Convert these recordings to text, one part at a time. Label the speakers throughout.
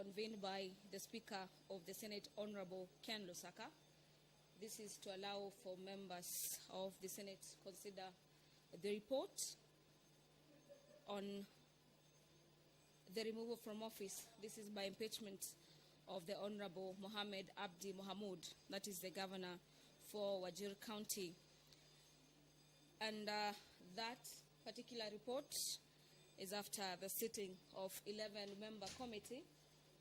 Speaker 1: convened by the Speaker of the Senate, Honorable Ken Lusaka. This is to allow for members of the Senate to consider the report on the removal from office. This is by impeachment of the Honorable Mohamed Abdi Mohamed, that is the governor for Wajir County. And that particular report is after the sitting of 11-member committee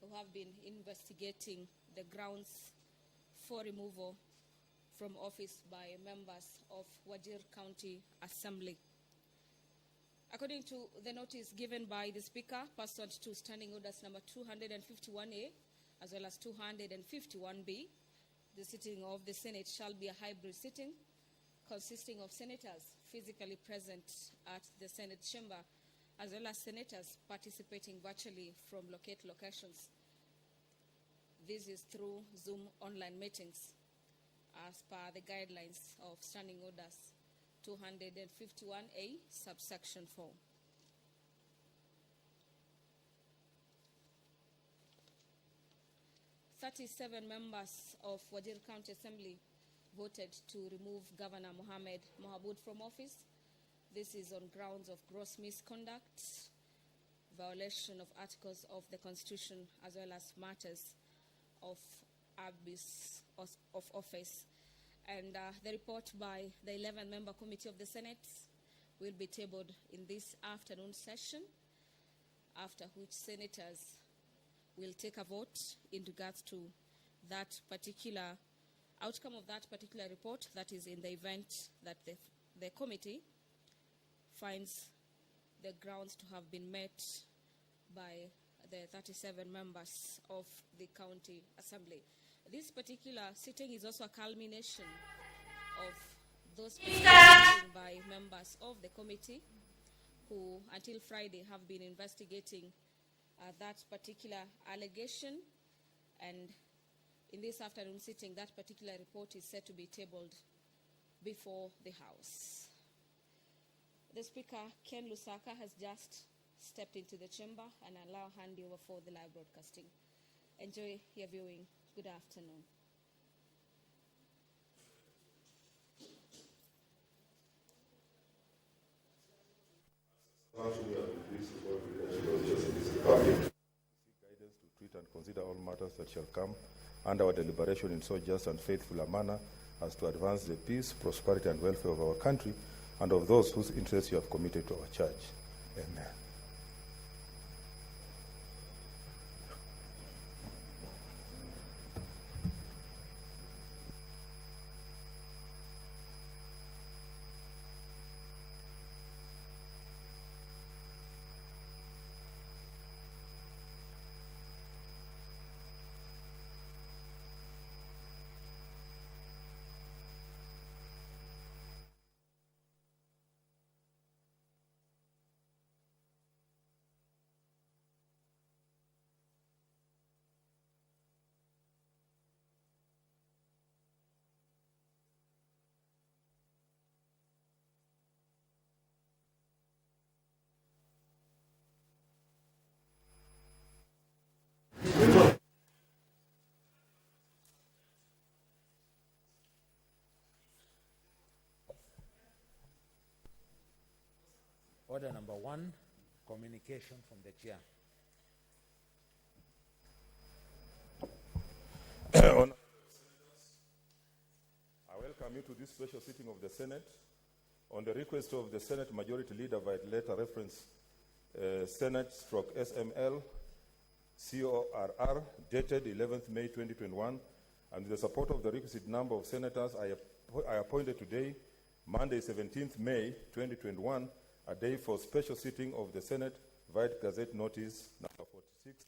Speaker 1: who have been investigating the grounds for removal from office by members of Wajir County Assembly. According to the notice given by the Speaker, pursuant to Standing Orders number 251A as well as 251B, the sitting of the Senate shall be a hybrid sitting consisting of senators physically present at the Senate chamber as well as senators participating virtually from locations. This is through Zoom online meetings as per the guidelines of Standing Orders 251A subsection 4. "37 members of Wajir County Assembly voted to remove Governor Mohamed Mohamed from office. This is on grounds of gross misconduct, violation of articles of the Constitution, as well as matters of abuse of office. And the report by the 11-member committee of the Senate will be tabled in this afternoon session, after which senators will take a vote in regards to that particular outcome of that particular report, that is in the event that the committee finds the grounds to have been met by the 37 members of the county assembly. This particular sitting is also a culmination of those participating by members of the committee who until Friday have been investigating that particular allegation, and in this afternoon sitting, that particular report is set to be tabled before the House. The Speaker, Ken Lusaka, has just stepped into the chamber, and I'll now hand you over for the live broadcasting. Enjoy your viewing. Good afternoon.
Speaker 2: Guidance to treat and consider all matters that shall come under our deliberation in so just and faithful a manner as to advance the peace, prosperity, and welfare of our country and of those whose interests you have committed to our church. Amen.
Speaker 3: Order number 1, communication from the chair.
Speaker 2: I welcome you to this special sitting of the Senate. On the request of the Senate Majority Leader by letter reference Senate/SML CORR dated 11th May 2021, and with the support of the requisite number of senators, I appointed today, Monday 17th May 2021, a day for special sitting of the Senate via Gazette Notice number 46.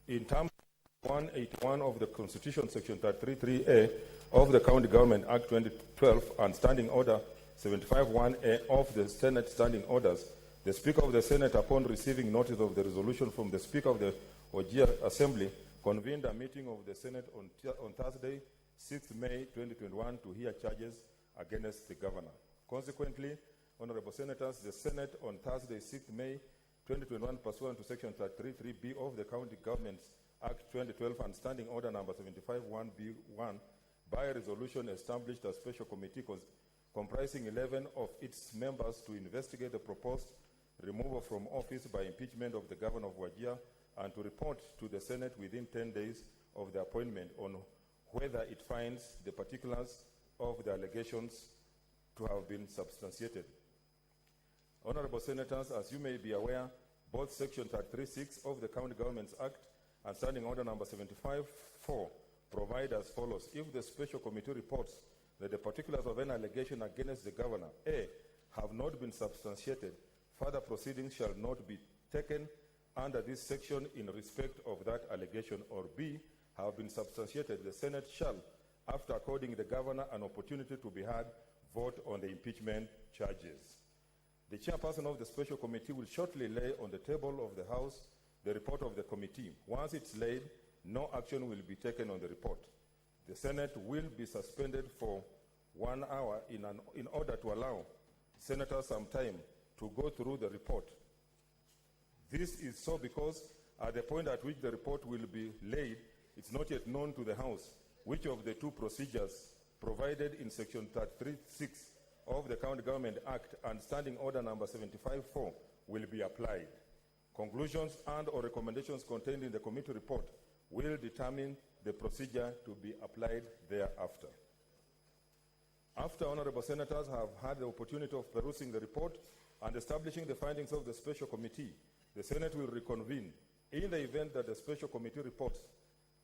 Speaker 2: In terms of 181 of the Constitution, Section 33(a) of the County Government Act 2012 and Standing Order 75(1)(a) of the Senate Standing Orders, the Speaker of the Senate, upon receiving notice of the resolution from the Speaker of the Wajir Assembly, convened a meeting of the Senate on Thursday, 6th May 2021, to hear charges against the governor. Consequently, Honorable Senators, the Senate on Thursday, 6th May 2021, pursuant to Section 33(b) of the County Governments Act 2012 and Standing Order number 75(1)(b)(1), by resolution established a special committee comprising 11 of its members to investigate the proposed removal from office by impeachment of the governor of Wajir and to report to the Senate within 10 days of the appointment on whether it finds the particulars of the allegations to have been substantiated. Honorable Senators, as you may be aware, both Section 33(6) of the County Governments Act and Standing Order number 75(4) provide as follows. If the special committee reports that the particulars of an allegation against the governor, A, have not been substantiated, further proceedings shall not be taken under this section in respect of that allegation, or B, have been substantiated, the Senate shall, after according the governor an opportunity to be heard, vote on the impeachment charges. The chairperson of the special committee will shortly lay on the table of the House the report of the committee. Once it's laid, no action will be taken on the report. The Senate will be suspended for 1 hour in order to allow senators some time to go through the report. This is so because at the point at which the report will be laid, it's not yet known to the House which of the two procedures provided in Section 33(6) of the County Government Act and Standing Order number 75(4) will be applied. Conclusions and or recommendations contained in the committee report will determine the procedure to be applied thereafter. After honorable senators have had the opportunity of perusing the report and establishing the findings of the special committee, the Senate will reconvene. In the event that the special committee reports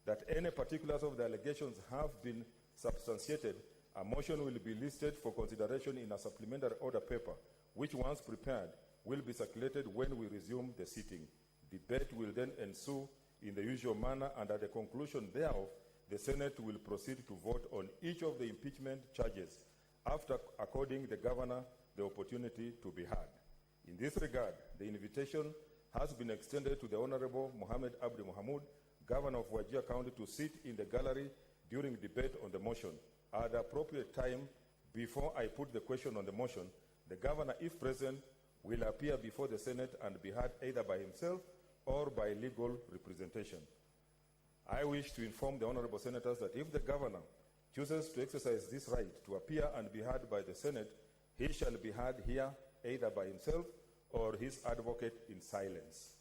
Speaker 2: that any particulars of the allegations have been substantiated, a motion will be listed for consideration in a supplementary order paper, which once prepared will be circulated when we resume the sitting. Debate will then ensue in the usual manner, and at the conclusion thereof, the Senate will proceed to vote on each of the impeachment charges after according the governor the opportunity to be heard. In this regard, the invitation has been extended to the Honorable Mohamed Abdi Mohamed, Governor of Wajir County, to sit in the gallery during debate on the motion. At the appropriate time, before I put the question on the motion, the Governor, if present, will appear before the Senate and be heard either by himself or by legal representation. I wish to inform the Honorable Senators that if the Governor chooses to exercise this right to appear and be heard by the Senate, he shall be heard here either by himself or his advocate in silence.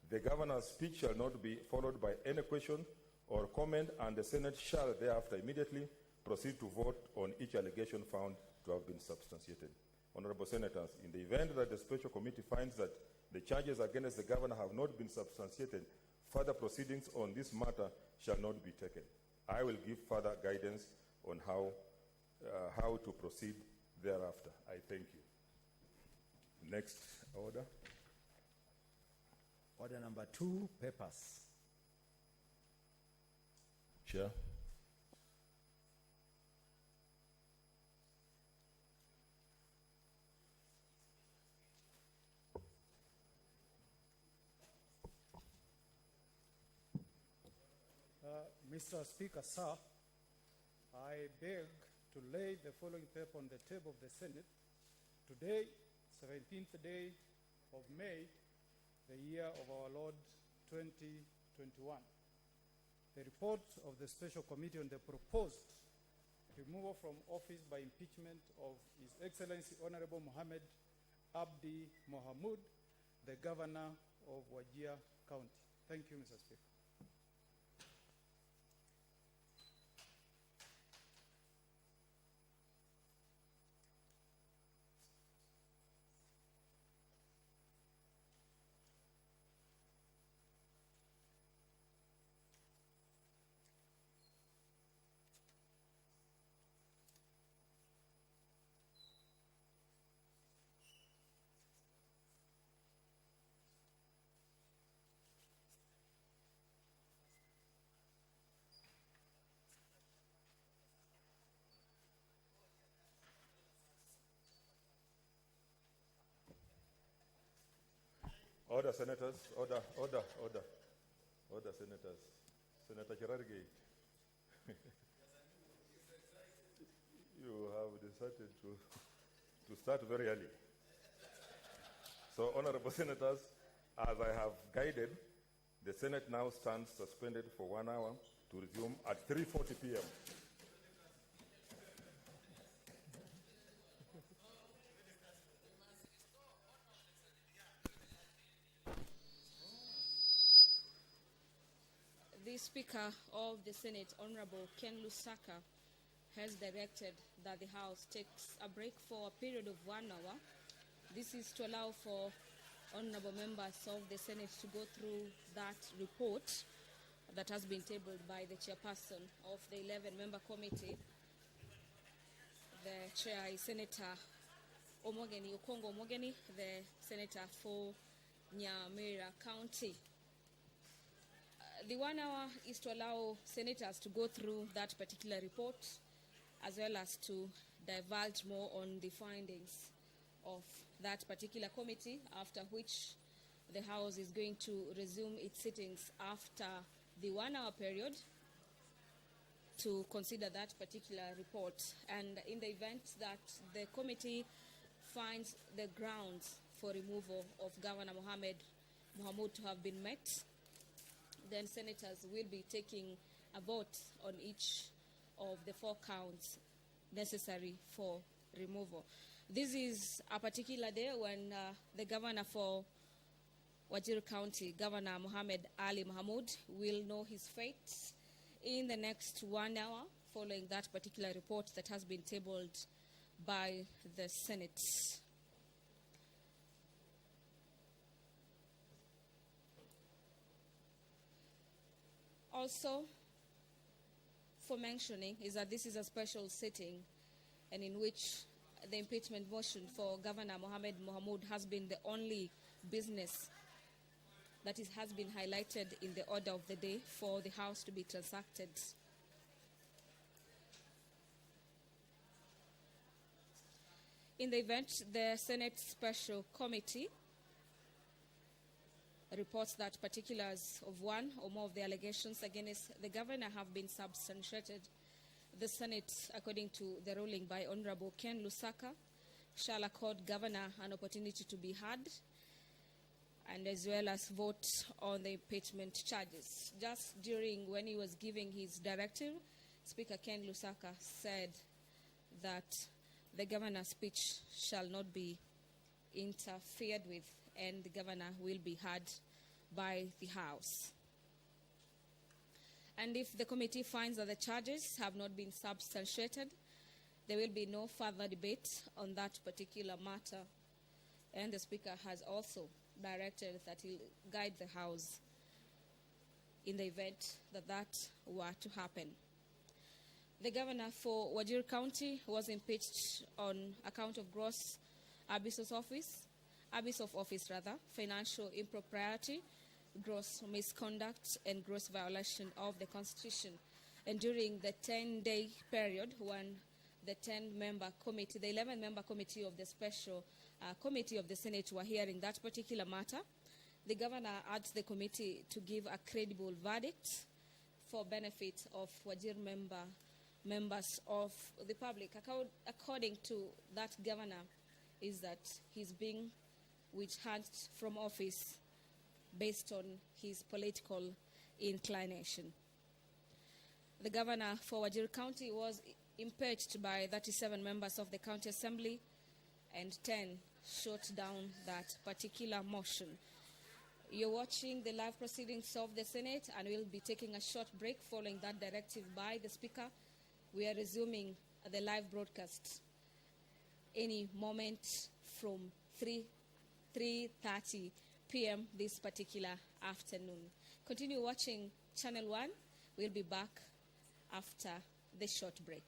Speaker 2: The Governor's speech shall not be followed by any question or comment, and the Senate shall thereafter immediately proceed to vote on each allegation found to have been substantiated. Honorable Senators, in the event that the special committee finds that the charges against the Governor have not been substantiated, further proceedings on this matter shall not be taken. I will give further guidance on how to proceed thereafter. I thank you. Next order.
Speaker 3: Order number 2, papers.
Speaker 2: Chair.
Speaker 4: Mr. Speaker, sir, I beg to lay the following paper on the table of the Senate. Today, 17th day of May, the year of our Lord 2021. The report of the Special Committee on the proposed removal from office by impeachment of His Excellency Honorable Mohamed Abdi Mohamed, the Governor of Wajir County. Thank you, Mr. Speaker.
Speaker 2: Order, senators. Order, order, order. Order, senators. Senator Cherargei. You have decided to start very early. So, honorable senators, as I have guided, the Senate now stands suspended for 1 hour to resume at 3:40 p.m.
Speaker 1: The Speaker of the Senate, Honorable Ken Lusaka, has directed that the House takes a break for a period of 1 hour. This is to allow for honorable members of the Senate to go through that report that has been tabled by the chairperson of the 11-member committee. The chair is Senator Okongo Omogeni, the senator for Nyamira County. The 1 hour is to allow senators to go through that particular report, as well as to divulge more on the findings of that particular committee, after which the House is going to resume its sittings after the 1 hour period to consider that particular report. And in the event that the committee finds the grounds for removal of Governor Mohamed to have been met, then senators will be taking a vote on each of the 4 counts necessary for removal. This is a particular day when the governor for Wajir County, Governor Mohamed Ali Mahmoud, will know his fate in the next 1 hour following that particular report that has been tabled by the Senate. Also, for mentioning is that this is a special sitting, and in which the impeachment motion for Governor Mohamed has been the only business that has been highlighted in the order of the day for the House to be transacted. In the event, the Senate Special Committee reports that particulars of one or more of the allegations against the governor have been substantiated, the Senate, according to the ruling by Honorable Ken Lusaka, shall accord governor an opportunity to be heard and as well as vote on the impeachment charges. Just during when he was giving his directive, Speaker Ken Lusaka said that the governor's speech shall not be interfered with and the governor will be heard by the House. And if the committee finds that the charges have not been substantiated, there will be no further debate on that particular matter. And the Speaker has also directed that he'll guide the House in the event that that were to happen. The governor for Wajir County was impeached on account of gross abuse of office, financial impropriety, gross misconduct, and gross violation of the Constitution. And during the 10-day period when the 10-member committee, the 11-member committee of the special committee of the Senate were hearing that particular matter, the governor urged the committee to give a credible verdict for benefit of Wajir members of the public. According to that governor, is that he's being withheld from office based on his political inclination. The governor for Wajir County was impeached by 37 members of the county assembly, and 10 shot down that particular motion. You're watching the live proceedings of the Senate, and we'll be taking a short break following that directive by the Speaker. We are resuming the live broadcast any moment from 3:30 p.m. this particular afternoon. Continue watching Channel 1. We'll be back after the short break.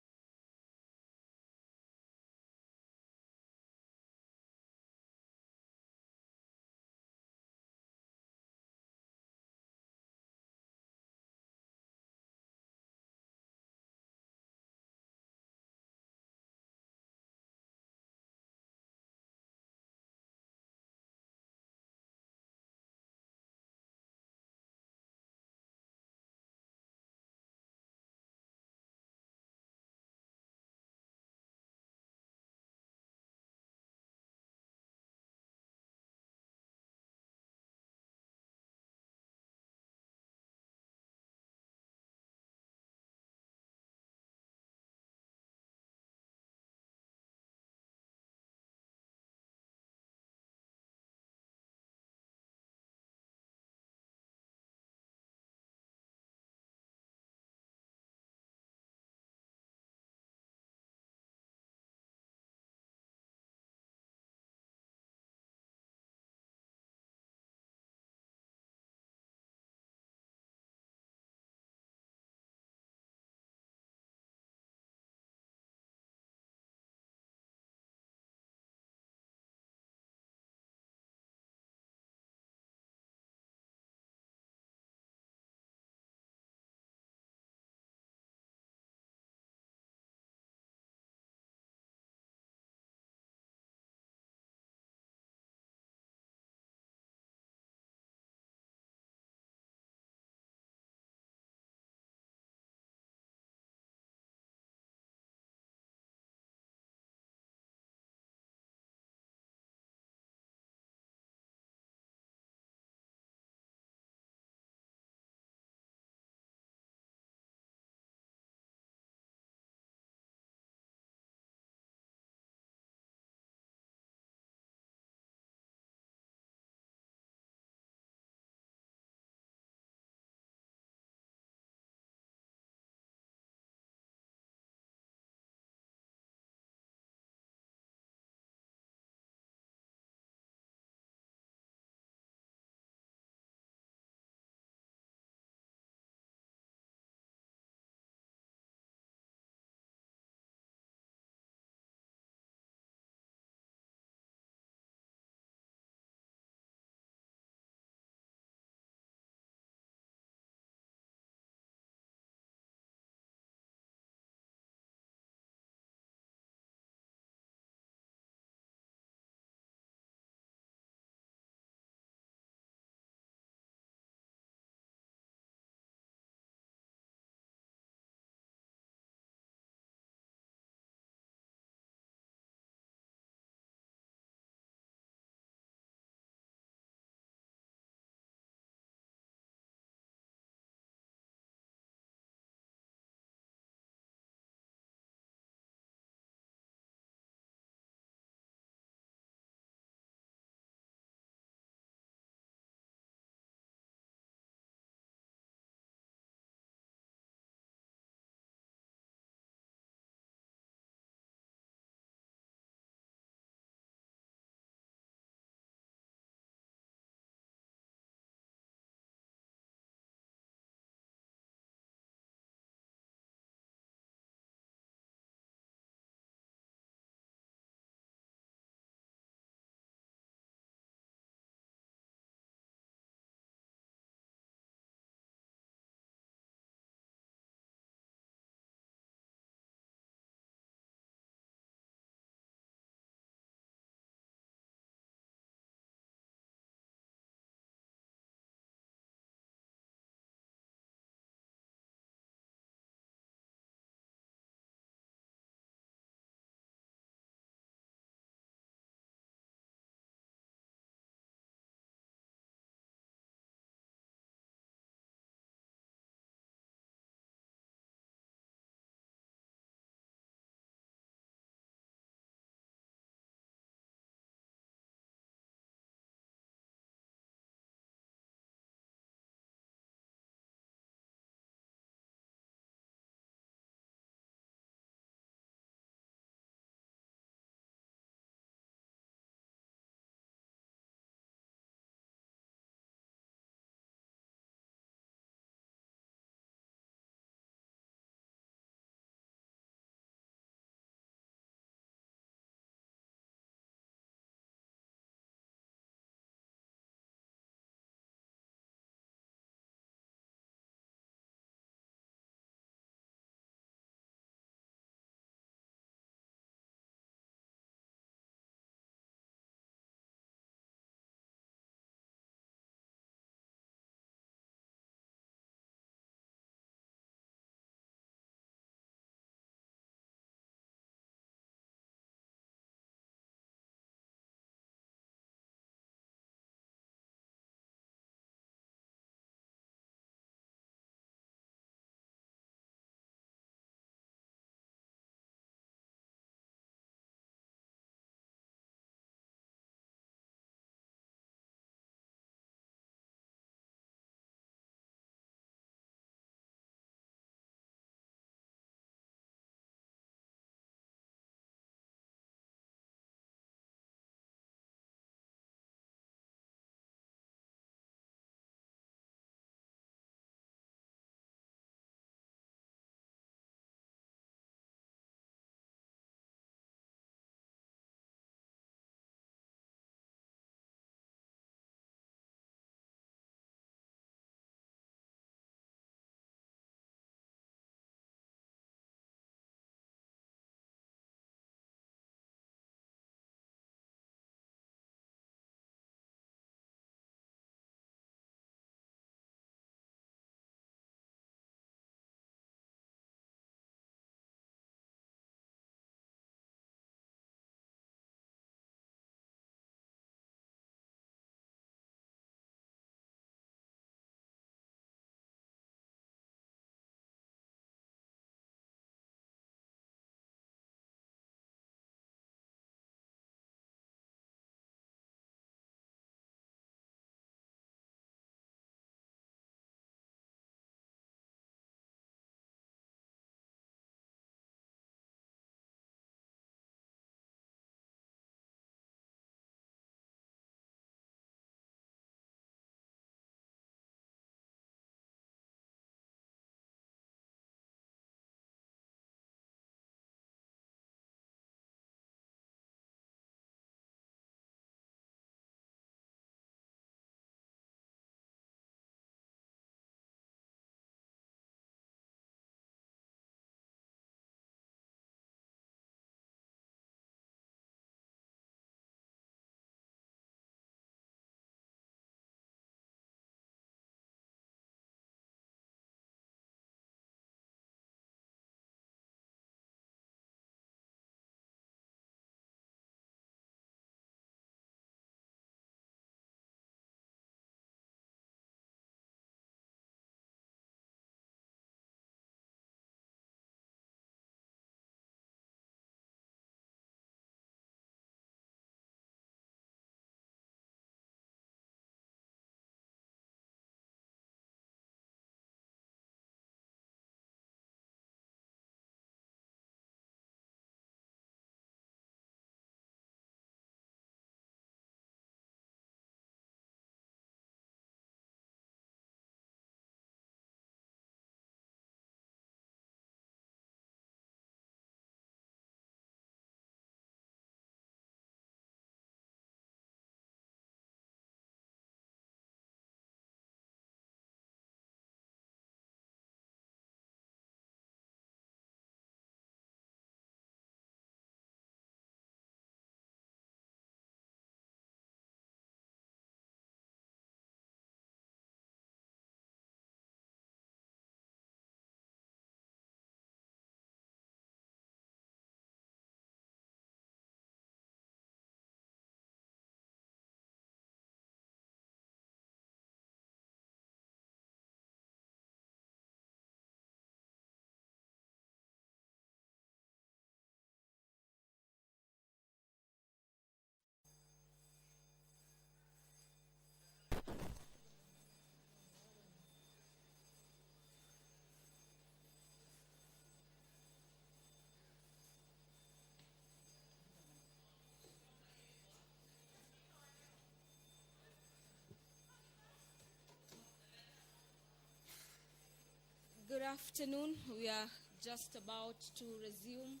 Speaker 1: afternoon. We are just about to resume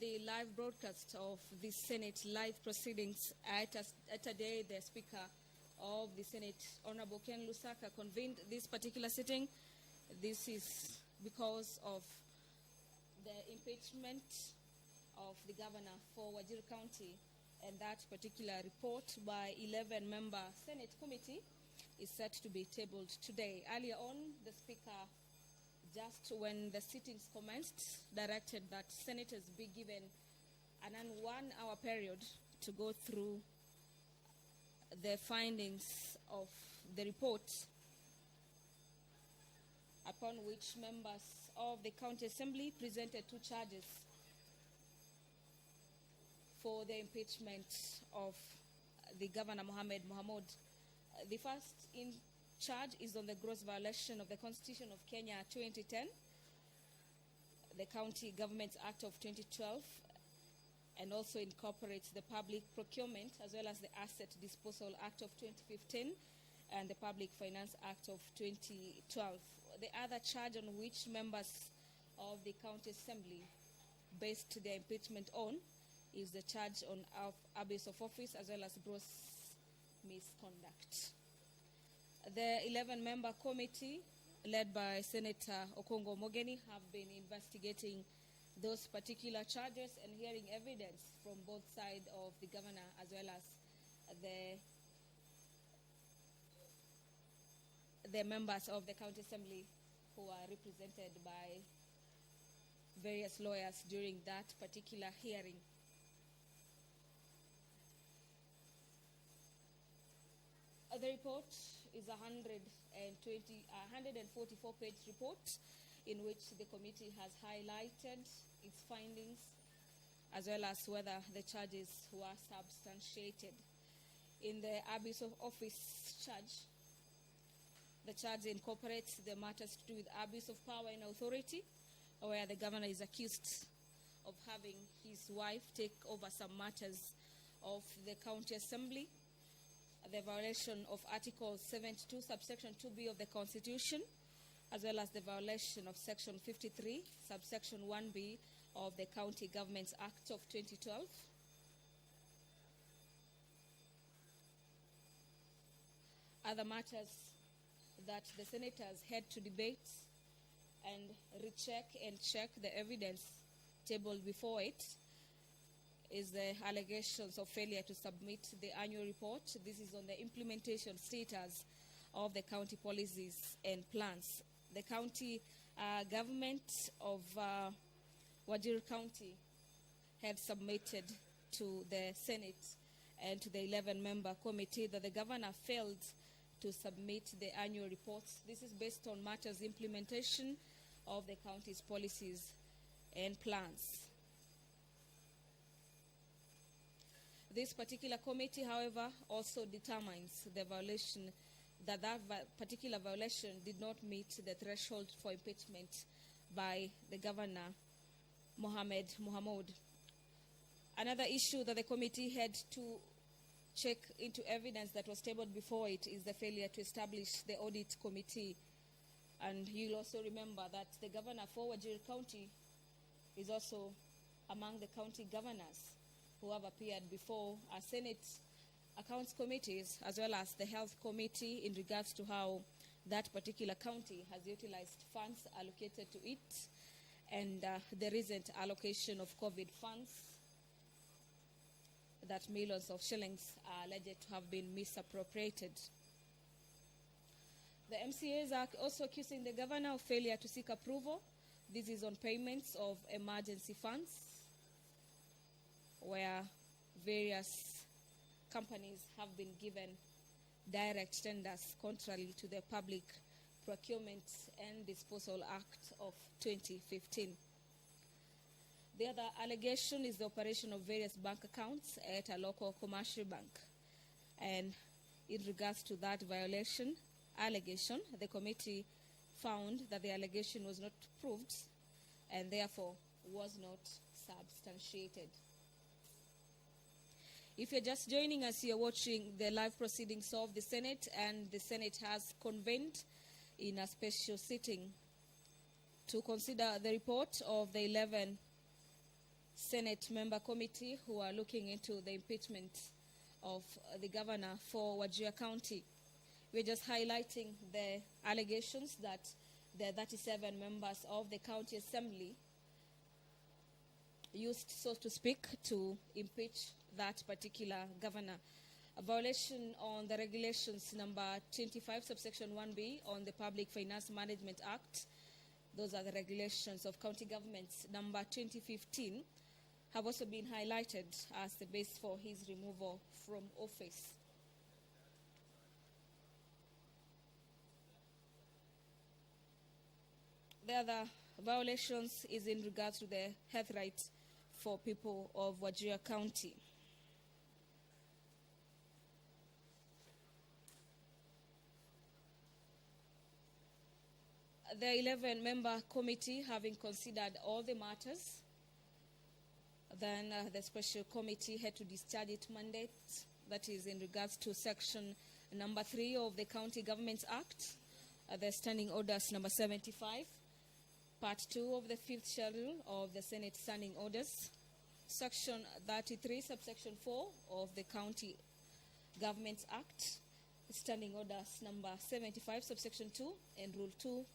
Speaker 1: the live broadcast of the Senate live proceedings. Today, the Speaker of the Senate, Honorable Ken Lusaka, convened this particular sitting. This is because of the impeachment of the governor for Wajir County, and that particular report by 11-member Senate committee is set to be tabled today. Earlier on, the Speaker, just when the sittings commenced, directed that senators be given an 1-hour period to go through the findings of the report, upon which members of the County Assembly presented 2 charges for the impeachment of the Governor Mohamed. The first in charge is on the gross violation of the Constitution of Kenya 2010, the County Government Act of 2012, and also incorporates the Public Procurement as well as the Asset Disposal Act of 2015 and the Public Finance Act of 2012. The other charge on which members of the County Assembly based their impeachment on is the charge on abuse of office as well as gross misconduct. The 11-member committee, led by Senator Okongo Mogeni, have been investigating those particular charges and hearing evidence from both sides of the governor as well as the members of the County Assembly who are represented by various lawyers during that particular hearing. The report is a 144-page report in which the committee has highlighted its findings as well as whether the charges were substantiated. In the abuse of office charge, the charge incorporates the matters to do with abuse of power and authority, where the governor is accused of having his wife take over some matters of the County Assembly, the violation of Article 72, subsection 2B of the Constitution, as well as the violation of Section 53, subsection 1B of the County Governments Act of 2012. Other matters that the senators had to debate and recheck and check the evidence tabled before it is the allegations of failure to submit the annual report. This is on the implementation status of the county policies and plans. The county government of Wajir County had submitted to the Senate and to the 11-member committee that the governor failed to submit the annual reports. This is based on matters implementation of the county's policies and plans. This particular committee, however, also determines the violation, that particular violation did not meet the threshold for impeachment by the governor, Mohamed. Another issue that the committee had to check into evidence that was tabled before it is the failure to establish the audit committee. And you'll also remember that the governor for Wajir County is also among the county governors who have appeared before our Senate accounts committees as well as the health committee in regards to how that particular county has utilized funds allocated to it and the recent allocation of COVID funds, that millions of shillings are alleged to have been misappropriated. The MCAs are also accusing the governor of failure to seek approval. This is on payments of emergency funds, where various companies have been given direct tenders contrary to the Public Procurement and Disposal Act of 2015. The other allegation is the operation of various bank accounts at a local commercial bank. And in regards to that allegation, the committee found that the allegation was not proved and therefore was not substantiated. If you're just joining us, you're watching the live proceedings of the Senate, and the Senate has convened in a special sitting to consider the report of the 11 Senate member committee who are looking into the impeachment of the governor for Wajir County. We're just highlighting the allegations that the 37 members of the county assembly used, so to speak, to impeach that particular governor. A violation on the regulations number 25 subsection 1B on the Public Finance Management Act, those are the regulations of county governments, number 2015, have also been highlighted as the base for his removal from office. The other violations is in regards to the health rights for people of Wajir County. The 11-member committee, having considered all the matters, then the special committee had to discharge its mandate, that is in regards to section number 3 of the County Governments Act, the Standing Orders number 75, part 2 of the 5th schedule of the Senate Standing Orders, section 33, subsection 4 of the County Governments Act, Standing Orders number 75, subsection 2, and Rule 2,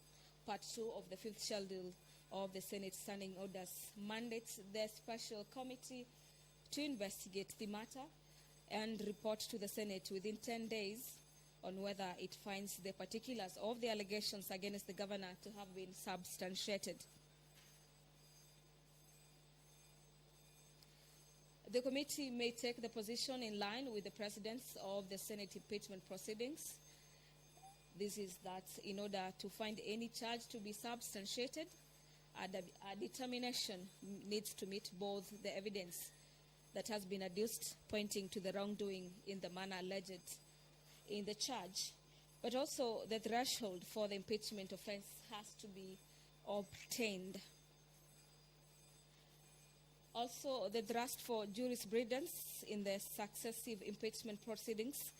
Speaker 1: part 2 of the 5th schedule of the Senate Standing Orders mandates the special committee to investigate the matter and report to the Senate within 10 days on whether it finds the particulars of the allegations against the governor to have been substantiated. The committee may take the position in line with the precedents of the Senate impeachment proceedings. This is that in order to find any charge to be substantiated, a determination needs to meet both the evidence that has been adduced pointing to the wrongdoing in the manner alleged in the charge, but also the threshold for the impeachment offense has to be obtained. Also, the thrust for jurisprudence in the successive impeachment proceedings,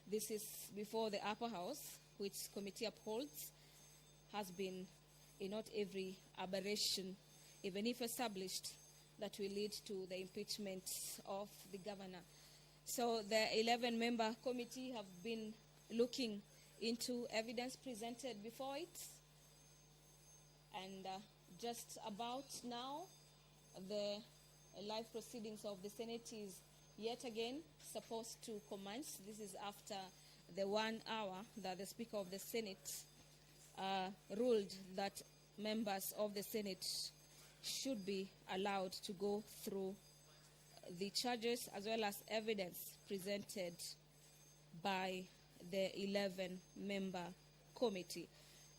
Speaker 1: this is before the upper house, which committee upholds, has been in not every aberration, even if established, that will lead to the impeachment of the governor. So the 11-member committee have been looking into evidence presented before it, and just about now, the live proceedings of the Senate is yet again supposed to commence. This is after the 1 hour that the Speaker of the Senate ruled that members of the Senate should be allowed to go through the charges as well as evidence presented by the 11-member committee.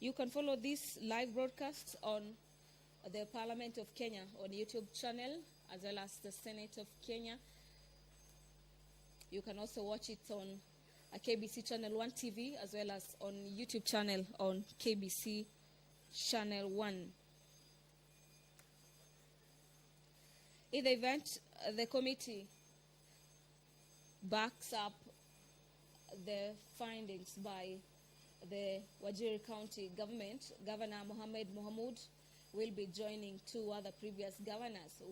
Speaker 1: You can follow this live broadcast on the Parliament of Kenya on YouTube channel as well as the Senate of Kenya. You can also watch it on KBC Channel 1 TV as well as on YouTube channel on KBC Channel 1. In the event the committee backs up the findings by the Wajir County government, Governor Mohamed will be joining 2 other previous governors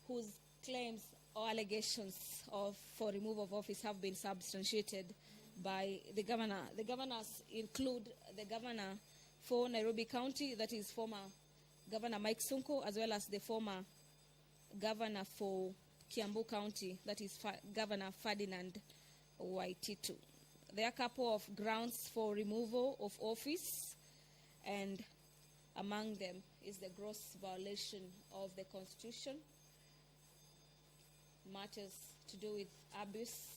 Speaker 1: whose claims or allegations for removal of office have been substantiated by the governor. The governors include the governor for Nairobi County, that is former Governor Mike Sonko, as well as the former governor for Kiambu County, that is Governor Ferdinand Waititu. There are a couple of grounds for removal of office, and among them is the gross violation of the Constitution, matters to do with abuse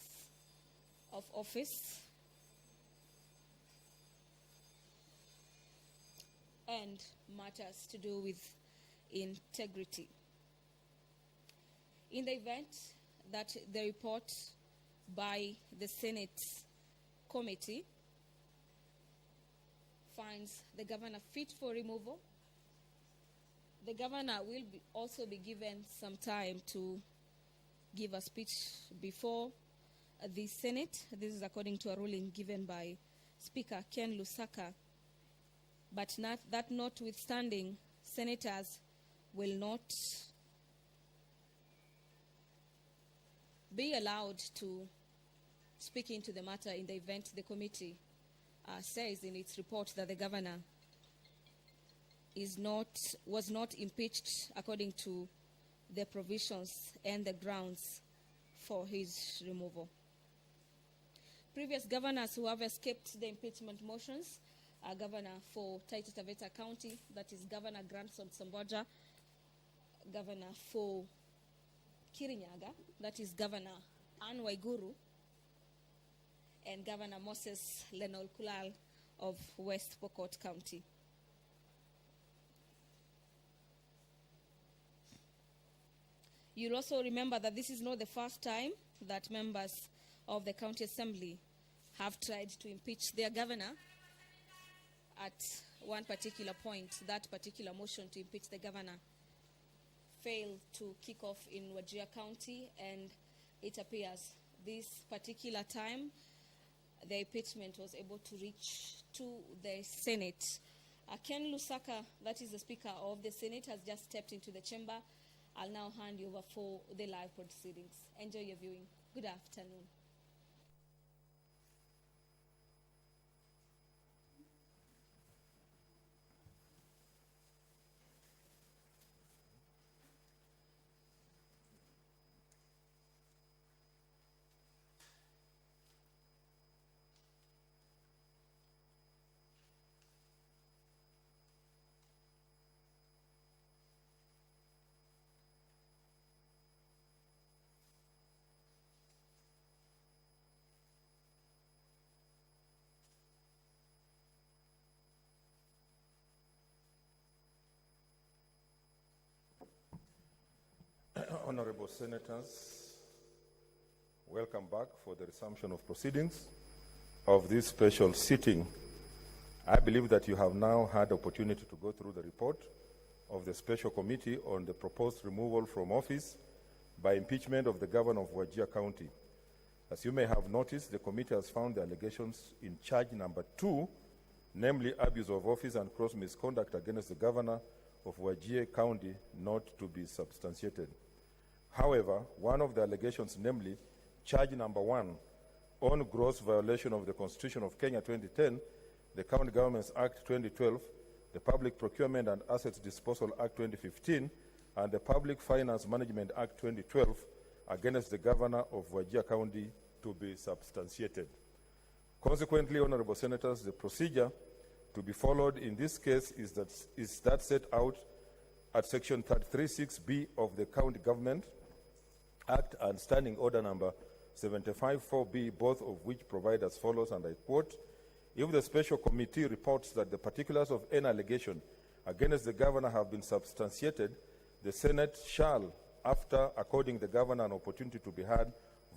Speaker 1: of office, and matters to do with integrity. In the event that the report by the Senate committee finds the governor fit for removal, the governor will also be given some time to give a speech before the Senate. This is according to a ruling given by Speaker Ken Lusaka But that notwithstanding, senators will not be allowed to speak into the matter in the event the committee says in its report that the governor was not impeached according to the provisions and the grounds for his removal. Previous governors who have escaped the impeachment motions are Governor for Taita Taveta County, that is Governor Granson Samboja, Governor for Kirinyaga, that is Governor Anne Waiguru, and Governor Moses Lenol Kulal of West Pokot County. You'll also remember that this is not the first time that members of the County Assembly have tried to impeach their governor. At one particular point, that particular motion to impeach the governor failed to kick off in Wajir County, and it appears this particular time the impeachment was able to reach to the Senate. Ken Lusaka, that is the Speaker of the Senate, has just stepped into the chamber. I'll now hand you over for the live proceedings. Enjoy your viewing. Good afternoon.
Speaker 2: Honorable Senators, welcome back for the resumption of proceedings of this special sitting. I believe that you have now had the opportunity to go through the report of the Special Committee on the proposed removal from office by impeachment of the Governor of Wajir County. As you may have noticed, the committee has found the allegations in charge number 2, namely abuse of office and gross misconduct against the Governor of Wajir County, not to be substantiated. However, one of the allegations, namely charge number 1, on gross violation of the Constitution of Kenya 2010, the County Governments Act 2012, the Public Procurement and Assets Disposal Act 2015, and the Public Finance Management Act 2012 against the Governor of Wajir County to be substantiated. Consequently, Honorable Senators, the procedure to be followed in this case is that set out at Section 336B of the County Government Act and Standing Order number 75-4B, both of which provide as follows, and I quote, if the Special Committee reports that the particulars of any allegation against the Governor have been substantiated, the Senate shall, after according the Governor an opportunity to be heard,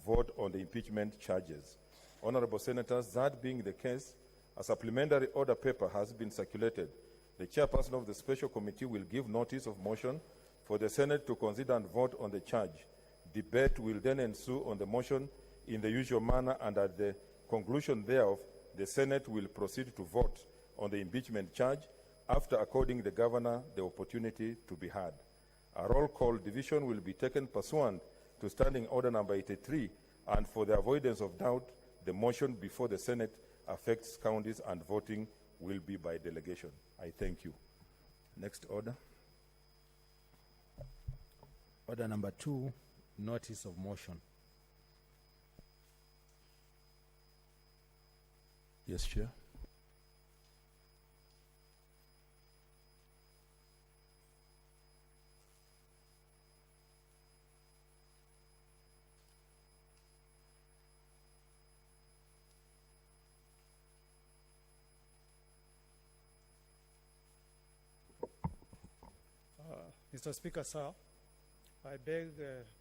Speaker 2: vote on the impeachment charges. Honorable Senators, that being the case, a supplementary order paper has been circulated. The chairperson of the Special Committee will give notice of motion for the Senate to consider and vote on the charge. Debate will then ensue on the motion in the usual manner, and at the conclusion thereof, the Senate will proceed to vote on the impeachment charge after according the Governor the opportunity to be heard. A roll call division will be taken pursuant to Standing Order number 83, and for the avoidance of doubt, the motion before the Senate affects counties and voting will be by delegation. I thank you. Next order.
Speaker 3: Order number 2, notice of motion.
Speaker 2: Yes, Chair.
Speaker 4: Mr. Speaker, sir, I beg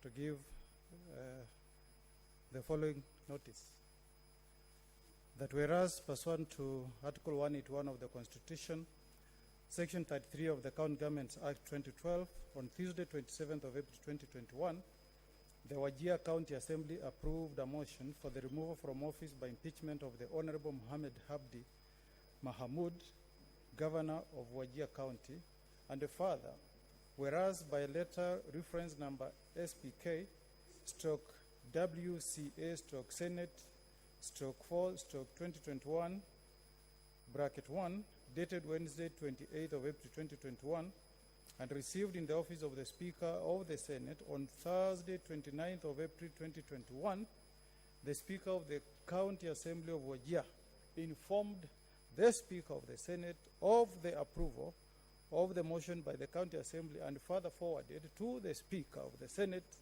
Speaker 4: to give the following notice. That whereas pursuant to Article 181 of the Constitution, Section 33 of the County Governments Act 2012, on Tuesday, 27th of April 2021, the Wajir County Assembly approved a motion for the removal from office by impeachment of the Honorable Mohamed Abdi Mahamud, Governor of Wajir County, and further, whereas by letter reference number SPK stroke WCA stroke Senate stroke 4 stroke 2021 bracket 1 dated Wednesday 28th of April 2021 and received in the office of the Speaker of the Senate on Thursday 29th of April 2021, the Speaker of the County Assembly of Wajir informed the Speaker of the Senate of the approval of the motion by the County Assembly and further forwarded to the Speaker of the Senate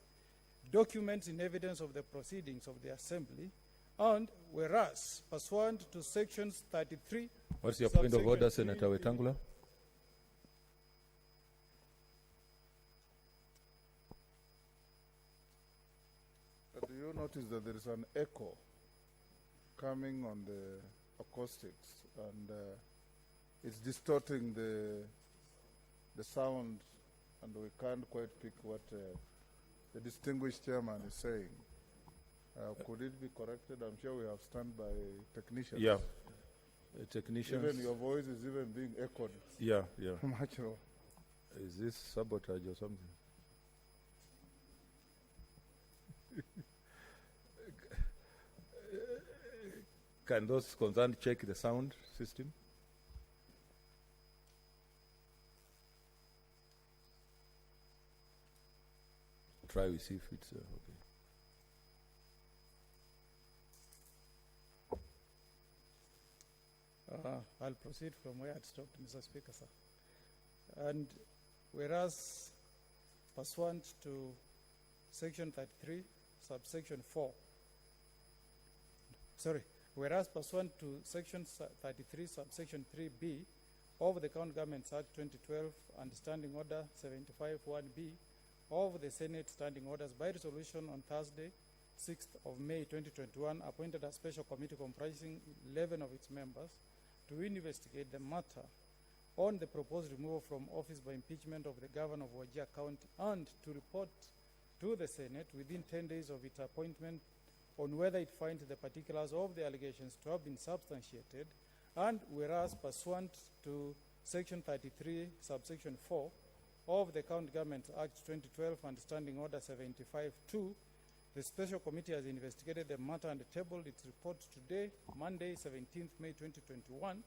Speaker 4: documents in evidence of the proceedings of the Assembly, and whereas pursuant to sections 33.
Speaker 2: What's your point of order, Senator Wetangula?
Speaker 5: Do you notice that there is an echo coming on the acoustics, and it's distorting the sound, and we can't quite pick what the distinguished chairman is saying. Could it be corrected? I'm sure we have standby technicians.
Speaker 2: Yeah, technicians.
Speaker 5: Even your voice is even being echoed.
Speaker 2: Yeah.
Speaker 5: Much more.
Speaker 2: Is this sabotage or something? Can those concerned check the sound system? Try, we see if it's okay.
Speaker 4: I'll proceed from where I'd stopped, Mr. Speaker, sir. And whereas pursuant to section 33, subsection 4, whereas pursuant to section 33, subsection 3B of the County Governments Act 2012 and Standing Order 75-1B of the Senate Standing Orders by resolution on Thursday, 6th of May 2021, appointed a special committee comprising 11 of its members to investigate the matter on the proposed removal from office by impeachment of the Governor of Wajir County and to report to the Senate within 10 days of its appointment on whether it finds the particulars of the allegations to have been substantiated, and whereas pursuant to section 33, subsection 4 of the County Governments Act 2012 and Standing Order 75-2, the special committee has investigated the matter and tabled its report today, Monday, 17th May 2021,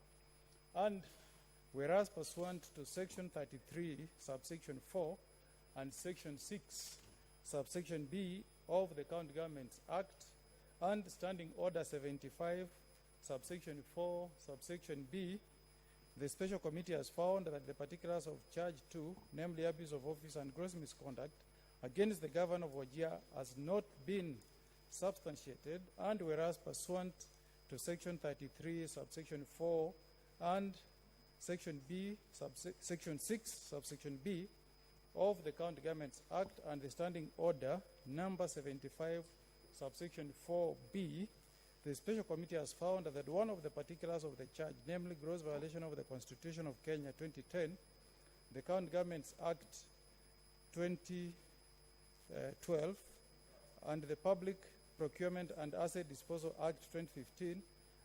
Speaker 4: and whereas pursuant to section 33, subsection 4 and section 6, subsection B of the County Governments Act and Standing Order 75, subsection 4, subsection B, the special committee has found that the particulars of charge 2, namely abuse of office and gross misconduct against the Governor of Wajir, has not been substantiated, and whereas pursuant to section 33, subsection 4 and section B, section 6, subsection B of the County Governments Act and the Standing Order number 75, subsection 4B, the special committee has found that one of the particulars of the charge, namely gross violation of the Constitution of Kenya 2010, the County Governments Act 2012, and the Public Procurement and Asset Disposal Act 2015,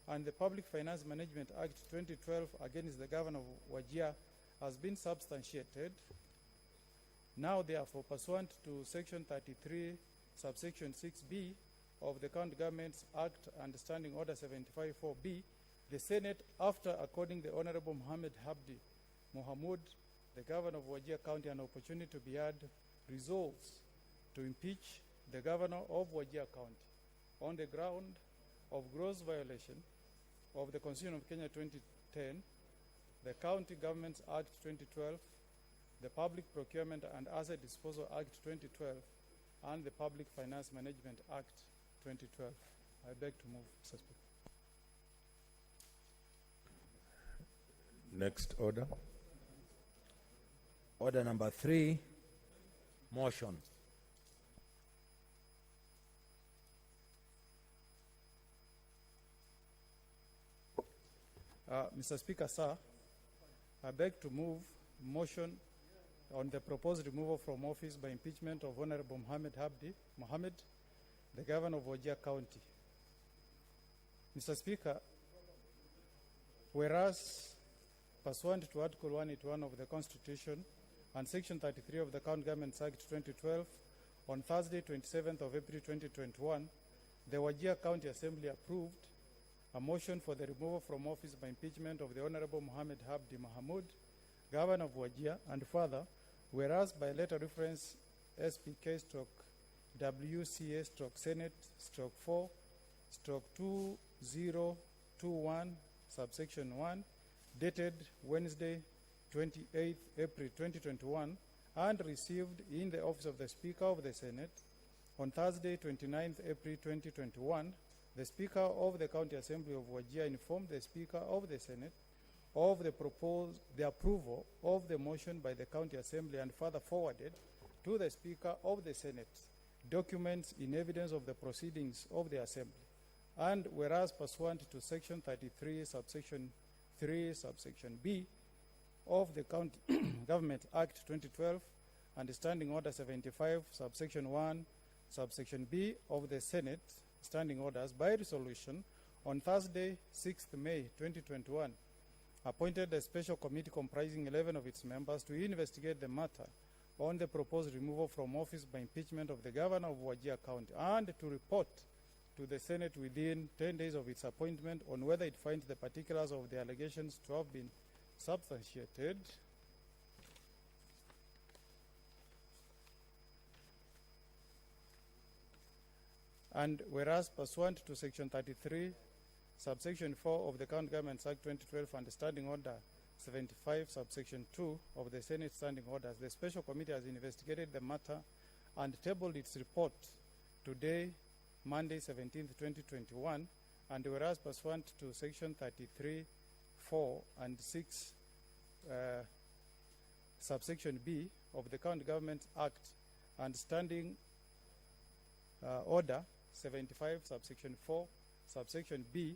Speaker 4: and the Public Finance Management Act 2012 against the Governor of Wajir has been substantiated. Now, therefore, pursuant to section 33, subsection 6B of the County Governments Act and Standing Order 75-4B, the Senate, after according the Honorable Mohamed Mohamed, the Governor of Wajir County, an opportunity to be heard, resolves to impeach the Governor of Wajir County on the ground of gross violation of the Constitution of Kenya 2010, the County Governments Act 2012, the Public Procurement and Asset Disposal Act 2012, and the Public Finance Management Act 2012. I beg to move, Mr. Speaker.
Speaker 2: Next order.
Speaker 3: Order number 3, motion.
Speaker 4: Mr. Speaker, sir, I beg to move motion on the proposed removal from office by impeachment of Honorable Mohamed, the Governor of Wajir County. Mr. Speaker, whereas pursuant to Article 181 of the Constitution and Section 33 of the County Governments Act 2012, on Thursday, 27th of April 2021, the Wajir County Assembly approved a motion for the removal from office by impeachment of the Honorable Mohamed Abdi, Governor of Wajir, and further, whereas by letter reference SPK/WCA/Senate/4/2021 subsection 1, dated Wednesday, 28th April 2021, and received in the office of the Speaker of the Senate on Thursday, 29th April 2021, the Speaker of the County Assembly of Wajir informed the Speaker of the Senate of the approval of the motion by the County Assembly, and further forwarded to the Speaker of the Senate documents in evidence of the proceedings of the Assembly. And whereas pursuant to Section 33, subsection 3, subsection B of the County Government Act 2012 and Standing Order 75, subsection 1, subsection B of the Senate Standing Orders, by resolution on Thursday, 6th May 2021, appointed a special committee comprising 11 of its members to investigate the matter on the proposed removal from office by impeachment of the Governor of Wajir County, and to report to the Senate within 10 days of its appointment on whether it finds the particulars of the allegations to have been substantiated. And whereas pursuant to Section 33, subsection 4 of the County Governments Act 2012 and Standing Order 75, subsection 2 of the Senate Standing Orders, the Special Committee has investigated the matter and tabled its report today, Monday, 17th, 2021, and whereas pursuant to Section 33, 4 and 6, subsection B of the County Government Act and Standing Order 75, subsection 4, subsection B,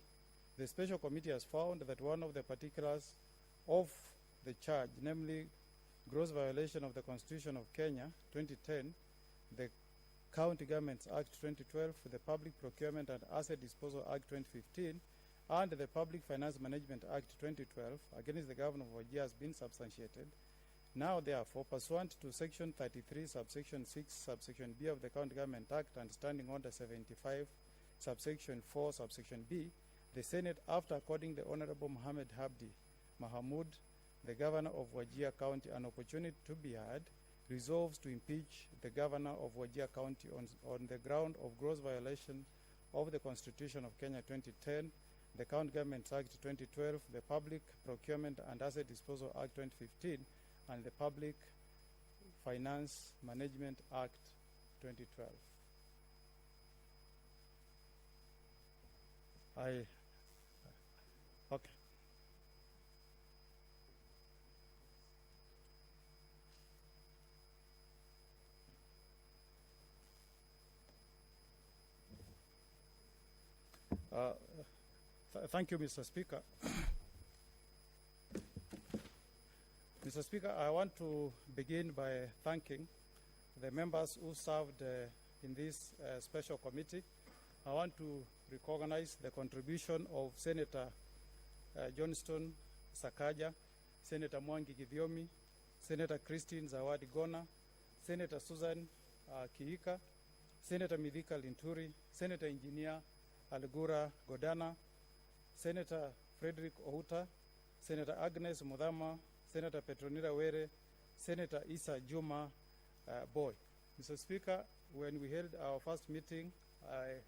Speaker 4: the Special Committee has found that one of the particulars of the charge, namely gross violation of the Constitution of Kenya 2010, the County Governments Act 2012, the Public Procurement and Asset Disposal Act 2015, and the Public Finance Management Act 2012 against the Governor of Wajir has been substantiated. Now, therefore, pursuant to Section 33, subsection 6, subsection B of the County Government Act and Standing Order 75, subsection 4, subsection B, the Senate, after according the Honorable Mohamed Abdi, the Governor of Wajir County, an opportunity to be heard, resolves to impeach the Governor of Wajir County on the ground of gross violation of the Constitution of Kenya 2010, the County Governments Act 2012, the Public Procurement and Asset Disposal Act 2015, and the Public Finance Management Act 2012. Okay. Thank you, Mr. Speaker. Mr. Speaker, I want to begin by thanking the members who served in this special committee. I want to recognize the contribution of Senator Johnston Sakaja, Senator Mwangi Githiomi, Senator Christine Zawadi Gona, Senator Susan Kiika, Senator Midhika Linturi, Senator Engineer Algura Godana, Senator Frederick Outa, Senator Agnes Mudhama, Senator Petronira Were, Senator Isa Juma Boy. Mr. Speaker, when we held our first meeting, I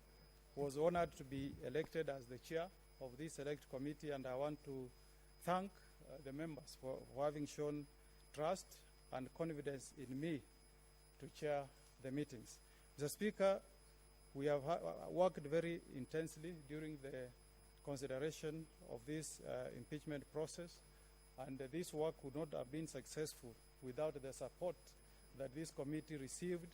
Speaker 4: was honored to be elected as the chair of this select committee, and I want to thank the members for having shown trust and confidence in me to chair the meetings. Mr. Speaker, we have worked very intensely during the consideration of this impeachment process, and this work would not have been successful without the support that this committee received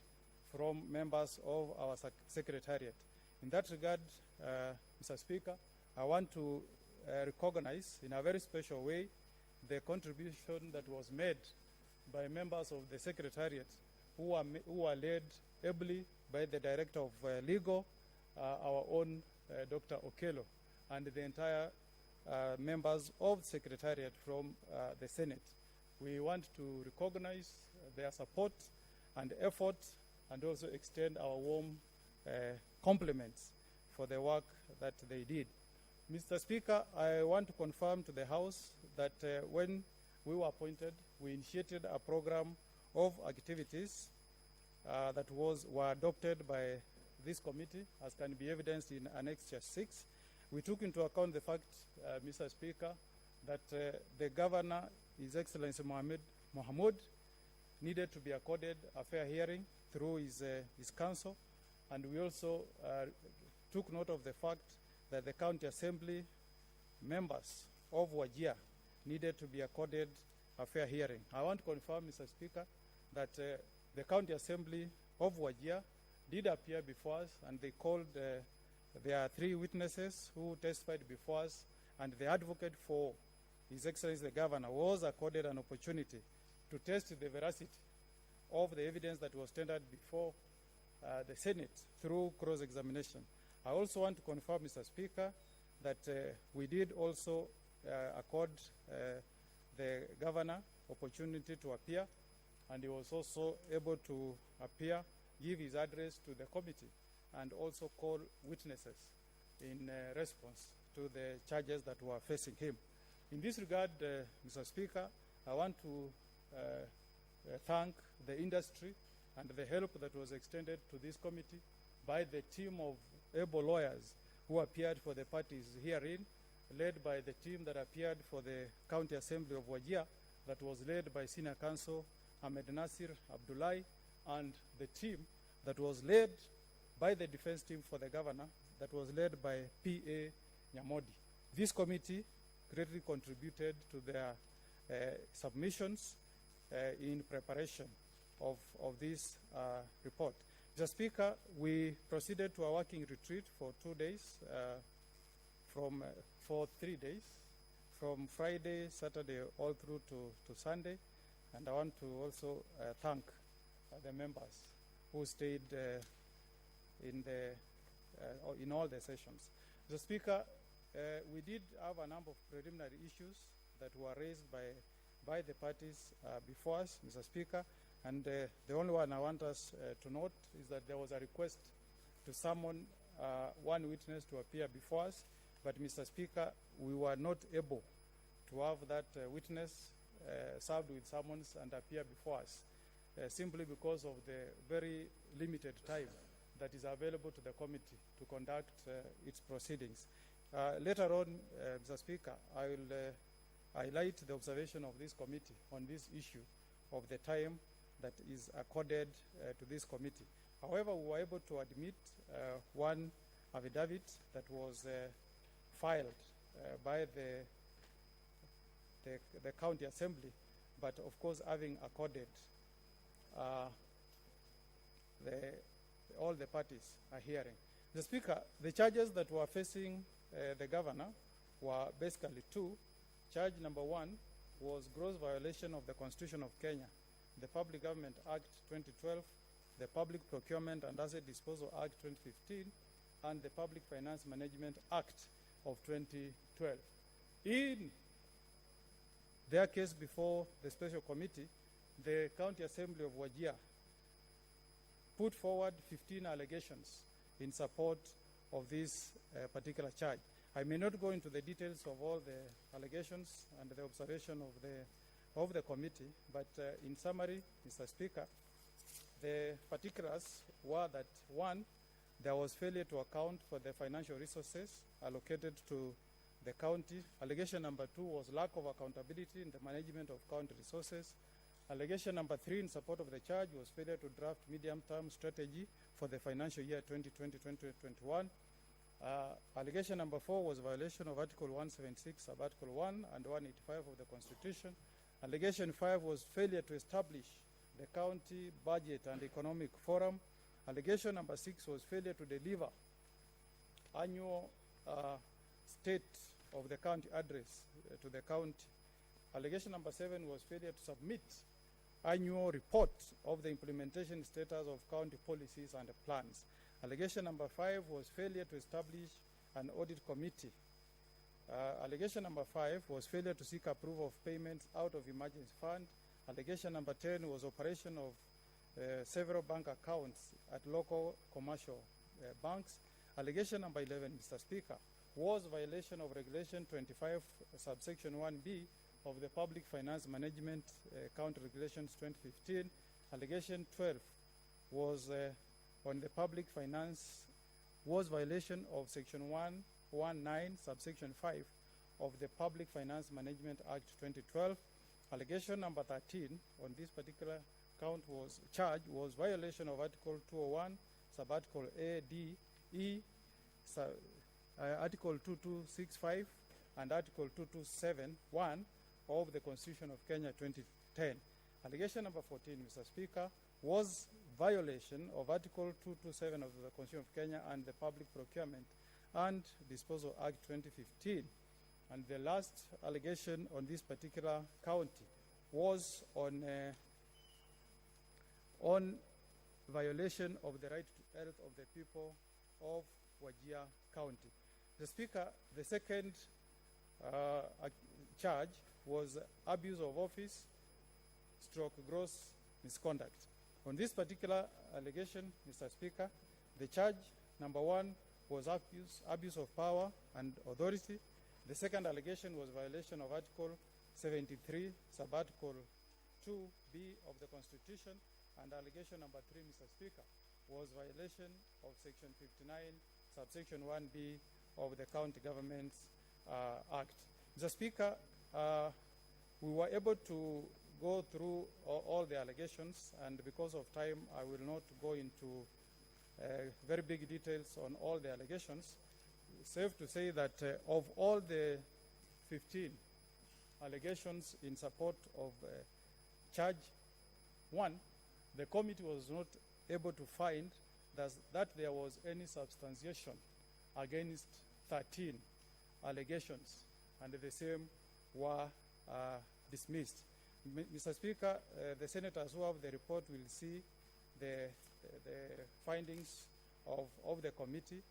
Speaker 4: from members of our secretariat. In that regard, Mr. Speaker, I want to recognize in a very special way the contribution that was made by members of the secretariat who are led ably by the Director of Legal, our own Dr. Okello, and the entire members of Secretariat from the Senate. We want to recognize their support and effort and also extend our warm compliments for the work that they did. Mr. Speaker, I want to confirm to the House that when we were appointed, we initiated a program of activities that were adopted by this committee, as can be evidenced in Annexure 6. We took into account the fact, Mr. Speaker, that the Governor, His Excellency Mohamed, needed to be accorded a fair hearing through his council, and we also took note of the fact that the County Assembly members of Wajir needed to be accorded a fair hearing. I want to confirm, Mr. Speaker, that the County Assembly of Wajir did appear before us, and they called their 3 witnesses who testified before us, and the advocate for His Excellency the Governor was accorded an opportunity to test the veracity of the evidence that was tendered before the Senate through cross-examination. I also want to confirm, Mr. Speaker, that we did also accord the Governor opportunity to appear, and he was also able to appear, give his address to the committee, and also call witnesses in response to the charges that were facing him. In this regard, Mr. Speaker, I want to thank the industry and the help that was extended to this committee by the team of able lawyers who appeared for the parties herein, led by the team that appeared for the County Assembly of Wajir, that was led by Senior Counsel Ahmed Nasir Abdullahi, and the team that was led by the defense team for the Governor, that was led by P.A. Nyamodi. This committee greatly contributed to their submissions in preparation of this report. Mr. Speaker, we proceeded to a working retreat for 2 days, for 3 days, from Friday, Saturday, all through to Sunday. And I want to also thank the members who stayed in all the sessions. Mr. Speaker, we did have a number of preliminary issues that were raised by the parties before us, Mr. Speaker, and the only one I want us to note is that there was a request to summon one witness to appear before us, but Mr. Speaker, we were not able to have that witness served with summons and appear before us, simply because of the very limited time that is available to the committee to conduct its proceedings. Later on, Mr. Speaker, I will highlight the observation of this committee on this issue of the time that is accorded to this committee. However, we were able to admit one affidavit that was filed by the County Assembly, but of course having accorded all the parties a hearing. The Speaker, the charges that were facing the Governor were basically 2. Charge number 1 was gross violation of the Constitution of Kenya, the Public Government Act 2012, the Public Procurement and Asset Disposal Act 2015, and the Public Finance Management Act of 2012. In their case before the Special Committee, the County Assembly of Wajir put forward 15 allegations in support of this particular charge. I may not go into the details of all the allegations and the observation of the committee, but in summary, Mr. Speaker, the particulars were that 1, there was failure to account for the financial resources allocated to the county. Allegation number 2 was lack of accountability in the management of county resources. Allegation number 3 in support of the charge was failure to draft medium-term strategy for the financial year 2020-2021. Allegation number 4 was violation of Article 176 of Article 1 and 185 of the Constitution. Allegation 5 was failure to establish the County Budget and Economic Forum. Allegation number 6 was failure to deliver annual state of the county address to the county. Allegation number 7 was failure to submit annual report of the implementation status of county policies and plans. Allegation number 5 was failure to establish an audit committee Allegation number 5 was failure to seek approval of payments out of emergency fund. Allegation number 10 was operation of several bank accounts at local commercial banks. Allegation number 11, Mr. Speaker, was violation of Regulation 25, subsection 1B of the Public Finance Management Account Regulations 2015. Allegation 12 was on the public finance, was violation of Section 119, subsection 5 of the Public Finance Management Act 2012. Allegation number 13 on this particular count was violation of Article 201, Subarticle A, D, E, Article 2265 and Article 2271 of the Constitution of Kenya 2010. Allegation number 14, Mr. Speaker, was violation of Article 227 of the Constitution of Kenya and the Public Procurement and Disposal Act 2015. And the last allegation on this particular county was on violation of the right to health of the people of Wajir County. The Speaker, the second charge was abuse of office / gross misconduct. On this particular allegation, Mr. Speaker, the charge number 1 was abuse of power and authority. The second allegation was violation of Article 73, Subarticle 2B of the Constitution. And allegation number 3, Mr. Speaker, was violation of Section 59, subsection 1B of the County Governments Act. Mr. Speaker, we were able to go through all the allegations, and because of time, I will not go into very big details on all the allegations. Safe to say that of all the 15 allegations in support of charge 1, the committee was not able to find that there was any substantiation against 13 allegations, and the same were dismissed. Mr. Speaker, the senators who have the report will see the findings of the committee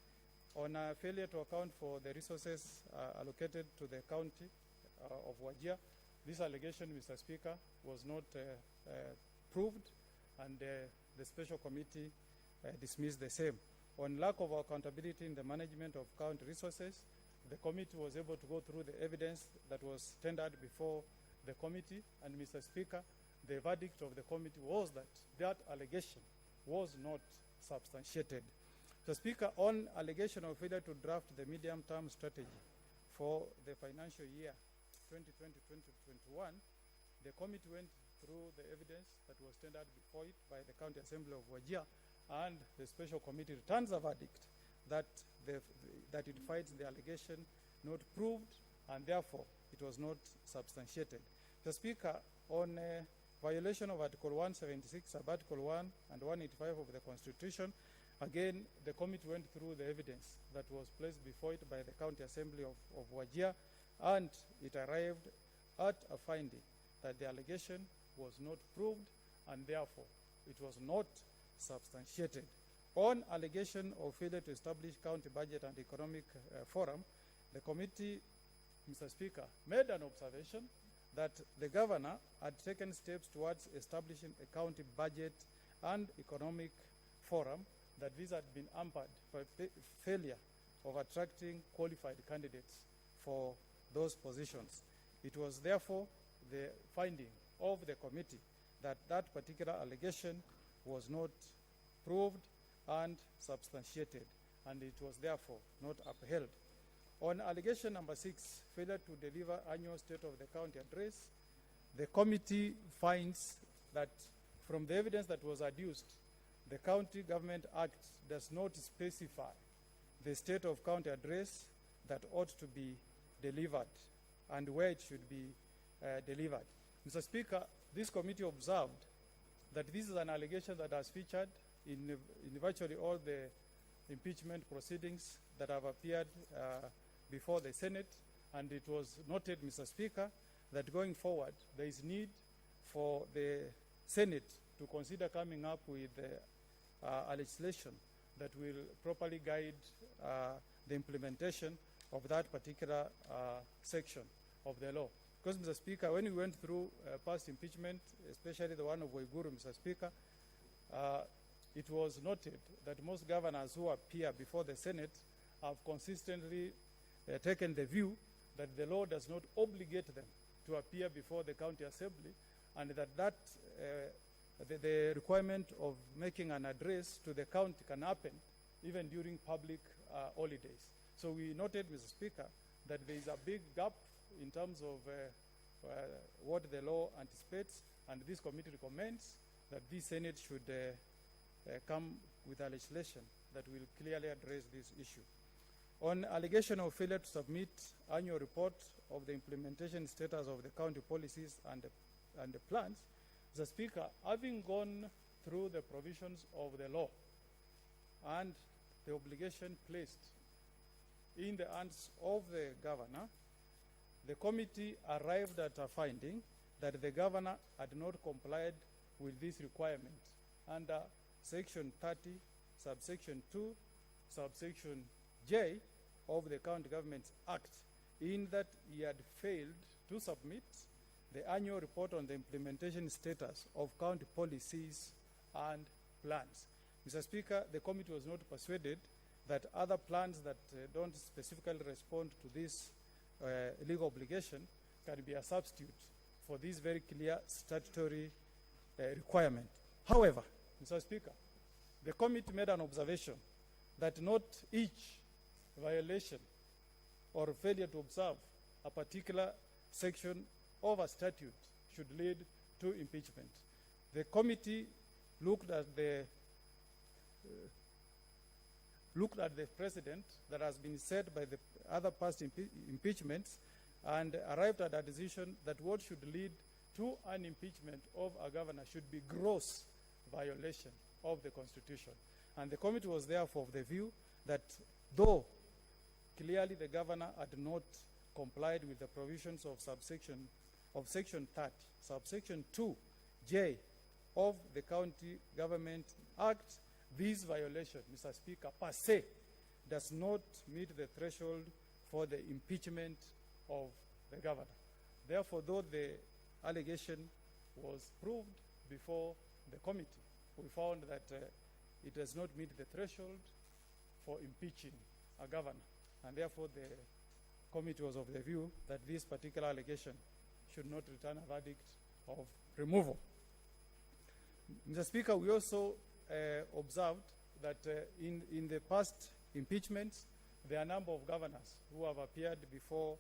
Speaker 4: on failure to account for the resources allocated to the county of Wajir. This allegation, Mr. Speaker, was not proved, and the special committee dismissed the same. On lack of accountability in the management of county resources, the committee was able to go through the evidence that was tendered before the committee, and Mr. Speaker, the verdict of the committee was that allegation was not substantiated. Mr. Speaker, on allegation of failure to draft the medium-term strategy for the financial year 2020-2021, the committee went through the evidence that was tendered before it by the County Assembly of Wajir, and the special committee returns a verdict that it finds the allegation not proved, and therefore it was not substantiated. The Speaker, on violation of Article 176, Subarticle 1 and 185 of the Constitution, again, the committee went through the evidence that was placed before it by the County Assembly of Wajir, and it arrived at a finding that the allegation was not proved, and therefore it was not substantiated. On allegation of failure to establish county budget and economic forum, the committee, Mr. Speaker, made an observation that the governor had taken steps towards establishing a county budget and economic forum, that these had been hampered by failure of attracting qualified candidates for those positions. It was therefore the finding of the committee that that particular allegation was not proved and substantiated, and it was therefore not upheld. On allegation number 6, failure to deliver annual State of the County address, the committee finds that from the evidence that was adduced, the County Government Act does not specify the State of County address that ought to be delivered and where it should be delivered. Mr. Speaker, this committee observed that this is an allegation that has featured in virtually all the impeachment proceedings that have appeared before the Senate, and it was noted, Mr. Speaker, that going forward there is need for the Senate to consider coming up with a legislation that will properly guide the implementation of that particular section of the law. Because, Mr. Speaker, when we went through past impeachment, especially the one of Waiguru, Mr. Speaker, it was noted that most governors who appear before the Senate have consistently taken the view that the law does not obligate them to appear before the county assembly, and that the requirement of making an address to the county can happen even during public holidays. So we noted, Mr. Speaker, that there is a big gap in terms of what the law anticipates, and this committee recommends that the Senate should come with a legislation that will clearly address this issue. On allegation of failure to submit annual report of the implementation status of the county policies and the plans, the Speaker, having gone through the provisions of the law and the obligation placed in the hands of the governor, the committee arrived at a finding that the governor had not complied with this requirement under Section 30, subsection 2, subsection J of the County Governments Act, in that he had failed to submit the annual report on the implementation status of county policies and plans. Mr. Speaker, the committee was not persuaded that other plans that don't specifically respond to this legal obligation can be a substitute for this very clear statutory requirement. However, Mr. Speaker, the committee made an observation that not each violation or failure to observe a particular section of a statute should lead to impeachment. The committee looked at the precedent that has been set by the other past impeachments and arrived at a decision that what should lead to an impeachment of a governor should be gross violation of the Constitution. And the committee was therefore of the view that though clearly the governor had not complied with the provisions of Section 30, subsection 2J of the County Government Act, this violation, Mr. Speaker, per se does not meet the threshold for the impeachment of the governor. Therefore, though the allegation was proved before the committee, we found that it does not meet the threshold for impeaching a governor. And therefore, the committee was of the view that this particular allegation should not return a verdict of removal. Mr. Speaker, we also observed that in the past impeachments, there are a number of governors who have appeared before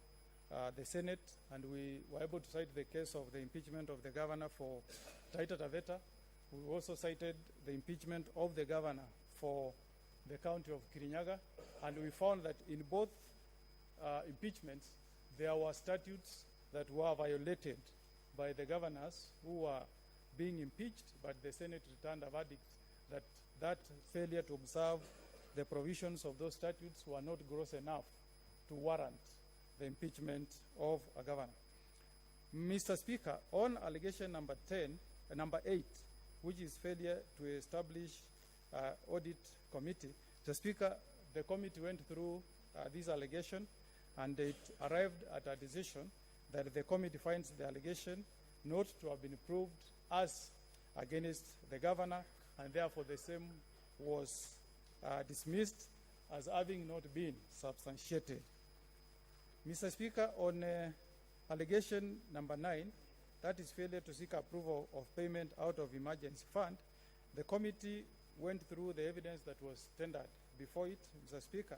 Speaker 4: the Senate, and we were able to cite the case of the impeachment of the governor for Taita Taveta. We also cited the impeachment of the governor for the county of Kirinyaga, and we found that in both impeachments, there were statutes that were violated by the governors who were being impeached, but the Senate returned a verdict that failure to observe the provisions of those statutes were not gross enough to warrant the impeachment of a governor. Mr. Speaker, on allegation number 8, which is failure to establish audit committee, Mr. Speaker, the committee went through this allegation and it arrived at a decision that the committee finds the allegation not to have been proved as against the governor, and therefore the same was dismissed as having not been substantiated. Mr. Speaker, on allegation number 9, that is failure to seek approval of payment out of emergency fund, the committee went through the evidence that was tendered before it, Mr. Speaker,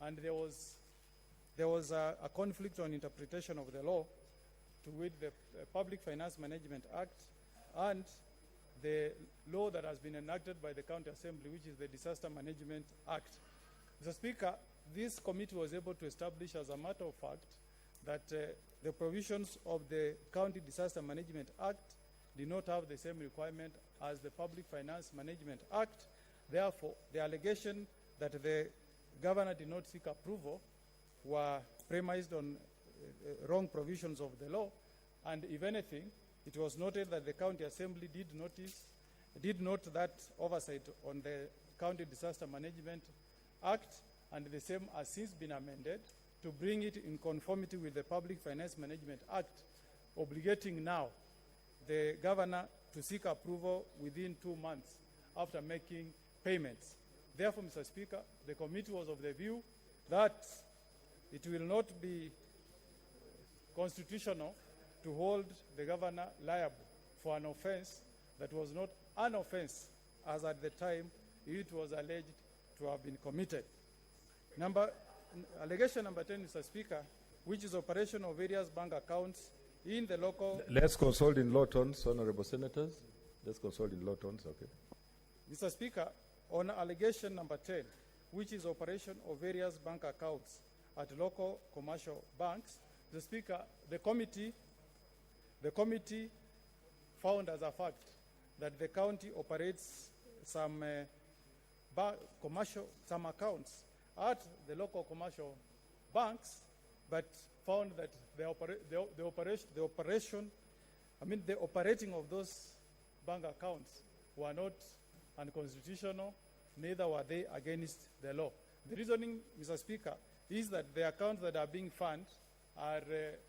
Speaker 4: and there was a conflict on interpretation of the law to which the Public Finance Management Act and the law that has been enacted by the County Assembly, which is the Disaster Management Act. Mr. Speaker, this committee was able to establish as a matter of fact that the provisions of the County Disaster Management Act did not have the same requirement as the Public Finance Management Act. Therefore, the allegation that the governor did not seek approval were premised on wrong provisions of the law, and if anything, it was noted that the County Assembly did note that oversight on the County Disaster Management Act, and the same has since been amended to bring it in conformity with the Public Finance Management Act, obligating now the governor to seek approval within 2 months after making payments. Therefore, Mr. Speaker, the committee was of the view that it will not be constitutional to hold the governor liable for an offense that was not an offense as at the time it was alleged to have been committed. Allegation number 10, Mr. Speaker, which is operation of various bank accounts in the local...
Speaker 2: Let's consult in low tones, honorable senators. Let's consult in low tones, okay.
Speaker 4: Mr. Speaker, on allegation number 10, which is operation of various bank accounts at local commercial banks, Mr. Speaker, the committee found as a fact that the county operates some accounts at the local commercial banks, but found that the operating of those bank accounts were not unconstitutional, neither were they against the law. The reasoning, Mr. Speaker, is that the accounts that are being funded are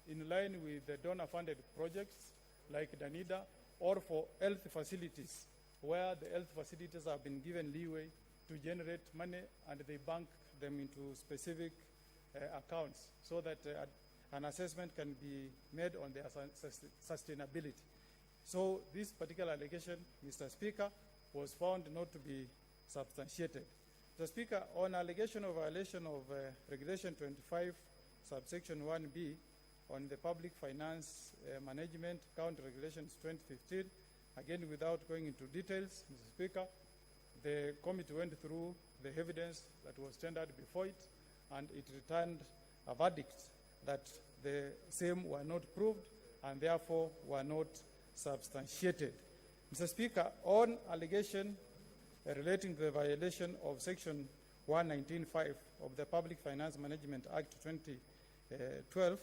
Speaker 4: in line with the donor-funded projects like Danida, or for health facilities, where the health facilities have been given leeway to generate money and they bank them into specific accounts so that an assessment can be made on their sustainability. So this particular allegation, Mr. Speaker, was found not to be substantiated. Mr. Speaker, on allegation of violation of Regulation 25, subsection 1B, on the Public Finance Management Account Regulations 2015, again without going into details, Mr. Speaker, the committee went through the evidence that was tendered before it, and it returned a verdict that the same were not proved and therefore were not substantiated. Mr. Speaker, on allegation relating to the violation of Section 119.5 of the Public Finance Management Act 2012,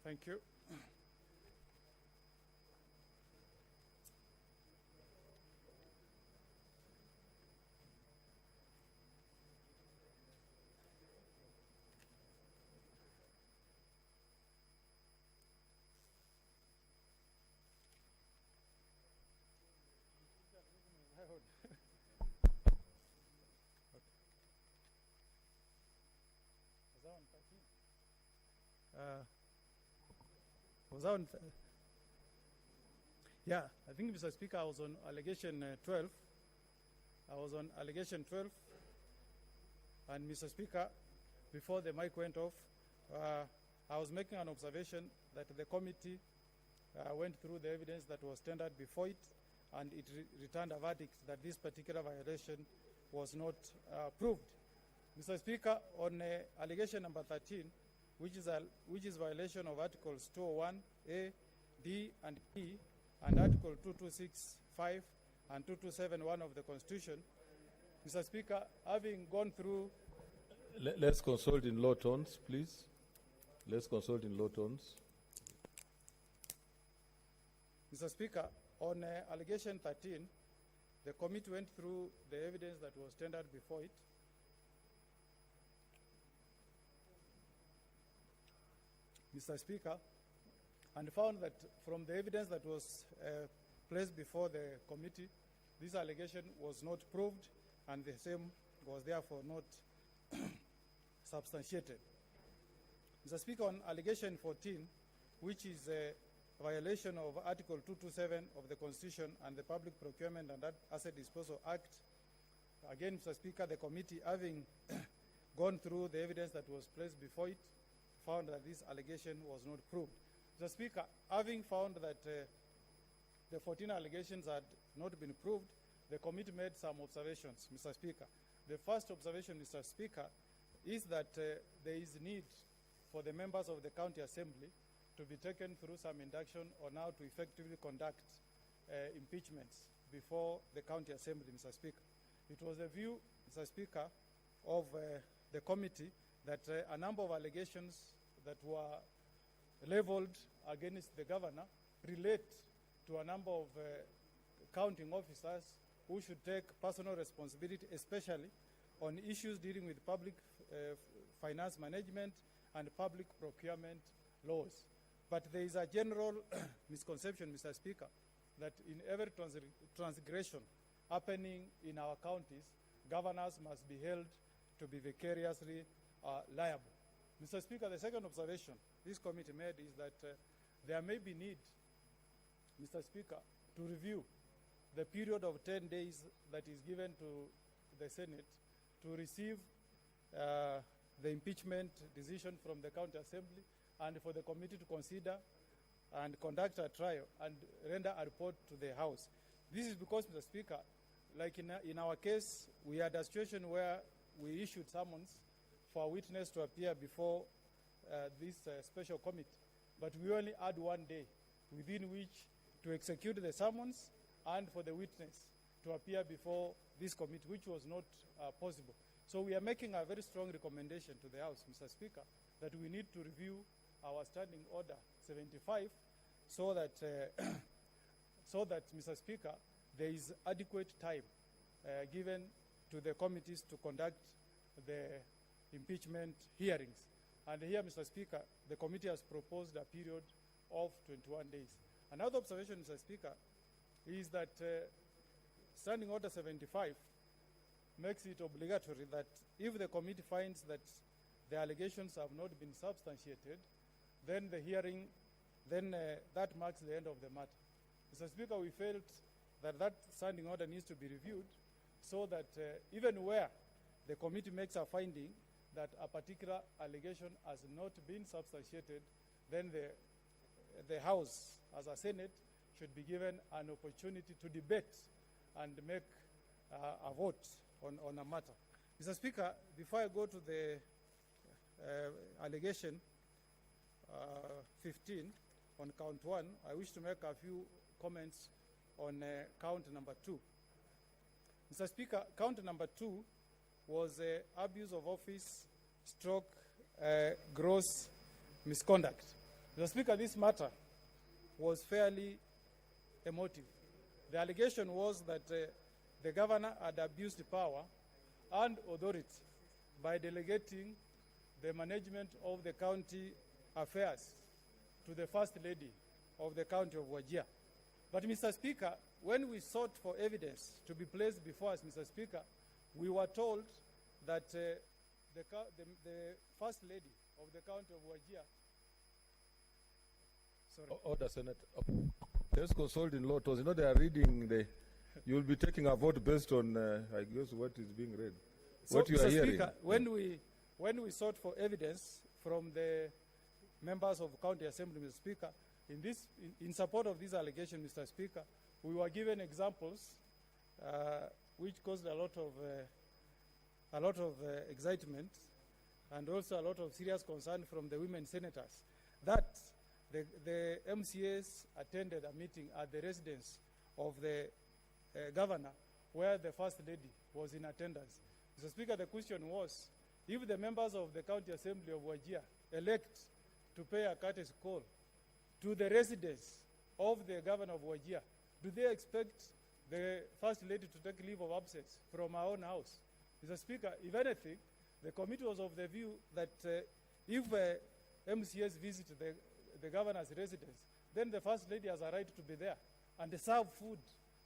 Speaker 4: thank you. Yeah, I think, Mr. Speaker, I was on allegation 12. I was on allegation 12. And, Mr. Speaker, before the mic went off, I was making an observation that the committee went through the evidence that was tendered before it, and it returned a verdict that this particular violation was not proved. Mr. Speaker, on allegation number 13, which is violation of Articles 201A, D, and E, and Article 2265 and 2271 of the Constitution, Mr. Speaker, having gone through...
Speaker 2: Let's consult in low tones, please. Let's consult in low tones.
Speaker 4: Mr. Speaker, on allegation 13, the committee went through the evidence that was tendered before it. Mr. Speaker, and found that from the evidence that was placed before the committee, this allegation was not proved, and the same was therefore not substantiated. Mr. Speaker, on allegation 14, which is a violation of Article 227 of the Constitution and the Public Procurement and Asset Disposal Act. Again, Mr. Speaker, the committee, having gone through the evidence that was placed before it, found that this allegation was not proved. Mr. Speaker, having found that the 14 allegations had not been proved, the committee made some observations, Mr. Speaker. The first observation, Mr. Speaker, is that there is need for the members of the County Assembly to be taken through some induction on how to effectively conduct impeachments before the County Assembly, Mr. Speaker. It was a view, Mr. Speaker, of the committee that a number of allegations that were leveled against the governor relate to a number of counting officers who should take personal responsibility, especially on issues dealing with public finance management and public procurement laws. But there is a general misconception, Mr. Speaker, that in every transgression happening in our counties, governors must be held to be vicariously liable. Mr. Speaker, the second observation this committee made is that there may be need, Mr. Speaker, to review the period of 10 days that is given to the Senate to receive the impeachment decision from the County Assembly and for the committee to consider and conduct a trial and render a report to the House. This is because, Mr. Speaker, like in our case, we had a situation where we issued summons for a witness to appear before this special committee, but we only had 1 day within which to execute the summons and for the witness to appear before this committee, which was not possible. So we are making a very strong recommendation to the House, Mr. Speaker, that we need to review our Standing Order 75 so that, Mr. Speaker, there is adequate time given to the committees to conduct the impeachment hearings. And here, Mr. Speaker, the committee has proposed a period of 21 days. Another observation, Mr. Speaker, is that Standing Order 75 makes it obligatory that if the committee finds that the allegations have not been substantiated, then the hearing, that marks the end of the matter. Mr. Speaker, we felt that that standing order needs to be reviewed so that even where the committee makes a finding that a particular allegation has not been substantiated, then the House, as a Senate, should be given an opportunity to debate and make a vote on a matter. Mr. Speaker, before I go to the allegation 15 on count 1, I wish to make a few comments on count number 2. Mr. Speaker, count number 2 was abuse of office stroke gross misconduct. Mr. Speaker, this matter was fairly emotive. The allegation was that the governor had abused power and authority by delegating the management of the county affairs to the First Lady of the county of Wajir. But, Mr. Speaker, when we sought for evidence to be placed before us, Mr. Speaker, we were told that the First Lady of the county of Wajir. Sorry.
Speaker 2: Order, Senator. Let's consult in law. You know they are reading the. You will be taking a vote based on, I guess, what is being read.
Speaker 4: So,
Speaker 2: what you
Speaker 4: Mr.
Speaker 2: are hearing.
Speaker 4: Speaker, when we sought for evidence from the members of County Assembly, Mr. Speaker, in support of this allegation, Mr. Speaker, we were given examples which caused a lot of excitement and also a lot of serious concern from the women senators that the MCAs attended a meeting at the residence of the governor where the First Lady was in attendance. Mr. Speaker, the question was, if the members of the County Assembly of Wajir elect to pay a courtesy call to the residence of the governor of Wajir, do they expect the First Lady to take leave of absence from our own house? Mr. Speaker, if anything, the committee was of the view that if MCAs visit the governor's residence, then the First Lady has a right to be there and serve food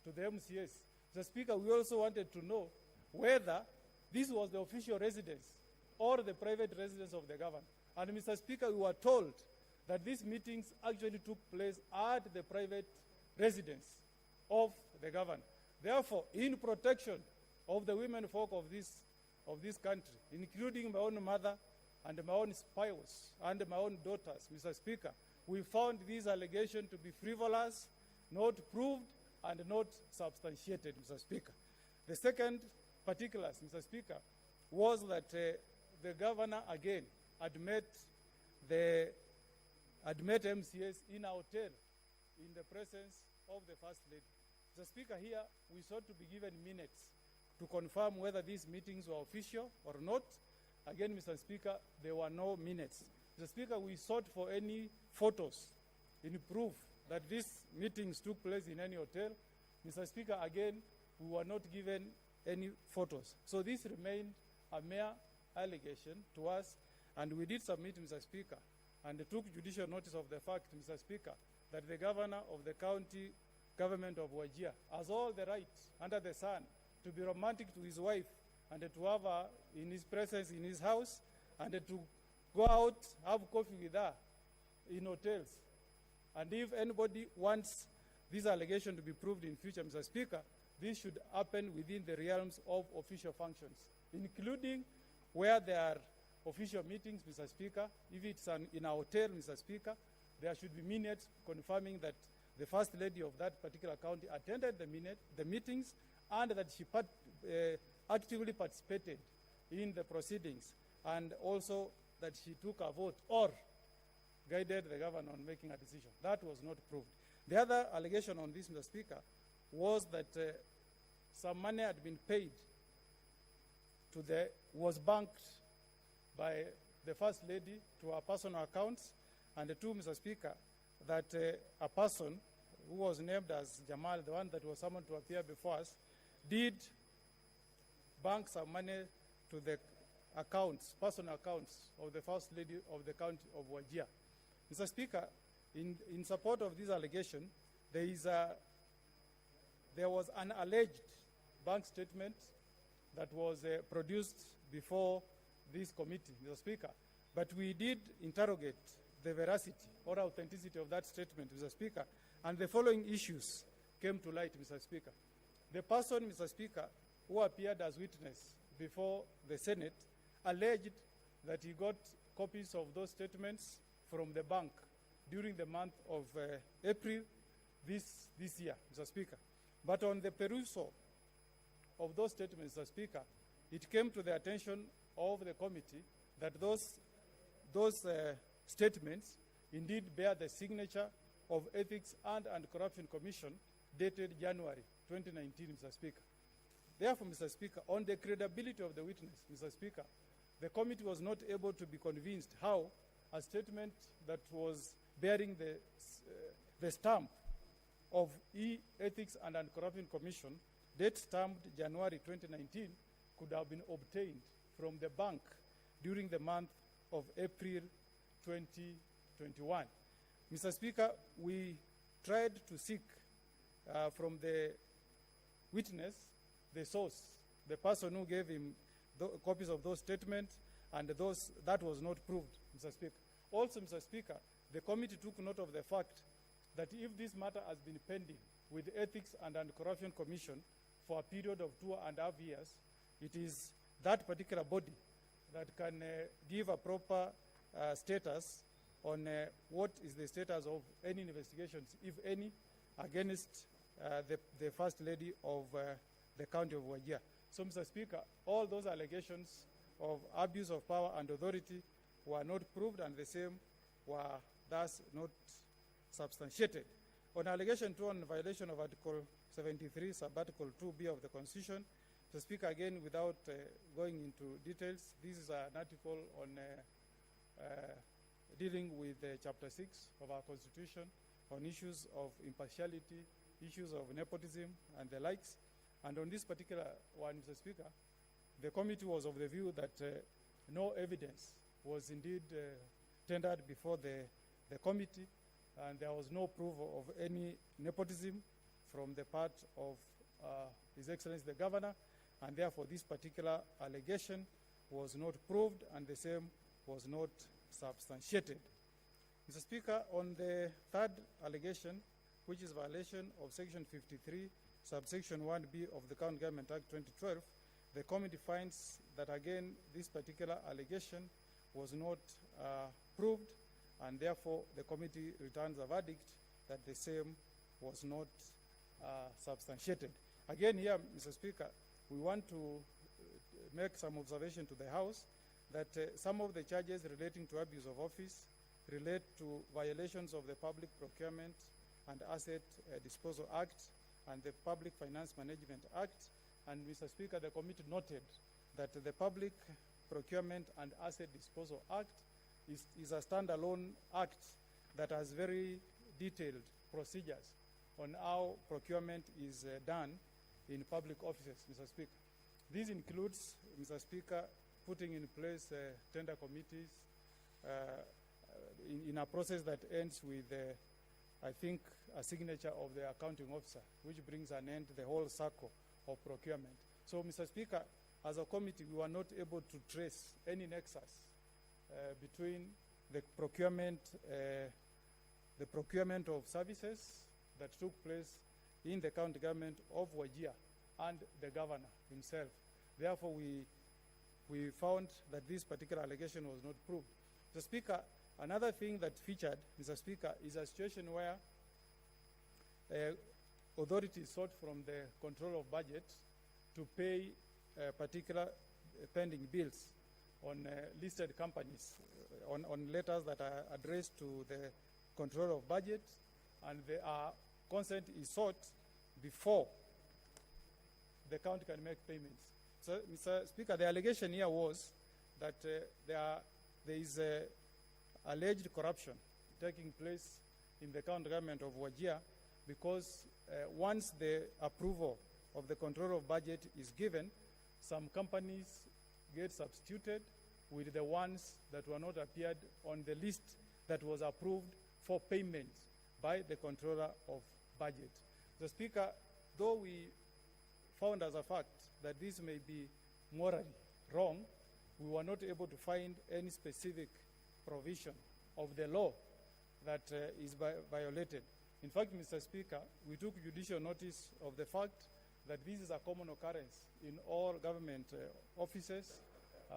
Speaker 4: to the MCAs. Mr. Speaker, we also wanted to know whether this was the official residence or the private residence of the governor. And Mr. Speaker, we were told that these meetings actually took place at the private residence of the governor. Therefore, in protection of the women folk of this country, including my own mother and my own spouse and my own daughters, Mr. Speaker, we found these allegations to be frivolous, not proved, and not substantiated, Mr. Speaker. The second particulars, Mr. Speaker, was that the governor again had met MCS in a hotel in the presence of the First Lady. Mr. Speaker, here we sought to be given minutes to confirm whether these meetings were official or not. Again, Mr. Speaker, there were no minutes. Mr. Speaker, we sought for any photos in proof that these meetings took place in any hotel. Mr. Speaker, again, we were not given any photos. So this remained a mere allegation to us, and we did submit, Mr. Speaker, and took judicial notice of the fact, Mr. Speaker, that the governor of the county government of Wajir has all the rights under the sun to be romantic to his wife and to have her in his presence in his house and to go out, have coffee with her in hotels. And if anybody wants this allegation to be proved in future, Mr. Speaker, this should happen within the realms of official functions, including where there are official meetings, Mr. Speaker. If it's in a hotel, Mr. Speaker, there should be minutes confirming that the First Lady of that particular county attended the meetings and that she actively participated in the proceedings, and also that she took a vote or guided the governor on making a decision. That was not proved. The other allegation on this, Mr. Speaker, was that some money had been paid was banked by the First Lady to her personal accounts, and two, Mr. Speaker, that a person who was named as Jamal, the one that was summoned to appear before us, did bank some money to the accounts, personal accounts of the First Lady of the county of Wajir. Mr. Speaker, in support of this allegation, there was an alleged bank statement that was produced before this committee, Mr. Speaker. But we did interrogate the veracity or authenticity of that statement, Mr. Speaker, and the following issues came to light, Mr. Speaker. The person, Mr. Speaker, who appeared as witness before the Senate alleged that he got copies of those statements from the bank during the month of April this year, Mr. Speaker. But on the perusal of those statements, Mr. Speaker, it came to the attention of the committee that those statements indeed bear the signature of Ethics and Anti-Corruption Commission dated January 2019, Mr. Speaker. Therefore, Mr. Speaker, on the credibility of the witness, Mr. Speaker, the committee was not able to be convinced how a statement that was bearing the stamp of Ethics and Anti-Corruption Commission, date stamped January 2019, could have been obtained from the bank during the month of April 2021. Mr. Speaker, we tried to seek from the witness the source, the person who gave him copies of those statements, and that was not proved, Mr. Speaker. Also, Mr. Speaker, the committee took note of the fact that if this matter has been pending with the Ethics and Anti-Corruption Commission for a period of 2.5 years, it is that particular body that can give a proper status on what is the status of any investigations, if any, against the First Lady of the county of Wajir. So, Mr. Speaker, all those allegations of abuse of power and authority were not proved, and the same were thus not substantiated. On allegation 2 on violation of Article 73, Sub-Article 2B of the Constitution, Mr. Speaker, again, without going into details, this is an article on dealing with Chapter 6 of our Constitution on issues of impartiality, issues of nepotism, and the likes. And on this particular one, Mr. Speaker, the committee was of the view that no evidence was indeed tendered before the committee, and there was no proof of any nepotism from the part of His Excellency the Governor, and therefore this particular allegation was not proved and the same was not substantiated. Mr. Speaker, on the third allegation, which is violation of Section 53, subsection 1B of the County Government Act 2012, the committee finds that again this particular allegation was not proved, and therefore the committee returns a verdict that the same was not substantiated. Again here, Mr. Speaker, we want to make some observation to the House that some of the charges relating to abuse of office relate to violations of the Public Procurement and Asset Disposal Act and the Public Finance Management Act. And Mr. Speaker, the committee noted that the Public Procurement and Asset Disposal Act is a standalone act that has very detailed procedures on how procurement is done in public offices, Mr. Speaker. This includes, Mr. Speaker, putting in place tender committees in a process that ends with, I think, a signature of the accounting officer, which brings an end to the whole circle of procurement. So, Mr. Speaker, as a committee, we were not able to trace any nexus between the procurement of services that took place in the county government of Wajir and the governor himself. Therefore, we found that this particular allegation was not proved. Mr. Speaker, another thing that featured, Mr. Speaker, is a situation where authorities sought from the control of budget to pay particular pending bills on listed companies, on letters that are addressed to the control of budget, and consent is sought before the county can make payments. So, Mr. Speaker, the allegation here was that there is alleged corruption taking place in the county government of Wajir, because once the approval of the control of budget is given, some companies get substituted with the ones that were not appeared on the list that was approved for payment by the controller of budget. The Speaker, though we found as a fact that this may be morally wrong, we were not able to find any specific provision of the law that is violated. In fact, Mr. Speaker, we took judicial notice of the fact that this is a common occurrence in all government offices,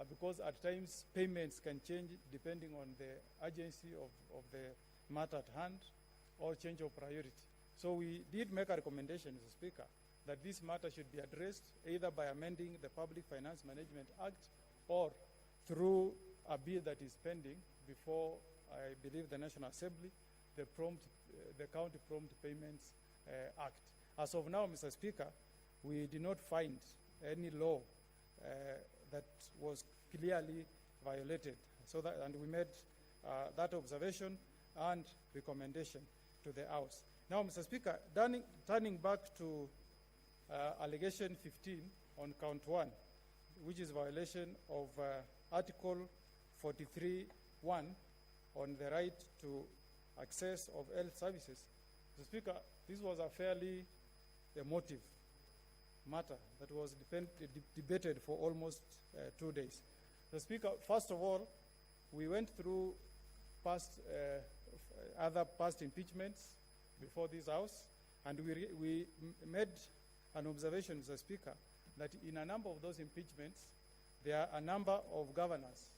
Speaker 4: because at times payments can change depending on the urgency of the matter at hand or change of priority. So we did make a recommendation, Mr. Speaker, that this matter should be addressed either by amending the Public Finance Management Act or through a bill that is pending before, I believe, the National Assembly, the County Prompt Payments Act. As of now, Mr. Speaker, we did not find any law that was clearly violated. And we made that observation and recommendation to the House. Now, Mr. Speaker, turning back to allegation 15 on count 1, which is violation of Article 43(1) on the right to access of health services. Mr. Speaker, this was a fairly emotive matter that was debated for almost 2 days. Mr. Speaker, first of all, we went through other past impeachments before this House, and we made an observation, Mr. Speaker, that in a number of those impeachments, there are a number of governors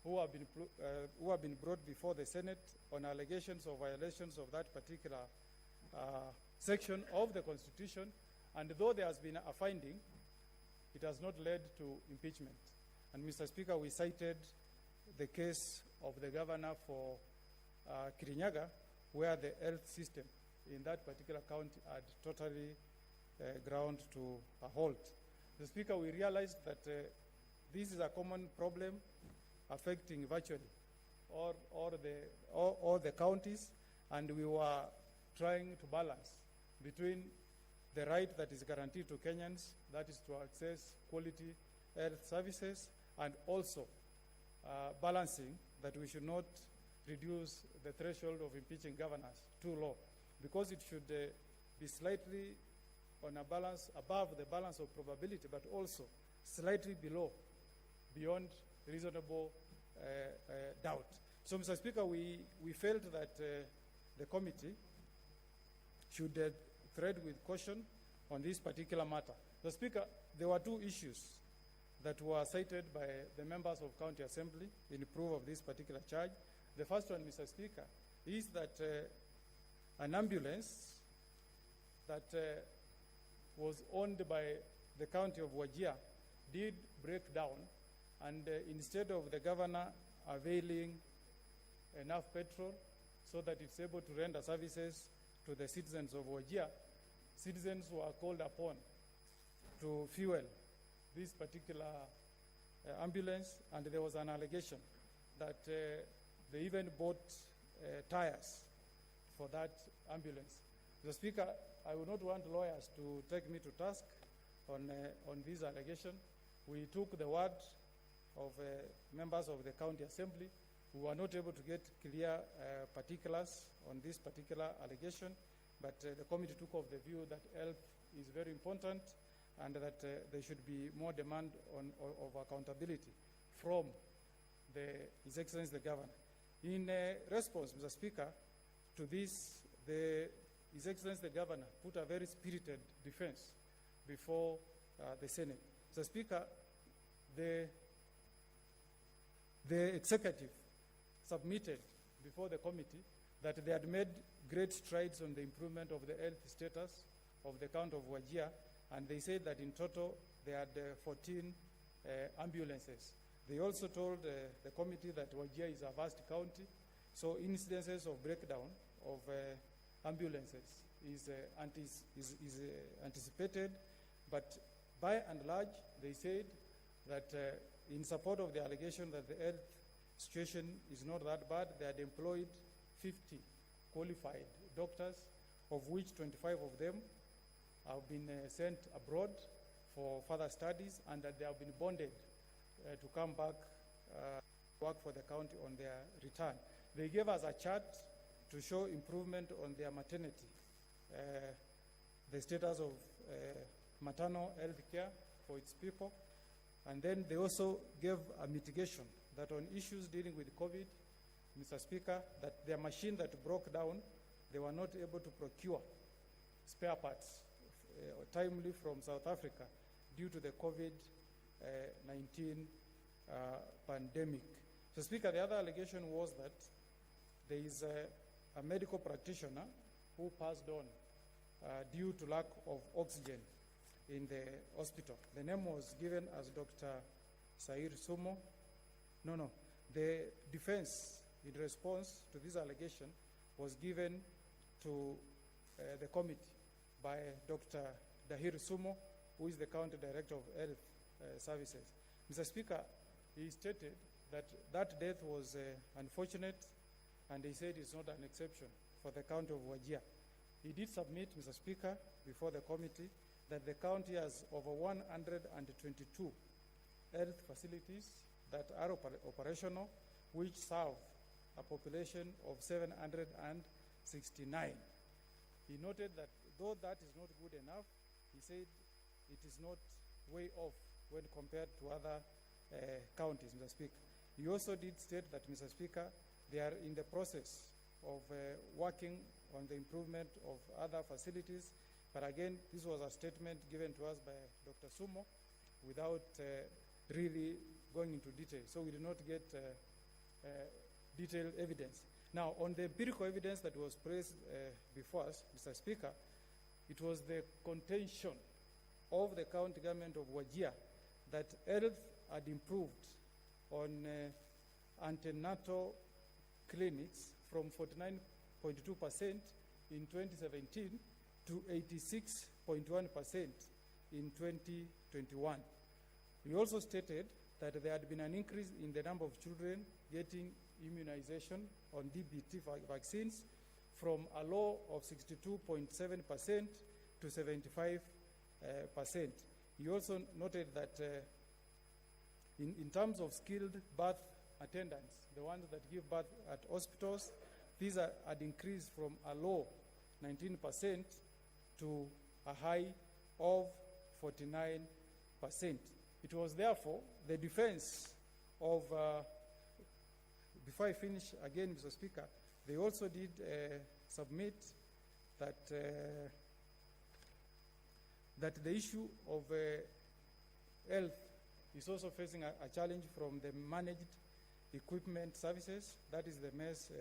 Speaker 4: who have been brought before the Senate on allegations of violations of that particular section of the Constitution, and though there has been a finding, it has not led to impeachment. And Mr. Speaker, we cited the case of the governor for Kirinyaga, where the health system in that particular county had totally ground to a halt. Mr. Speaker, we realized that this is a common problem affecting virtually all the counties, and we were trying to balance between the right that is guaranteed to Kenyans, that is to access quality health services, and also balancing that we should not reduce the threshold of impeaching governors too low, because it should be slightly on a balance above the balance of probability, but also slightly beyond reasonable doubt. So, Mr. Speaker, we felt that the committee should tread with caution on this particular matter. Mr. Speaker, there were two issues that were cited by the members of County Assembly in proof of this particular charge. The first one, Mr. Speaker, is that an ambulance that was owned by the county of Wajir did break down, and instead of the governor availing enough petrol so that it's able to render services to the citizens of Wajir, citizens were called upon to fuel this particular ambulance, and there was an allegation that they even bought tires for that ambulance. Mr. Speaker, I would not want lawyers to take me to task on this allegation. We took the word of members of the County Assembly who were not able to get clear particulars on this particular allegation, but the committee took of the view that health is very important and that there should be more demand of accountability from His Excellency the Governor. In response, Mr. Speaker, to this, His Excellency the Governor put a very spirited defense before the Senate. Mr. Speaker, the executive submitted before the committee that they had made great strides on the improvement of the health status of the county of Wajir, and they said that in total they had 14 ambulances. They also told the committee that Wajir is a vast county, so incidences of breakdown of ambulances is anticipated, but by and large, they said that in support of the allegation that the health situation is not that bad, they had employed 50 qualified doctors, of which 25 of them have been sent abroad for further studies, and that they have been bonded to come back work for the county on their return. They gave us a chart to show improvement on their maternity, the status of maternal health care for its people, and then they also gave a mitigation that on issues dealing with COVID, Mr. Speaker, that their machine that broke down, they were not able to procure spare parts timely from South Africa due to the COVID-19 pandemic. So, Speaker, the other allegation was that there is a medical practitioner who passed on due to lack of oxygen in the hospital. The name was given as Dr. Sair Sumo. The defense in response to this allegation was given to the committee by Dr. Dahir Sumo, who is the County Director of Health Services. Mr. Speaker, he stated that that death was unfortunate, and he said it's not an exception for the county of Wajir. He did submit, Mr. Speaker, before the committee that the county has over 122 health facilities that are operational, which serve a population of 769. He noted that though that is not good enough, he said it is not way off when compared to other counties, Mr. Speaker. He also did state that, Mr. Speaker, they are in the process of working on the improvement of other facilities. But again, this was a statement given to us by Dr. Sumo without really going into detail. So we did not get detailed evidence. Now, on the empirical evidence that was placed before us, Mr. Speaker, it was the contention of the county government of Wajir that health had improved on antenatal clinics from 49.2% in 2017 to 86.1% in 2021. He also stated that there had been an increase in the number of children getting immunization on DBT vaccines from a low of 62.7% to 75%. He also noted that in terms of skilled birth attendants, the ones that give birth at hospitals, these had increased from a low 19% to a high of 49%. It was therefore the defense of before I finish, again, Mr. Speaker, they also did submit that that the issue of health is also facing a challenge from the managed equipment services, that is the MES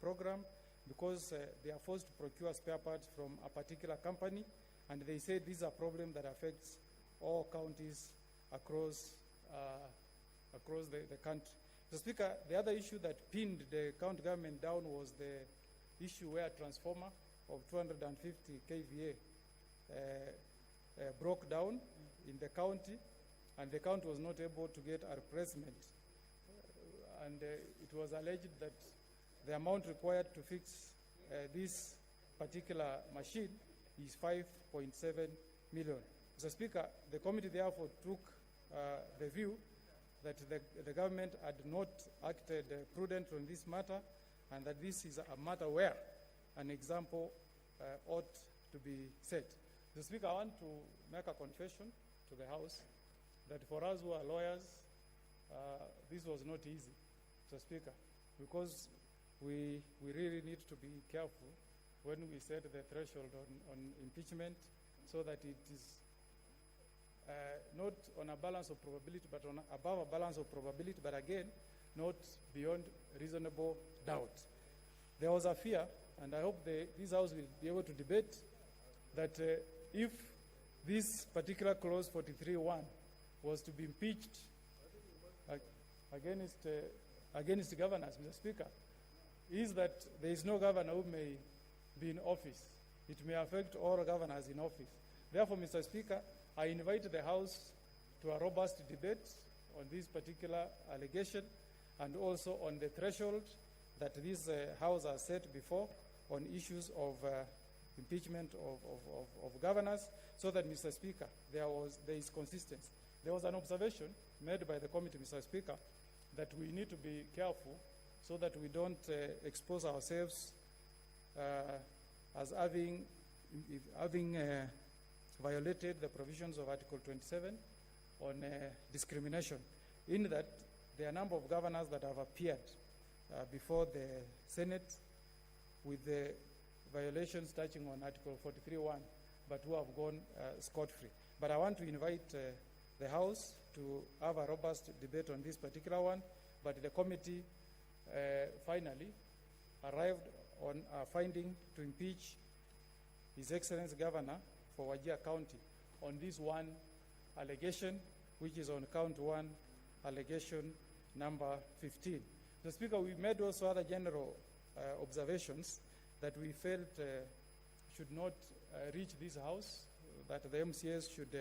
Speaker 4: program, because they are forced to procure spare parts from a particular company, and they say this is a problem that affects all counties across the country. Mr. Speaker, the other issue that pinned the county government down was the issue where a transformer of 250 kVA broke down in the county, and the county was not able to get a replacement. And it was alleged that the amount required to fix this particular machine is 5.7 million. Mr. Speaker, the committee therefore took the view that the government had not acted prudent on this matter, and that this is a matter where an example ought to be set. Mr. Speaker, I want to make a confession to the House that for us who are lawyers, this was not easy, Mr. Speaker, because we really need to be careful when we set the threshold on impeachment, so that it is not on a balance of probability, but on above a balance of probability, but again, not beyond reasonable doubt. There was a fear, and I hope this House will be able to debate, that if this particular clause 43.1 was to be impeached against governors, Mr. Speaker, is that there is no governor who may be in office. It may affect all governors in office. Therefore, Mr. Speaker, I invite the House to a robust debate on this particular allegation, and also on the threshold that this House has set before on issues of impeachment of governors, so that, Mr. Speaker, there is consistency. There was an observation made by the committee, Mr. Speaker, that we need to be careful so that we don't expose ourselves as having violated the provisions of Article 27 on discrimination, in that there are a number of governors that have appeared before the Senate with the violations touching on Article 43.1, but who have gone scot-free. But I want to invite the House to have a robust debate on this particular one, but the committee finally arrived on a finding to impeach His Excellency Governor for Wajir County on this one allegation, which is on count one, allegation number 15. Mr. Speaker, we made also other general observations that we felt should not reach this House, that the MCAs should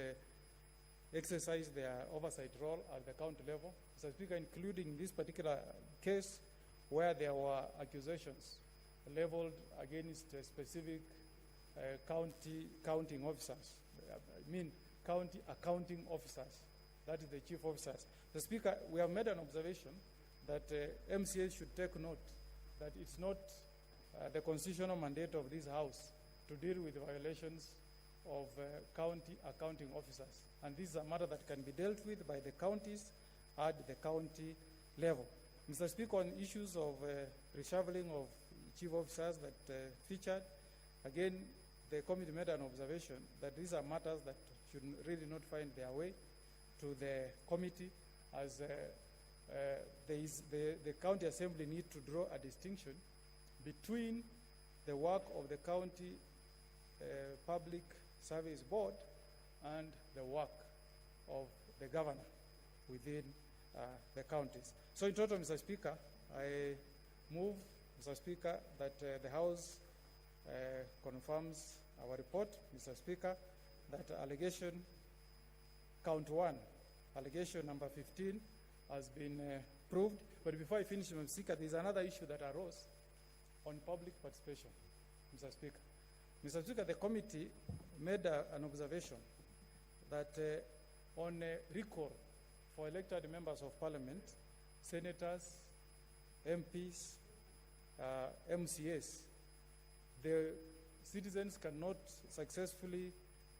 Speaker 4: exercise their oversight role at the county level. Mr. Speaker, including this particular case where there were accusations leveled against specific counting officers, county accounting officers, that is the chief officers. The Speaker, we have made an observation that MCAs should take note that it's not the constitutional mandate of this House to deal with violations of county accounting officers. And this is a matter that can be dealt with by the counties at the county level. Mr. Speaker, on issues of reshuffling of chief officers that featured, again, the committee made an observation that these are matters that should really not find their way to the committee, as the county assembly need to draw a distinction between the work of the county public service board and the work of the governor within the counties. So in total, Mr. Speaker, I move, Mr. Speaker, that the House confirms our report, Mr. Speaker, that allegation count one, allegation number 15 has been proved. But before I finish, Mr. Speaker, there is another issue that arose on public participation, Mr. Speaker. Mr. Speaker, the committee made an observation that on recall for elected members of parliament, senators, MPs, MCAs, the citizens cannot successfully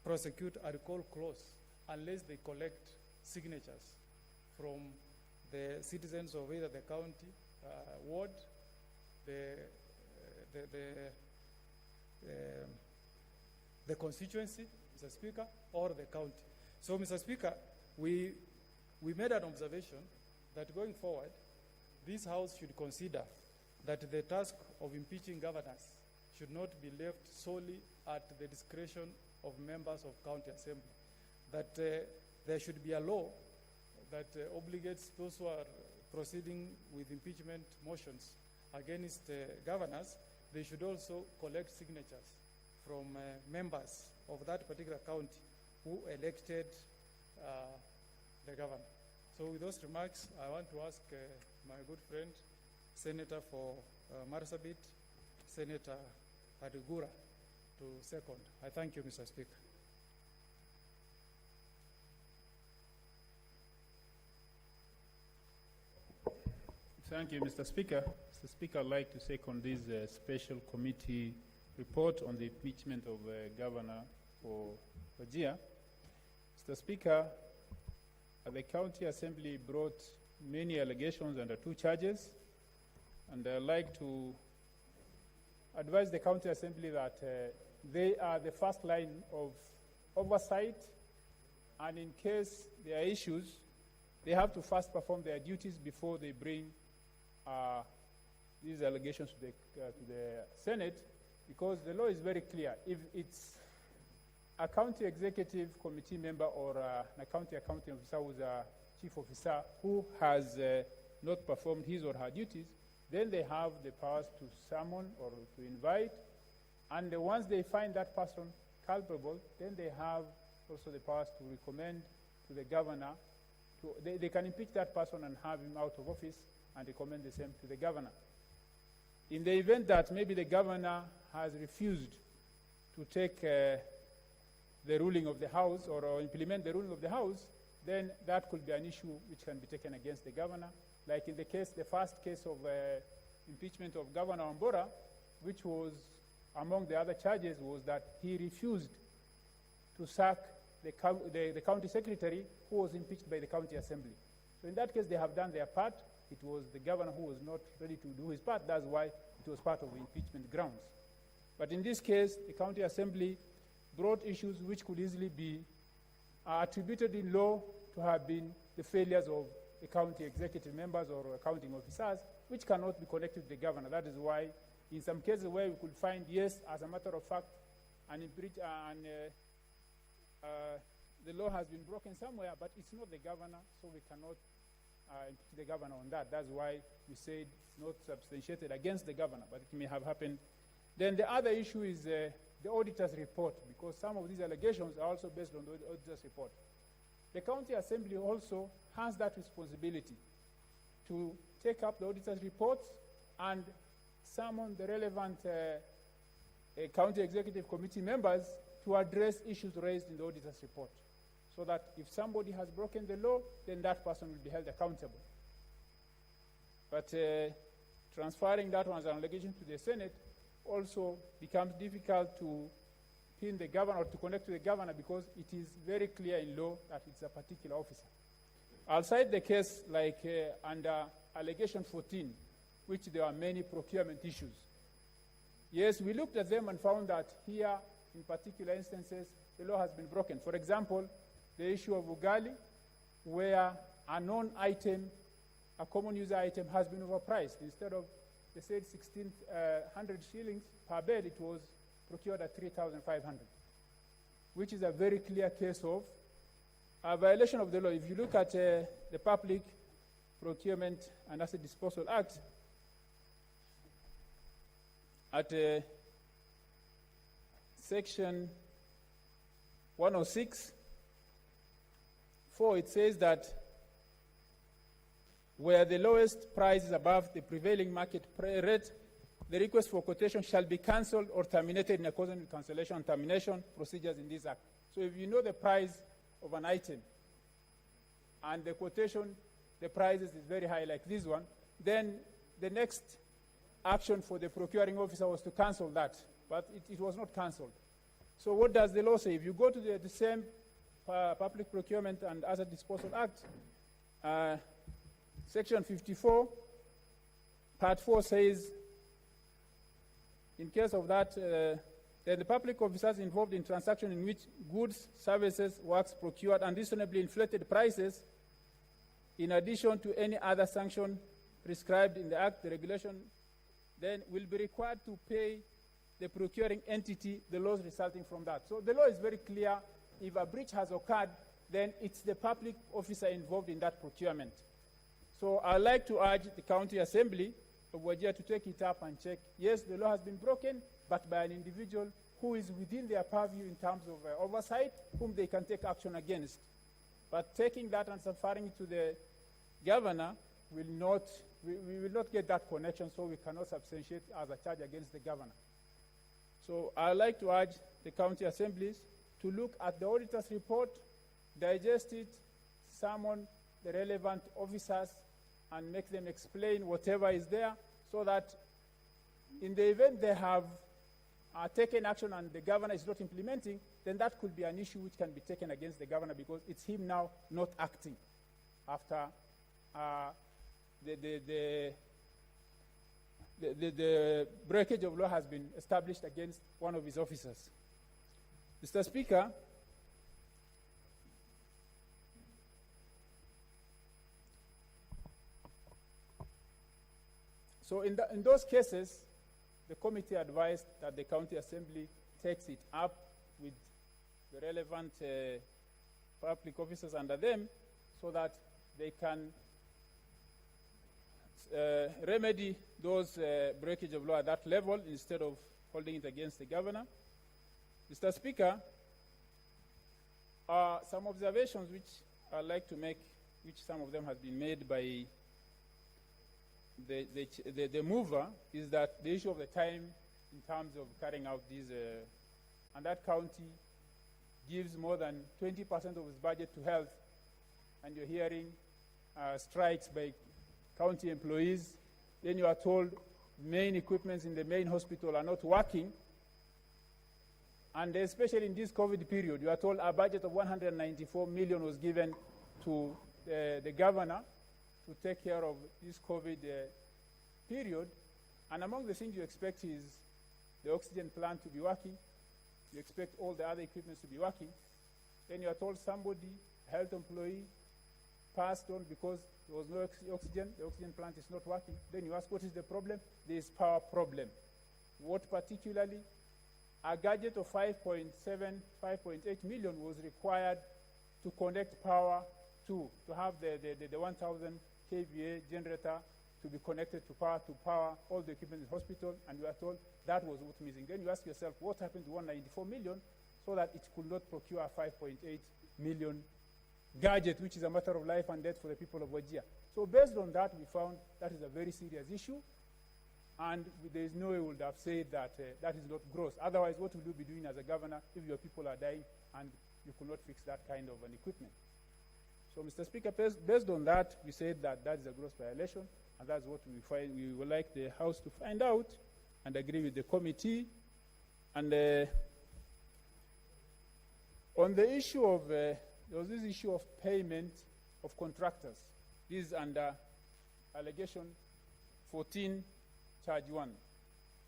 Speaker 4: prosecute a recall clause unless they collect signatures from the citizens of either the county ward, the constituency, Mr. Speaker, or the county. So, Mr. Speaker, we made an observation that going forward, this House should consider that the task of impeaching governors should not be left solely at the discretion of members of county assembly, that there should be a law that obligates those who are proceeding with impeachment motions against governors. They should also collect signatures from members of that particular county who elected the governor. So with those remarks, I want to ask my good friend, Senator for Marsabit, Senator Adigura, to second. I thank you, Mr. Speaker.
Speaker 6: Thank you, Mr. Speaker. Mr. Speaker, I'd like to second this special committee report on the impeachment of Governor for Wajir. Mr. Speaker, the County Assembly brought many allegations under 2 charges, and I'd like to advise the County Assembly that they are the first line of oversight, and in case there are issues, they have to first perform their duties before they bring these allegations to the Senate, because the law is very clear. If it's a county executive committee member or a county accounting officer who's a chief officer who has not performed his or her duties, then they have the powers to summon or to invite, and once they find that person culpable, then they have also the powers to recommend to the governor. They can impeach that person and have him out of office and recommend the same to the governor. In the event that maybe the governor has refused to take the ruling of the House or implement the ruling of the House, then that could be an issue which can be taken against the governor. Like in the first case of impeachment of Governor Ombora, which was among the other charges was that he refused to sack the county secretary who was impeached by the county assembly. So in that case, they have done their part. It was the governor who was not ready to do his part. That's why it was part of the impeachment grounds. But in this case, the county assembly brought issues which could easily be attributed in law to have been the failures of the county executive members or accounting officers, which cannot be connected to the governor. That is why in some cases where we could find, yes, as a matter of fact, the law has been broken somewhere, but it's not the governor, so we cannot impeach the governor on that. That's why we said it's not substantiated against the governor, but it may have happened. Then the other issue is the auditor's report, because some of these allegations are also based on the auditor's report. The county assembly also has that responsibility to take up the auditor's reports and summon the relevant county executive committee members to address issues raised in the auditor's report, so that if somebody has broken the law, then that person will be held accountable. But transferring that one as an allegation to the Senate also becomes difficult to pin the governor or to connect to the governor, because it is very clear in law that it's a particular officer. I'll cite the case like under allegation 14, which there are many procurement issues. Yes, we looked at them and found that here, in particular instances, the law has been broken. For example, the issue of ugali, where a known item, a common user item, has been overpriced. Instead of the said 1,600 shillings per bed, it was procured at 3,500, which is a very clear case of a violation of the law. If you look at the Public Procurement and Asset Disposal Act, at section 106(4), it says that where the lowest price is above the prevailing market rate, the request for quotation shall be cancelled or terminated in accordance with cancellation and termination procedures in this act. So if you know the price of an item and the quotation, the prices is very high like this one, then the next action for the procuring officer was to cancel that, but it was not cancelled. So what does the law say? If you go to the same Public Procurement and Asset Disposal Act, section 54, Part 4 says, in case of that, then the public officers involved in transactions in which goods, services, works procured unreasonably inflated prices, in addition to any other sanction prescribed in the Act, the regulation, then will be required to pay the procuring entity the loss resulting from that. So the law is very clear. If a breach has occurred, then it's the public officer involved in that procurement. So I'd like to urge the County Assembly of Wajir to take it up and check, yes, the law has been broken, but by an individual who is within their purview in terms of oversight, whom they can take action against. But taking that and transferring it to the governor we will not get that connection, so we cannot substantiate as a charge against the governor. So I'd like to urge the county assemblies to look at the auditor's report, digest it, summon the relevant officers, and make them explain whatever is there, so that in the event they have taken action and the governor is not implementing, then that could be an issue which can be taken against the governor, because it's him now not acting after the breakage of law has been established against one of his officers. Mr. Speaker, so in those cases, the committee advised that the county assembly takes it up with the relevant public officers under them, so that they can remedy those breakage of law at that level instead of holding it against the governor. Mr. Speaker, some observations which I'd like to make, which some of them have been made by the mover, is that the issue of the time in terms of carrying out these, and that county gives more than 20% of its budget to health, and you're hearing strikes by county employees, then you are told main equipments in the main hospital are not working, and especially in this COVID period, you are told a budget of 194 million was given to the governor to take care of this COVID period, and among the things you expect is the oxygen plant to be working, you expect all the other equipments to be working, then you are told somebody, a health employee, passed on because there was no oxygen, the oxygen plant is not working. Then you ask, what is the problem? There is power problem. What particularly? A gadget of 5.8 million was required to connect power to have the 1,000 kVA generator to be connected to power all the equipment in the hospital, and you are told that was what's missing. Then you ask yourself, what happened to 194 million so that it could not procure a 5.8 million gadget, which is a matter of life and death for the people of Wajir. So based on that, we found that is a very serious issue, and there is no way we would have said that that is not gross. Otherwise, what will you be doing as a governor if your people are dying and you could not fix that kind of an equipment? So, Mr. Speaker, based on that, we said that that is a gross violation, and that's what we would like the House to find out and agree with the committee. And on the issue of there was this issue of payment of contractors. This is under allegation 14, charge 1,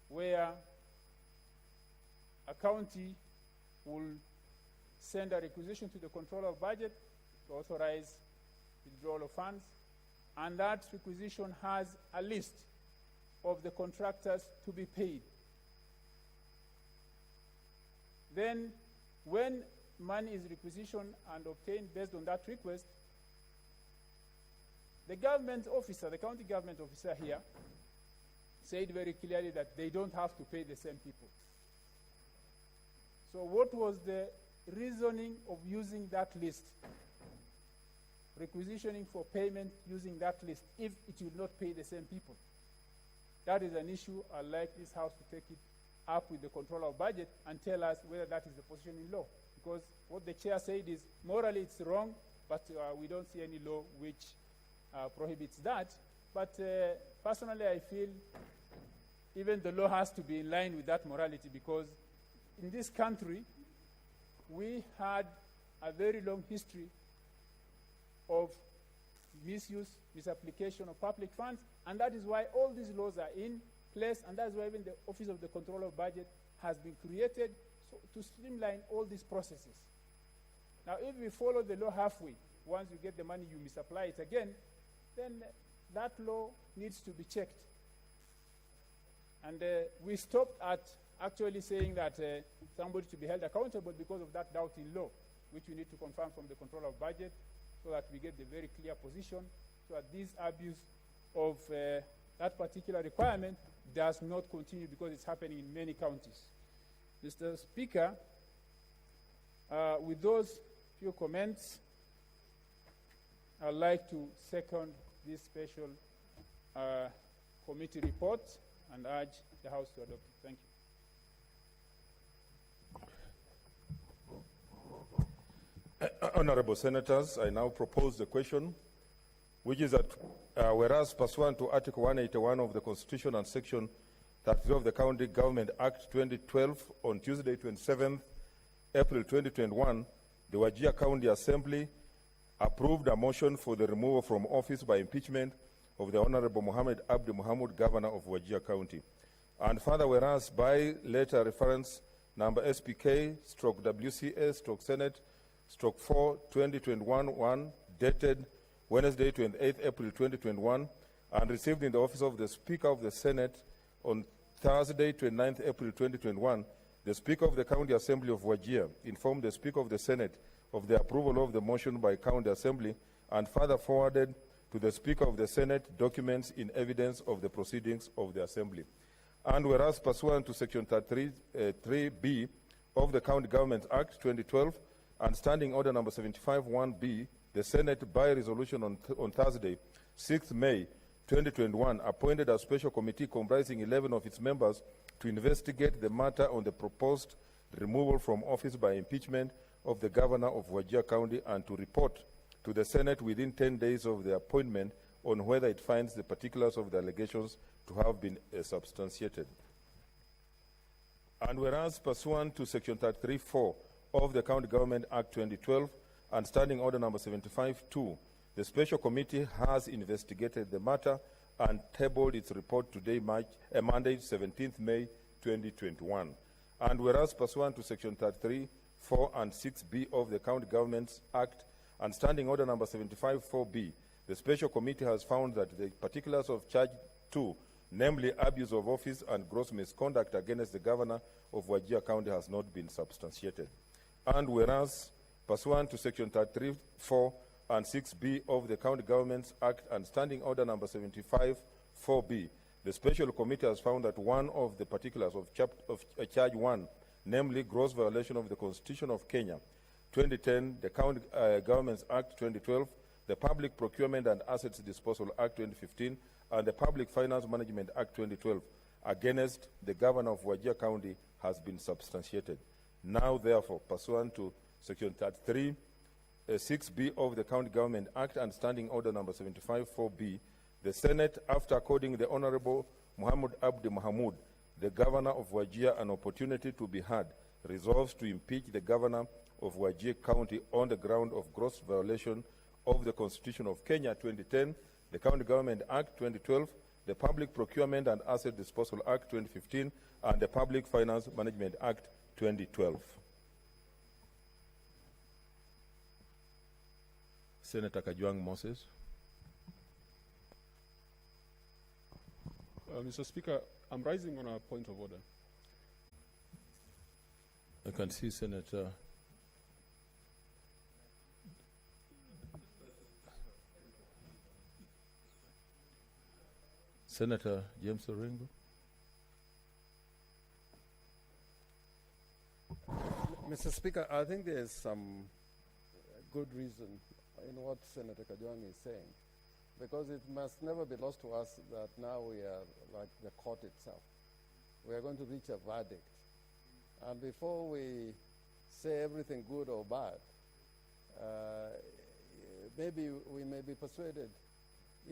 Speaker 6: where a county will send a requisition to the controller of budget to authorize withdrawal of funds, and that requisition has a list of the contractors to be paid. Then, when money is requisitioned and obtained based on that request, the government officer, the county government officer here, said very clearly that they don't have to pay the same people. So what was the reasoning of using that list? Requisitioning for payment using that list if it will not pay the same people. That is an issue. I'd like this House to take it up with the controller of budget and tell us whether that is the position in law. Because what the chair said is morally it's wrong, but we don't see any law which prohibits that. But personally, I feel even the law has to be in line with that morality, because in this country, we had a very long history of misuse, misapplication of public funds, and that is why all these laws are in place, and that's why even the Office of the Controller of Budget has been created to streamline all these processes. Now, if we follow the law halfway, once you get the money, you misapply it again, then that law needs to be checked. And we stopped at actually saying that somebody should be held accountable because of that doubt in law, which we need to confirm from the Controller of Budget so that we get the very clear position so that this abuse of that particular requirement does not continue, because it's happening in many counties. Mr. Speaker, with those few comments, I'd like to second this special committee report and urge the House to adopt it. Thank you.
Speaker 2: Honorable Senators, I now propose the question, which is that whereas pursuant to Article 181 of the Constitution and Section 33 of the County Government Act 2012, on Tuesday, 27th April 2021, the Wajir County Assembly approved a motion for the removal from office by impeachment of the Honorable Mohamed Abdi, Governor of Wajir County. And further, whereas by letter reference number SPK/WCS/Senate/4/2021-1, dated Wednesday, 28th April 2021, and received in the office of the Speaker of the Senate on Thursday, 29th April 2021, the Speaker of the County Assembly of Wajir informed the Speaker of the Senate of the approval of the motion by County Assembly, and further forwarded to the Speaker of the Senate documents in evidence of the proceedings of the Assembly. And whereas pursuant to Section 3B of the County Government Act 2012 and Standing Order number 75-1B, the Senate, by resolution on Thursday, 6th May 2021, appointed a special committee comprising 11 of its members to investigate the matter on the proposed removal from office by impeachment of the Governor of Wajir County, and to report to the Senate within 10 days of the appointment on whether it finds the particulars of the allegations to have been substantiated. And whereas pursuant to Section 33(4) of the County Government Act 2012 and Standing Order number 75-2, the special committee has investigated the matter and tabled its report today, Monday, 17th May 2021. And whereas pursuant to Section 33(4) and 6B of the County Governments Act and Standing Order number 75-4B, the special committee has found that the particulars of Charge 2, namely abuse of office and gross misconduct against the Governor of Wajir County, has not been substantiated. And whereas pursuant to Section 33(4) and 6B of the County Governments Act and Standing Order number 75-4B, the special committee has found that one of the particulars of Charge 1, namely gross violation of the Constitution of Kenya 2010, the County Governments Act 2012, the Public Procurement and Assets Disposal Act 2015, and the Public Finance Management Act 2012 against the Governor of Wajir County has been substantiated. Now, therefore, pursuant to Section 33, 6B of the County Government Act and Standing Order number 75-4B, the Senate, after according the Honorable Mohamed Abdi, the Governor of Wajir, an opportunity to be heard, resolves to impeach the Governor of Wajir County on the ground of gross violation of the Constitution of Kenya 2010, the County Government Act 2012, the Public Procurement and Asset Disposal Act 2015, and the Public Finance Management Act 2012. Senator Kajwang Moses.
Speaker 7: Mr. Speaker, I'm rising on a point of order.
Speaker 2: I can see Senator James Orengo.
Speaker 8: Mr. Speaker, I think there is some good reason in what Senator Kajwang is saying, because it must never be lost to us that now we are like the court itself. We are going to reach a verdict. And before we say everything good or bad, maybe we may be persuaded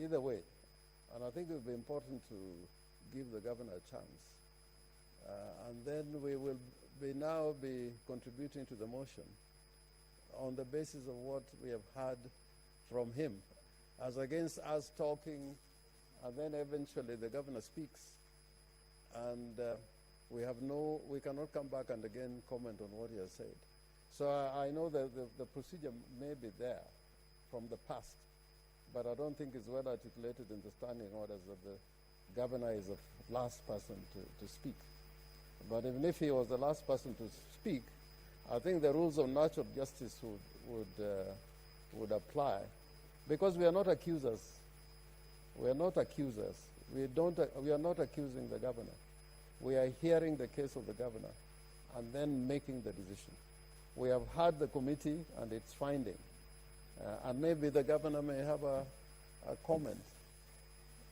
Speaker 8: either way. And I think it would be important to give the governor a chance. And then we will now be contributing to the motion on the basis of what we have heard from him as against us talking, and then eventually the governor speaks, and we cannot come back and again comment on what he has said. So I know that the procedure may be there from the past, but I don't think it's well articulated in the standing orders that the governor is the last person to speak. But even if he was the last person to speak, I think the rules of natural justice would apply, because we are not accusers. We are not accusers. We are not accusing the governor. We are hearing the case of the governor and then making the decision. We have heard the committee and its finding, and maybe the governor may have a comment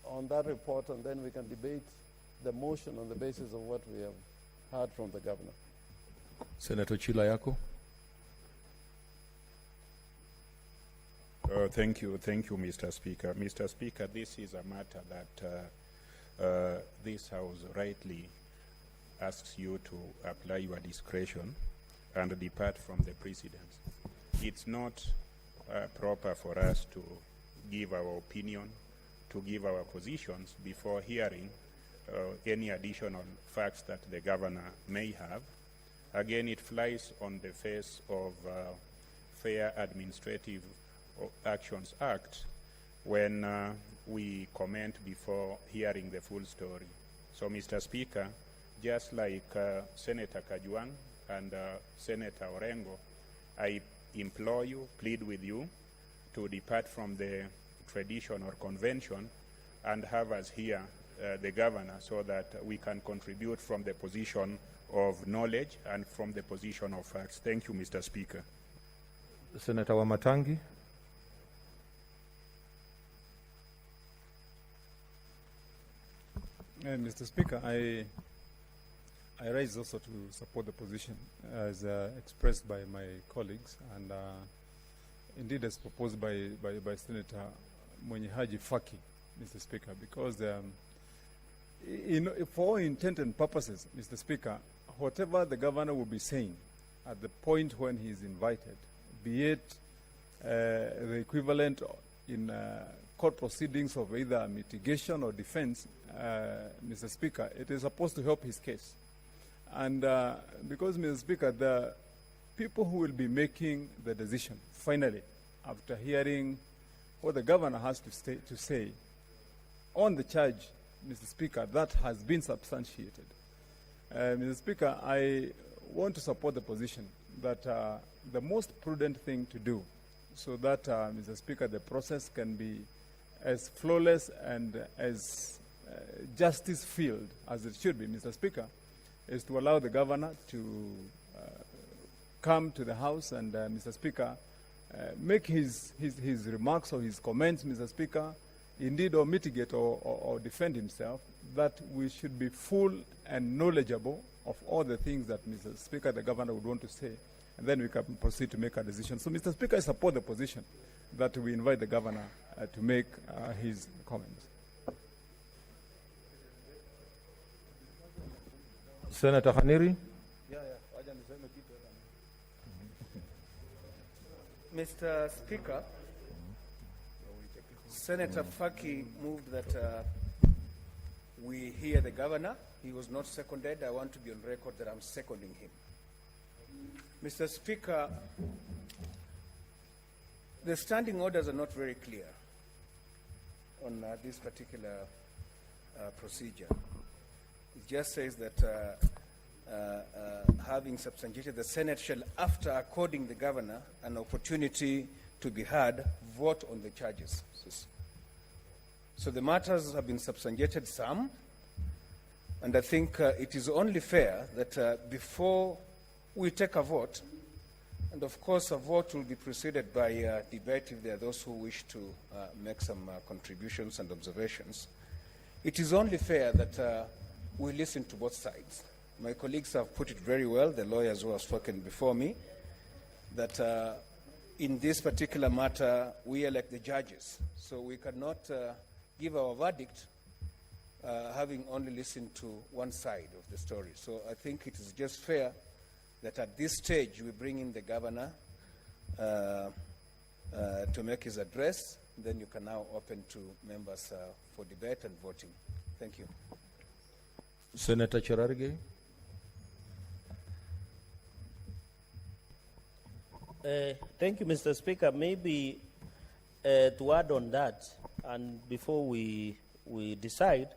Speaker 8: on that report, and then we can debate the motion on the basis of what we have heard from the governor.
Speaker 2: Senator Chilayako.
Speaker 9: Thank you, Mr. Speaker. Mr. Speaker, this is a matter that this House rightly asks you to apply your discretion and depart from the precedents. It's not proper for us to give our opinion, to give our positions before hearing any additional facts that the governor may have. Again, it flies on the face of Fair Administrative Actions Act when we comment before hearing the full story. So, Mr. Speaker, just like Senator Kajwang and Senator Orengo, I implore you, plead with you, to depart from the tradition or convention and have us hear the governor, so that we can contribute from the position of knowledge and from the position of facts. Thank you, Mr. Speaker.
Speaker 2: Senator Wamatangi.
Speaker 4: Mr. Speaker, I rise also to support the position as expressed by my colleagues, and indeed as proposed by Senator Mwenyehaji Faki, Mr. Speaker, because for all intent and purposes, Mr. Speaker, whatever the governor will be saying at the point when he is invited, be it the equivalent in court proceedings of either mitigation or defense, Mr. Speaker, it is supposed to help his case. And because, Mr. Speaker, the people who will be making the decision, finally, after hearing what the governor has to say on the charge, Mr. Speaker, that has been substantiated. Mr. Speaker, I want to support the position that the most prudent thing to do, so that, Mr. Speaker, the process can be as flawless and as justice-filled as it should be, Mr. Speaker, is to allow the governor to come to the House and, Mr. Speaker, make his remarks or his comments, Mr. Speaker, indeed, or mitigate or defend himself, that we should be full and knowledgeable of all the things that, Mr. Speaker, the governor would want to say, and then we can proceed to make a decision. So, Mr. Speaker, I support the position that we invite the governor to make his comments.
Speaker 2: Senator Haniri.
Speaker 10: Mr. Speaker, Senator Faki moved that we hear the governor. He was not seconded. I want to be on record that I'm seconding him. Mr. Speaker, the standing orders are not very clear on this particular procedure. It just says that having substantiated, the Senate shall, after according the governor an opportunity to be heard, vote on the charges. So the matters have been substantiated some, and I think it is only fair that before we take a vote, and of course a vote will be preceded by debate if there are those who wish to make some contributions and observations, it is only fair that we listen to both sides. My colleagues have put it very well, the lawyers who have spoken before me, that in this particular matter, we elect the judges. So we cannot give our verdict having only listened to one side of the story. So I think it is just fair that at this stage we bring in the governor to make his address, Then you can now open to members for debate and voting. Thank you.
Speaker 11: Senator Cherargei.
Speaker 12: Thank you, Mr. Speaker. Maybe to add on that, and before we decide,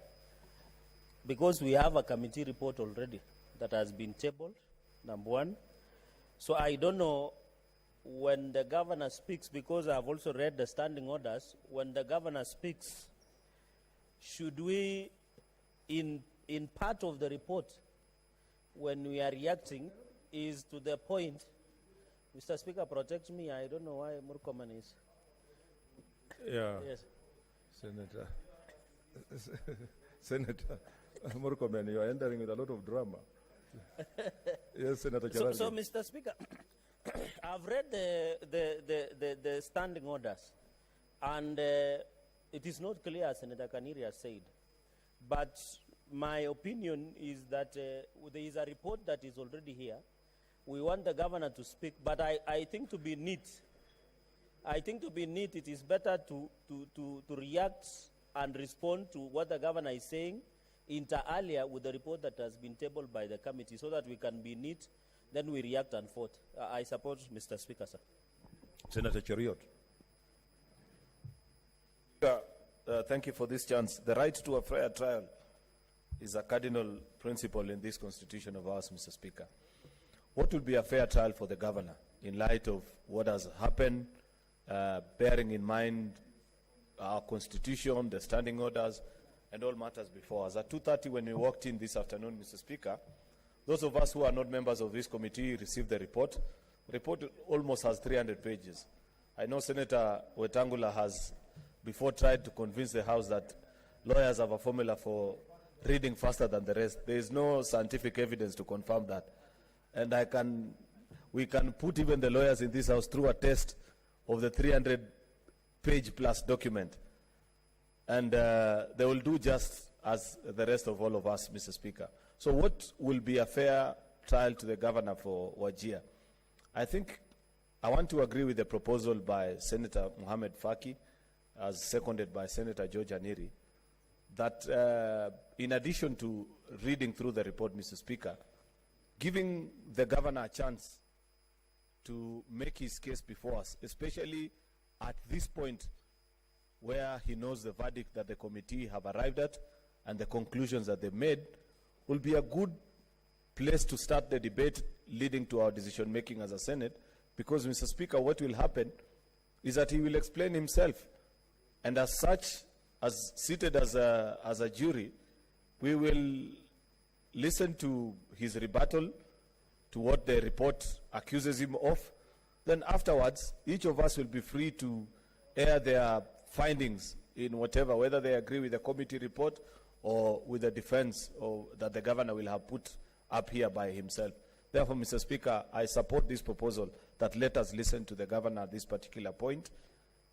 Speaker 12: because we have a committee report already that has been tabled, number one. So I don't know when the governor speaks, because I've also read the standing orders, when the governor speaks, should we, in part of the report, when we are reacting, is to the point, Mr. Speaker, protect me, I don't know why Murkomen is.
Speaker 2: Yeah.
Speaker 12: Yes.
Speaker 2: Senator Murkomen, you are entering with a lot of drama. Yes, Senator Cherargei.
Speaker 12: So, Mr. Speaker, I've read the standing orders, and it is not clear, as Senator Kaniri has said. But my opinion is that there is a report that is already here. We want the governor to speak, but I think to be neat, it is better to react and respond to what the governor is saying inter alia with the report that has been tabled by the committee, so that we can be neat, then we react and vote. I support Mr. Speaker, sir.
Speaker 2: Senator Cheriot.
Speaker 13: Thank you for this chance. The right to a fair trial is a cardinal principle in this constitution of ours, Mr. Speaker. What would be a fair trial for the governor in light of what has happened, bearing in mind our constitution, the standing orders, and all matters before us? At 2:30 when we walked in this afternoon, Mr. Speaker, those of us who are not members of this committee received the report. The report almost has 300 pages. I know Senator Wetangula has before tried to convince the House that lawyers have a formula for reading faster than the rest. There is no scientific evidence to confirm that. And we can put even the lawyers in this House through a test of the 300-page plus document. And they will do just as the rest of all of us, Mr. Speaker. So what will be a fair trial to the governor for Wajir? I think I want to agree with the proposal by Senator Mohamed Faki, as seconded by Senator George Aniri, that in addition to reading through the report, Mr. Speaker, giving the governor a chance to make his case before us, especially at this point where he knows the verdict that the committee have arrived at and the conclusions that they made, will be a good place to start the debate leading to our decision making as a Senate, because, Mr. Speaker, what will happen is that he will explain himself, and as such, as seated as a jury, we will listen to his rebuttal to what the report accuses him of. Then afterwards, each of us will be free to air their findings in whatever, whether they agree with the committee report or with the defense or that the governor will have put up here by himself. Therefore, Mr. Speaker, I support this proposal that let us listen to the governor at this particular point.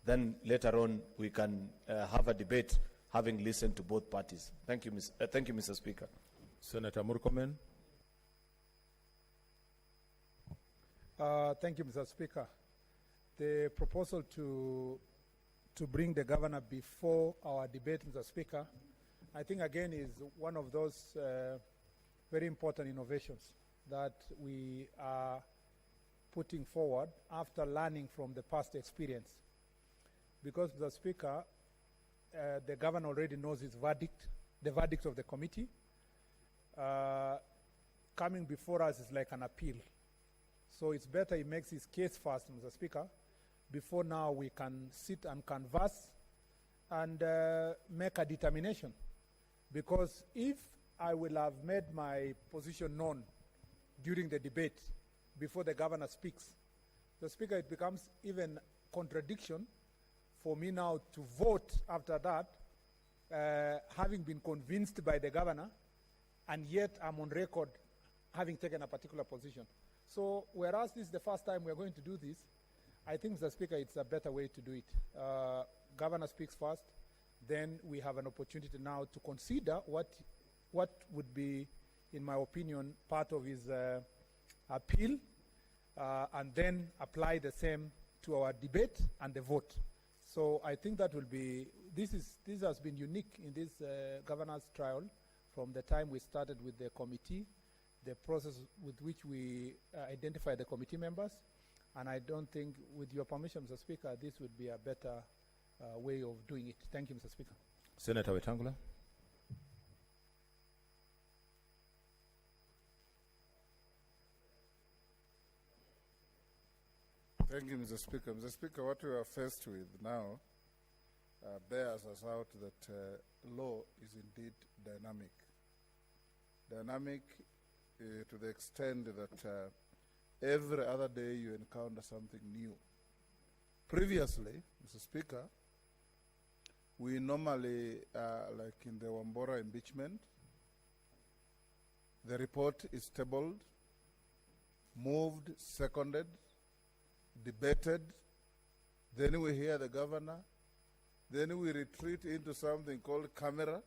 Speaker 13: Then later on, we can have a debate having listened to both parties. Thank you, Mr. Speaker.
Speaker 2: Senator Murkomen.
Speaker 4: Thank you, Mr. Speaker. The proposal to bring the governor before our debate, Mr. Speaker, I think again is one of those very important innovations that we are putting forward after learning from the past experience. Because, Mr. Speaker, the governor already knows his verdict, the verdict of the committee. Coming before us is like an appeal. So it's better he makes his case first, Mr. Speaker, before now we can sit and converse and make a determination. Because if I will have made my position known during the debate before the governor speaks, the Speaker, it becomes even contradiction for me now to vote after that, having been convinced by the governor, and yet I'm on record having taken a particular position. So whereas this is the first time we're going to do this, I think, Mr. Speaker, it's a better way to do it. Governor speaks first, then we have an opportunity now to consider what would be, in my opinion, part of his appeal, and then apply the same to our debate and the vote.
Speaker 6: So I think that will be, this has been unique in this governor's trial from the time we started with the committee, the process with which we identify the committee members. And I don't think, with your permission, Mr. Speaker, this would be a better way of doing it. Thank you, Mr. Speaker.
Speaker 2: Senator Wetangula.
Speaker 5: Thank you, Mr. Speaker. Mr. Speaker, what we are faced with now bears us out that law is indeed dynamic. Dynamic to the extent that every other day you encounter something new. Previously, Mr. Speaker, we normally, like in the Wambora impeachment, the report is tabled, moved, seconded, debated, then we hear the governor, then we retreat into something called camera,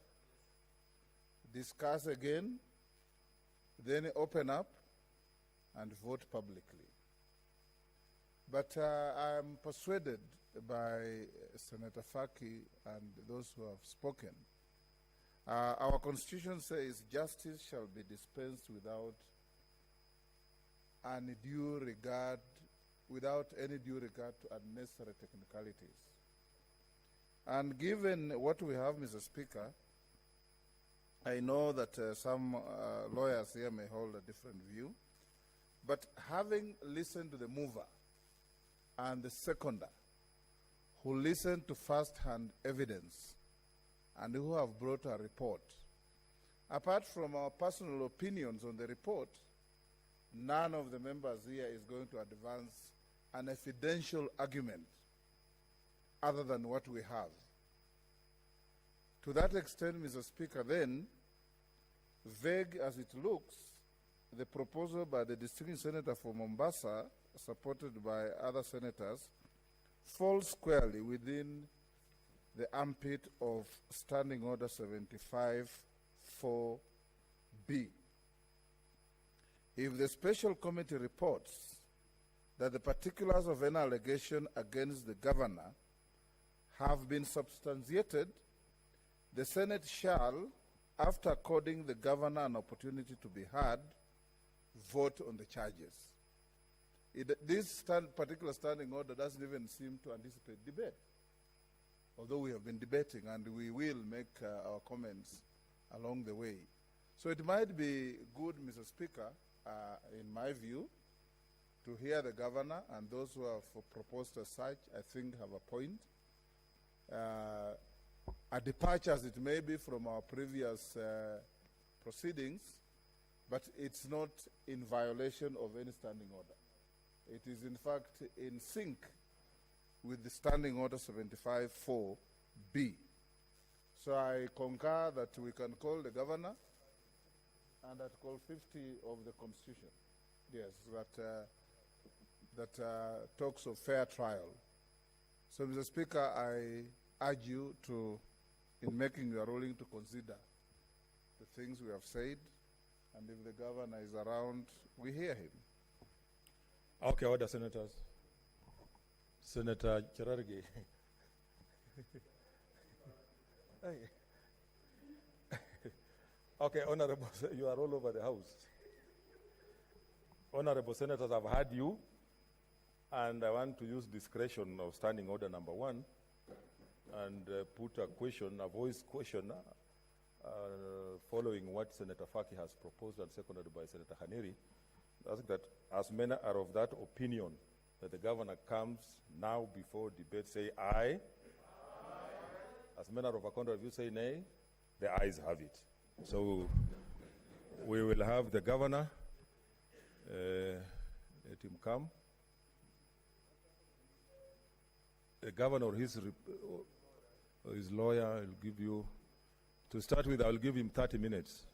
Speaker 5: discuss again, then open up and vote publicly. But I'm persuaded by Senator Faki and those who have spoken. Our Constitution says justice shall be dispensed without any due regard to unnecessary technicalities. And given what we have, Mr. Speaker, I know that some lawyers here may hold a different view, but having listened to the mover and the seconder, who listened to first-hand evidence and who have brought a report, apart from our personal opinions on the report, none of the members here is going to advance an evidential argument other than what we have. To that extent, Mr. Speaker, then, vague as it looks, the proposal by the distinguished senator for Mombasa, supported by other senators, falls squarely within the ambit of Standing Order 75-4B. If the special committee reports that the particulars of an allegation against the governor have been substantiated, the Senate shall, after according the governor an opportunity to be heard, vote on the charges. This particular standing order doesn't even seem to anticipate debate, although we have been debating and we will make our comments along the way. So it might be good, Mr. Speaker, in my view, to hear the governor and those who have proposed as such, I think, have a point. A departure as it may be from our previous proceedings, but it's not in violation of any standing order. It is, in fact, in sync with the Standing Order 75-4B. So I concur that we can call the governor and Article 50 of the Constitution, yes, that talks of fair trial. So, Mr. Speaker, I urge you to, in making your ruling, to consider the things we have said, and if the governor is around, we hear him.
Speaker 2: Okay, order, senators. Senator Cherargei. Okay, honorable, you are all over the house. Honorable senators, I've heard you, and I want to use discretion of Standing Order number 1 and put a question, a voice question, following what Senator Faki has proposed and seconded by Senator Haneri. I think that as many are of that opinion that the governor comes now before debate, say aye. Aye. As many are of a contrary view, say nay. The ayes have it. So we will have the governor. Let him come. The governor or his lawyer will give you, to start with, I'll give him 30 minutes.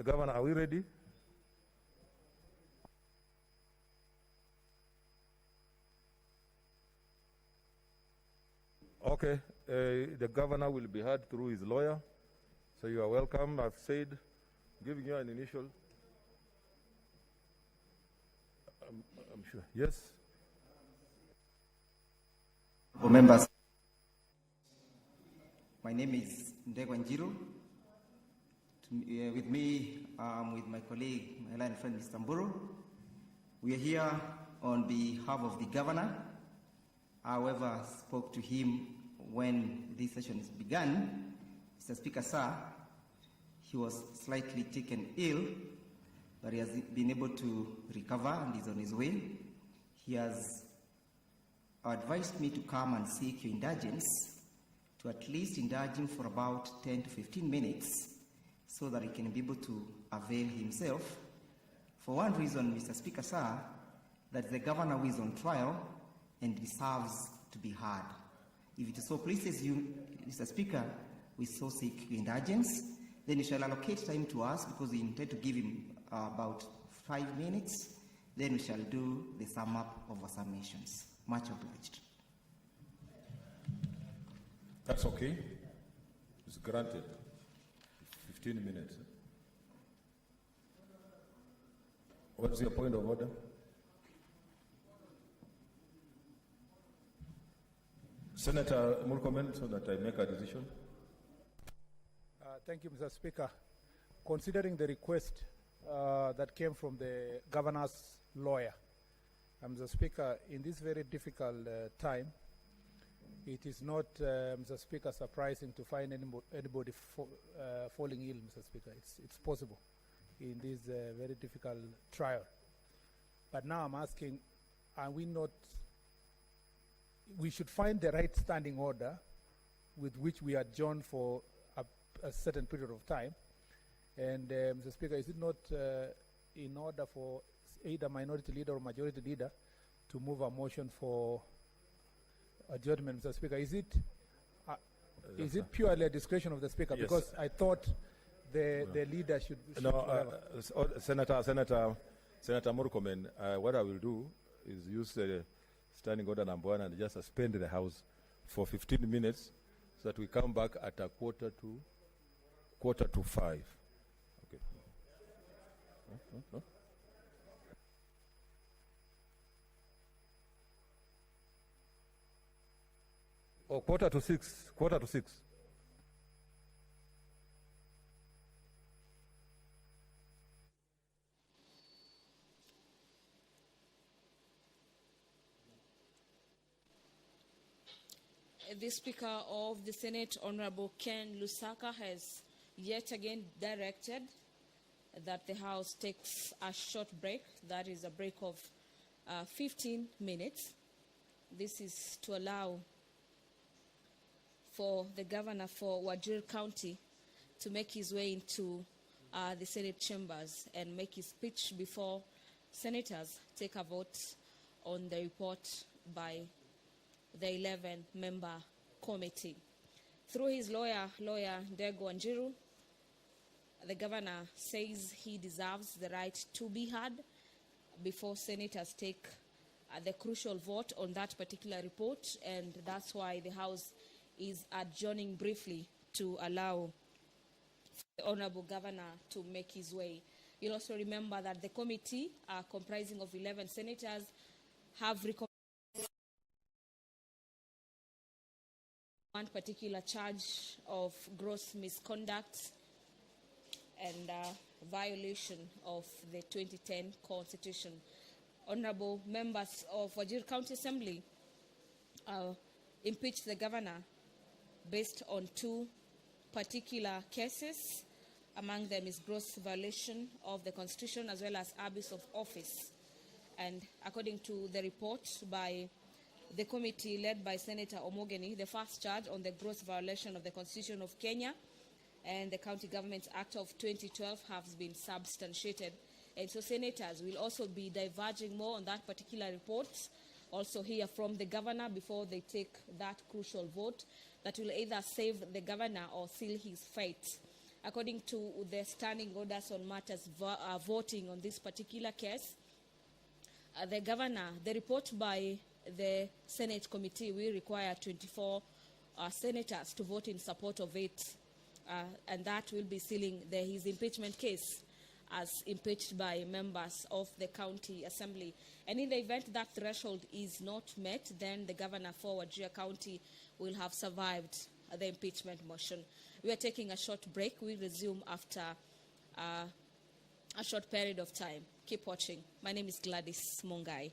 Speaker 5: Governor, are we ready? Okay, the governor will be heard through his lawyer. So you are welcome. I've said, giving you an initial. I'm sure. Yes?
Speaker 14: Members, my name is Wajir. With me, with my colleague, my line friend, Mr. Mburu. We are here on behalf of the governor. However, spoke to him when this session began. Mr. Speaker, sir, he was slightly taken ill, but he has been able to recover and is on his way. He has advised me to come and seek your indulgence, to at least indulge him for about 10 to 15 minutes so that he can be able to avail himself. For one reason, Mr. Speaker, sir, that the governor who is on trial and deserves to be heard. If it so pleases you, Mr. Speaker, we so seek your indulgence, then you shall allocate time to us because we intend to give him about 5 minutes. Then we shall do the sum up of our submissions. Much obliged.
Speaker 2: That's okay. It's granted. 15 minutes. What's your point of order? Senator Mohamed, so that I make a decision.
Speaker 4: Thank you, Mr. Speaker. Considering the request that came from the governor's lawyer, Mr. Speaker, in this very difficult time, it is not, Mr. Speaker, surprising to find anybody falling ill, Mr. Speaker. It's possible in this very difficult trial. But now I'm asking, are we not, we should find the right standing order with which we adjourn for a certain period of time. And Mr. Speaker, is it not in order for either minority leader or majority leader to move a motion for adjournment, Mr. Speaker? Is it purely a discretion of the Speaker?
Speaker 2: Yes.
Speaker 4: Because I thought the leader should
Speaker 2: Senator Murkomen, what I will do is use the standing order number 1 and just suspend the House for 15 minutes so that we come back at a quarter to 5. Okay. No? Or quarter to 6.
Speaker 1: The Speaker of the Senate, Honorable Ken Lusaka, has yet again directed that the House takes a short break, that is a break of 15 minutes. This is to allow for the governor for Wajir County to make his way into the Senate chambers and make his speech before senators take a vote on the report by the 11-member committee. Through his lawyer Ndegwa Wanjiru, the governor says he deserves the right to be heard before senators take the crucial vote on that particular report, and that's why the House is adjourning briefly to allow the Honorable Governor to make his way. You'll also remember that the committee, comprising of 11 senators, have recommended one particular charge of gross misconduct and violation of the 2010 Constitution. Honorable members of Wajir County Assembly impeached the governor based on 2 particular cases. Among them is gross violation of the Constitution as well as abuse of office. And according to the report by the committee led by Senator Omogeni, the first charge on the gross violation of the Constitution of Kenya and the County Government Act of 2012 has been substantiated. And so senators will also be diverging more on that particular report, also hear from the governor before they take that crucial vote that will either save the governor or seal his fate. According to the standing orders on matters voting on this particular case, the governor, the report by the Senate committee will require 24 senators to vote in support of it, and that will be sealing his impeachment case as impeached by members of the county assembly. And in the event that threshold is not met, then the governor for Wajir County will have survived the impeachment motion. We are taking a short break. We'll resume after a short period of time. Keep watching. My name is Gladys Mungai.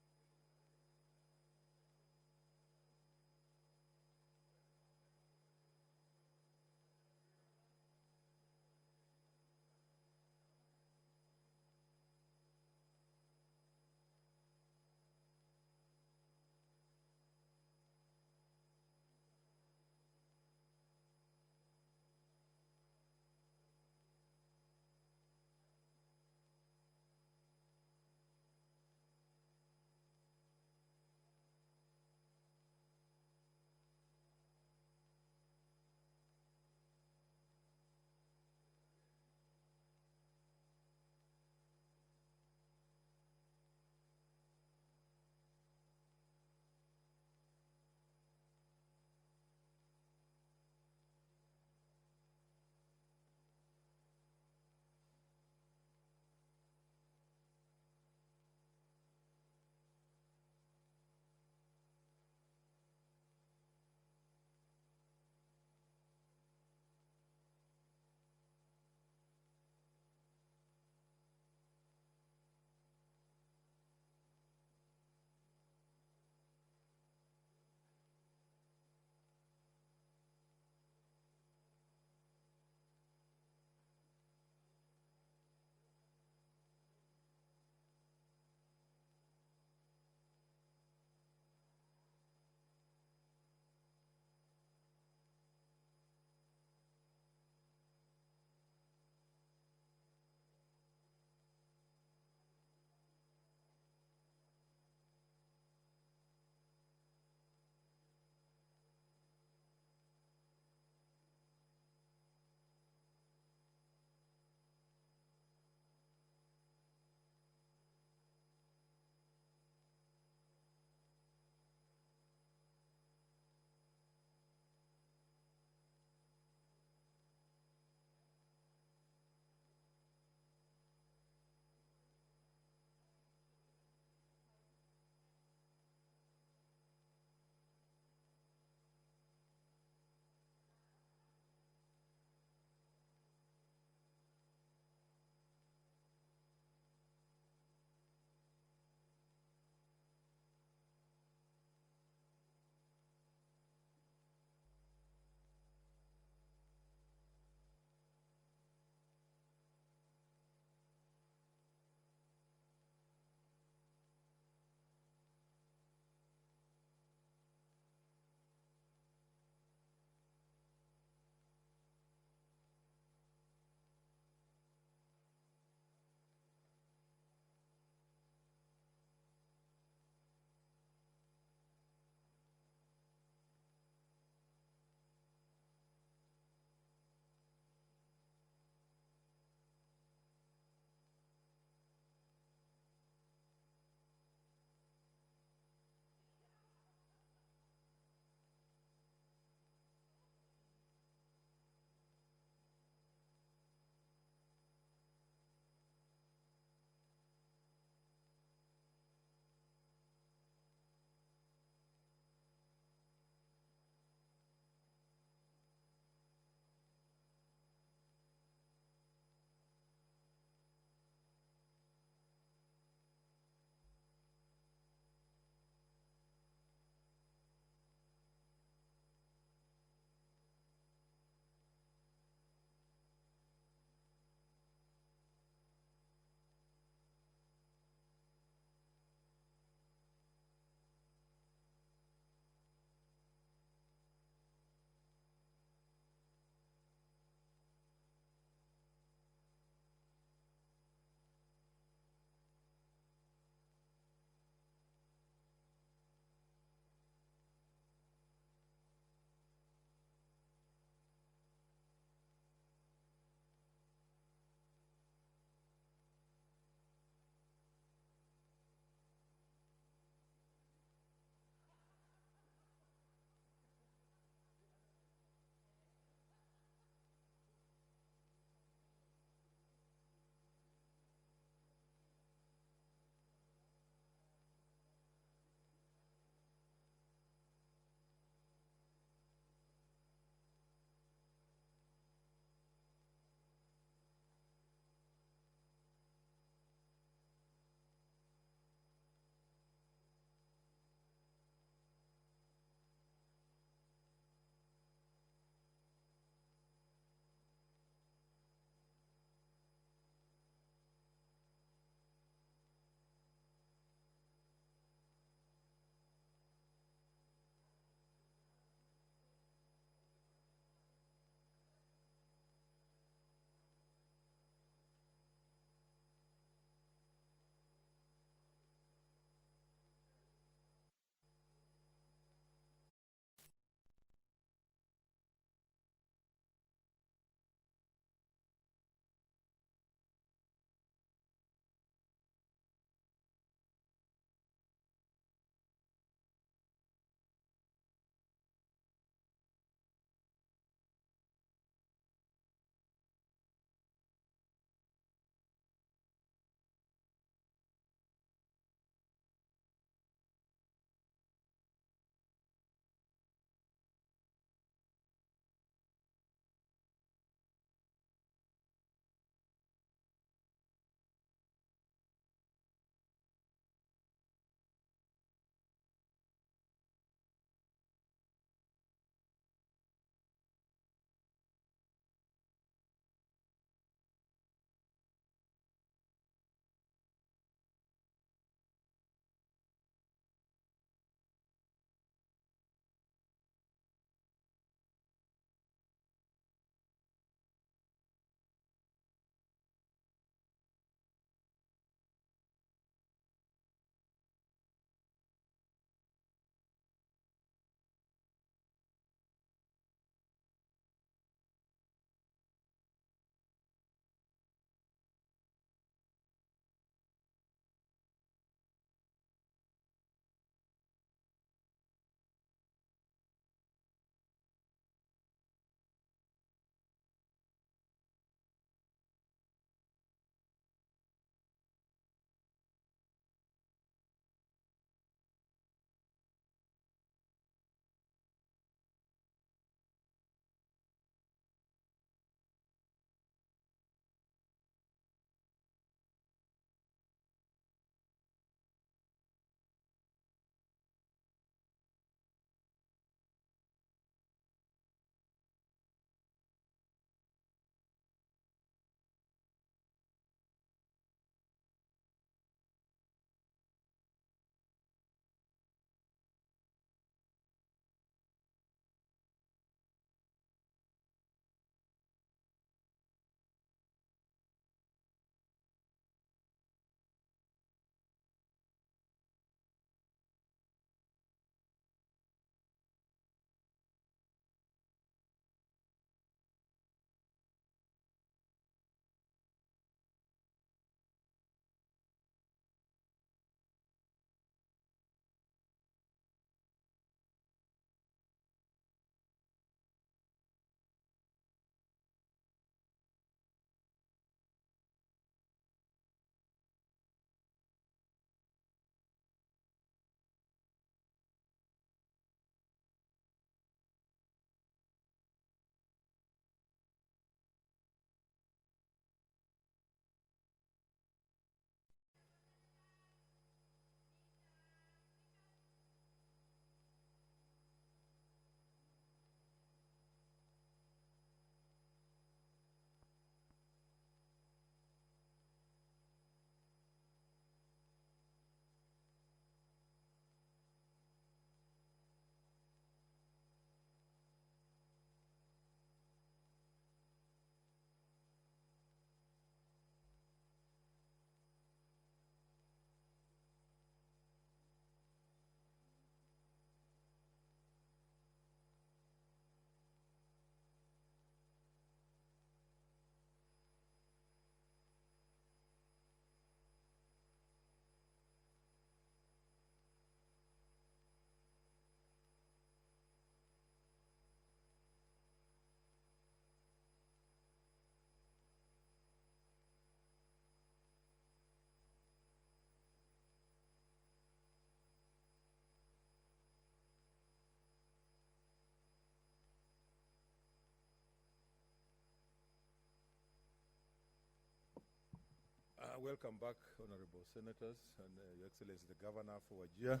Speaker 2: welcome back, honorable senators and Your Excellency the Governor for Wajir.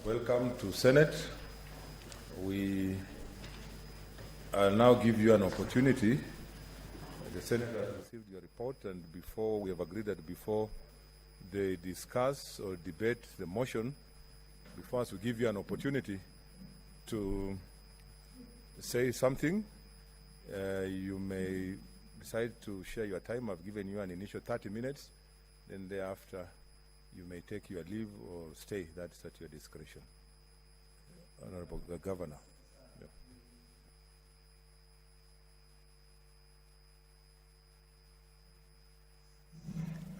Speaker 2: Welcome to Senate. We now give you an opportunity. The Senate has received your report, and before we have agreed that before they discuss or debate the motion, before us we give you an opportunity to say something. You may decide to share your time. I've given you an initial 30 minutes. Then thereafter, you may take your leave or stay. That's at your discretion. Honorable Governor. Yeah.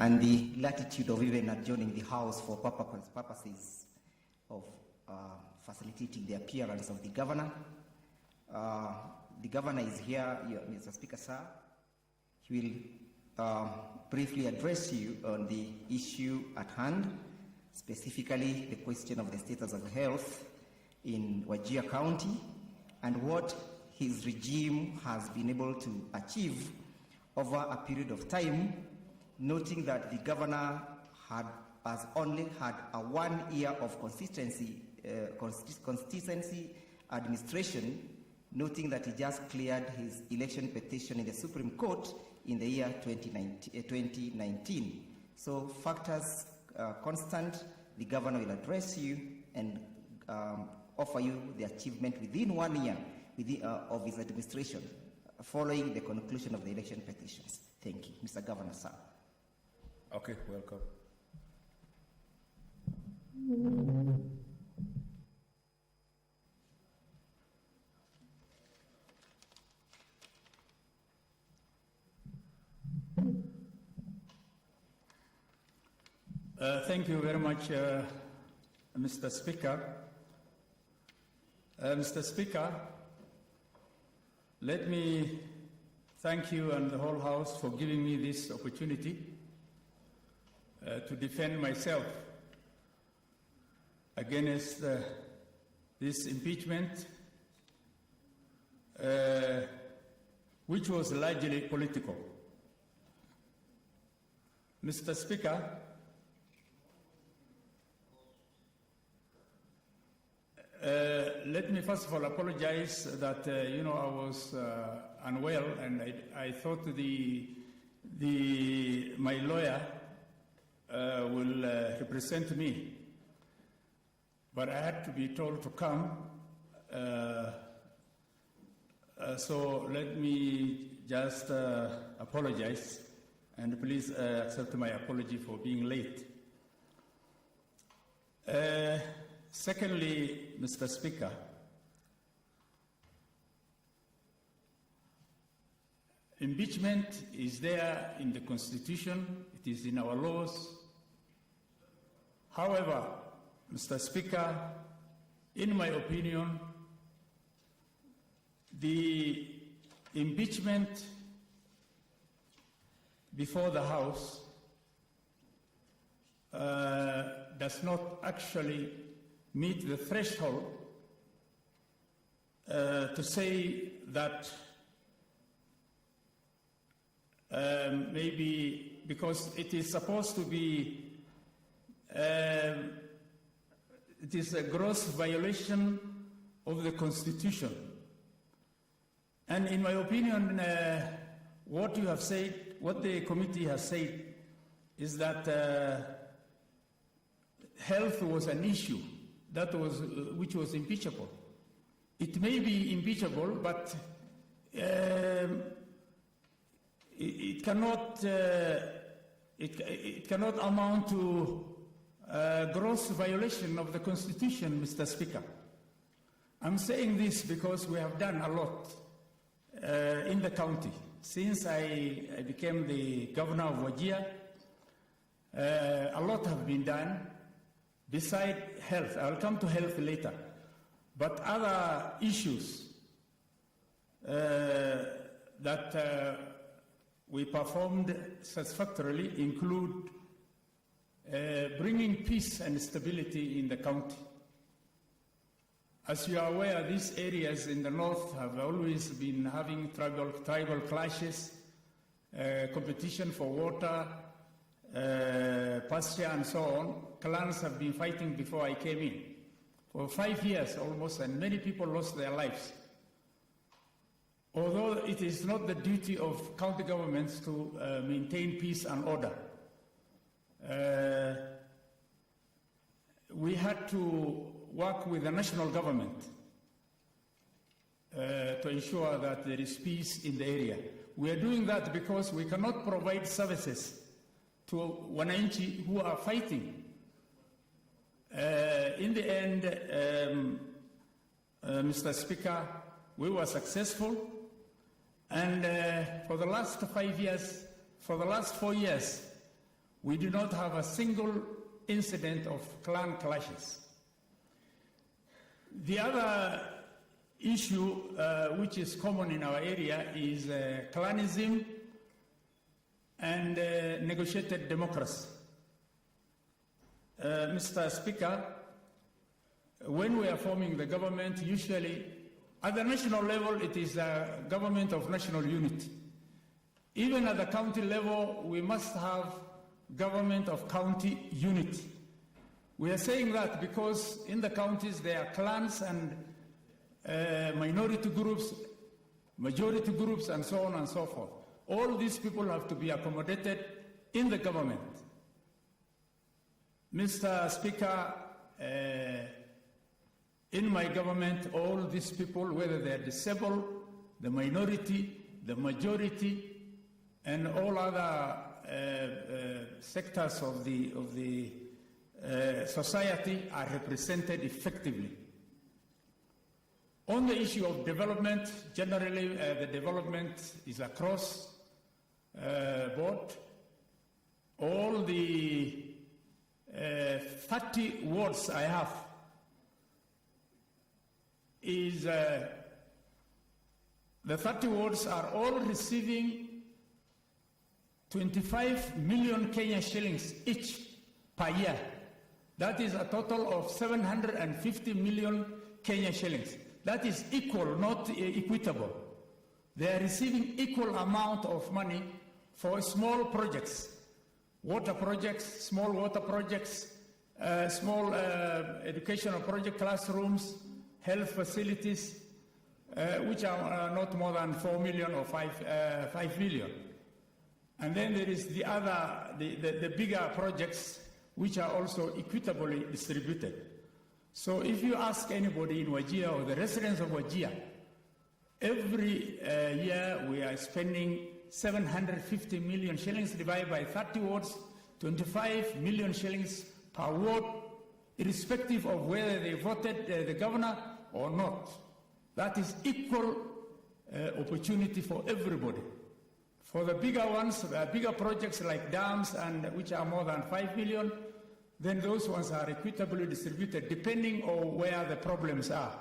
Speaker 14: And the latitude of even adjourning the House for purposes of facilitating the appearance of the Governor. The Governor is here, Mr. Speaker, sir. He will briefly address you on the issue at hand, specifically the question of the status of health in Wajir County and what his regime has been able to achieve over a period of time, noting that the Governor has only had a 1 year of consistency administration, noting that he just cleared his election petition in the Supreme Court in the year 2019. So factors constant, the Governor will address you and offer you the achievement within 1 year of his administration following the conclusion of the election petitions. Thank you. Mr. Governor, sir.
Speaker 2: Okay, welcome.
Speaker 6: Thank you very much, Mr. Speaker. Mr. Speaker, let me thank you and the whole House for giving me this opportunity to defend myself against this impeachment, which was largely political. Mr. Speaker, let me first of all apologize that I was unwell, and I thought my lawyer will represent me, but I had to be told to come. So let me just apologize, and please accept my apology for being late. Secondly, Mr. Speaker, impeachment is there in the Constitution, it is in our laws. However, Mr. Speaker, in my opinion, the impeachment before the House does not actually meet the threshold to say that maybe because it is supposed to be, it is a gross violation of the Constitution. And in my opinion, what you have said, what the committee has said, is that health was an issue which was impeachable. It may be impeachable, but it cannot amount to a gross violation of the Constitution, Mr. Speaker. I'm saying this because we have done a lot in the county. Since I became the governor of Wajir, a lot have been done. Beside health, I'll come to health later, but other issues that we performed satisfactorily include bringing peace and stability in the county. As you are aware, these areas in the north have always been having tribal clashes, competition for water, pasture and so on. Clans have been fighting before I came in. For 5 years almost, and many people lost their lives. Although it is not the duty of county governments to maintain peace and order, we had to work with the national government to ensure that there is peace in the area. We are doing that because we cannot provide services to wananchi who are fighting. In the end, Mr. Speaker, we were successful, and for the last 5 years, for the last 4 years, we do not have a single incident of clan clashes. The other issue which is common in our area is clanism and negotiated democracy. Mr. Speaker, when we are forming the government, usually at the national level it is a government of national unity. Even at the county level, we must have government of county unity. We are saying that because in the counties there are clans and minority groups, majority groups, and so on and so forth. All these people have to be accommodated in the government. Mr. Speaker, in my government, all these people, whether they're disabled, the minority, the majority, and all other sectors of the society are represented effectively. On the issue of development, generally the development is across board. All the 30 wards I have is the 30 wards are all receiving 25 million Kenya shillings each per year. That is a total of 750 million Kenya shillings. That is equal, not equitable. They are receiving equal amount of money for small projects, water projects, small water projects, small educational project, classrooms, health facilities, which are not more than 4 million or 5 million. And then there is the other, the bigger projects, which are also equitably distributed. So if you ask anybody in Wajir or the residents of Wajir, every year we are spending 750 million shillings divided by 30 wards, 25 million shillings per ward, irrespective of whether they voted the governor or not. That is equal opportunity for everybody. For the bigger ones, bigger projects like dams, and which are more than 5 million, then those ones are equitably distributed depending on where the problems are.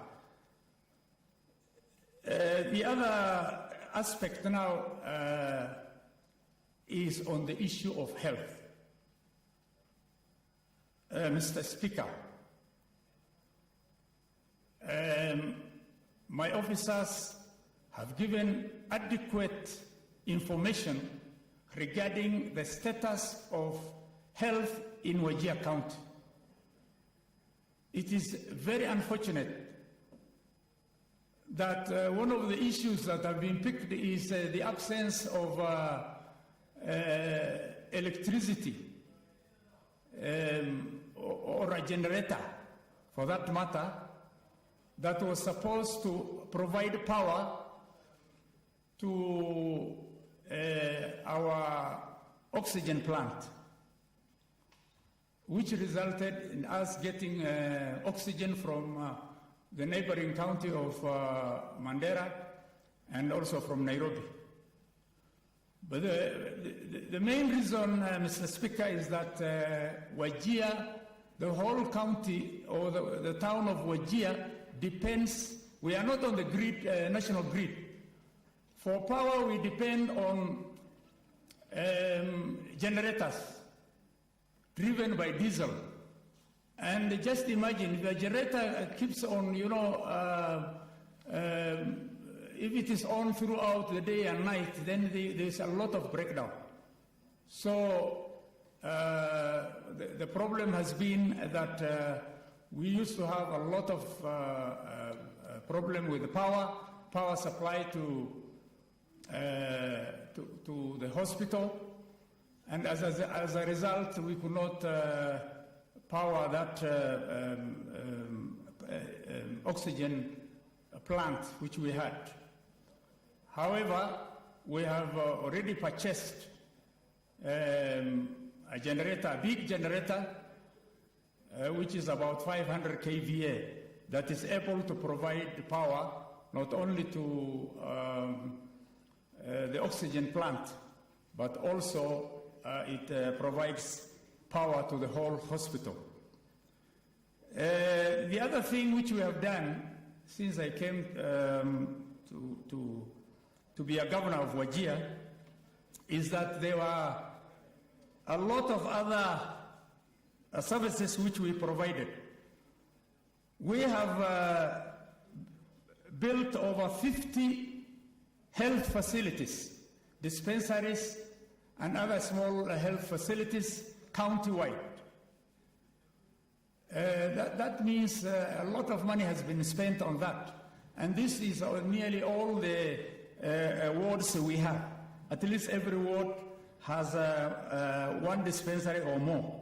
Speaker 6: The other aspect now is on the issue of health. Mr. Speaker, my officers have given adequate information regarding the status of health in Wajir County. It is very unfortunate that one of the issues that have been picked is the absence of electricity or a generator, for that matter, that was supposed to provide power to our oxygen plant, which resulted in us getting oxygen from the neighboring county of Mandera and also from Nairobi. But the main reason, Mr. Speaker, is that Wajir, the whole county or the town of Wajir depends, we are not on the grid, national grid. For power, we depend on generators driven by diesel. And just imagine, if a generator keeps on, if it is on throughout the day and night, then there's a lot of breakdown. So the problem has been that we used to have a lot of problem with the power supply to the hospital, and as a result, we could not power that oxygen plant which we had. However, we have already purchased a generator, a big generator, which is about 500 kVA, that is able to provide power not only to the oxygen plant, but also it provides power to the whole hospital. The other thing which we have done since I came to be a governor of Wajir is that there were a lot of other services which we provided. We have built over 50 health facilities, dispensaries, and other small health facilities countywide. That means a lot of money has been spent on that. And this is nearly all the wards we have. At least every ward has one dispensary or more.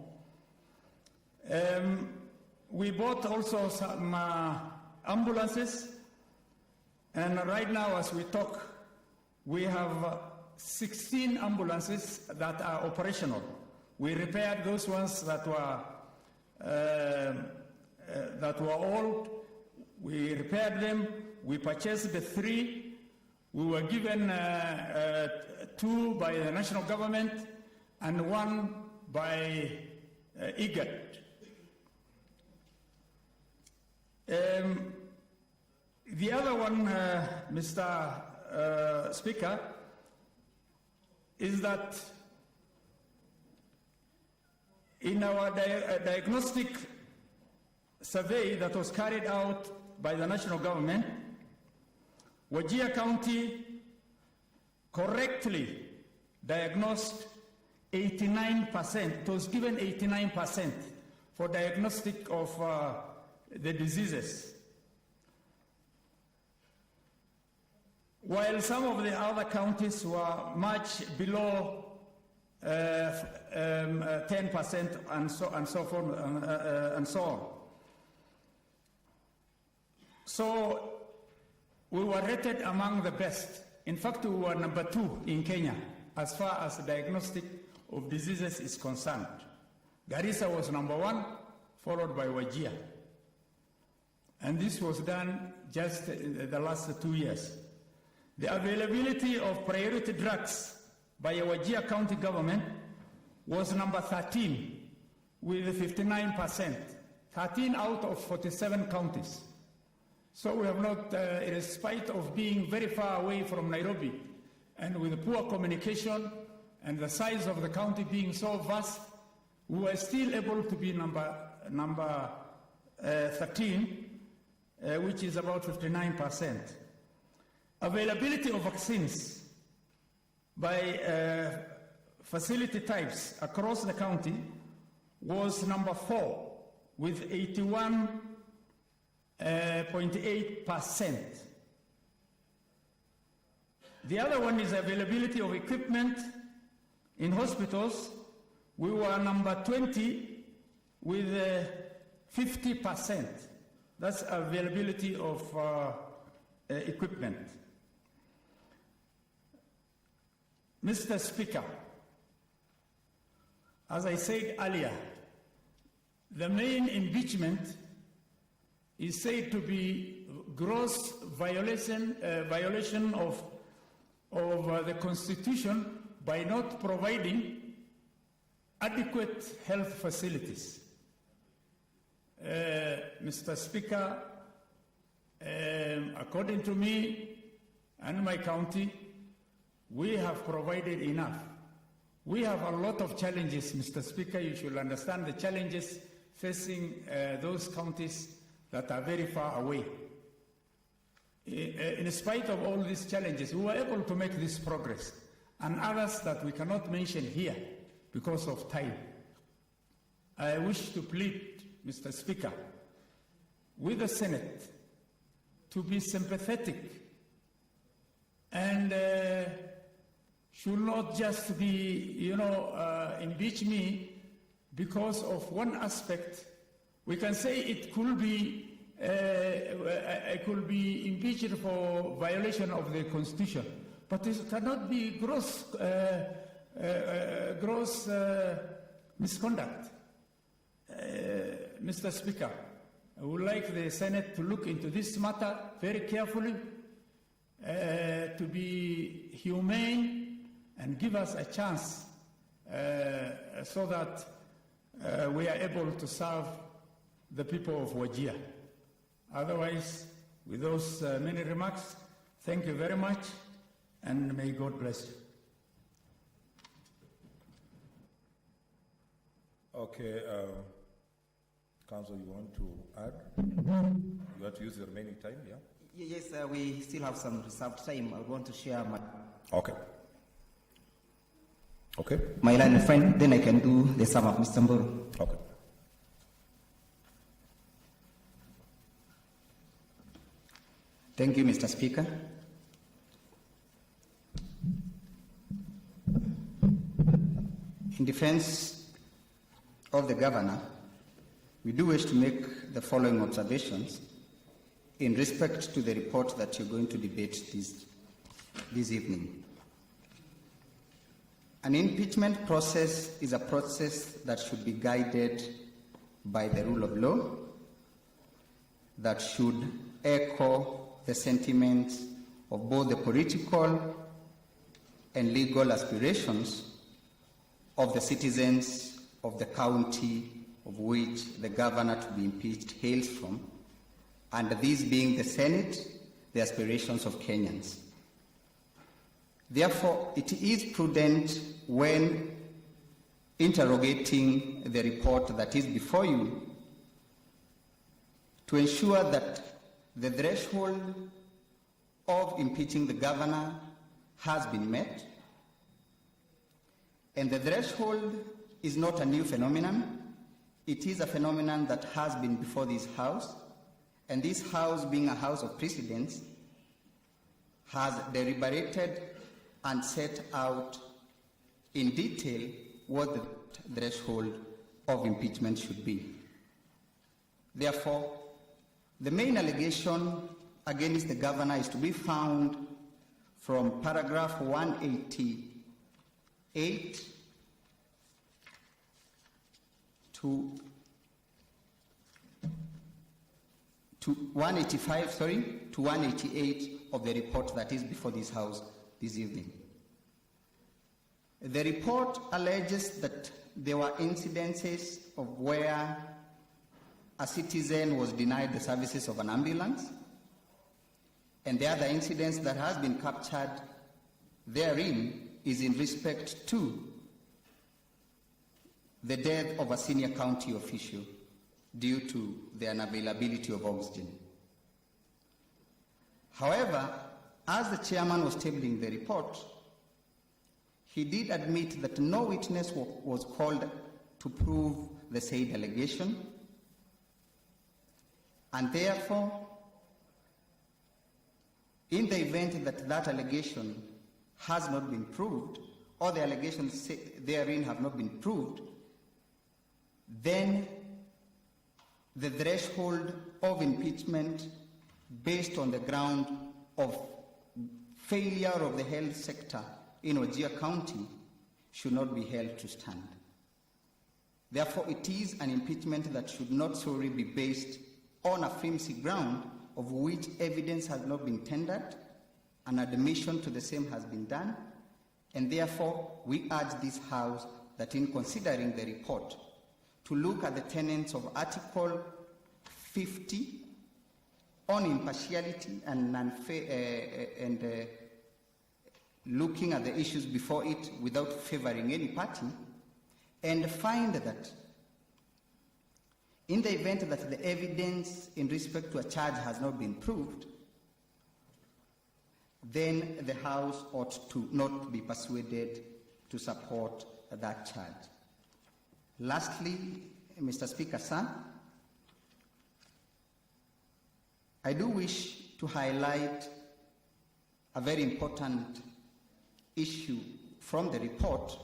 Speaker 6: We bought also some ambulances, and right now as we talk, we have 16 ambulances that are operational. We repaired those ones that were old. We repaired them. We purchased the 3. We were given 2 by the national government and 1 by IGAD. The other one, Mr. Speaker, is that in our diagnostic survey that was carried out by the national government, Wajir County correctly diagnosed 89%. It was given 89% for diagnostic of the diseases. While some of the other counties were much below 10% and so forth and so on. So we were rated among the best. In fact, we were number 2 in Kenya as far as the diagnostic of diseases is concerned. Garissa was number 1, followed by Wajir. And this was done just in the last 2 years. The availability of priority drugs by a Wajir County government was number 13 with 59%, 13 out of 47 counties. So we have not, in spite of being very far away from Nairobi and with poor communication and the size of the county being so vast, we were still able to be number 13, which is about 59%. Availability of vaccines by facility types across the county was number 4 with 81.8%. The other one is availability of equipment in hospitals. We were number 20 with 50%. That's availability of equipment. Mr. Speaker, as I said earlier, the main impeachment is said to be gross violation of the Constitution by not providing adequate health facilities. Mr. Speaker, according to me and my county, we have provided enough. We have a lot of challenges, Mr. Speaker. You should understand the challenges facing those counties that are very far away. in spite of all these challenges, we were able to make this progress, and others that we cannot mention here because of time. I wish to plead, Mr. Speaker, with the Senate to be sympathetic and should not just be, impeach me because of one aspect. We can say it could be impeached for violation of the Constitution, but it cannot be gross misconduct. Mr. Speaker, I would like the Senate to look into this matter very carefully, to be humane and give us a chance so that we are able to serve the people of Wajir. Otherwise, with those many remarks, thank you very much, and may God bless you.
Speaker 2: Okay, Council, you want to add? You want to use the remaining time, yeah?
Speaker 14: Yes, we still have some reserved time. I want to share my...
Speaker 2: Okay. Okay.
Speaker 14: My line of friend, then I can do the sum of Mr. Mburu.
Speaker 2: Okay.
Speaker 14: Thank you, Mr. Speaker. In defense of the governor, we do wish to make the following observations in respect to the report that you're going to debate this evening. An impeachment process is a process that should be guided by the rule of law, that should echo the sentiments of both the political and legal aspirations of the citizens of the county of which the governor to be impeached hails from, and these being the Senate, the aspirations of Kenyans. Therefore, it is prudent when interrogating the report that is before you to ensure that the threshold of impeaching the governor has been met, and the threshold is not a new phenomenon. It is a phenomenon that has been before this House, and this House, being a House of precedents, has deliberated and set out in detail what the threshold of impeachment should be. Therefore, the main allegation against the governor is to be found from paragraph 188 to 185, to 188 of the report that is before this House this evening. The report alleges that there were incidences of where a citizen was denied the services of an ambulance, and the other incidents that has been captured therein is in respect to the death of a senior county official due to the unavailability of oxygen. However, as the chairman was tabling the report, he did admit that no witness was called to prove the said allegation, and therefore, in the event that that allegation has not been proved, or the allegations therein have not been proved, then the threshold of impeachment based on the ground of failure of the health sector in Wajir County should not be held to stand. Therefore, it is an impeachment that should not solely be based on a flimsy ground of which evidence has not been tendered, an admission to the same has been done, and therefore we urge this House that in considering the report to look at the tenets of Article 50 on impartiality and looking at the issues before it without favoring any party, and find that in the event that the evidence in respect to a charge has not been proved, then the House ought to not be persuaded to support that charge. Lastly, Mr. Speaker, sir, I do wish to highlight a very important issue from the report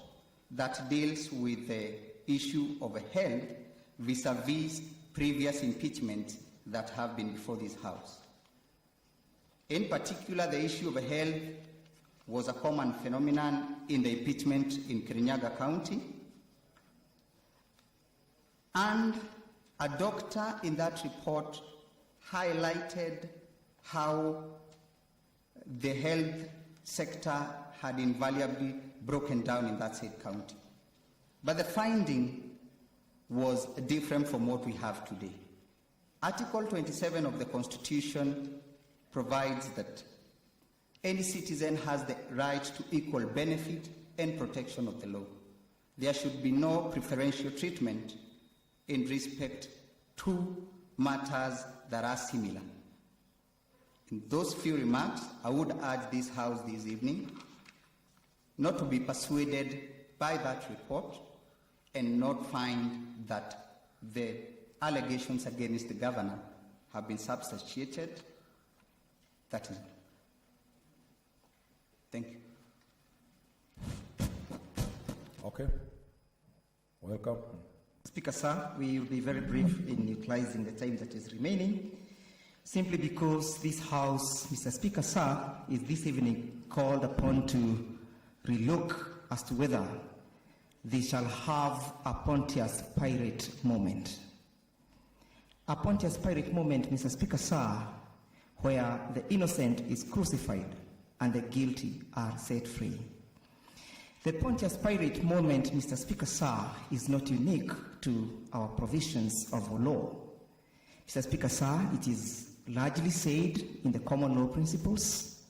Speaker 14: that deals with the issue of health vis-a-vis previous impeachments that have been before this House. In particular, the issue of health was a common phenomenon in the impeachment in Kirinyaga County, and a doctor in that report highlighted how the health sector had invariably broken down in that said county. But the finding was different from what we have today. Article 27 of the Constitution provides that any citizen has the right to equal benefit and protection of the law. There should be no preferential treatment in respect to matters that are similar. In those few remarks, I would urge this House this evening not to be persuaded by that report and not find that the allegations against the governor have been substantiated. That is. Thank you.
Speaker 11: Okay. Welcome.
Speaker 14: Speaker, sir, we will be very brief in utilizing the time that is remaining, simply because this House, Mr. Speaker, sir, is this evening called upon to relook as to whether they shall have a Pontius Pilate moment. A Pontius Pilate moment, Mr. Speaker, sir, where the innocent is crucified and the guilty are set free. The Pontius Pilate moment, Mr. Speaker, sir, is not unique to our provisions of law. Mr. Speaker, sir, it is largely said in the common law principles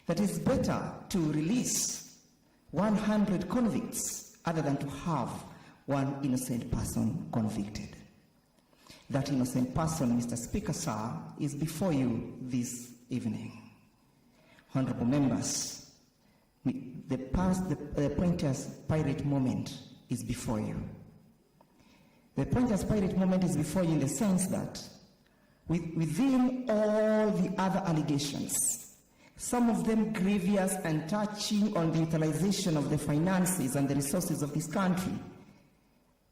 Speaker 14: that it's better to release 100 convicts other than to have one innocent person convicted. That innocent person, Mr. Speaker, sir, is before you this evening. Honorable members, the Pontius Pilate moment is before you. The Pontius Pilate moment is before you in the sense that within all the other allegations, some of them grievous and touching on the utilization of the finances and the resources of this country,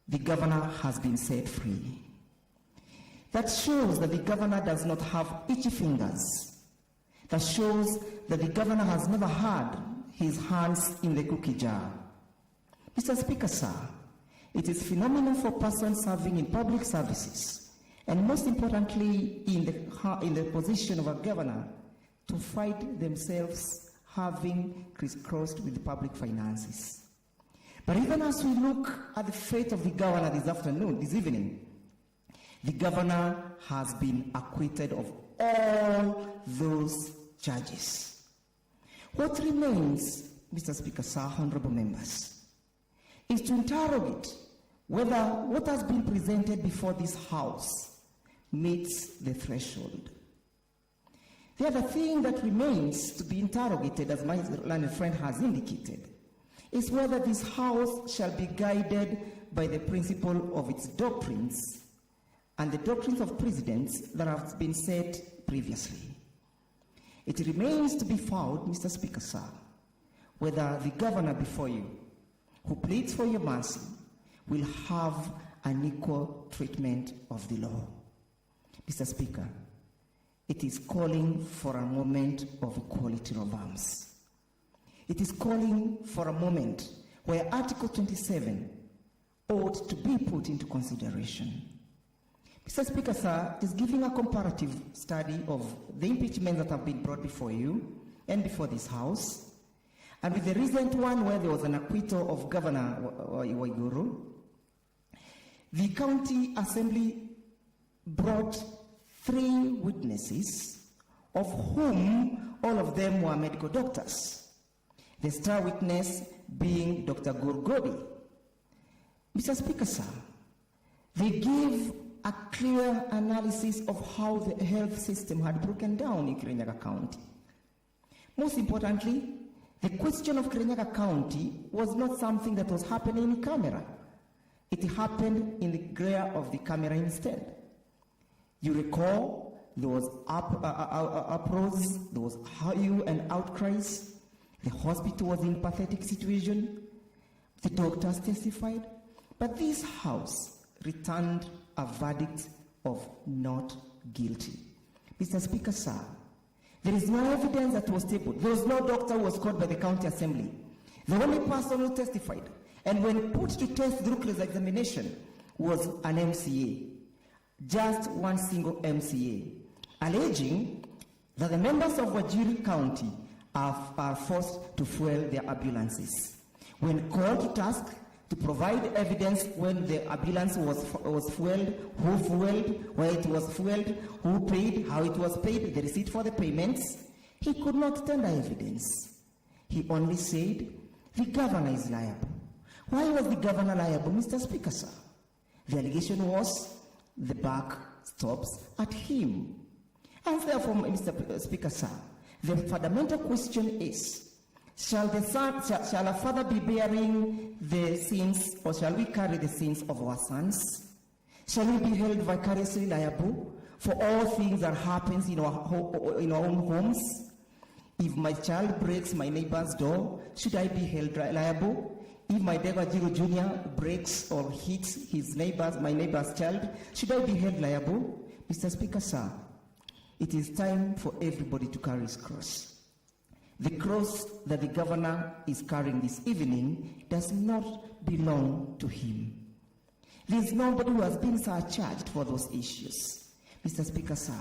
Speaker 14: the governor has been set free. That shows that the governor does not have itchy fingers. That shows that the governor has never had his hands in the cookie jar. Mr. Speaker, sir, it is phenomenal for persons serving in public services, and most importantly in the position of a governor, to find themselves having crisscrossed with public finances. But even as we look at the fate of the governor this evening, the governor has been acquitted of all those charges. What remains, Mr. Speaker, sir, honorable members, is to interrogate whether what has been presented before this House meets the threshold. The other thing that remains to be interrogated, as my learned friend has indicated, is whether this House shall be guided by the principle of its doctrines and the doctrines of precedents that have been set previously. It remains to be found, Mr. Speaker, sir, whether the governor before you, who pleads for your mercy, will have an equal treatment of the law. Mr. Speaker, it is calling for a moment of equality of arms. It is calling for a moment where Article 27 ought to be put into consideration. Mr. Speaker, sir, it is giving a comparative study of the impeachments that have been brought before you and before this House, and with the recent one where there was an acquittal of Governor Wajir, the County Assembly brought 3 witnesses, of whom all of them were medical doctors. The star witness being Dr. Gurgodi. Mr. Speaker, sir, they give a clear analysis of how the health system had broken down in Kirinyaga County. Most importantly, the question of Kirinyaga County was not something that was happening in camera. It happened in the glare of the camera instead. You recall there was uproars, there was hue and outcries. The hospital was in a pathetic situation. The doctors testified. But this House returned a verdict of not guilty. Mr. Speaker, sir, there is no evidence that was tabled. There was no doctor who was called by the county assembly. The only person who testified, and when put to test through examination, was an MCA. Just one single MCA, alleging that the members of Wajir County are forced to fuel their ambulances. When called to task to provide evidence when the ambulance was fueled, who fueled, where it was fueled, who paid, how it was paid, the receipt for the payments, he could not tender evidence. He only said, the governor is liable. Why was the governor liable, Mr. Speaker, sir? The allegation was the buck stops at him. And therefore, Mr. Speaker, sir, the fundamental question is, shall a father be bearing the sins, or shall we carry the sins of our sons? Shall we be held vicariously liable for all things that happens in our own homes? If my child breaks my neighbor's door, should I be held liable? If my Wajir Jr. breaks or hits my neighbor's child, should I be held liable? Mr. Speaker, sir, it is time for everybody to carry his cross. The cross that the governor is carrying this evening does not belong to him. There is nobody who has been surcharged for those issues. Mr. Speaker, sir,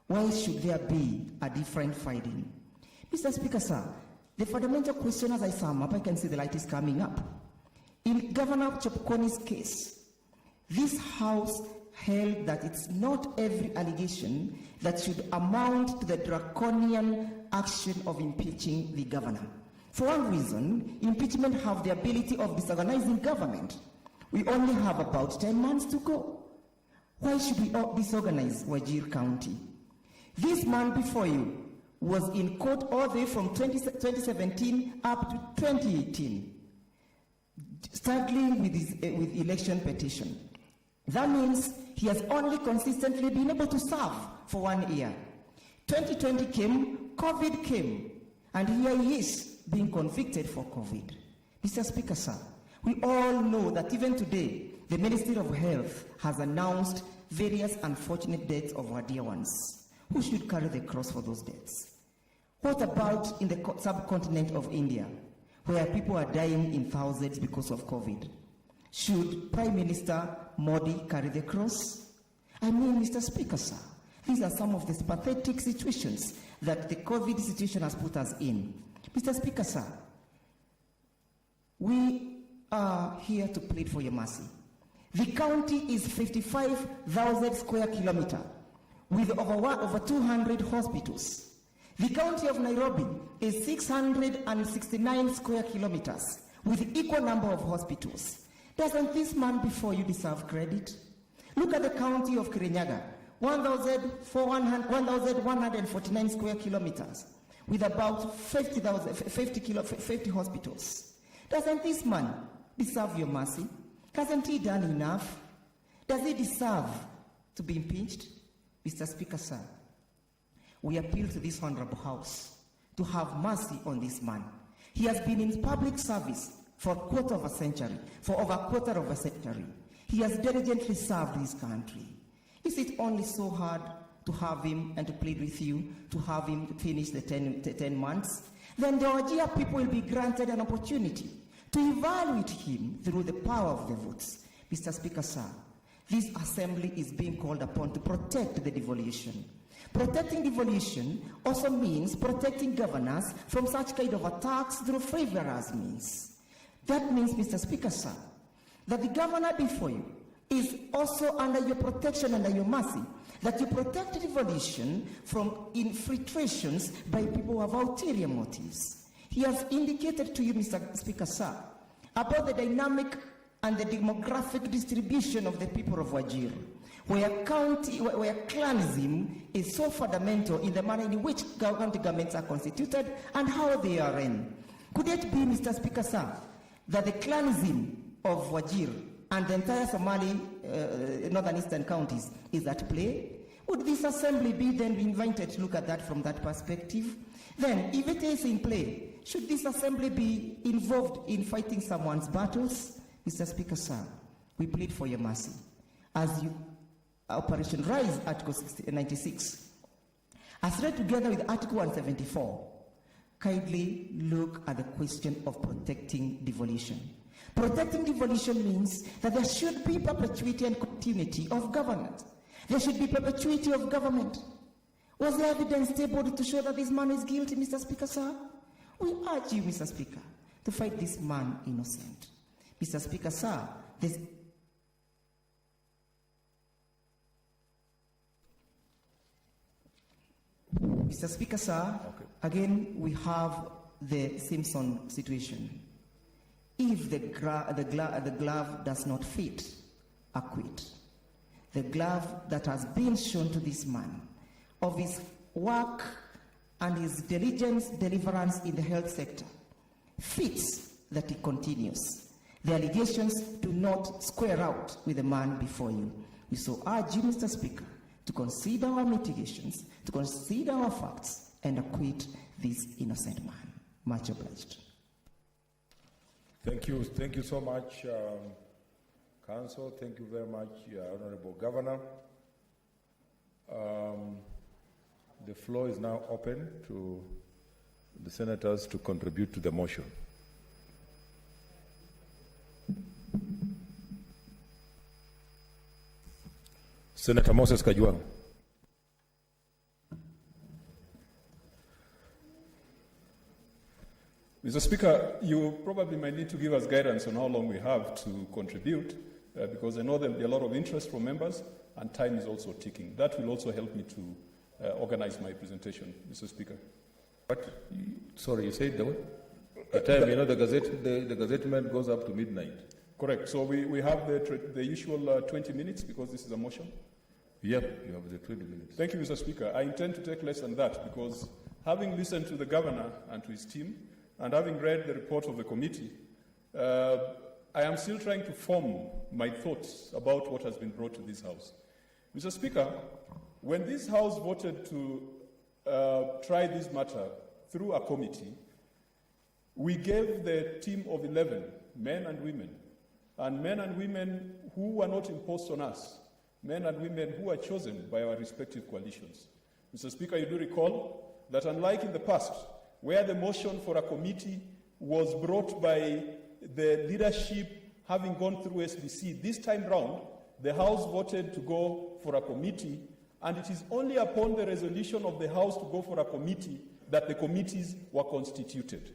Speaker 14: why should there be a different fighting? Mr. Speaker, sir, the fundamental question, as I sum up, I can see the light is coming up. In Governor Chepkwony's case, this House held that it's not every allegation that should amount to the draconian action of impeaching the governor. For one reason, impeachment have the ability of disorganizing government. We only have about 10 months to go. Why should we disorganize Wajir County? This man before you was in court all the way from 2017 up to 2018, struggling with election petition. That means he has only consistently been able to serve for 1 year. 2020 came, COVID came, and here he is being convicted for COVID. Mr. Speaker, sir, we all know that even today, the Ministry of Health has announced various unfortunate deaths of our dear ones. Who should carry the cross for those deaths? What about in the subcontinent of India, where people are dying in thousands because of COVID? Should Prime Minister Modi carry the cross? I mean, Mr. Speaker, sir, these are some of the pathetic situations that the COVID situation has put us in. Mr. Speaker, sir, we are here to plead for your mercy. The county is 55,000 square kilometers with over 200 hospitals. The county of Nairobi is 669 square kilometers with equal number of hospitals. Doesn't this man before you deserve credit? Look at the county of Kirinyaga, 1,149 square kilometers with about 50 hospitals. Doesn't this man deserve your mercy? Hasn't he done enough? Does he deserve to be impeached? Mr. Speaker, sir, we appeal to this honorable House to have mercy on this man. He has been in public service for a quarter of a century, for over a quarter of a century. He has diligently served his country. Is it only so hard to have him and to plead with you to have him finish the 10 months? Then the Wajir people will be granted an opportunity to evaluate him through the power of the votes. Mr. Speaker, sir, this assembly is being called upon to protect the devolution. Protecting devolution also means protecting governors from such kind of attacks through frivolous means. That means, Mr. Speaker, sir, that the governor before you is also under your protection, under your mercy, that you protect devolution from infiltrations by people who have ulterior motives. He has indicated to you, Mr. Speaker, sir, about the dynamic and the demographic distribution of the people of Wajir. where clanism is so fundamental in the manner in which county governments are constituted and how they are run. Could it be, Mr. Speaker, sir, that the clanism of Wajir and the entire Somali northern eastern counties is at play? Would this assembly be then invited to look at that from that perspective? Then, if it is in play, should this assembly be involved in fighting someone's battles? Mr. Speaker, sir, we plead for your mercy. As you, Operation Rise, Article 96, as read together with Article 174, kindly look at the question of protecting devolution. Protecting devolution means that there should be perpetuity and continuity of government. There should be perpetuity of government. Was there evidence tabled to show that this man is guilty, Mr. Speaker, sir? We urge you, Mr. Speaker, to fight this man innocent. Mr. Speaker, sir, this Mr. Speaker, sir, again, we have the Simpson situation. If the glove does not fit, acquit. The glove that has been shown to this man of his work and his diligence, deliverance in the health sector fits that he continues. The allegations do not square out with the man before you. We so urge you, Mr. Speaker, to consider our mitigations, to consider our facts, and acquit this innocent man. Much obliged.
Speaker 11: Thank you so much, Council. Thank you very much, Honorable Governor. The floor is now open to the senators to contribute to the motion. Senator Moses Kajwang.
Speaker 7: Mr. Speaker, you probably might need to give us guidance on how long we have to contribute, because I know there will be a lot of interest from members, and time is also ticking. That will also help me to organize my presentation, Mr. Speaker.
Speaker 11: What? Sorry, you said the time, you know, the gazettement goes up to midnight.
Speaker 7: Correct. So we have the usual 20 minutes because this is a motion?
Speaker 11: Yep, you have the 20 minutes.
Speaker 7: Thank you, Mr. Speaker. I intend to take less than that because having listened to the governor and to his team and having read the report of the committee, I am still trying to form my thoughts about what has been brought to this House. Mr. Speaker, when this House voted to try this matter through a committee, we gave the team of 11, men and women who were not imposed on us, men and women who were chosen by our respective coalitions. Mr. Speaker, you do recall that unlike in the past, where the motion for a committee was brought by the leadership having gone through SBC, this time round, the House voted to go for a committee, and it is only upon the resolution of the House to go for a committee that the committees were constituted.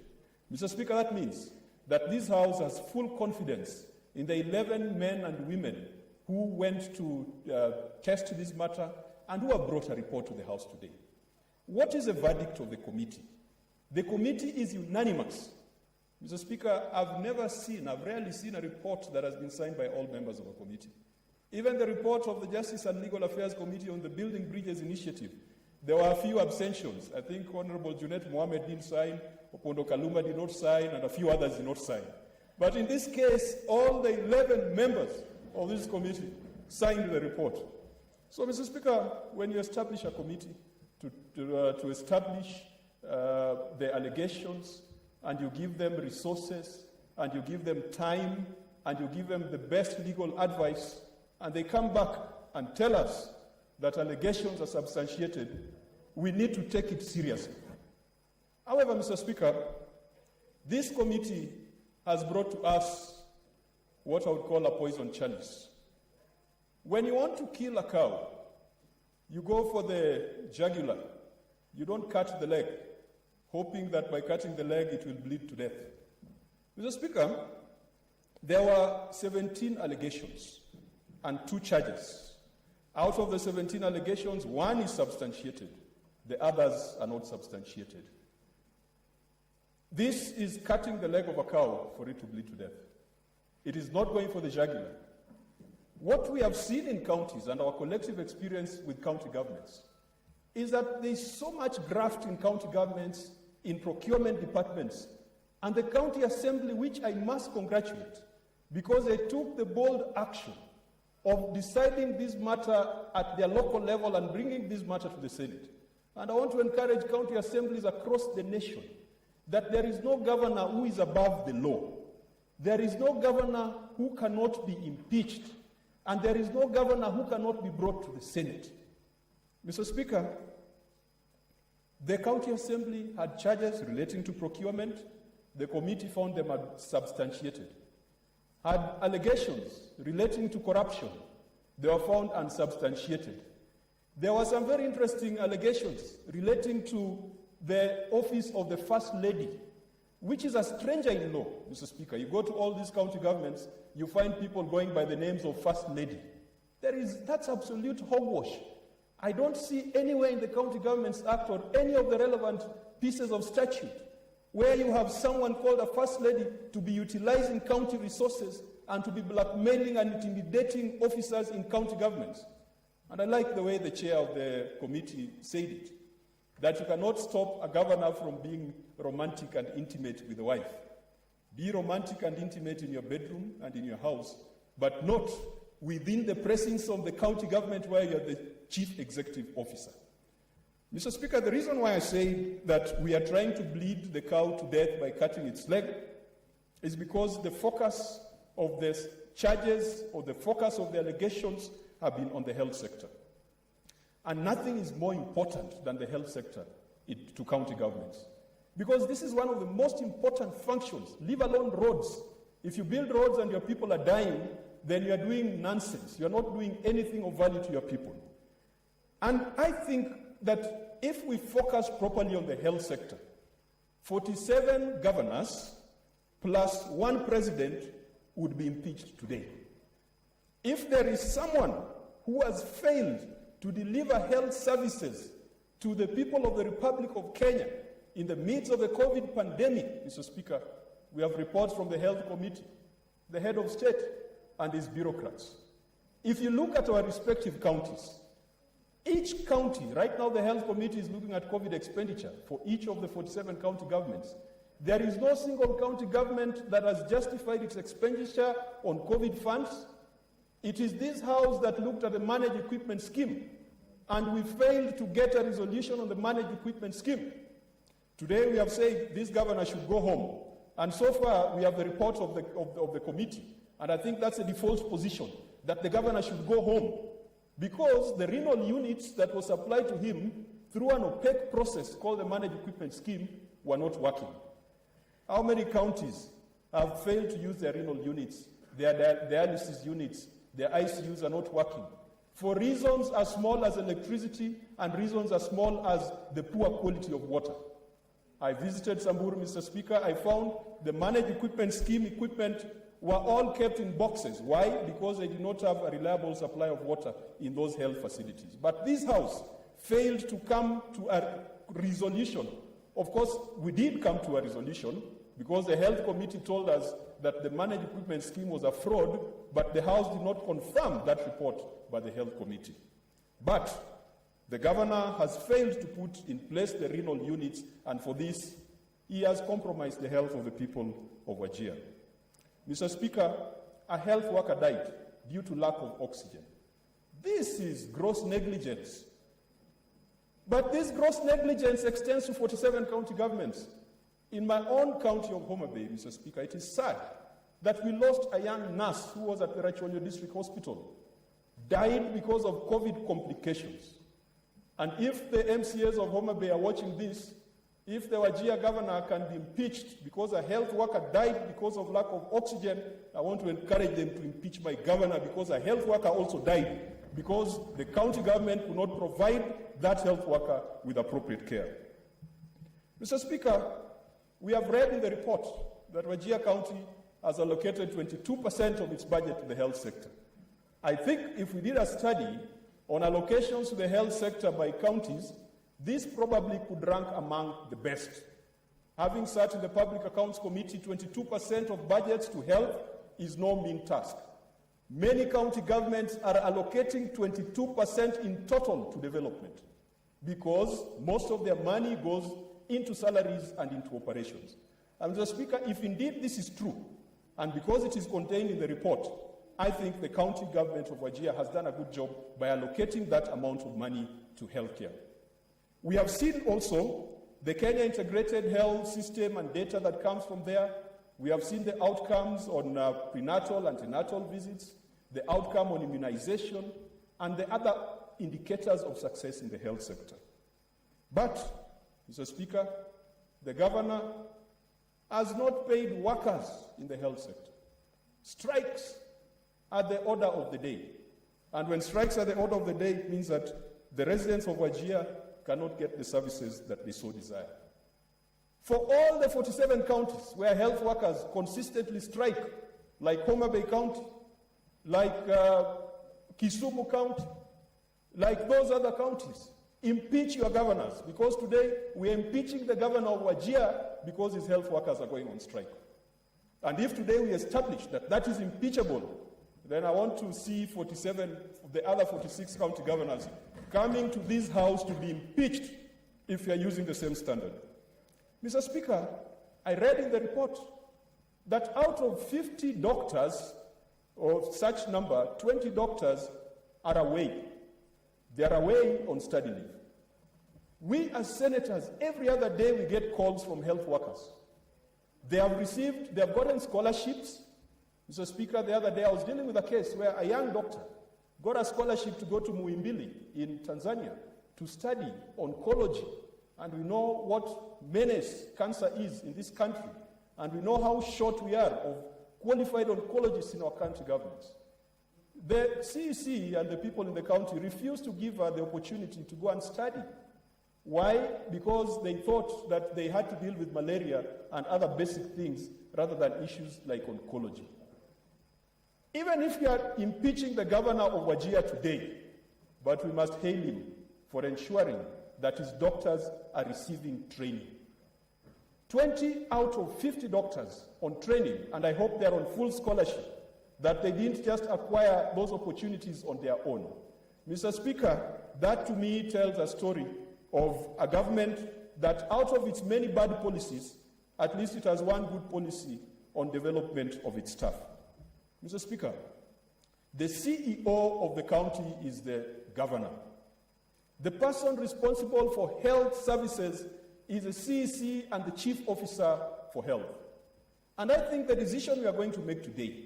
Speaker 7: Mr. Speaker, that means that this House has full confidence in the 11 men and women who went to test this matter and who have brought a report to the House today. What is the verdict of the committee? The committee is unanimous. Mr. Speaker, I've rarely seen a report that has been signed by all members of a committee. Even the report of the Justice and Legal Affairs Committee on the Building Bridges Initiative, there were a few abstentions. I think Honorable Mohamed didn't sign, Opondo Kaluma did not sign, and a few others did not sign. But in this case, all the 11 members of this committee signed the report. So, Mr. Speaker, when you establish a committee to establish the allegations, and you give them resources, and you give them time, and you give them the best legal advice, and they come back and tell us that allegations are substantiated, we need to take it seriously. However, Mr. Speaker, this committee has brought to us what I would call a poison chalice. When you want to kill a cow, you go for the jugular. You don't cut the leg, hoping that by cutting the leg it will bleed to death. Mr. Speaker, there were 17 allegations and 2 charges. Out of the 17 allegations, 1 is substantiated. The others are not substantiated. This is cutting the leg of a cow for it to bleed to death. It is not going for the jugular. What we have seen in counties and our collective experience with county governments is that there is so much graft in county governments, in procurement departments, and the county assembly, which I must congratulate, because they took the bold action of deciding this matter at their local level and bringing this matter to the Senate. And I want to encourage county assemblies across the nation that there is no governor who is above the law. There is no governor who cannot be impeached, and there is no governor who cannot be brought to the Senate. Mr. Speaker, the county assembly had charges relating to procurement. The committee found them unsubstantiated. Had allegations relating to corruption. They were found unsubstantiated. There were some very interesting allegations relating to the office of the First Lady, which is a stranger in law, Mr. Speaker. You go to all these county governments, you find people going by the names of First Lady. That's absolute hogwash. I don't see anywhere in the County Governments Act or any of the relevant pieces of statute where you have someone called a First Lady to be utilizing county resources and to be blackmailing and intimidating officers in county governments. And I like the way the chair of the committee said it, that you cannot stop a governor from being romantic and intimate with a wife. Be romantic and intimate in your bedroom and in your house, but not within the precincts of the county government where you're the chief executive officer. Mr. Speaker, the reason why I say that we are trying to bleed the cow to death by cutting its leg is because the focus of the charges or the focus of the allegations have been on the health sector. And nothing is more important than the health sector to county governments. Because this is one of the most important functions, leave alone roads. If you build roads and your people are dying, then you are doing nonsense. You are not doing anything of value to your people. And I think that if we focus properly on the health sector, 47 governors plus one president would be impeached today. If there is someone who has failed to deliver health services to the people of the Republic of Kenya in the midst of the COVID pandemic, Mr. Speaker, we have reports from the Health Committee, the head of state, and his bureaucrats. If you look at our respective counties, each county, right now the Health Committee is looking at COVID expenditure for each of the 47 county governments. There is no single county government that has justified its expenditure on COVID funds. It is this House that looked at the managed equipment scheme, and we failed to get a resolution on the managed equipment scheme. Today we have said this governor should go home, and so far we have the report of the committee, and I think that's a default position, that the governor should go home, because the renal units that were supplied to him through an opaque process called the managed equipment scheme were not working. How many counties have failed to use their renal units, their dialysis units, their ICUs are not working, for reasons as small as electricity and reasons as small as the poor quality of water? I visited Samburu, Mr. Speaker. I found the managed equipment scheme equipment were all kept in boxes. Why? Because they did not have a reliable supply of water in those health facilities. But this House failed to come to a resolution. Of course, we did come to a resolution because the Health Committee told us that the managed equipment scheme was a fraud, but the House did not confirm that report by the Health Committee. But the governor has failed to put in place the renal units, and for this, he has compromised the health of the people of Wajir. Mr. Speaker, a health worker died due to lack of oxygen. This is gross negligence. But this gross negligence extends to 47 county governments. In my own county of Mohamed, Mr. Speaker, it is sad that we lost a young nurse who was at the Rachonyo District Hospital, died because of COVID complications. And if the MCAs of Mohamed are watching this, if the Wajir governor can be impeached because a health worker died because of lack of oxygen, I want to encourage them to impeach my governor because a health worker also died because the county government could not provide that health worker with appropriate care. Mr. Speaker, we have read in the report that Wajir County has allocated 22% of its budget to the health sector. I think if we did a study on allocations to the health sector by counties, this probably could rank among the best. Having sat in the Public Accounts Committee, 22% of budgets to health is no mean task. Many county governments are allocating 22% in total to development because most of their money goes into salaries and into operations. And Mr. Speaker, if indeed this is true, and because it is contained in the report, I think the county government of Wajir has done a good job by allocating that amount of money to healthcare. We have seen also the Kenya Integrated Health System and data that comes from there. We have seen the outcomes on prenatal, antenatal visits, the outcome on immunization, and the other indicators of success in the health sector. But, Mr. Speaker, the governor has not paid workers in the health sector. Strikes are the order of the day. And when strikes are the order of the day, it means that the residents of Wajir cannot get the services that they so desire. For all the 47 counties where health workers consistently strike, like Homa Bay County, like Kisumu County, like those other counties, impeach your governors, because today we are impeaching the governor of Wajir because his health workers are going on strike. And if today we establish that that is impeachable, then I want to see 47 of the other 46 county governors coming to this house to be impeached if we are using the same standard. Mr. Speaker, I read in the report that out of 50 doctors, or such number, 20 doctors are away. They are away on study leave. We as senators, every other day we get calls from health workers. They have gotten scholarships. Mr. Speaker, the other day I was dealing with a case where a young doctor got a scholarship to go to Muhimbili in Tanzania to study oncology. And we know what menace cancer is in this country. And we know how short we are of qualified oncologists in our country governments. The CEC and the people in the county refused to give her the opportunity to go and study. Why? Because they thought that they had to deal with malaria and other basic things rather than issues like oncology. Even if we are impeaching the governor of Wajir today, but we must hail him for ensuring that his doctors are receiving training. 20 out of 50 doctors on training, and I hope they're on full scholarship, that they didn't just acquire those opportunities on their own. Mr. Speaker, that to me tells a story of a government that out of its many bad policies, at least it has one good policy on development of its staff. Mr. Speaker, the CEO of the county is the governor. The person responsible for health services is the CEC and the chief officer for health. And I think the decision we are going to make today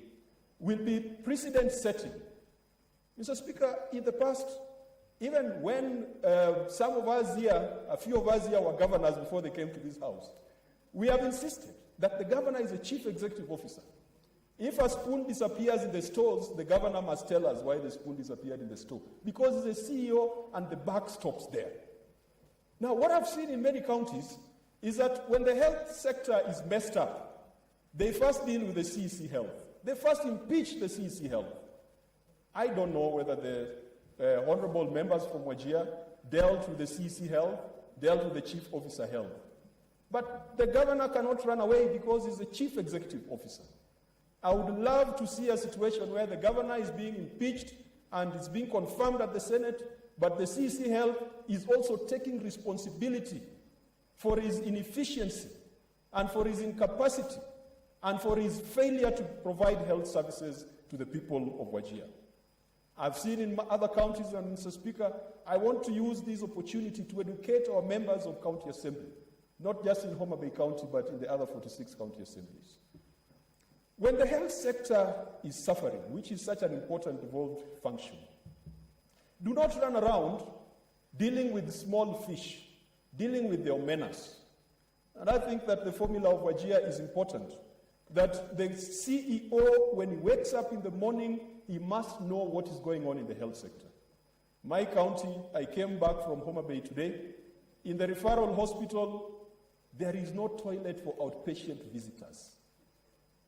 Speaker 7: will be precedent-setting. Mr. Speaker, in the past, even when some of us here, a few of us here were governors before they came to this house, we have insisted that the governor is a chief executive officer. If a spoon disappears in the stores, the governor must tell us why the spoon disappeared in the store, because he's a CEO and the buck stops there. Now, what I've seen in many counties is that when the health sector is messed up, they first deal with the CEC Health. They first impeach the CEC Health. I don't know whether the honorable members from Wajir dealt with the CEC Health, dealt with the chief officer Health. But the governor cannot run away because he's the chief executive officer. I would love to see a situation where the governor is being impeached and it's being confirmed at the Senate, but the CEC Health is also taking responsibility for his inefficiency and for his incapacity and for his failure to provide health services to the people of Wajir. I've seen in other counties, and Mr. Speaker, I want to use this opportunity to educate our members of county assembly, not just in Homa Bay County, but in the other 46 county assemblies. When the health sector is suffering, which is such an important devolved function, do not run around dealing with small fish, dealing with their menace. And I think that the formula of Wajir is important, that the CEO, when he wakes up in the morning, he must know what is going on in the health sector. My county, I came back from Homa Bay today. In the referral hospital, there is no toilet for outpatient visitors.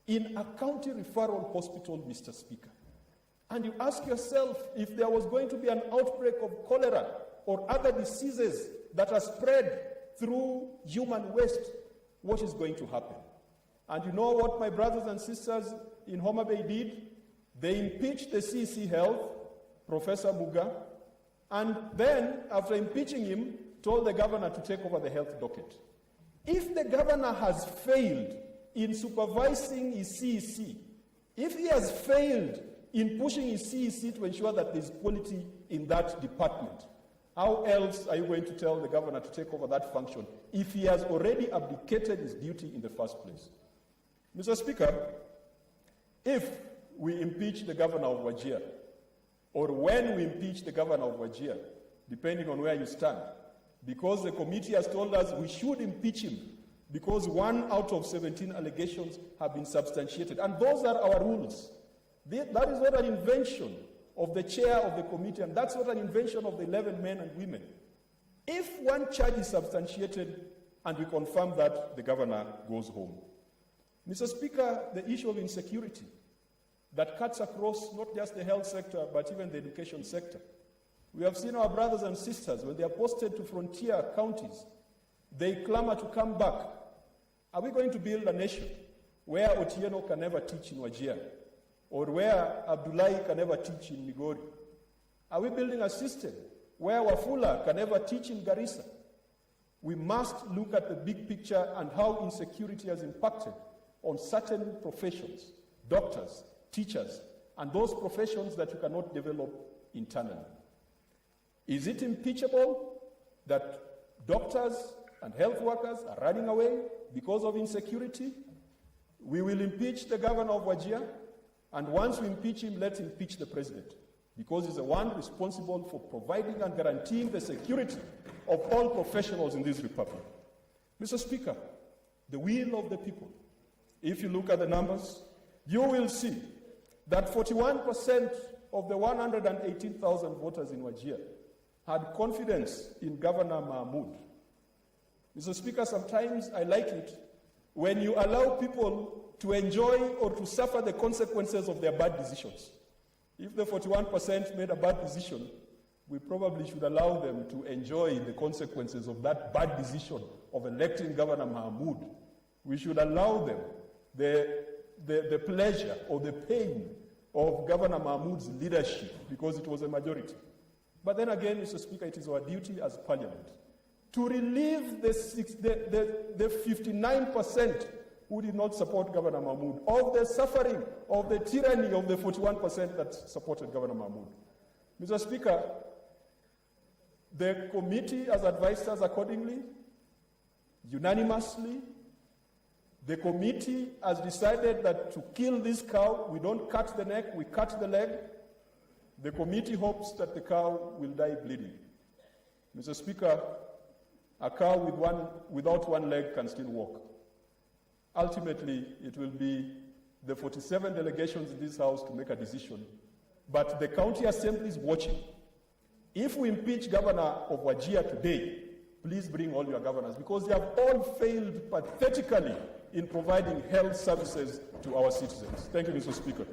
Speaker 7: In a county referral hospital, Mr. Speaker, and you ask yourself if there was going to be an outbreak of cholera or other diseases that are spread through human waste, what is going to happen? And you know what my brothers and sisters in Homa Bay did? They impeached the CEC Health, Professor Muga, and then, after impeaching him, told the governor to take over the health docket. If the governor has failed in supervising his CEC, if he has failed in pushing his CEC to ensure that there's quality in that department, how else are you going to tell the governor to take over that function if he has already abdicated his duty in the first place? Mr. Speaker, if we impeach the governor of Wajir, or when we impeach the governor of Wajir, depending on where you stand, because the committee has told us we should impeach him because 1 out of 17 allegations have been substantiated. And those are our rules. That is not an invention of the chair of the committee, and that's not an invention of the 11 men and women. If one charge is substantiated and we confirm that, the governor goes home. Mr. Speaker, the issue of insecurity that cuts across not just the health sector, but even the education sector. We have seen our brothers and sisters, when they are posted to frontier counties, they clamor to come back. Are we going to build a nation where Otieno can never teach in Wajir, or where Abdullahi can never teach in Migori? Are we building a system where Wafula can never teach in Garissa? We must look at the big picture and how insecurity has impacted on certain professions, doctors, teachers, and those professions that you cannot develop internally. Is it impeachable that doctors and health workers are running away because of insecurity? We will impeach the governor of Wajir, and once we impeach him, let's impeach the president, because he's the one responsible for providing and guaranteeing the security of all professionals in this republic. Mr. Speaker, the will of the people, if you look at the numbers, you will see that 41% of the 118,000 voters in Wajir had confidence in Governor Mahmoud. Mr. Speaker, sometimes I like it when you allow people to enjoy or to suffer the consequences of their bad decisions. If the 41% made a bad decision, we probably should allow them to enjoy the consequences of that bad decision of electing Governor Mahmoud. We should allow them the pleasure or the pain of Governor Mahmoud's leadership, because it was a majority. But then again, Mr. Speaker, it is our duty as Parliament to relieve the 59% who did not support Governor Mahmoud of the suffering, of the tyranny of the 41% that supported Governor Mahmoud. Mr. Speaker, the committee has advised us accordingly, unanimously. The committee has decided that to kill this cow, we don't cut the neck, we cut the leg. The committee hopes that the cow will die bleeding. Mr. Speaker, a cow without one leg can still walk. Ultimately, it will be the 47 delegations in this House to make a decision. But the county assembly is watching. If we impeach Governor of Wajir today, please bring all your governors, because they have all failed pathetically in providing health services to our citizens. Thank you, Mr. Speaker.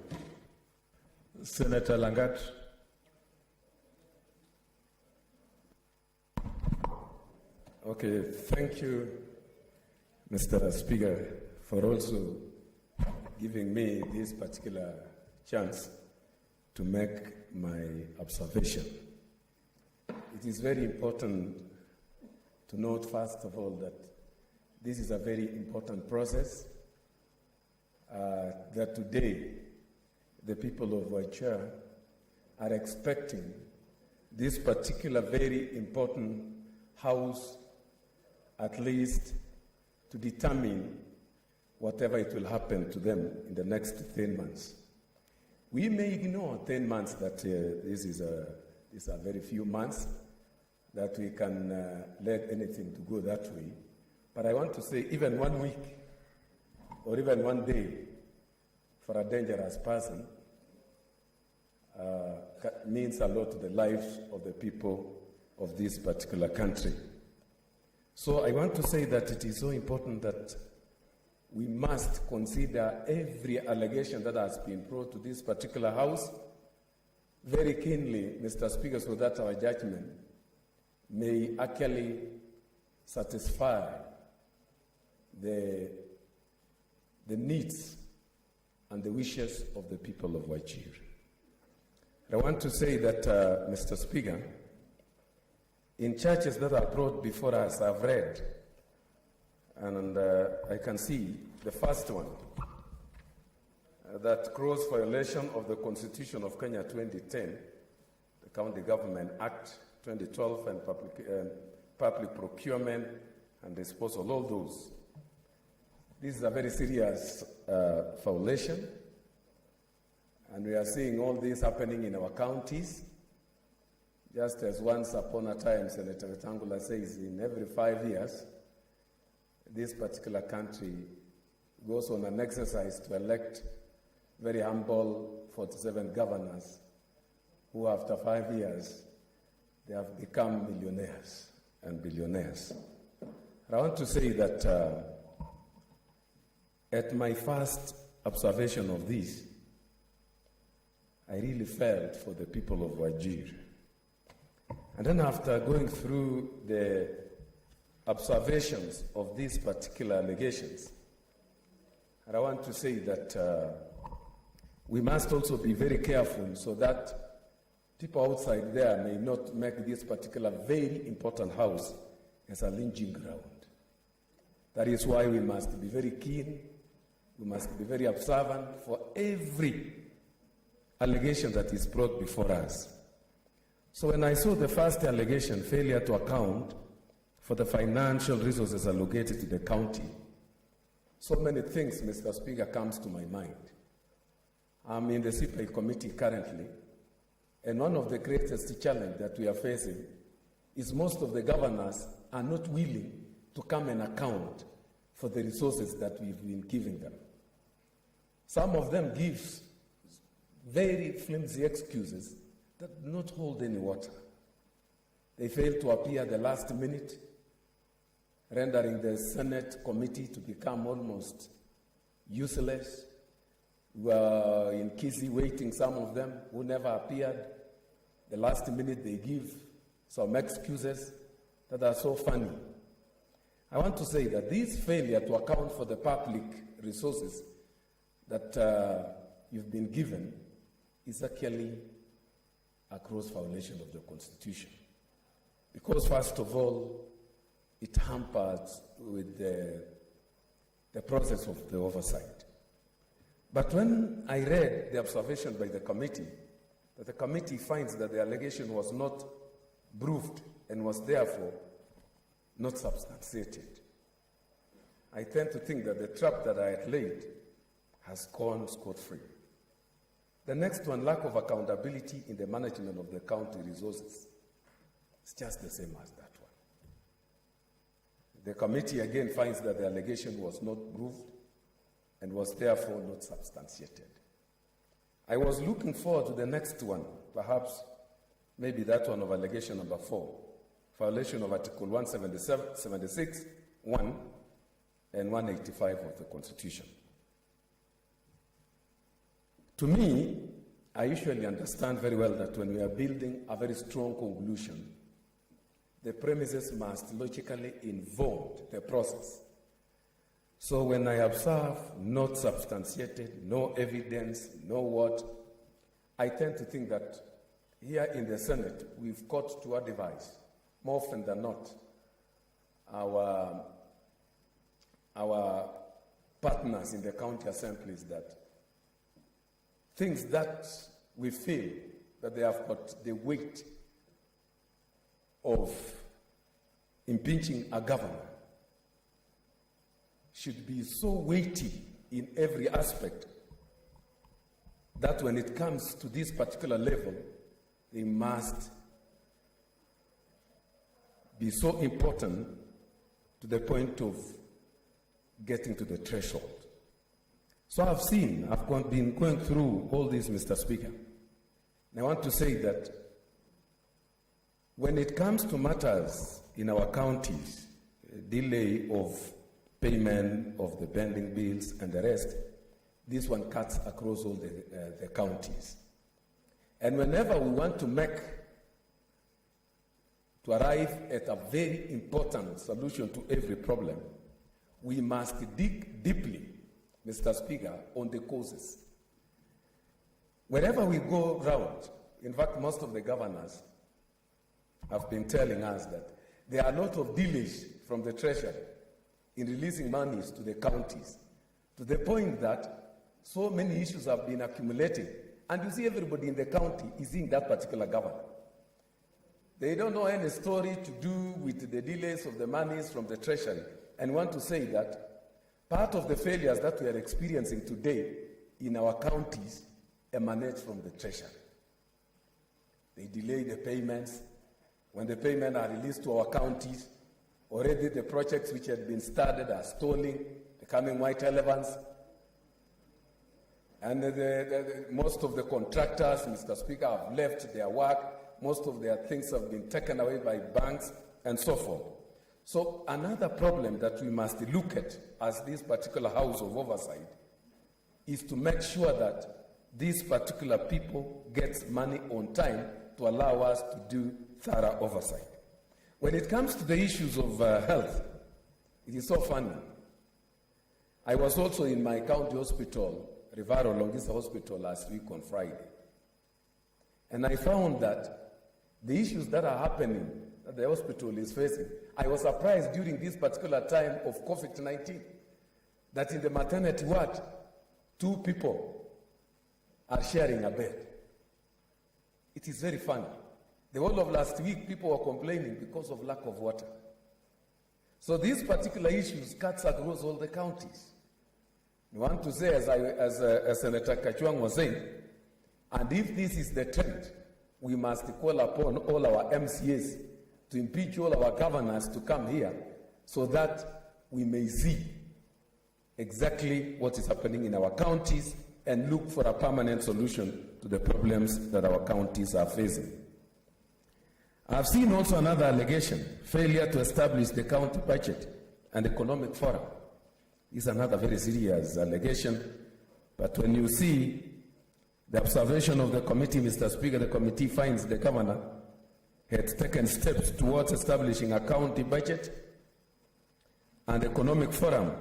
Speaker 11: Senator Langat.
Speaker 15: Okay, thank you, Mr. Speaker, for also giving me this particular chance to make my observation. It is very important to note, first of all, that this is a very important process, that today the people of Wajir are expecting this particular very important House at least to determine whatever it will happen to them in the next 10 months. We may ignore 10 months that these are very few months that we can let anything to go that way. But I want to say even 1 week or even 1 day for a dangerous person means a lot to the lives of the people of this particular country. So I want to say that it is so important that we must consider every allegation that has been brought to this particular House very keenly, Mr. Speaker, so that our judgment may actually satisfy the needs and the wishes of the people of Wajir. I want to say that, Mr. Speaker, in charges that are brought before us, I've read, and I can see the first one, that gross violation of the Constitution of Kenya 2010, the County Government Act 2012, and public procurement and disposal, all those. This is a very serious violation, and we are seeing all this happening in our counties. Just as once upon a time, Senator Wetangula says, in every 5 years, this particular country goes on an exercise to elect very humble 47 governors who, after 5 years, they have become millionaires and billionaires. I want to say that at my first observation of this, I really felt for the people of Wajir. And then after going through the observations of these particular allegations, and I want to say that we must also be very careful so that people outside there may not make this particular very important house as a lynching ground. That is why we must be very keen, we must be very observant for every allegation that is brought before us. So when I saw the first allegation, failure to account for the financial resources allocated to the county, so many things, Mr. Speaker, comes to my mind. I'm in the CPI committee currently, and one of the greatest challenges that we are facing is most of the governors are not willing to come and account for the resources that we've been giving them. Some of them give very flimsy excuses that do not hold any water. They fail to appear at the last minute, rendering the Senate committee to become almost useless. We were in Kisi waiting, some of them who never appeared. The last minute they give some excuses that are so funny. I want to say that this failure to account for the public resources that you've been given is actually a gross violation of the Constitution. Because first of all, it hampers with the process of the oversight. But when I read the observation by the committee, that the committee finds that the allegation was not proved and was therefore not substantiated, I tend to think that the trap that I had laid has gone scot-free. The next one, lack of accountability in the management of the county resources. It's just the same as that one. The committee again finds that the allegation was not proved and was therefore not substantiated. I was looking forward to the next one, perhaps maybe that one of allegation number 4, violation of Article 176, 1, and 185 of the Constitution. To me, I usually understand very well that when we are building a very strong conclusion, the premises must logically involve the process. So when I observe not substantiated, no evidence, no what, I tend to think that here in the Senate, we've got to advise, more often than not, our partners in the county assemblies that things that we feel that they have got the weight of impeaching a governor should be so weighty in every aspect that when it comes to this particular level, they must be so important to the point of getting to the threshold. So I've been going through all this, Mr. Speaker. And I want to say that when it comes to matters in our counties, delay of payment of the pending bills and the rest, this one cuts across all the counties. And whenever we want to arrive at a very important solution to every problem, we must dig deeply Mr. Speaker, on the causes. Wherever we go round, in fact, most of the governors have been telling us that there are a lot of delays from the Treasury in releasing monies to the counties, to the point that so many issues have been accumulating. And you see everybody in the county is in that particular governor. They don't know any story to do with the delays of the monies from the Treasury, and want to say that part of the failures that we are experiencing today in our counties emanates from the Treasury. They delay the payments. When the payments are released to our counties, already the projects which had been started are stalling, becoming white elephants. And most of the contractors, Mr. Speaker, have left their work. Most of their things have been taken away by banks and so forth. So another problem that we must look at as this particular House of Oversight is to make sure that these particular people get money on time to allow us to do thorough oversight. When it comes to the issues of health, it is so funny. I was also in my county hospital, Rivaro Longisa Hospital, last week on Friday. And I found that the issues that are happening that the hospital is facing, I was surprised during this particular time of COVID-19 that in the maternity ward, 2 people are sharing a bed. It is very funny. The whole of last week, people were complaining because of lack of water. So these particular issues cuts across all the counties. I want to say, as Senator Kachwang was saying, and if this is the trend, we must call upon all our MCAs to impeach all our governors to come here so that we may see exactly what is happening in our counties and look for a permanent solution to the problems that our counties are facing. I've seen also another allegation, failure to establish the county budget and economic forum. This is another very serious allegation, but when you see the observation of the committee, Mr. Speaker, the committee finds the governor had taken steps towards establishing a county budget and economic forum.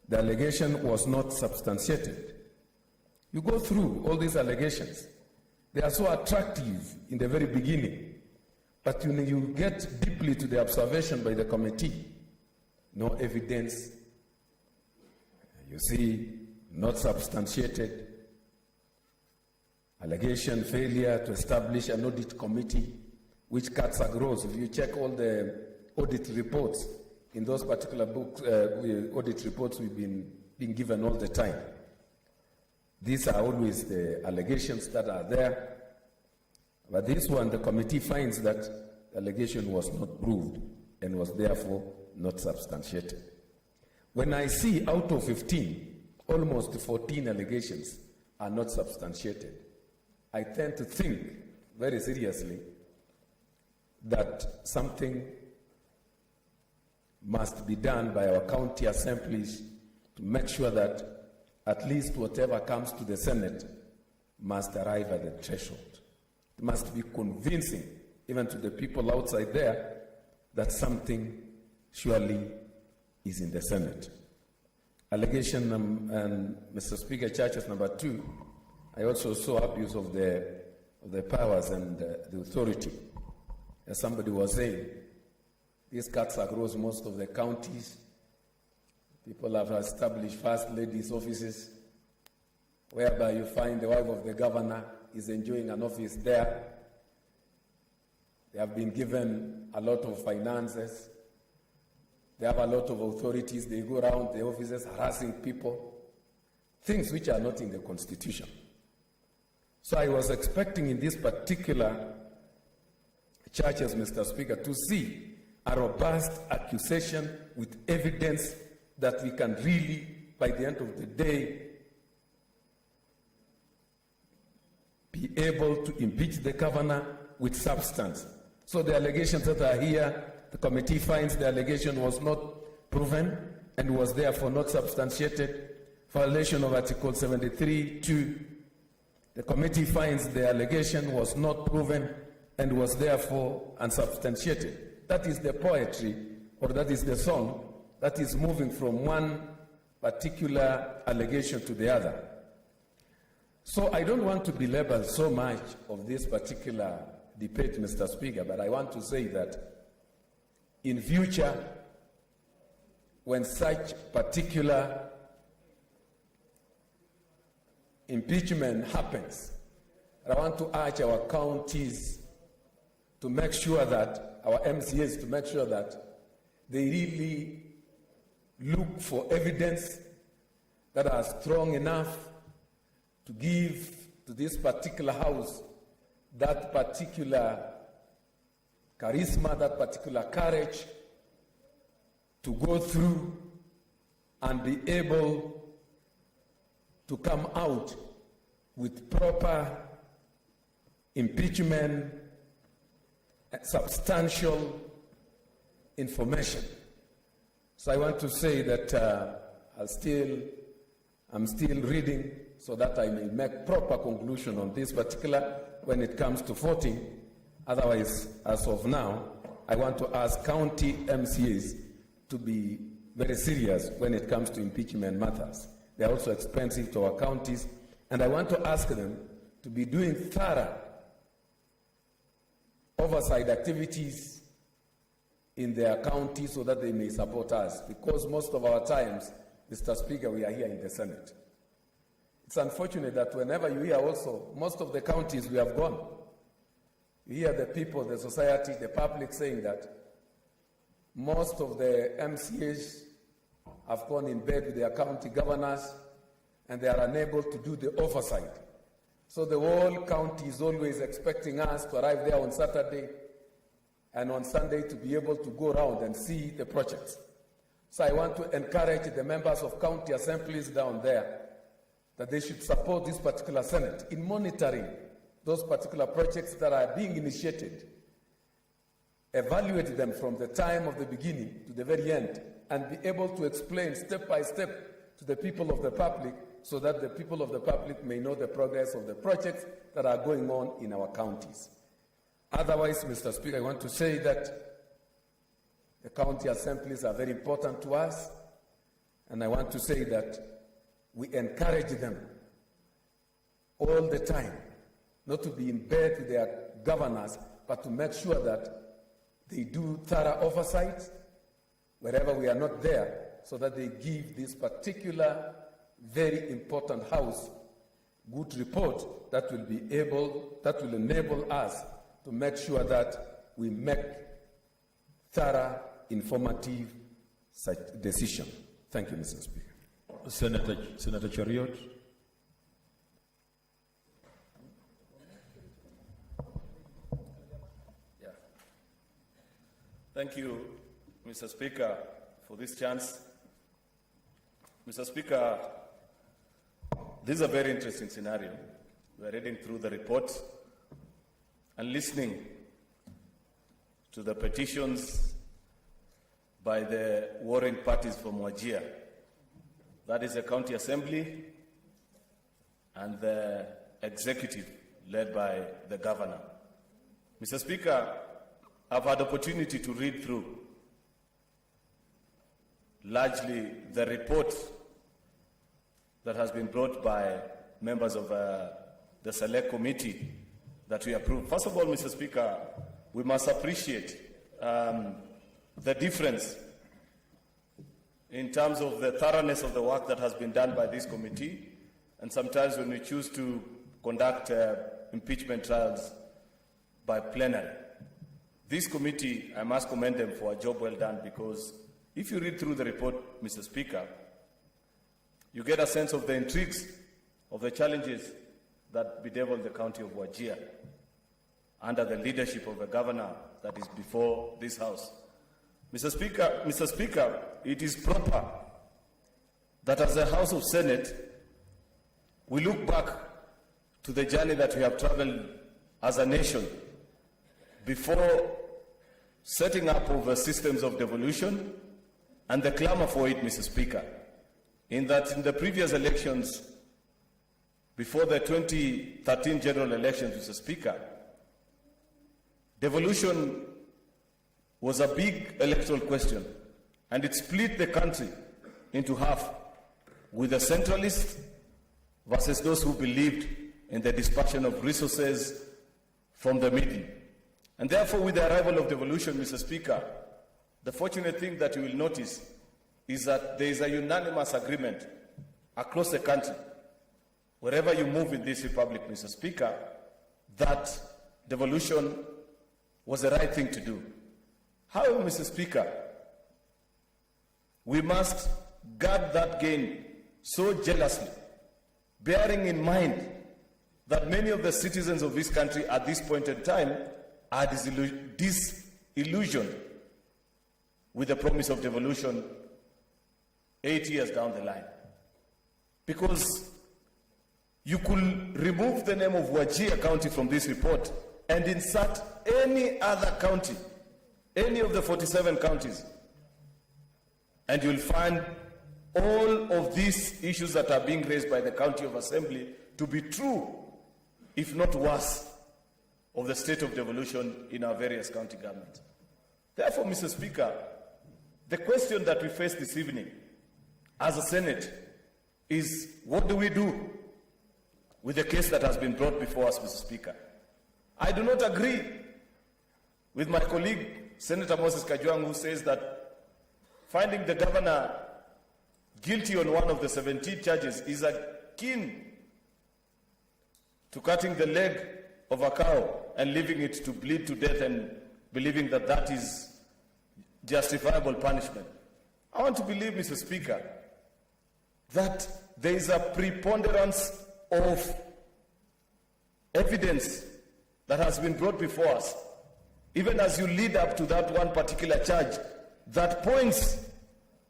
Speaker 15: The allegation was not substantiated. You go through all these allegations. They are so attractive in the very beginning, but when you get deeply to the observation by the committee, no evidence, you see, not substantiated. Allegation, failure to establish an audit committee, which cuts across. If you check all the audit reports, in those particular books, audit reports we've been given all the time. These are always the allegations that are there. But this one, the committee finds that the allegation was not proved and was therefore not substantiated. When I see out of 15, almost 14 allegations are not substantiated, I tend to think very seriously that something must be done by our county assemblies to make sure that at least whatever comes to the Senate must arrive at the threshold. It must be convincing, even to the people outside there, that something surely is in the Senate. Allegation, and Mr. Speaker, charges number 2, I also saw abuse of the powers and the authority. As somebody was saying, these cuts across most of the counties. People have established first ladies' offices, whereby you find the wife of the governor is enjoying an office there. They have been given a lot of finances. They have a lot of authorities. They go around the offices harassing people, things which are not in the Constitution. So I was expecting in this particular charges, Mr. Speaker, to see a robust accusation with evidence that we can really, by the end of the day, be able to impeach the governor with substance. So the allegations that are here, the committee finds the allegation was not proven and was therefore not substantiated. Violation of Article 73(2). The committee finds the allegation was not proven and was therefore unsubstantiated. That is the poetry, or that is the song that is moving from one particular allegation to the other. So I don't want to belabor so much of this particular debate, Mr. Speaker, but I want to say that in future, when such particular impeachment happens, I want to urge our counties to make sure that, our MCAs to make sure that they really look for evidence that are strong enough to give to this particular house that particular charisma, that particular courage to go through and be able to come out with proper impeachment, substantial information. So I want to say that I'm still reading so that I may make proper conclusion on this particular when it comes to voting. Otherwise, as of now, I want to ask county MCAs to be very serious when it comes to impeachment matters. They are also expensive to our counties, and I want to ask them to be doing thorough oversight activities in their county so that they may support us, because most of our times, Mr. Speaker, we are here in the Senate. It's unfortunate that whenever you hear also, most of the counties we have gone, you hear the people, the society, the public saying that most of the MCAs have gone in bed with their county governors and they are unable to do the oversight. So the whole county is always expecting us to arrive there on Saturday and on Sunday to be able to go around and see the projects. So I want to encourage the members of county assemblies down there that they should support this particular Senate in monitoring those particular projects that are being initiated, evaluate them from the time of the beginning to the very end, and be able to explain step by step to the people of the public so that the people of the public may know the progress of the projects that are going on in our counties. Otherwise, Mr. Speaker, I want to say that the county assemblies are very important to us, and I want to say that we encourage them all the time not to be in bed with their governors, but to make sure that they do thorough oversight wherever we are not there, so that they give this particular very important house good report that will enable us to make sure that we make thorough, informative such decision. Thank you, Mr. Speaker.
Speaker 11: Senator Chariot.
Speaker 13: Yeah. Thank you, Mr. Speaker, for this chance. Mr. Speaker, this is a very interesting scenario. We are reading through the report and listening to the petitions by the warring parties from Wajir. That is the county assembly and the executive led by the governor. Mr. Speaker, I've had opportunity to read through largely the report that has been brought by members of the Select Committee that we approved. First of all, Mr. Speaker, we must appreciate the difference in terms of the thoroughness of the work that has been done by this committee, and sometimes when we choose to conduct impeachment trials by plenary. This committee, I must commend them for a job well done, because if you read through the report, Mr. Speaker, you get a sense of the intrigues of the challenges that bedevil the county of Wajir under the leadership of the governor that is before this House. Mr. Speaker, it is proper that as a House of Senate, we look back to the journey that we have traveled as a nation before setting up over systems of devolution and the clamor for it, Mr. Speaker. In that in the previous elections, before the 2013 general elections, Mr. Speaker, devolution was a big electoral question, and it split the country into half. with the centralists versus those who believed in the dispersion of resources from the middle. And therefore, with the arrival of devolution, Mr. Speaker, the fortunate thing that you will notice is that there is a unanimous agreement across the country, wherever you move in this republic, Mr. Speaker, that devolution was the right thing to do. However, Mr. Speaker, we must guard that gain so jealously, bearing in mind that many of the citizens of this country at this point in time are disillusioned with the promise of devolution 8 years down the line. Because you could remove the name of Wajir County from this report and insert any other county, any of the 47 counties, and you'll find all of these issues that are being raised by the County of Assembly to be true, if not worse, of the state of devolution in our various county governments. Therefore, Mr. Speaker, the question that we face this evening as a Senate is, what do we do with the case that has been brought before us, Mr. Speaker? I do not agree with my colleague, Senator Moses Kajwang, who says that finding the governor guilty on one of the 17 charges is akin to cutting the leg of a cow and leaving it to bleed to death and believing that that is justifiable punishment. I want to believe, Mr. Speaker, that there is a preponderance of evidence that has been brought before us, even as you lead up to that one particular charge, that points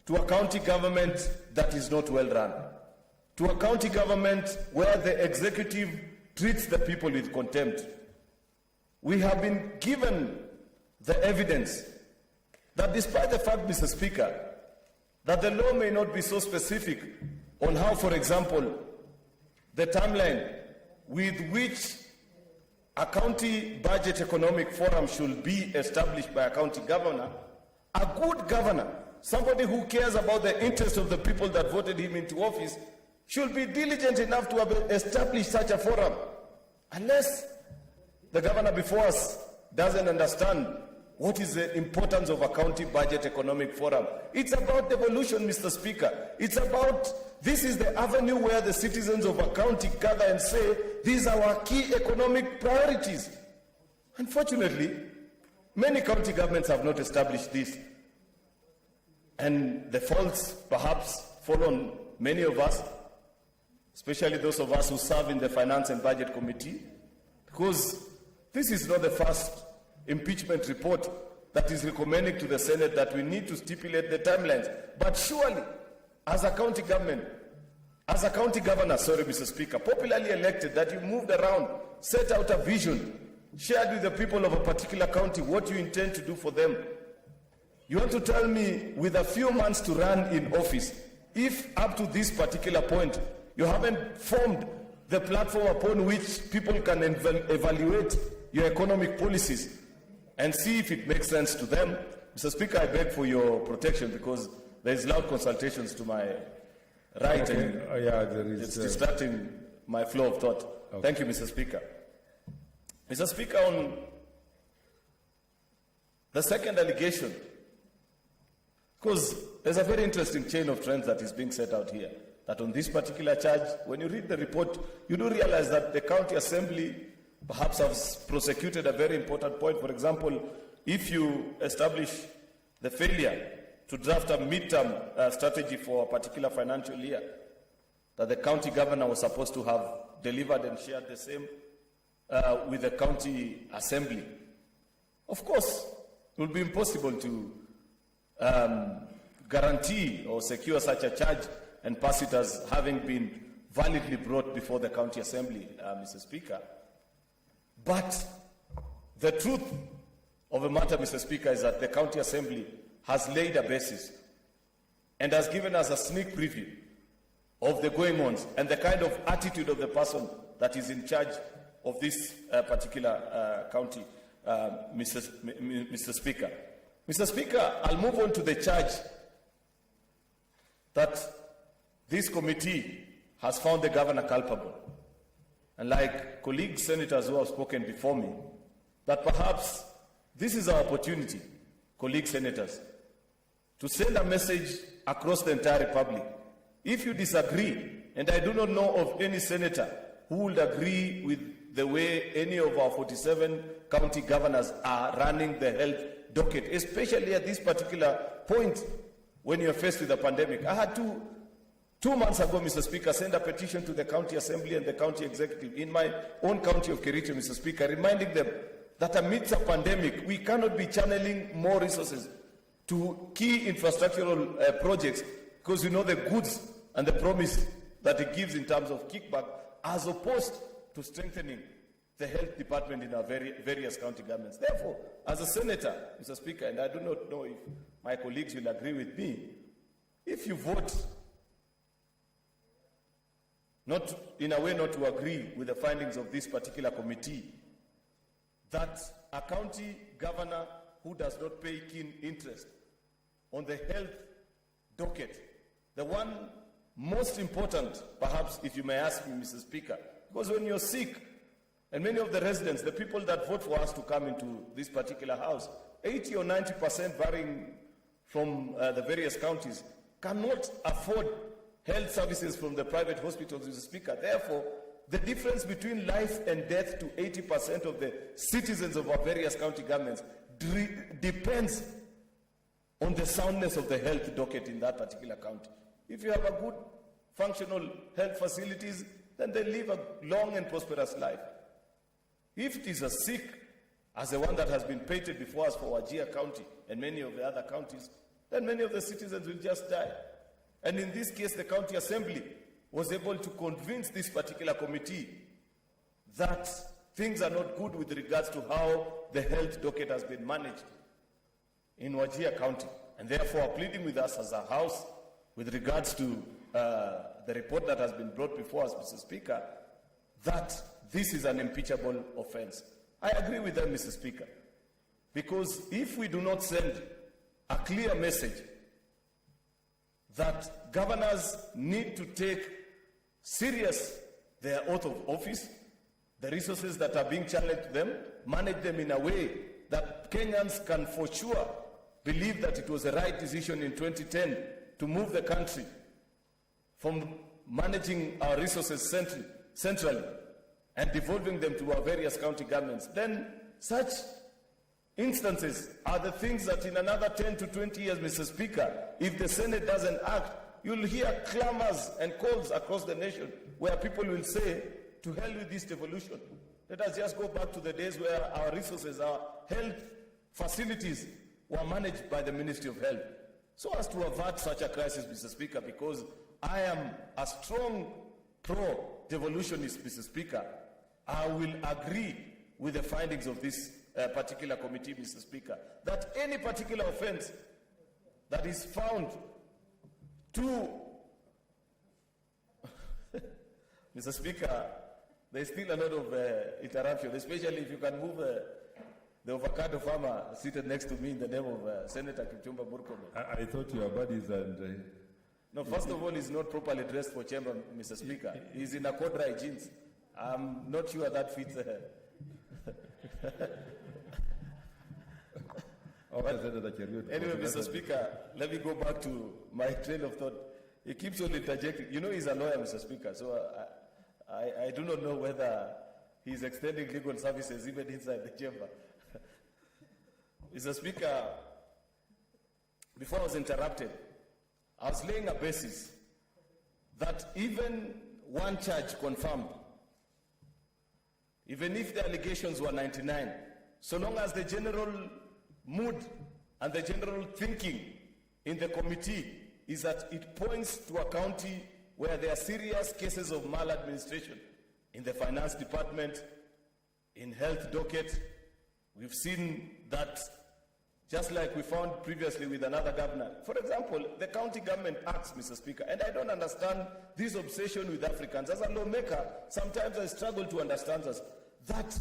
Speaker 13: to a county government that is not well run, to a county government where the executive treats the people with contempt. We have been given the evidence that despite the fact, Mr. Speaker, that the law may not be so specific on how, for example, the timeline with which a county budget economic forum should be established by a county governor, a good governor, somebody who cares about the interests of the people that voted him into office, should be diligent enough to have established such a forum. Unless the governor before us doesn't understand what is the importance of a county budget economic forum. It's about devolution, Mr. Speaker. It's about, this is the avenue where the citizens of a county gather and say, these are our key economic priorities. Unfortunately, many county governments have not established this. And the faults perhaps fall on many of us, especially those of us who serve in the Finance and Budget Committee, because this is not the first impeachment report that is recommending to the Senate that we need to stipulate the timelines. But surely, as a county government, as a county governor, sorry, Mr. Speaker, popularly elected, that you moved around, set out a vision, shared with the people of a particular county what you intend to do for them. You want to tell me, with a few months to run in office, if up to this particular point, you haven't formed the platform upon which people can evaluate your economic policies and see if it makes sense to them? Mr. Speaker, I beg for your protection because there is loud consultations to my right,
Speaker 11: okay.
Speaker 13: and it's distracting my flow of thought. Okay. Thank you, Mr. Speaker. Mr. Speaker, on the second allegation, because there's a very interesting chain of trends that is being set out here, that on this particular charge, when you read the report, you do realize that the county assembly perhaps has prosecuted a very important point. For example, if you establish the failure to draft a midterm strategy for a particular financial year, that the county governor was supposed to have delivered and shared the same with the county assembly. Of course, it will be impossible to guarantee or secure such a charge and pass it as having been validly brought before the county assembly, Mr. Speaker. But the truth of the matter, Mr. Speaker, is that the county assembly has laid a basis and has given us a sneak preview of the going-ons and the kind of attitude of the person that is in charge of this particular county, Mr. Speaker. Mr. Speaker, I'll move on to the charge that this committee has found the governor culpable. And like colleague senators who have spoken before me, that perhaps this is our opportunity, colleague senators, to send a message across the entire republic. If you disagree, and I do not know of any senator who would agree with the way any of our 47 county governors are running the health docket, especially at this particular point when you're faced with a pandemic. I had two months ago, Mr. Speaker, send a petition to the county assembly and the county executive in my own county of Kericho, Mr. Speaker, reminding them that amidst a pandemic, we cannot be channeling more resources to key infrastructural projects, because you know the goods and the promise that it gives in terms of kickback, as opposed to strengthening the health department in our various county governments. Therefore, as a senator, Mr. Speaker, and I do not know if my colleagues will agree with me, if you vote not in a way not to agree with the findings of this particular committee, that a county governor who does not pay keen interest on the health docket, the one most important, perhaps, if you may ask me, Mr. Speaker, because when you're sick, and many of the residents, the people that vote for us to come into this particular house, 80 or 90% varying from the various counties, cannot afford health services from the private hospitals, Mr. Speaker. Therefore, the difference between life and death to 80% of the citizens of our various county governments depends on the soundness of the health docket in that particular county. If you have a good, functional health facilities, then they live a long and prosperous life. If it is a sick, as the one that has been painted before us for Wajir County and many of the other counties, then many of the citizens will just die. And in this case, the county assembly was able to convince this particular committee that things are not good with regards to how the health docket has been managed in Wajir County. And therefore, pleading with us as a house with regards to the report that has been brought before us, Mr. Speaker, that this is an impeachable offense. I agree with them, Mr. Speaker, because if we do not send a clear message that governors need to take serious their oath of office, the resources that are being channeled to them, manage them in a way that Kenyans can for sure believe that it was the right decision in 2010 to move the country from managing our resources centrally and devolving them to our various county governments, then such instances are the things that in another 10 to 20 years, Mr. Speaker, if the Senate doesn't act, you'll hear clamors and calls across the nation where people will say, to hell with this devolution. Let us just go back to the days where our resources, our health facilities were managed by the Ministry of Health. So as to avert such a crisis, Mr. Speaker, because I am a strong pro-devolutionist, Mr. Speaker, I will agree with the findings of this particular committee, Mr. Speaker, that any particular offense that is found to Mr. Speaker, there's still a lot of interruption, especially if you can move the avocado farmer seated next to me in the name of Senator Kipchumba Murkomen.
Speaker 2: I thought you were buddies and...
Speaker 13: No, first of all, he's not properly dressed for chamber, Mr. Speaker. He's in a corduroy jeans. I'm not sure that fits. Anyway, Mr. Speaker, let me go back to my train of thought. He keeps on interjecting. You know he's a lawyer, Mr. Speaker, so I do not know whether he's extending legal services even inside the chamber. Mr. Speaker, before I was interrupted, I was laying a basis that even one charge confirmed, even if the allegations were 99, so long as the general mood and the general thinking in the committee is that it points to a county where there are serious cases of maladministration in the finance department, in health docket. We've seen that just like we found previously with another governor. For example, the county government acts, Mr. Speaker, and I don't understand this obsession with Africans. As a lawmaker, sometimes I struggle to understand this, that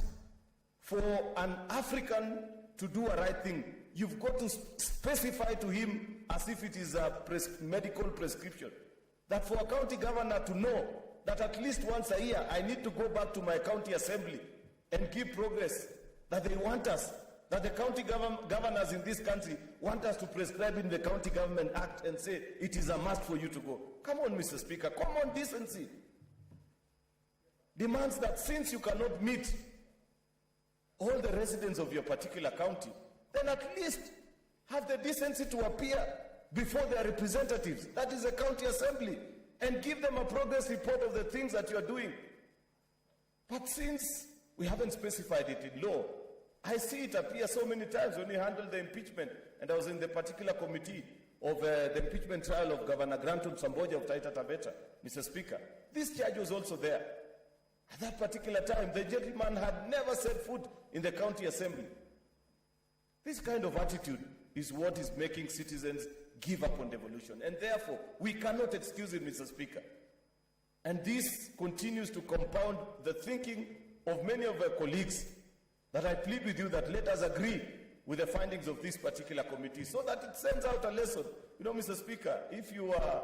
Speaker 13: for an African to do a right thing, you've got to specify to him as if it is a medical prescription. that for a county governor to know that at least once a year I need to go back to my county assembly and give progress, that they want us, that the county governors in this country want us to prescribe in the County Government Act and say it is a must for you to go. Come on, Mr. Speaker, common decency demands that since you cannot meet all the residents of your particular county, then at least have the decency to appear before their representatives, that is the county assembly, and give them a progress report of the things that you are doing. But since we haven't specified it in law, I see it appear so many times when we handled the impeachment, and I was in the particular committee of the impeachment trial of Governor Granton Samboja of Taita Taveta, Mr. Speaker. This judge was also there. At that particular time, the gentleman had never set foot in the county assembly. This kind of attitude is what is making citizens give up on devolution, and therefore we cannot excuse it, Mr. Speaker. And this continues to compound the thinking of many of our colleagues, that I plead with you that let us agree with the findings of this particular committee so that it sends out a lesson. You know, Mr. Speaker, if you are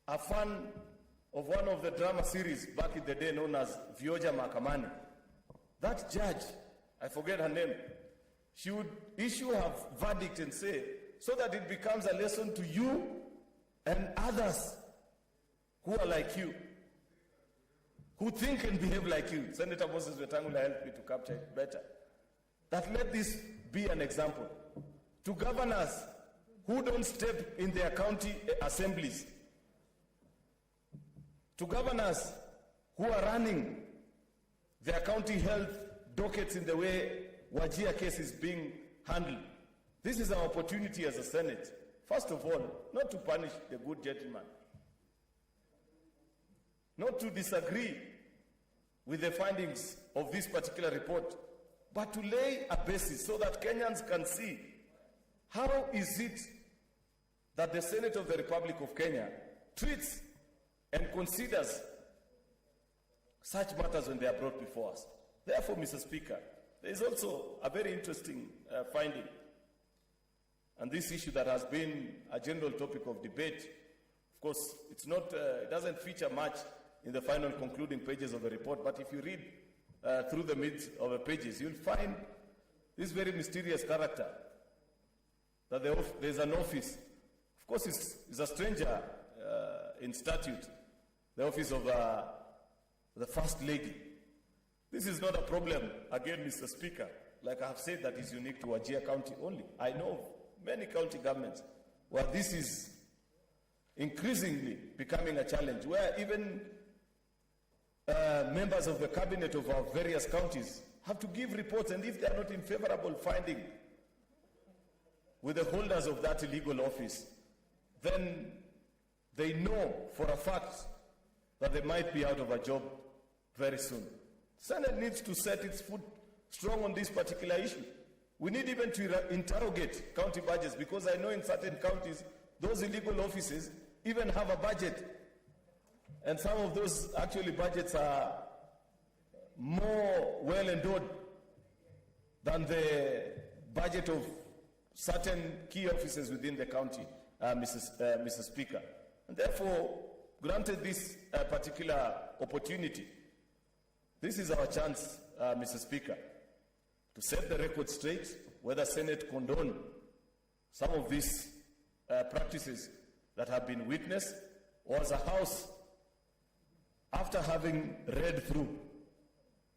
Speaker 13: a fan of one of the drama series back in the day known as Vioja Mahakamani, that judge, I forget her name, she would issue her verdict and say, so that it becomes a lesson to you and others who are like you, who think and behave like you. Senator Moses Wetangula helped me to capture it better. That let this be an example to governors who don't step in their county assemblies, to governors who are running their county health dockets in the way Wajir case is being handled. This is our opportunity as a Senate, first of all, not to punish the good gentleman, not to disagree with the findings of this particular report, but to lay a basis so that Kenyans can see how is it that the Senate of the Republic of Kenya treats and considers such matters when they are brought before us. Therefore, Mr. Speaker, there is also a very interesting finding, and this issue that has been a general topic of debate. Of course, it's not, it doesn't feature much in the final concluding pages of the report, but if you read through the midst of the pages, you'll find this very mysterious character, that there's an office. Of course, it's a stranger in statute, the office of the First Lady. This is not a problem, again, Mr. Speaker, like I have said, that is unique to Wajir County only. I know of many county governments where this is increasingly becoming a challenge, where even members of the cabinet of our various counties have to give reports, and if they are not in favorable finding with the holders of that illegal office, then they know for a fact that they might be out of a job very soon. Senate needs to set its foot strong on this particular issue. We need even to interrogate county budgets, because I know in certain counties, those illegal offices even have a budget. And some of those actually budgets are more well endowed than the budget of certain key offices within the county, Mr. Speaker. And therefore, granted this particular opportunity, this is our chance, Mr. Speaker, to set the record straight, whether Senate condone some of these practices that have been witnessed, or as a House, after having read through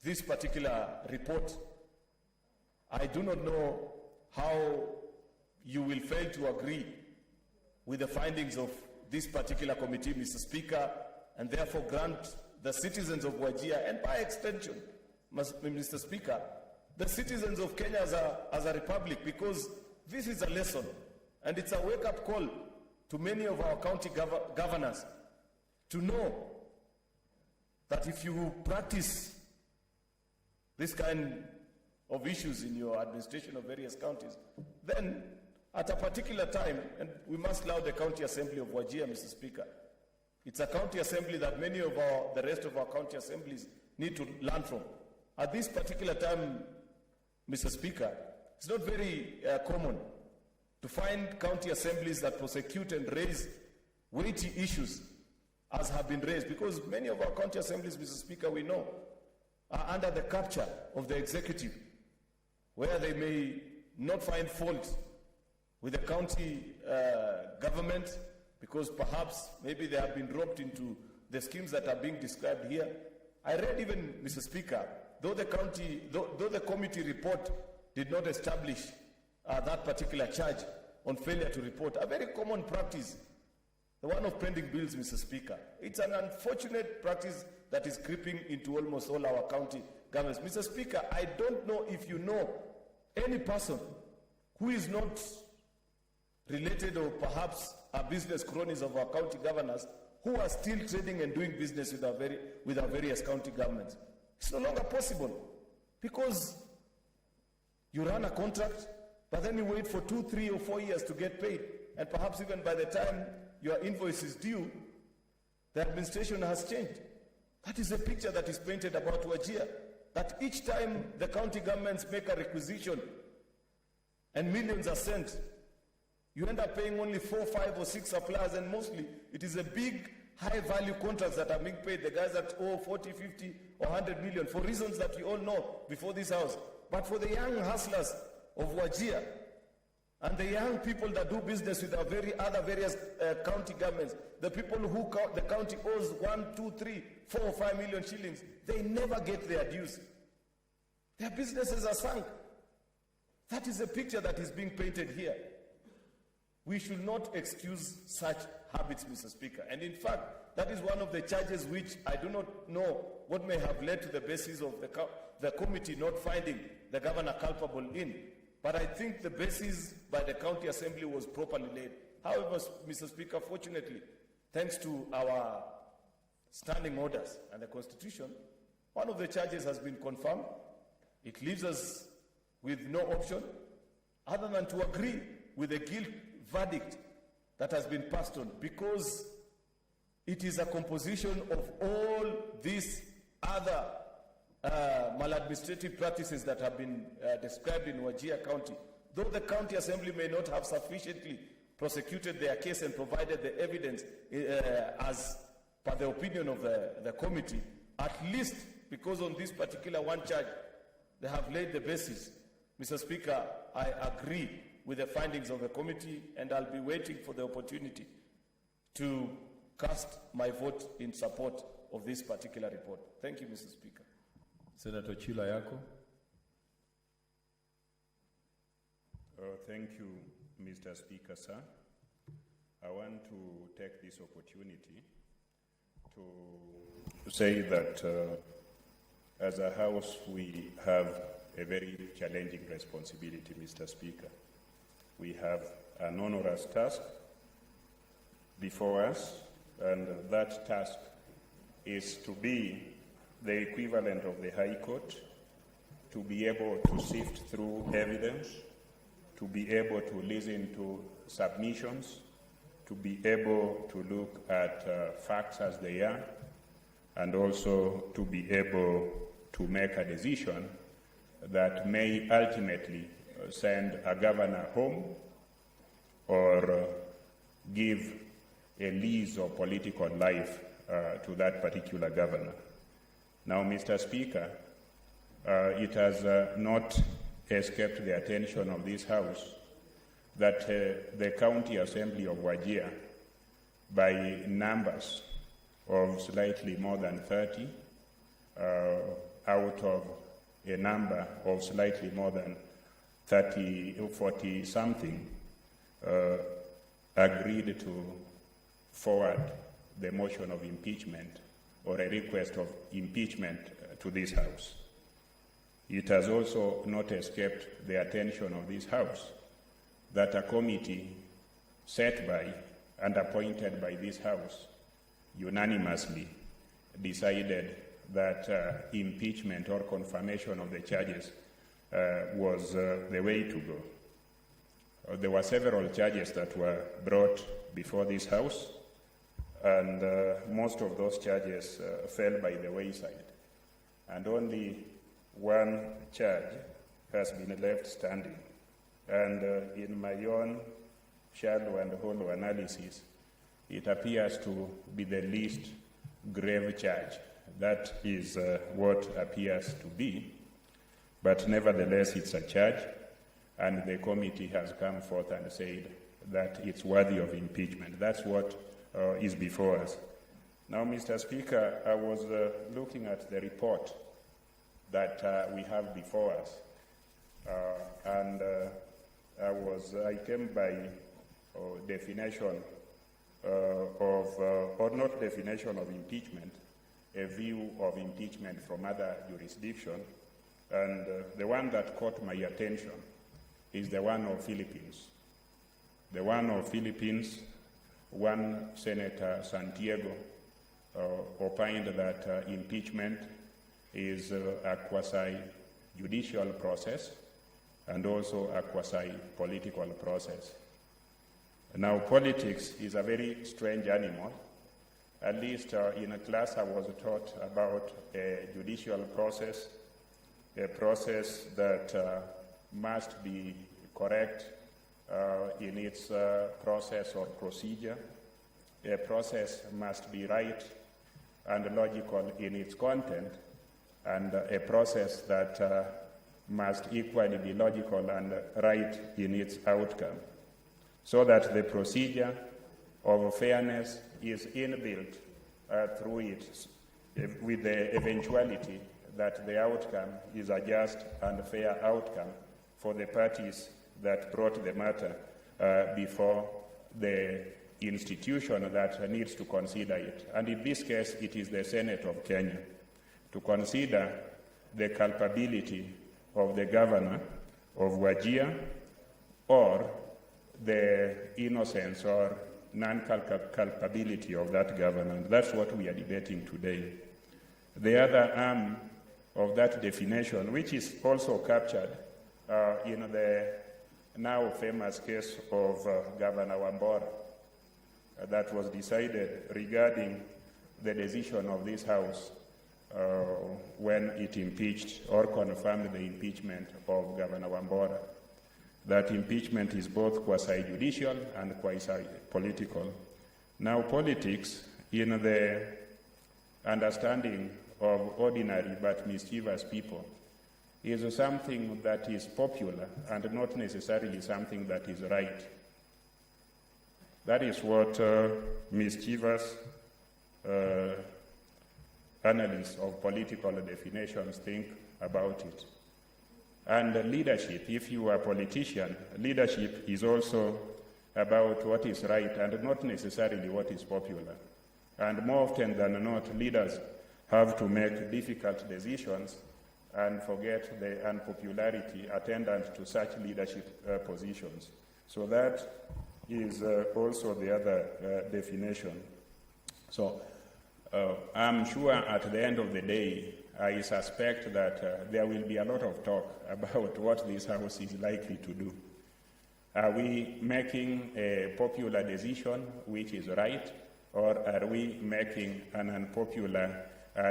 Speaker 13: this particular report, I do not know how you will fail to agree with the findings of this particular committee, Mr. Speaker, and therefore grant the citizens of Wajir, and by extension, Mr. Speaker, the citizens of Kenya as a republic, because this is a lesson, and it's a wake-up call to many of our county governors to know that if you practice this kind of issues in your administration of various counties, then at a particular time, and we must allow the county assembly of Wajir, Mr. Speaker, it's a county assembly that many of the rest of our county assemblies need to learn from. At this particular time, Mr. Speaker, it's not very common to find county assemblies that prosecute and raise weighty issues as have been raised, because many of our county assemblies, Mr. Speaker, we know, are under the capture of the executive, where they may not find fault with the county government because perhaps maybe they have been roped into the schemes that are being described here. I read even, Mr. Speaker, though the committee report did not establish that particular charge on failure to report, a very common practice, the one of pending bills, Mr. Speaker. It's an unfortunate practice that is creeping into almost all our county governments. Mr. Speaker, I don't know if you know any person who is not related or perhaps are business cronies of our county governors who are still trading and doing business with our various county governments. It's no longer possible because you run a contract, but then you wait for 2, 3, or 4 years to get paid, and perhaps even by the time your invoice is due, the administration has changed. That is a picture that is painted about Wajir, that each time the county governments make a requisition and millions are sent, you end up paying only 4, 5, or 6 suppliers, and mostly it is a big, high-value contracts that are being paid. The guys that owe 40, 50, or 100 million, for reasons that you all know before this house. But for the young hustlers of Wajir, and the young people that do business with our various county governments, the people who the county owes 1, 2, 3, 4, or 5 million shillings, they never get their dues. Their businesses are sunk. That is a picture that is being painted here. We should not excuse such habits, Mr. Speaker. And in fact, that is one of the charges which I do not know what may have led to the basis of the committee not finding the governor culpable in. But I think the basis by the county assembly was properly laid. However, Mr. Speaker, fortunately, thanks to our standing orders and the Constitution, one of the charges has been confirmed. It leaves us with no option other than to agree with the guilt verdict that has been passed on, because it is a composition of all these other maladministrative practices that have been described in Wajir County. Though the county assembly may not have sufficiently prosecuted their case and provided the evidence as per the opinion of the committee, at least because on this particular one charge, they have laid the basis. Mr. Speaker, I agree with the findings of the committee, and I'll be waiting for the opportunity to cast my vote in support of this particular report. Thank you, Mr. Speaker.
Speaker 11: Senator Chila Yako.
Speaker 9: Thank you, Mr. Speaker, sir. I want to take this opportunity to say that as a House, we have a very challenging responsibility, Mr. Speaker. We have an onerous task before us, and that task is to be the equivalent of the High Court, to be able to sift through evidence, to be able to listen to submissions, to be able to look at facts as they are, and also to be able to make a decision that may ultimately send a governor home or give a lease of political life to that particular governor. Now, Mr. Speaker, it has not escaped the attention of this House that the County Assembly of Wajir, by numbers of slightly more than 30, out of a number of slightly more than 30, 40 something, agreed to forward the motion of impeachment or a request of impeachment to this House. It has also not escaped the attention of this House that a committee set by and appointed by this House unanimously decided that impeachment or confirmation of the charges was the way to go. There were several charges that were brought before this House, and most of those charges fell by the wayside, and only one charge has been left standing. And in my own shallow and hollow analysis, it appears to be the least grave charge. That is what appears to be, but nevertheless it's a charge, and the committee has come forth and said that it's worthy of impeachment. That's what is before us. Now, Mr. Speaker, I was looking at the report that we have before us, and I came by definition or not definition of impeachment, a view of impeachment from other jurisdictions, and the one that caught my attention is the one of Philippines. The one of Philippines, one Senator Santiago opined that impeachment is a quasi-judicial process and also a quasi-political process. Now, politics is a very strange animal. At least in a class I was taught about a judicial process, a process that must be correct in its process or procedure. A process must be right and logical in its content, and a process that must equally be logical and right in its outcome, so that the procedure of fairness is inbuilt through it, with the eventuality that the outcome is a just and fair outcome for the parties that brought the matter before the institution that needs to consider it. And in this case, it is the Senate of Kenya to consider the culpability of the governor of Wajir or the innocence or non-culpability of that governor. And that's what we are debating today. The other arm of that definition, which is also captured in the now famous case of Governor Wambora, that was decided regarding the decision of this House when it impeached or confirmed the impeachment of Governor Wambora. That impeachment is both quasi-judicial and quasi-political. Now, politics, in the understanding of ordinary but mischievous people, is something that is popular and not necessarily something that is right. That is what mischievous analysts of political definitions think about it. And leadership, if you are a politician, leadership is also about what is right and not necessarily what is popular. And more often than not, leaders have to make difficult decisions and forget the unpopularity attendant to such leadership positions. So that is also the other definition. So I'm sure at the end of the day, I suspect that there will be a lot of talk about what this House is likely to do. Are we making a popular decision which is right, or are we making an unpopular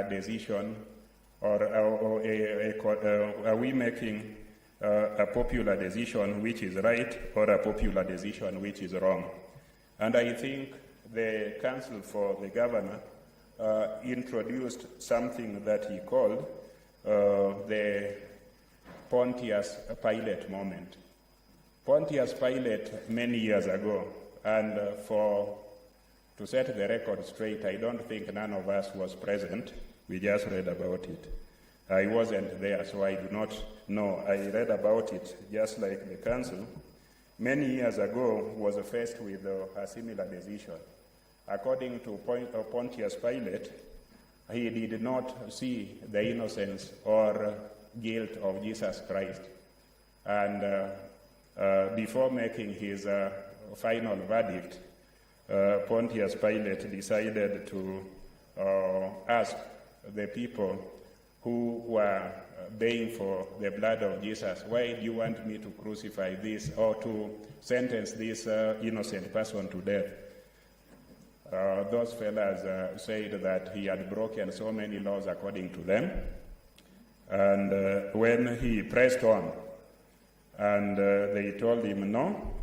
Speaker 9: decision, or are we making a popular decision which is right or a popular decision which is wrong? And I think the Council for the Governor introduced something that he called the Pontius Pilate moment. Pontius Pilate many years ago, and to set the record straight, I don't think none of us was present. We just read about it. I wasn't there, so I do not know. I read about it just like the council. Many years ago was faced with a similar decision. According to Pontius Pilate, he did not see the innocence or guilt of Jesus Christ. And before making his final verdict, Pontius Pilate decided to ask the people who were baying for the blood of Jesus, why do you want me to crucify this or to sentence this innocent person to death? Those fellas said that he had broken so many laws according to them. And when he pressed on, and they told him no,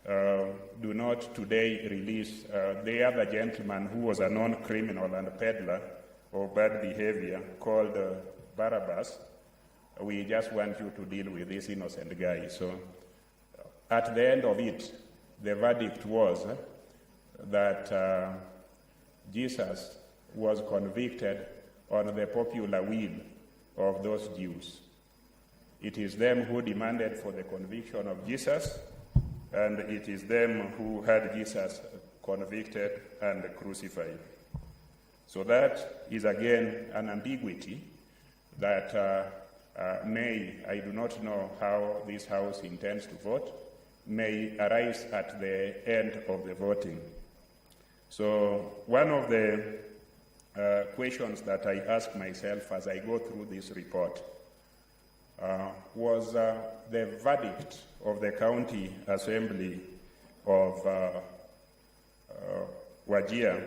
Speaker 9: do not today release the other gentleman who was a non-criminal and a peddler of bad behavior called Barabbas. We just want you to deal with this innocent guy. So at the end of it, the verdict was that Jesus was convicted on the popular will of those Jews. It is them who demanded for the conviction of Jesus, and it is them who had Jesus convicted and crucified. So that is again an ambiguity that I do not know how this House intends to vote, may arise at the end of the voting. So one of the questions that I ask myself as I go through this report was the verdict of the County Assembly of Wajir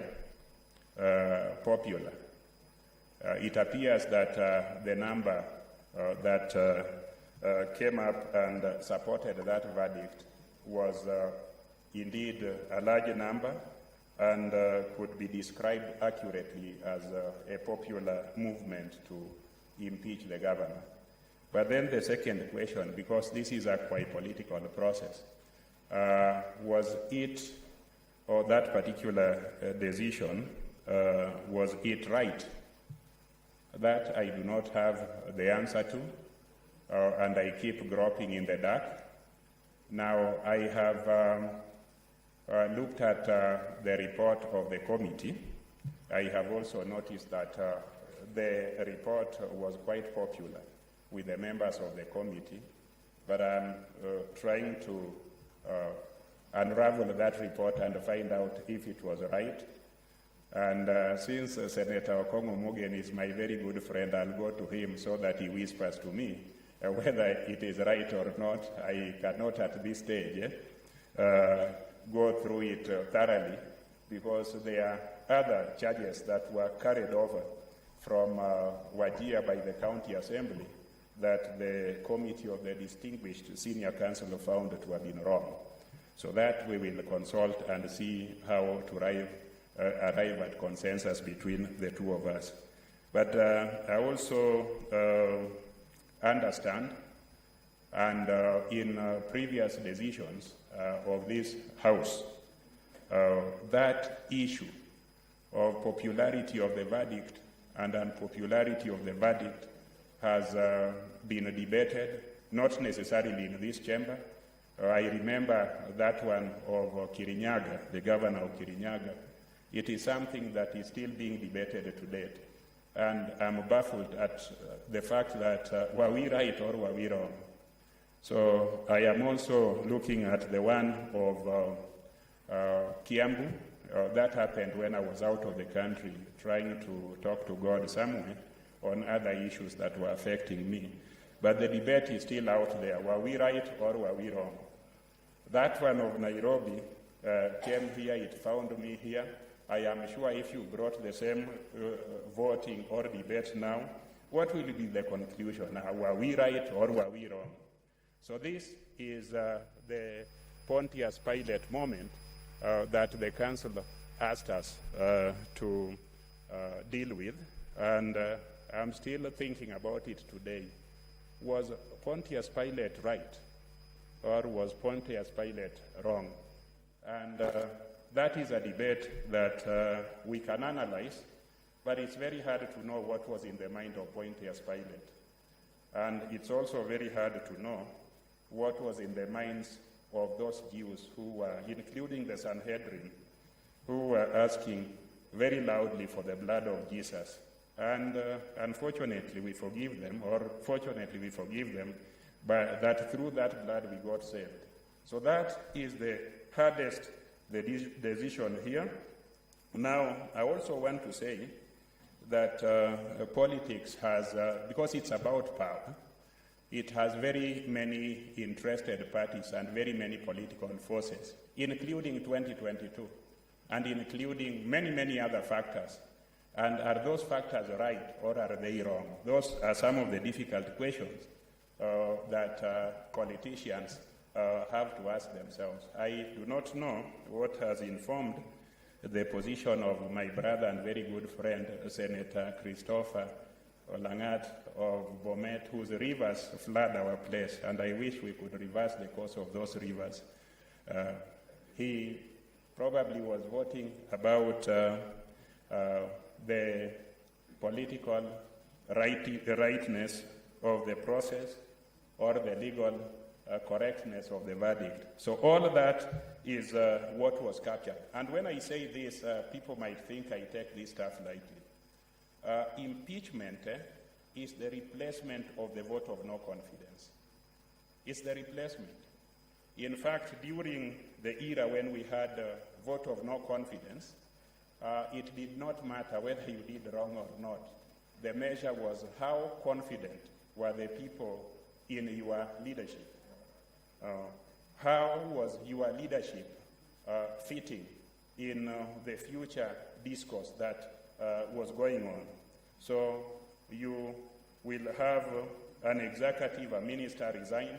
Speaker 9: popular. It appears that the number that came up and supported that verdict was indeed a large number and could be described accurately as a popular movement to impeach the governor. But then the second question, because this is a quite political process, was it, or that particular decision, was it right? That I do not have the answer to, and I keep groping in the dark. Now, I have looked at the report of the committee. I have also noticed that the report was quite popular with the members of the committee, but I'm trying to unravel that report and find out if it was right. And since Senator Okongo Mugen is my very good friend, I'll go to him so that he whispers to me whether it is right or not. I cannot at this stage go through it thoroughly, because there are other charges that were carried over from Wajir by the County Assembly that the Committee of the Distinguished Senior Counsel found to have been wrong. So that we will consult and see how to arrive at consensus between the two of us. But I also understand, and in previous decisions of this House, that issue of popularity of the verdict and unpopularity of the verdict has been debated, not necessarily in this chamber. I remember that one of Kirinyaga, the governor of Kirinyaga. It is something that is still being debated to date. And I'm baffled at the fact that were we right or were we wrong? So I am also looking at the one of Kiambu. That happened when I was out of the country trying to talk to God somewhere on other issues that were affecting me. But the debate is still out there. Were we right or were we wrong? That one of Nairobi came here, it found me here. I am sure if you brought the same voting or debate now, what will be the conclusion? Were we right or were we wrong? So this is the Pontius Pilate moment that the council asked us to deal with, and I'm still thinking about it today. Was Pontius Pilate right, or was Pontius Pilate wrong? And that is a debate that we can analyze, but it's very hard to know what was in the mind of Pontius Pilate. And it's also very hard to know what was in the minds of those Jews who were, including the Sanhedrin, who were asking very loudly for the blood of Jesus. And unfortunately, we forgive them, or fortunately, we forgive them, but that through that blood we got saved. So that is the hardest decision here. Now, I also want to say that politics has, because it's about power, it has very many interested parties and very many political forces, including 2022, and including many, many other factors. And are those factors right or are they wrong? Those are some of the difficult questions that politicians have to ask themselves. I do not know what has informed the position of my brother and very good friend, Senator Christopher Olangat of Bomet, whose rivers flood our place, and I wish we could reverse the course of those rivers. He probably was voting about the political rightness of the process or the legal correctness of the verdict. So all that is what was captured. And when I say this, people might think I take this stuff lightly. Impeachment is the replacement of the vote of no confidence. It's the replacement. In fact, during the era when we had a vote of no confidence, it did not matter whether you did wrong or not. The measure was how confident were the people in your leadership. How was your leadership fitting in the future discourse that was going on? So you will have an executive, a minister resign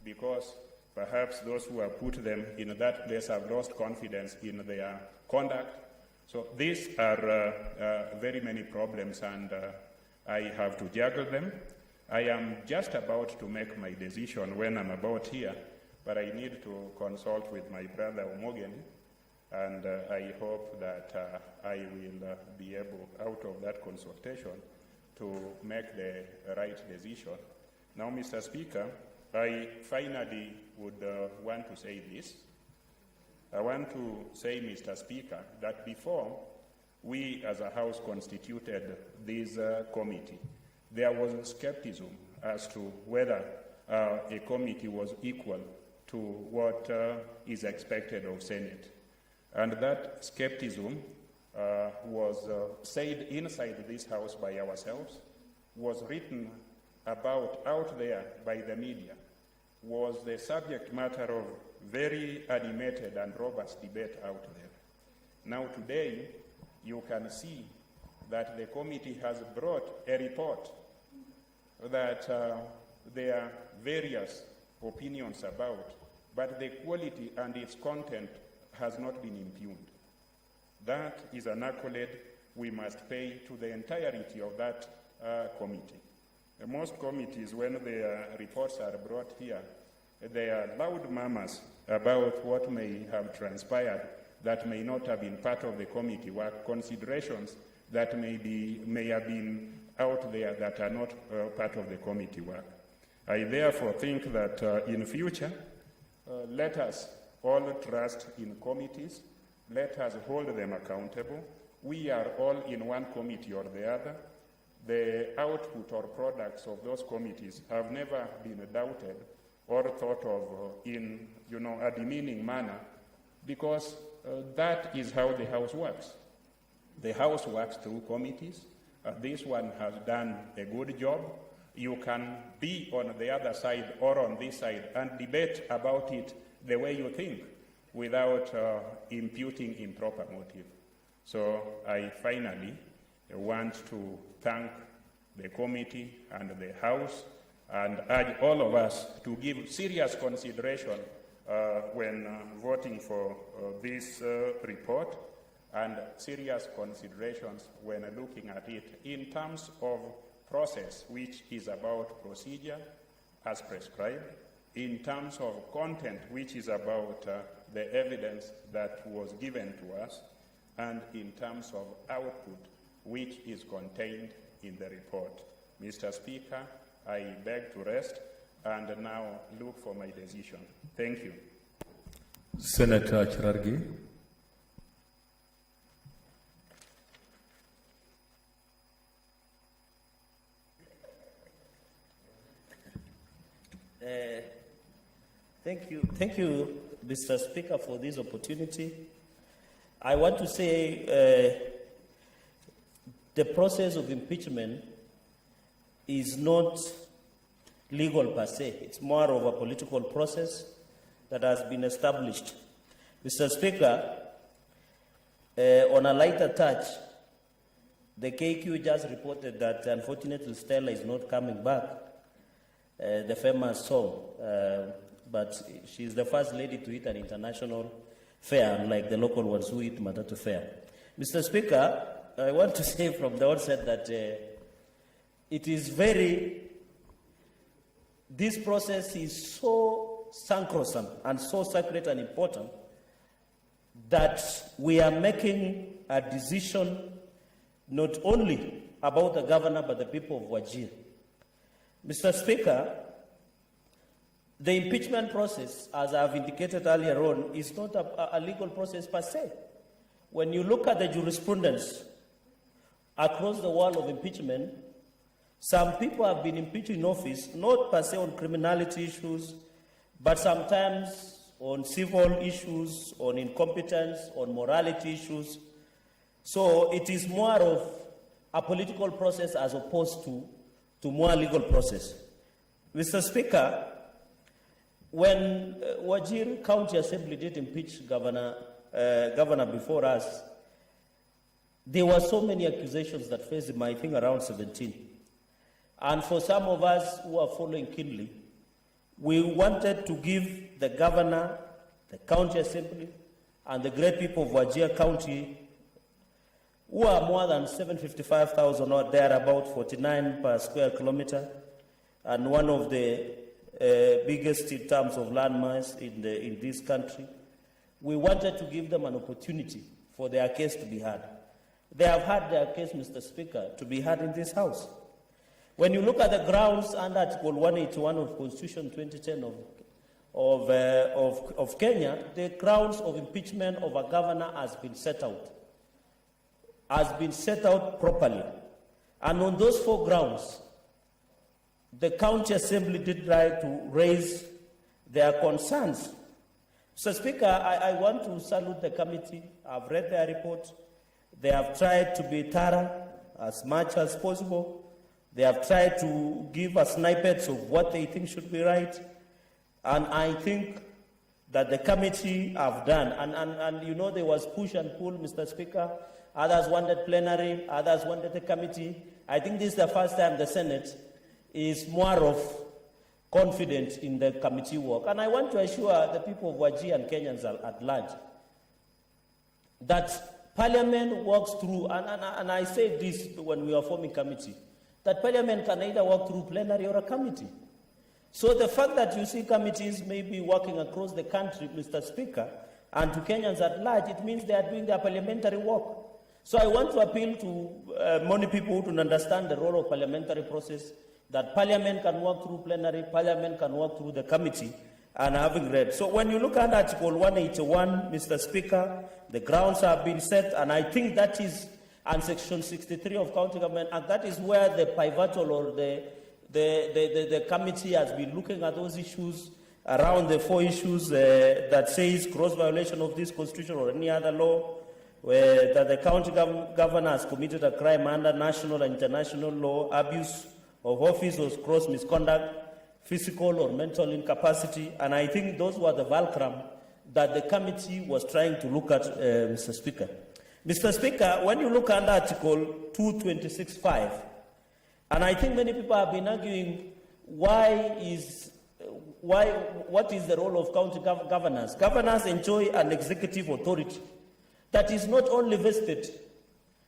Speaker 9: because perhaps those who have put them in that place have lost confidence in their conduct. So these are very many problems, and I have to juggle them. I am just about to make my decision when I'm about here, but I need to consult with my brother Mohamed, and I hope that I will be able, out of that consultation, to make the right decision. Now, Mr. Speaker, I finally would want to say this. I want to say, Mr. Speaker, that before we as a House constituted this committee, there was skepticism as to whether a committee was equal to what is expected of Senate. And that skepticism was said inside this House by ourselves, was written about out there by the media, was the subject matter of very animated and robust debate out there. Now today, you can see that the committee has brought a report that there are various opinions about, but the quality and its content has not been impugned. That is an accolade we must pay to the entirety of that committee. Most committees, when their reports are brought here, they are loud murmurs about what may have transpired that may not have been part of the committee work, considerations that may have been out there that are not part of the committee work. I therefore think that in future, let us all trust in committees, let us hold them accountable. We are all in one committee or the other. The output or products of those committees have never been doubted or thought of in a demeaning manner, because that is how the House works. The House works through committees. This one has done a good job. You can be on the other side or on this side and debate about it the way you think without imputing improper motive. So I finally want to thank the committee and the House and urge all of us to give serious consideration when voting for this report, and serious considerations when looking at it in terms of process, which is about procedure as prescribed, in terms of content, which is about the evidence that was given to us, and in terms of output, which is contained in the report. Mr. Speaker, I beg to rest and now look for my decision. Thank you.
Speaker 11: Senator Cherargei.
Speaker 12: Thank you, Mr. Speaker, for this opportunity. I want to say the process of impeachment is not legal per se. It's more of a political process that has been established. Mr. Speaker, on a lighter touch, the KQ just reported that unfortunately Stella is not coming back, the famous song. but she's the first lady to eat an international fare, unlike the local ones who eat matatu fare. Mr. Speaker, I want to say from the outset that it is this process is so sacrosanct and so sacred and important that we are making a decision not only about the governor but the people of Wajir. Mr. Speaker, the impeachment process, as I've indicated earlier on, is not a legal process per se. When you look at the jurisprudence across the world of impeachment, some people have been impeached in office, not per se on criminality issues, but sometimes on civil issues, on incompetence, on morality issues. So it is more of a political process as opposed to more legal process. Mr. Speaker, when Wajir County Assembly did impeach governor before us, there were so many accusations that faced him, I think around 17. And for some of us who are following keenly, we wanted to give the governor, the county assembly, and the great people of Wajir County, who are more than 755,000 or thereabout, 49 per square kilometer, and one of the biggest in terms of landmass in this country. We wanted to give them an opportunity for their case to be heard. They have had their case, Mr. Speaker, to be heard in this House. When you look at the grounds under Article 181 of Constitution 2010 of Kenya, the grounds of impeachment of a governor has been set out properly. And on those 4 grounds, the county assembly did try to raise their concerns. Mr. Speaker, I want to salute the committee. I've read their report. They have tried to be thorough as much as possible. They have tried to give us snippets of what they think should be right. And I think that the committee have done. And you know, there was push and pull, Mr. Speaker. Others wanted plenary, others wanted the committee. I think this is the first time the Senate is more of confident in the committee work. And I want to assure the people of Wajir and Kenyans at large that Parliament works through, and I said this when we were forming committee, that Parliament can either work through plenary or a committee. So the fact that you see committees may be working across the country, Mr. Speaker, and to Kenyans at large, it means they are doing their parliamentary work. So I want to appeal to many people to understand the role of parliamentary process, that Parliament can work through plenary, Parliament can work through the committee, and having read. So when you look at Article 181, Mr. Speaker, the grounds have been set, and I think that is, and Section 63 of County Government Act, that is where the pivotal or the committee has been looking at those issues around the 4 issues that says gross violation of this constitution or any other law, that the county governor has committed a crime under national and international law, abuse of office or gross misconduct, physical or mental incapacity, and I think those were the fulcrum that the committee was trying to look at, Mr. Speaker. Mr. Speaker, when you look under Article 226(5), and I think many people have been arguing what is the role of county governors? Governors enjoy an executive authority that is not only vested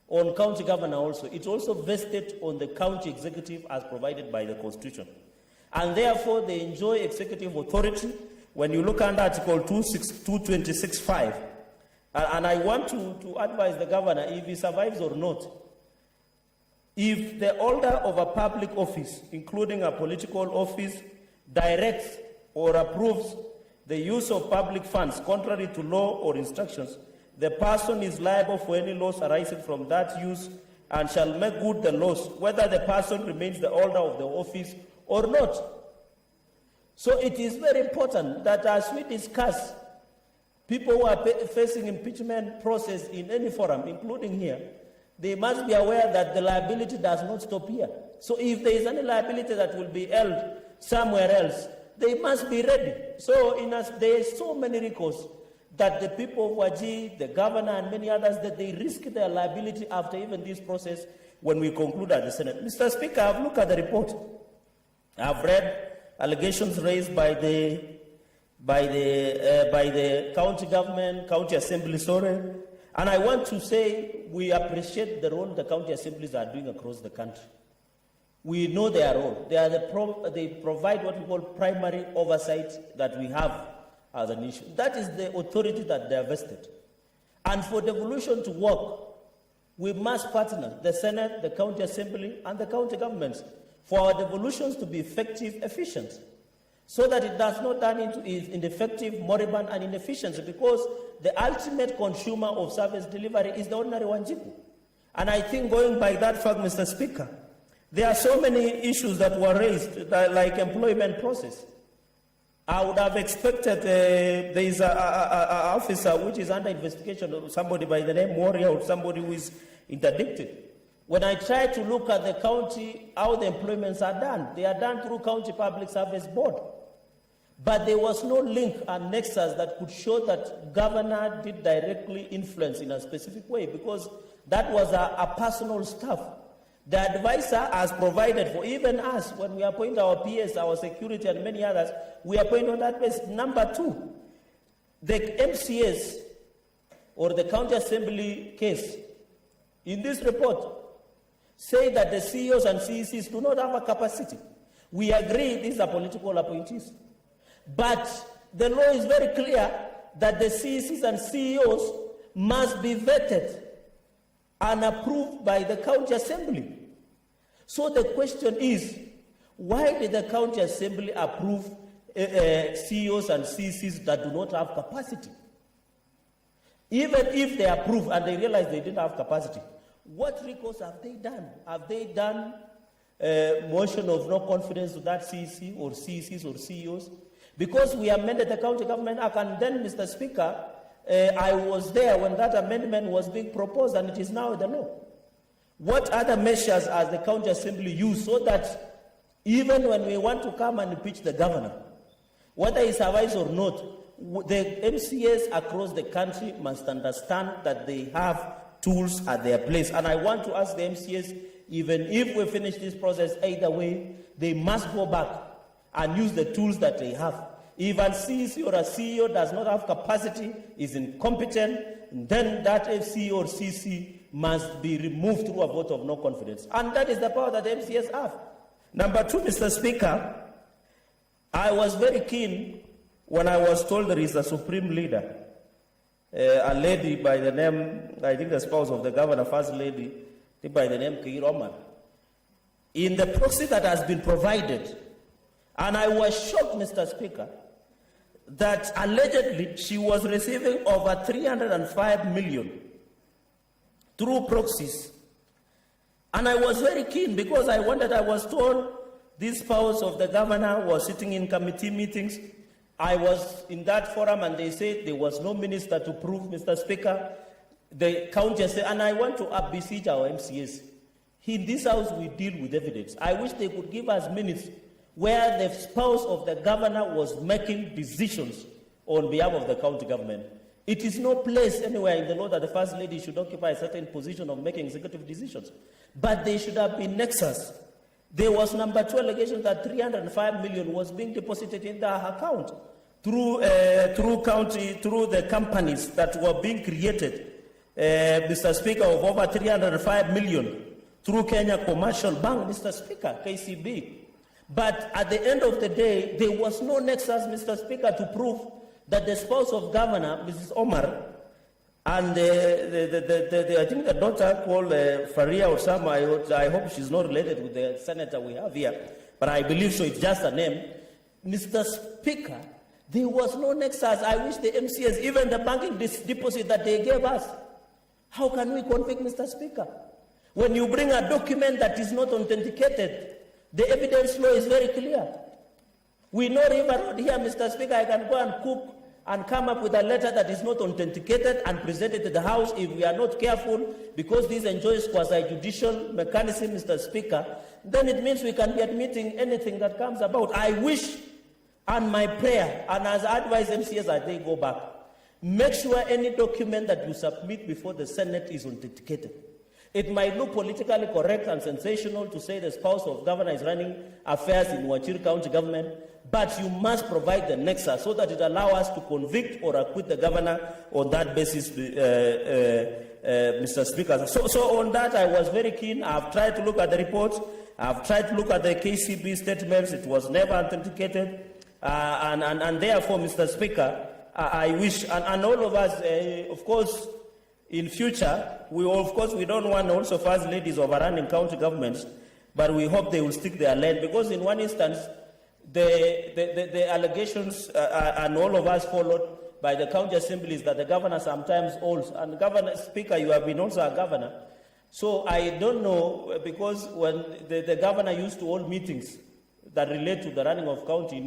Speaker 12: on county governor also, it's also vested on the county executive as provided by the Constitution. And therefore, they enjoy executive authority when you look under Article 226(5). And I want to advise the governor, if he survives or not, if the holder of a public office, including a political office, directs or approves the use of public funds contrary to law or instructions, the person is liable for any loss arising from that use and shall make good the loss, whether the person remains the holder of the office or not. So it is very important that as we discuss people who are facing impeachment process in any forum, including here, they must be aware that the liability does not stop here. So if there is any liability that will be held somewhere else, they must be ready. So there are so many recourse that the people of Wajir, the governor, and many others, that they risk their liability after even this process when we conclude at the Senate. Mr. Speaker, I've looked at the report. I've read allegations raised by the by the county government, county assembly, sorry. And I want to say we appreciate the role the county assemblies are doing across the country. We know their role. They provide what we call primary oversight that we have as an issue. That is the authority that they are vested. And for devolution to work, we must partner, the Senate, the county assembly, and the county governments, for our devolutions to be effective, efficient, so that it does not turn into ineffective, moribund, and inefficiency, because the ultimate consumer of service delivery is the ordinary Wanjiku. And I think, going by that fact, Mr. Speaker, there are so many issues that were raised, like employment process. I would have expected there is an officer which is under investigation, somebody by the name Warrior, or somebody who is interdicted. When I try to look at the county, how the employments are done, they are done through County Public Service Board. But there was no link and nexus that could show that governor did directly influence in a specific way, because that was a personal stuff. The advisor has provided for even us when we appoint our PS, our security, and many others, we appoint on that basis. Number two, the MCS or the county assembly case in this report say that the CEOs and CECs do not have a capacity. We agree these are political appointees. But the law is very clear that the CECs and CEOs must be vetted and approved by the county assembly. So the question is, why did the county assembly approve CEOs and CECs that do not have capacity? Even if they approve and they realize they didn't have capacity, what recourse have they done? Have they done motion of no confidence to that CEC or CECs or CEOs? Because we amended the County Government Act, and then, Mr. Speaker, I was there when that amendment was being proposed, and it is now the law. What other measures has the County Assembly used so that even when we want to come and impeach the governor, whether he survives or not, the MCAs across the country must understand that they have tools at their place. And I want to ask the MCAs, even if we finish this process either way, they must go back and use the tools that they have. If a CEC or a CEO does not have capacity, is incompetent, then that FC or CC must be removed through a vote of no confidence. And that is the power that the MCAs have. Number two, Mr. Speaker, I was very keen when I was told there is a supreme leader, a lady by the name, I think the spouse of the governor, first lady, by the name Keir Omar. In the proxy that has been provided, and I was shocked, Mr. Speaker, that allegedly she was receiving over 305 million through proxies. And I was very keen because I was told this spouse of the governor was sitting in committee meetings. I was in that forum and they said there was no minister to prove, Mr. Speaker. The county said, and I want to beseech our MCAs. In this house we deal with evidence. I wish they could give us minutes where the spouse of the governor was making decisions on behalf of the county government. It is no place anywhere in the law that the first lady should occupy a certain position of making executive decisions. But they should have been nexus. There was number 2 allegation that 305 million was being deposited in their account through the companies that were being created, Mr. Speaker, of over 305 million through Kenya Commercial Bank, Mr. Speaker, KCB. But at the end of the day, there was no nexus, Mr. Speaker, to prove that the spouse of governor, Mrs. Omar, and I think the daughter called Faria or some, I hope she's not related with the senator we have here, but I believe so, it's just a name. Mr. Speaker, there was no nexus. I wish the MCAs, even the banking deposit that they gave us, how can we convict, Mr. Speaker? When you bring a document that is not authenticated, the evidence law is very clear. We know River Road here, Mr. Speaker, I can go and cook and come up with a letter that is not authenticated and present it to the House if we are not careful, because this enjoys quasi-judicial mechanism, Mr. Speaker, then it means we can be admitting anything that comes about. I wish, and my prayer, and as I advise MCAs as they go back, make sure any document that you submit before the Senate is authenticated. It might look politically correct and sensational to say the spouse of governor is running affairs in Wajir County government, but you must provide the nexus so that it allows us to convict or acquit the governor on that basis, Mr. Speaker. So on that, I was very keen. I've tried to look at the reports. I've tried to look at the KCB statements. It was never authenticated. And therefore, Mr. Speaker, I wish, and all of us, of course, in future, we don't want also first ladies overrunning county governments, but we hope they will stick their lane, because in one instance, the allegations and all of us followed by the county assemblies that the governor sometimes holds, and Governor Speaker, you have been also a governor, so I don't know, because when the governor used to hold meetings that relate to the running of county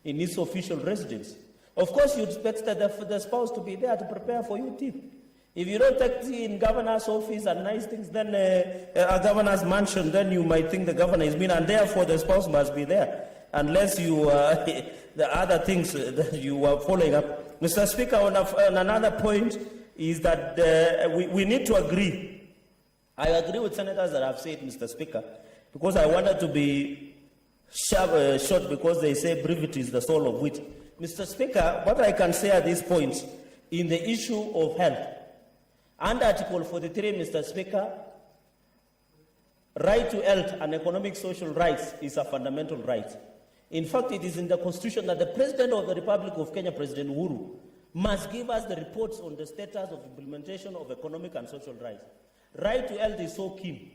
Speaker 12: in his official residence, of course you expect the spouse to be there to prepare for you tea. If you don't take tea in governor's office and nice things, then a governor's mansion, then you might think the governor is mean, and therefore the spouse must be there, unless you the other things that you are following up. Mr. Speaker, on another point is that we need to agree. I agree with senators that have said, Mr. Speaker, because I wanted to be short, because they say brevity is the soul of wit. Mr. Speaker, what I can say at this point in the issue of health, under Article 43, Mr. Speaker, right to health and economic social rights is a fundamental right. In fact, it is in the Constitution that the President of the Republic of Kenya, President Uhuru, must give us the reports on the status of implementation of economic and social rights. Right to health is so keen.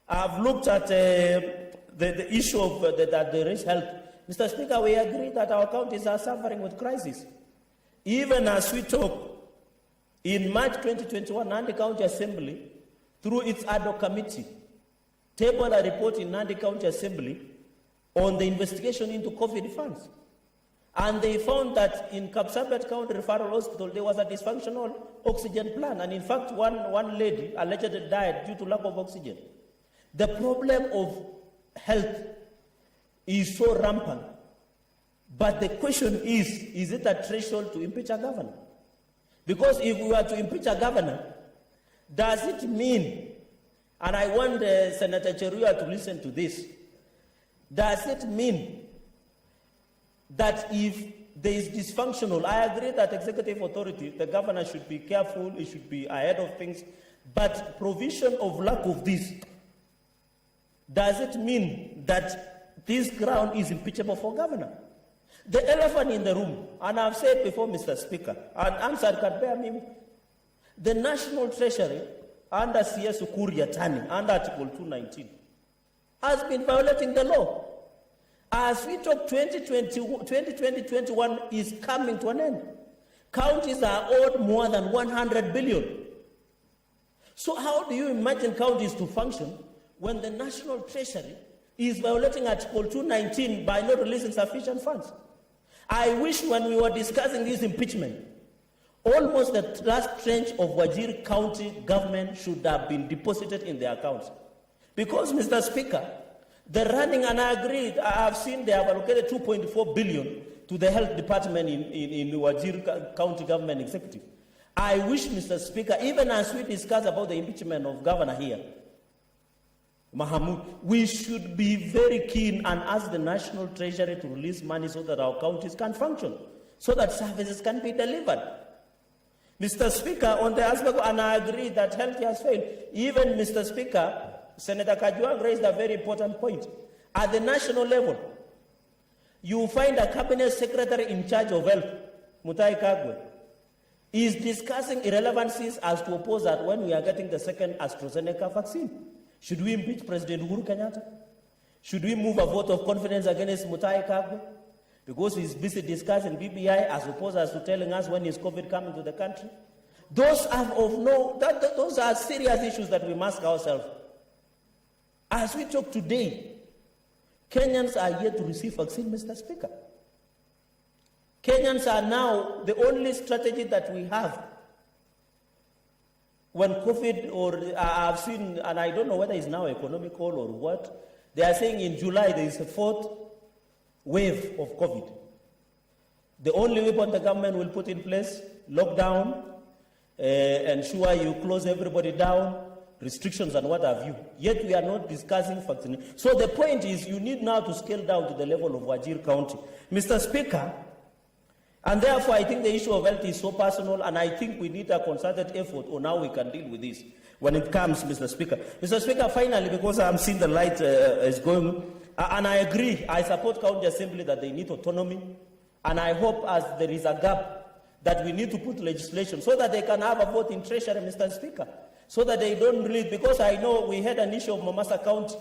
Speaker 12: I've looked at the issue of that there is health. Mr. Speaker, we agree that our counties are suffering with crisis. Even as we talk, in March 2021, Nandi County Assembly, through its ad hoc committee, tabled a report in Nandi County Assembly on the investigation into COVID funds. And they found that in Kapsabet County Referral Hospital, there was a dysfunctional oxygen plant. And in fact, one lady allegedly died due to lack of oxygen. The problem of health is so rampant. But the question is it a threshold to impeach a governor? Because if we were to impeach a governor, does it mean, and I want Senator Cheruiyot to listen to this, does it mean that if there is dysfunctional, I agree that executive authority, the governor should be careful, it should be ahead of things, but provision of lack of this, does it mean that this ground is impeachable for governor? The elephant in the room, and I've said before, Mr. Speaker, and answer can bear me, the National Treasury under CS Ukuria Tani, under Article 219, has been violating the law. As we talk, 2020-21 is coming to an end. Counties are owed more than 100 billion. So how do you imagine counties to function when the National Treasury is violating Article 219 by not releasing sufficient funds? I wish when we were discussing this impeachment, almost the last tranche of Wajir County government should have been deposited in their accounts. Because, Mr. Speaker, the running, and I agreed, I have seen they have allocated 2.4 billion to the health department in Wajir County government executive. I wish, Mr. Speaker, even as we discuss about the impeachment of governor here, Mohamed, we should be very keen and ask the National Treasury to release money so that our counties can function, so that services can be delivered. Mr. Speaker, on the aspect, and I agree that health has failed. Even, Mr. Speaker, Senator Kajwang raised a very important point. At the national level, you find a cabinet secretary in charge of health, Mutahi Kagwe, is discussing irrelevancies as to oppose that when we are getting the second AstraZeneca vaccine. Should we impeach President Uhuru Kenyatta? Should we move a vote of confidence against Mutahi Kagwe? Because he's busy discussing BBI as opposed to telling us when is COVID coming to the country? Those are serious issues that we must ask ourselves. As we talk today, Kenyans are yet to receive vaccine, Mr. Speaker. Kenyans are now the only strategy that we have. When COVID, or I've seen, and I don't know whether it's now economical or what, they are saying in July there is a fourth wave of COVID. The only weapon the government will put in place, lockdown, ensure you close everybody down, restrictions and what have you. Yet we are not discussing vaccination. So the point is you need now to scale down to the level of Wajir County. Mr. Speaker, and therefore I think the issue of health is so personal, and I think we need a concerted effort on how we can deal with this when it comes, Mr. Speaker. Mr. Speaker, finally, because I'm seeing the light is going, and I agree, I support County Assembly that they need autonomy, and I hope as there is a gap that we need to put legislation so that they can have a vote in Treasury, Mr. Speaker, so that they don't really, because I know we had an issue of Mombasa County,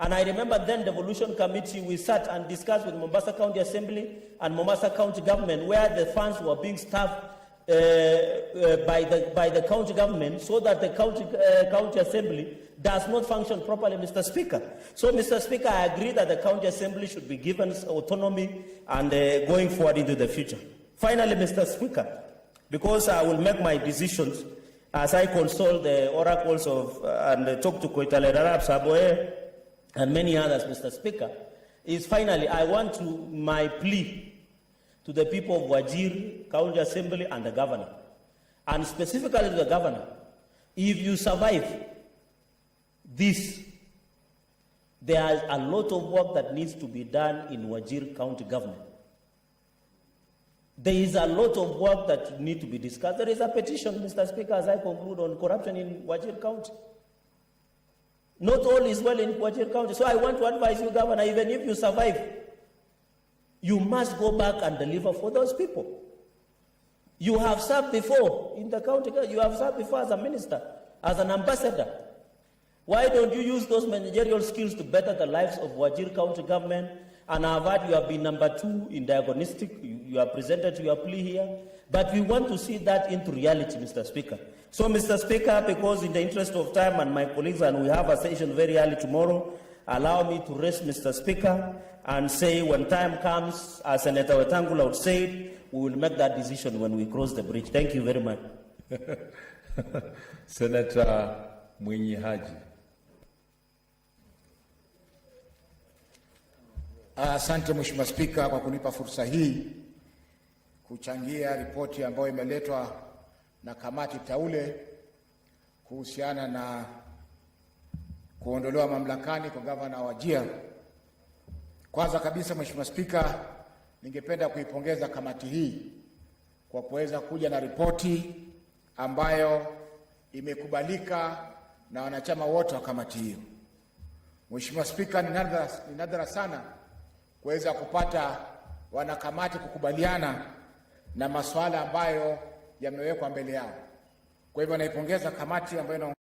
Speaker 12: and I remember then the devolution committee, we sat and discussed with Mombasa County Assembly and Mombasa County government where the funds were being staffed by the county government so that the county assembly does not function properly, Mr. Speaker. So, Mr. Speaker, I agree that the county assembly should be given autonomy and going forward into the future. Finally, Mr. Speaker, because I will make my decisions as I consult the oracles of and talk to Koitale Rarab Saboe and many others, Mr. Speaker, is finally I want to my plea to the people of Wajir, County Assembly and the governor, and specifically to the governor, if you survive this, there is a lot of work that needs to be done in Wajir County government. There is a lot of work that needs to be discussed. There is a petition, Mr. Speaker, as I conclude, on corruption in Wajir County. Not all is well in Wajir County. So I want to advise you, Governor, even if you survive, you must go back and deliver for those people. You have served before in the county, you have served before as a minister, as an ambassador. Why don't you use those managerial skills to better the lives of Wajir County government? And I've heard you have been number 2 in diagnostic, you have presented your plea here, but we want to see that into reality, Mr. Speaker. So, Mr. Speaker, because in the interest of time and my colleagues, and we have a session very early tomorrow, allow me to rest, Mr. Speaker, and say when time comes, as Senator Wetangula would say, we will make that decision when we cross the bridge. Thank you very much.
Speaker 11: Senator Mwinyi Haji.
Speaker 16: Asante Mheshimiwa Spika kwa kunipa fursa hii kuchangia ripoti ambayo imeletwa na kamati teule kuhusiana na kuondolewa mamlakani kwa gavana wa Wajir. Kwanza kabisa Mheshimiwa Spika, ningependa kuipongeza kamati hii kwa kuweza kuja na ripoti ambayo imekubalika na wanachama wote wa kamati hiyo. Mheshimiwa Spika, ni nadra sana kuweza kupata wanakamati kukubaliana na masuala ambayo yamewekwa mbele yao. Kwa hivyo naipongeza kamati ambayo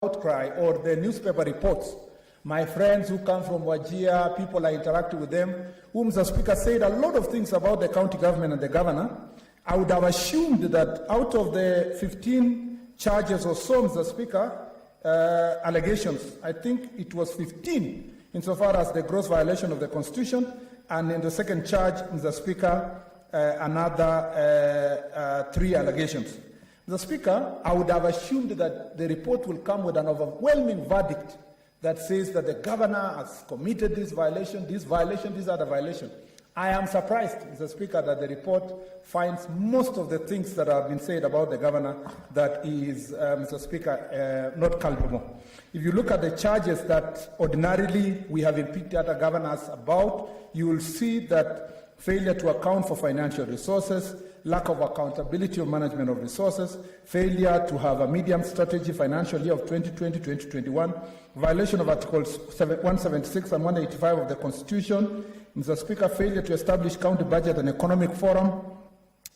Speaker 17: outcry or the newspaper reports, my friends who come from Wajir, people I interacted with them, whom the Speaker said a lot of things about the county government and the governor, I would have assumed that out of the 15 charges or so, Mr. Speaker, allegations, I think it was 15 insofar as the gross violation of the Constitution, and in the second charge, Mr. Speaker, another 3 allegations. Mr. Speaker, I would have assumed that the report will come with an overwhelming verdict that says that the governor has committed this violation, this other violation. I am surprised, Mr. Speaker, that the report finds most of the things that have been said about the governor that is, Mr. Speaker, not culpable. If you look at the charges that ordinarily we have impeached other governors about, you will see that failure to account for financial resources, lack of accountability of management of resources, failure to have a medium strategy financial year of 2020-2021, violation of Articles 176 and 185 of the Constitution, Mr. Speaker, failure to establish county budget and economic forum,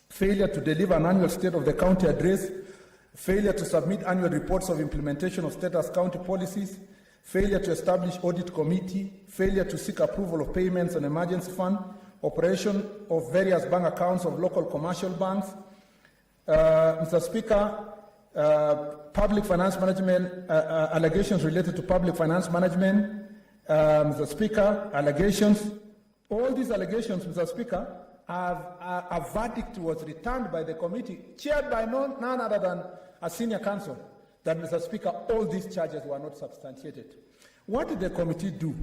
Speaker 17: failure to deliver an annual state of the county address, failure to submit annual reports of implementation of status county policies, failure to establish audit committee, failure to seek approval of payments and emergency fund, operation of various bank accounts of local commercial banks. Mr. Speaker, public finance management, allegations related to public finance management. Mr. Speaker, allegations. All these allegations, Mr. Speaker, a verdict was returned by the committee, chaired by none other than a senior counsel, that, Mr. Speaker, all these charges were not substantiated. What did the committee do?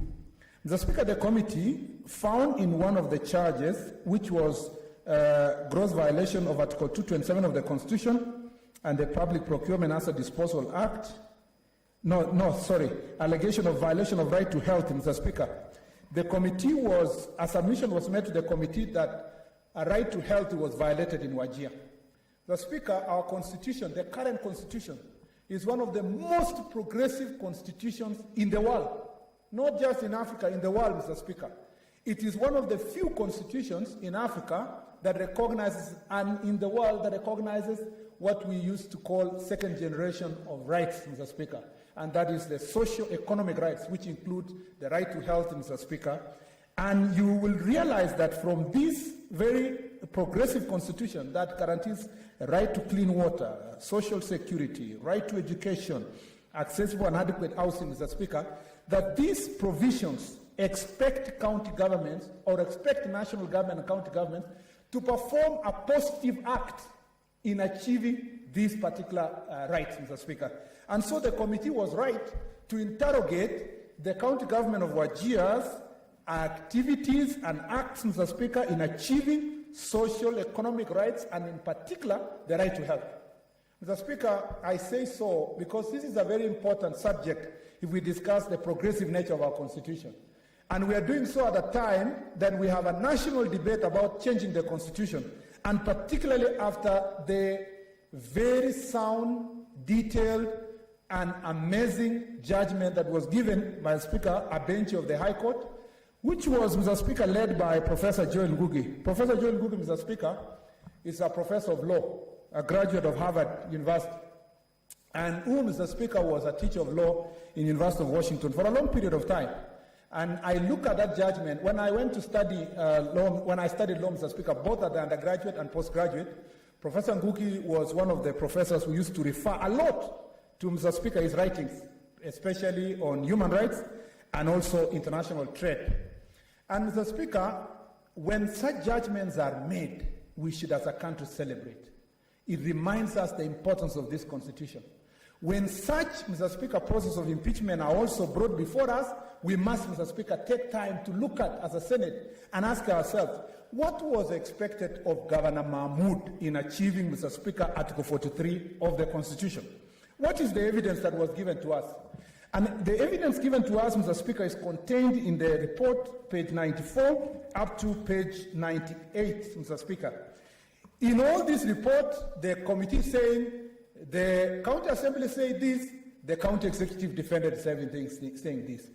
Speaker 17: Mr. Speaker, the committee found in one of the charges, which was gross violation of Article 227 of the Constitution and the Public Procurement Asset Disposal Act. Allegation of violation of right to health, Mr. Speaker. The committee a submission was made to the committee that a right to health was violated in Wajir. Mr. Speaker, our constitution, the current constitution, is one of the most progressive constitutions in the world. Not just in Africa, in the world, Mr. Speaker. It is one of the few constitutions in Africa that recognizes, and in the world that recognizes what we used to call second generation of rights, Mr. Speaker. And that is the socio-economic rights, which include the right to health, Mr. Speaker. And you will realize that from this very progressive constitution that guarantees a right to clean water, social security, right to education, accessible and adequate housing, Mr. Speaker, that these provisions expect county governments or expect national government and county governments to perform a positive act in achieving these particular rights, Mr. Speaker. And so the committee was right to interrogate the county government of Wajir's activities and acts, Mr. Speaker, in achieving social economic rights and in particular the right to health. Mr. Speaker, I say so because this is a very important subject if we discuss the progressive nature of our Constitution. And we are doing so at a time that we have a national debate about changing the Constitution, and particularly after the very sound, detailed, and amazing judgment that was given by Speaker Abdi of the High Court, which was, Mr. Speaker, led by Professor Joel Ngugi. Professor Joel Ngugi, Mr. Speaker, is a professor of law, a graduate of Harvard University, and who, Mr. Speaker, was a teacher of law in University of Washington for a long period of time. And I look at that judgment. When I went to study law, when I studied law, Mr. Speaker, both at the undergraduate and postgraduate, Professor Ngugi was one of the professors who used to refer a lot to, Mr. Speaker, his writings, especially on human rights and also international trade. And, Mr. Speaker, when such judgments are made, we should as a country celebrate. It reminds us the importance of this Constitution. When such, Mr. Speaker, process of impeachment are also brought before us, we must, Mr. Speaker, take time to look at as a Senate and ask ourselves, what was expected of Governor Mahmoud in achieving, Mr. Speaker, Article 43 of the Constitution? What is the evidence that was given to us? And the evidence given to us, Mr. Speaker, is contained in the report, page 94 up to page 98, Mr. Speaker. In all this report, the committee saying, the county assembly said this, the county executive defended saying this.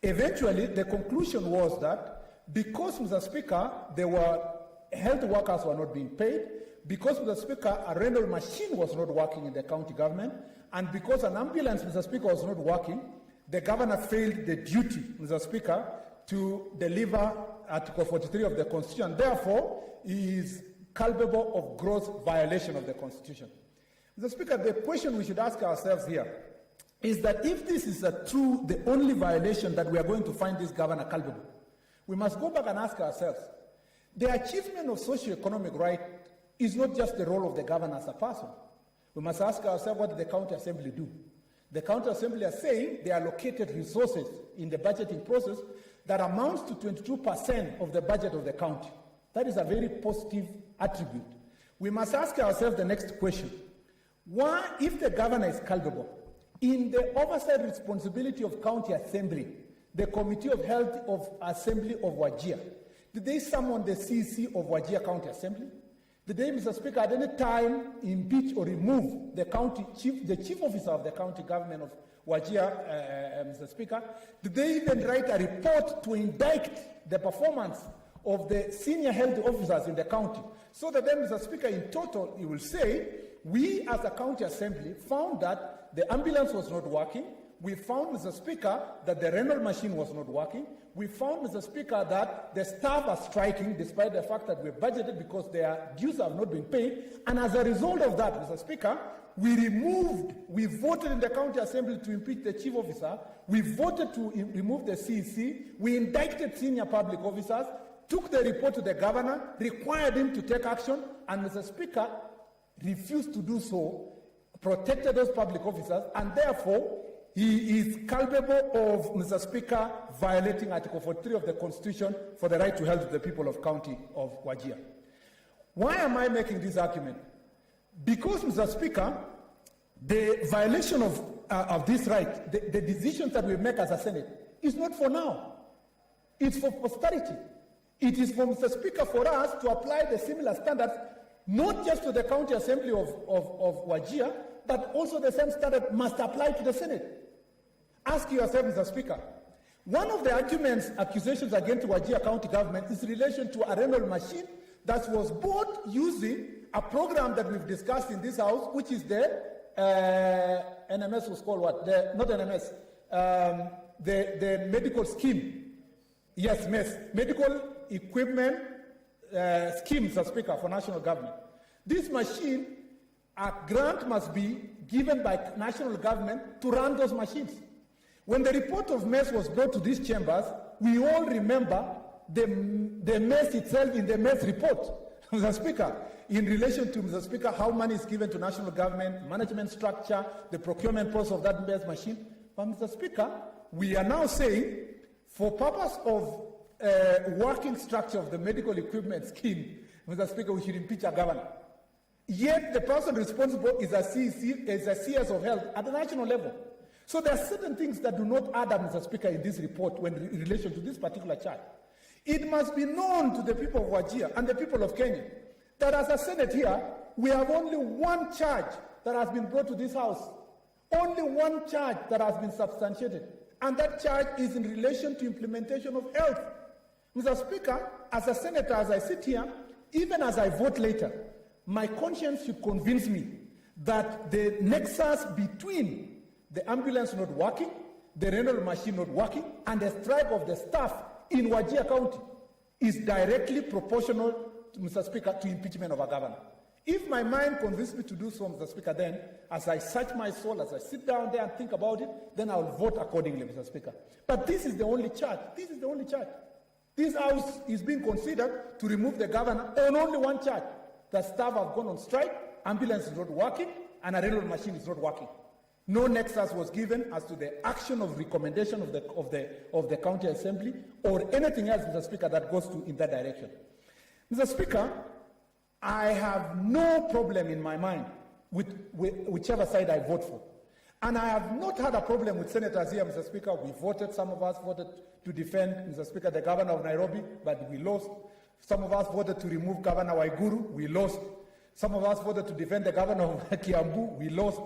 Speaker 17: Eventually, the conclusion was that because, Mr. Speaker, health workers were not being paid, because, Mr. Speaker, a rental machine was not working in the county government, and because an ambulance, Mr. Speaker, was not working, the governor failed the duty, Mr. Speaker, to deliver Article 43 of the Constitution. Therefore, he is culpable of gross violation of the Constitution. Mr. Speaker, the question we should ask ourselves here is that if this is the only violation that we are going to find this governor culpable, we must go back and ask ourselves, the achievement of socio-economic right is not just the role of the governor as a person. We must ask ourselves, what did the county assembly do? The county assembly are saying they allocated resources in the budgeting process that amounts to 22% of the budget of the county. That is a very positive attribute. We must ask ourselves the next question. Why, if the governor is culpable, in the oversight responsibility of county assembly, the Committee of Health of Assembly of Wajir, did they summon the CC of Wajir County Assembly? Did they, Mr. Speaker, at any time impeach or remove the chief officer of the county government of Wajir, Mr. Speaker? Did they even write a report to indict the performance of the senior health officers in the county? So that then, Mr. Speaker, in total, he will say, we as a county assembly found that the ambulance was not working. We found, Mr. Speaker, that the rental machine was not working. We found, Mr. Speaker, that the staff are striking despite the fact that we budgeted because their dues have not been paid. And as a result of that, Mr. Speaker, we voted in the county assembly to impeach the chief officer. We voted to remove the CEC. We indicted senior public officers, took the report to the governor, required him to take action, and Mr. Speaker refused to do so, protected those public officers, and therefore he is culpable of, Mr. Speaker, violating Article 43 of the Constitution for the right to health of the people of county of Wajir. Why am I making this argument? Because, Mr. Speaker, the violation of this right, the decisions that we make as a Senate, is not for now. It's for posterity. It is for, Mr. Speaker, for us to apply the similar standards, not just to the county assembly of Wajir, but also the same standard must apply to the Senate. Ask yourself, Mr. Speaker, one of the arguments, accusations against Wajir County government is in relation to a rental machine that was bought using a program that we've discussed in this house, which is the NMS was called what? Not NMS, the medical scheme. Yes, MES, medical equipment scheme, Mr. Speaker, for national government. This machine, a grant must be given by national government to run those machines. When the report of MES was brought to these chambers, we all remember the MES itself in the MES report, Mr. Speaker, in relation to, Mr. Speaker, how money is given to national government, management structure, the procurement process of that MES machine. But, Mr. Speaker, we are now saying, for purpose of working structure of the medical equipment scheme, Mr. Speaker, we should impeach our governor. Yet the person responsible is a CS of health at the national level. So there are certain things that do not add up, Mr. Speaker, in this report when in relation to this particular charge. It must be known to the people of Wajir and the people of Kenya that as a Senate here, we have only one charge that has been brought to this House. Only one charge that has been substantiated. And that charge is in relation to implementation of health. Mr. Speaker, as a senator, as I sit here, even as I vote later, my conscience should convince me that the nexus between the ambulance not working, the rental machine not working, and the strike of the staff in Wajir County is directly proportional, Mr. Speaker, to impeachment of a governor. If my mind convinces me to do so, Mr. Speaker, then as I search my soul, as I sit down there and think about it, then I will vote accordingly, Mr. Speaker. But this is the only charge. This is the only charge. This House is being considered to remove the governor on only one charge. The staff have gone on strike, ambulance is not working, and a railroad machine is not working. No nexus was given as to the action of recommendation of the county assembly or anything else, Mr. Speaker, that goes in that direction. Mr. Speaker, I have no problem in my mind with whichever side I vote for. And I have not had a problem with senators here, Mr. Speaker. We voted, some of us voted to defend, Mr. Speaker, the governor of Nairobi, but we lost. Some of us voted to remove Governor Waiguru, we lost. Some of us voted to defend the governor of Kiambu, we lost.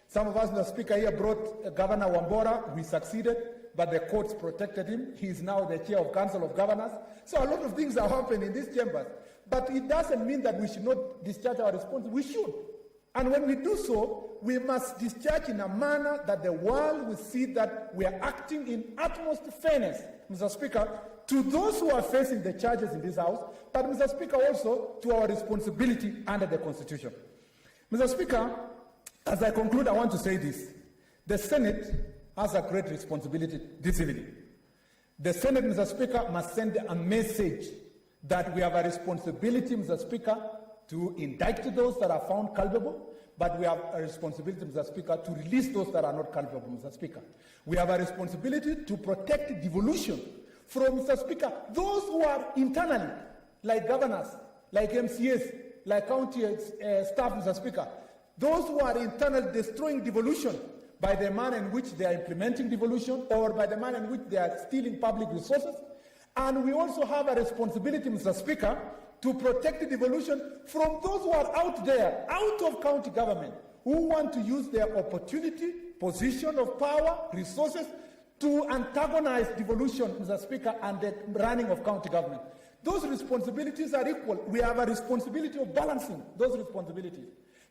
Speaker 17: Some of us, Mr. Speaker, here brought Governor Wambora, we succeeded, but the courts protected him. He is now the chair of Council of Governors. So a lot of things are happening in these chambers. But it doesn't mean that we should not discharge our responsibility. We should. And when we do so, we must discharge in a manner that the world will see that we are acting in utmost fairness, Mr. Speaker, to those who are facing the charges in this House, but, Mr. Speaker, also to our responsibility under the Constitution. Mr. Speaker, as I conclude, I want to say this. The Senate has a great responsibility this evening. The Senate, Mr. Speaker, must send a message that we have a responsibility, Mr. Speaker, to indict those that are found culpable, but we have a responsibility, Mr. Speaker, to release those that are not culpable, Mr. Speaker. We have a responsibility to protect devolution from, Mr. Speaker, those who are internally, like governors, like MCAs, like county staff, Mr. Speaker, those who are internally destroying devolution by the manner in which they are implementing devolution or by the manner in which they are stealing public resources. And we also have a responsibility, Mr. Speaker, to protect the devolution from those who are out there, out of county government, who want to use their opportunity, position of power, resources, to antagonize devolution, Mr. Speaker, and the running of county government. Those responsibilities are equal. We have a responsibility of balancing those responsibilities.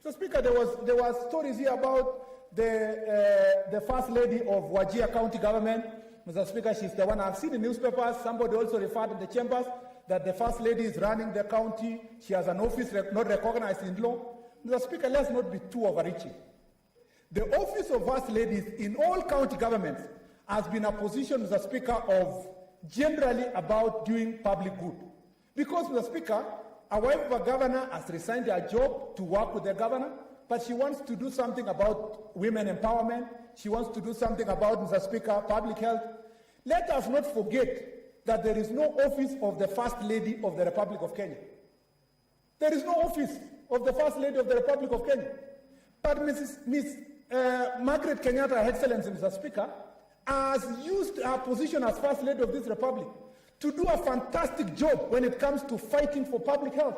Speaker 17: Mr. Speaker, there was stories here about the First Lady of Wajir County Government. Mr. Speaker, she's the one I've seen in newspapers. Somebody also referred in the chambers that the First Lady is running the county. She has an office not recognized in law. Mr. Speaker, let's not be too overreaching. The office of First Ladies in all county governments has been a position, Mr. Speaker, of generally about doing public good. Because, Mr. Speaker, a wife of a governor has resigned her job to work with the governor, but she wants to do something about women empowerment. She wants to do something about, Mr. Speaker, public health. Let us not forget that there is no office of the First Lady of the Republic of Kenya. There is no office of the First Lady of the Republic of Kenya. But Ms. Margaret Kenyatta, Her Excellency, Mr. Speaker, has used her position as First Lady of this Republic to do a fantastic job when it comes to fighting for public health.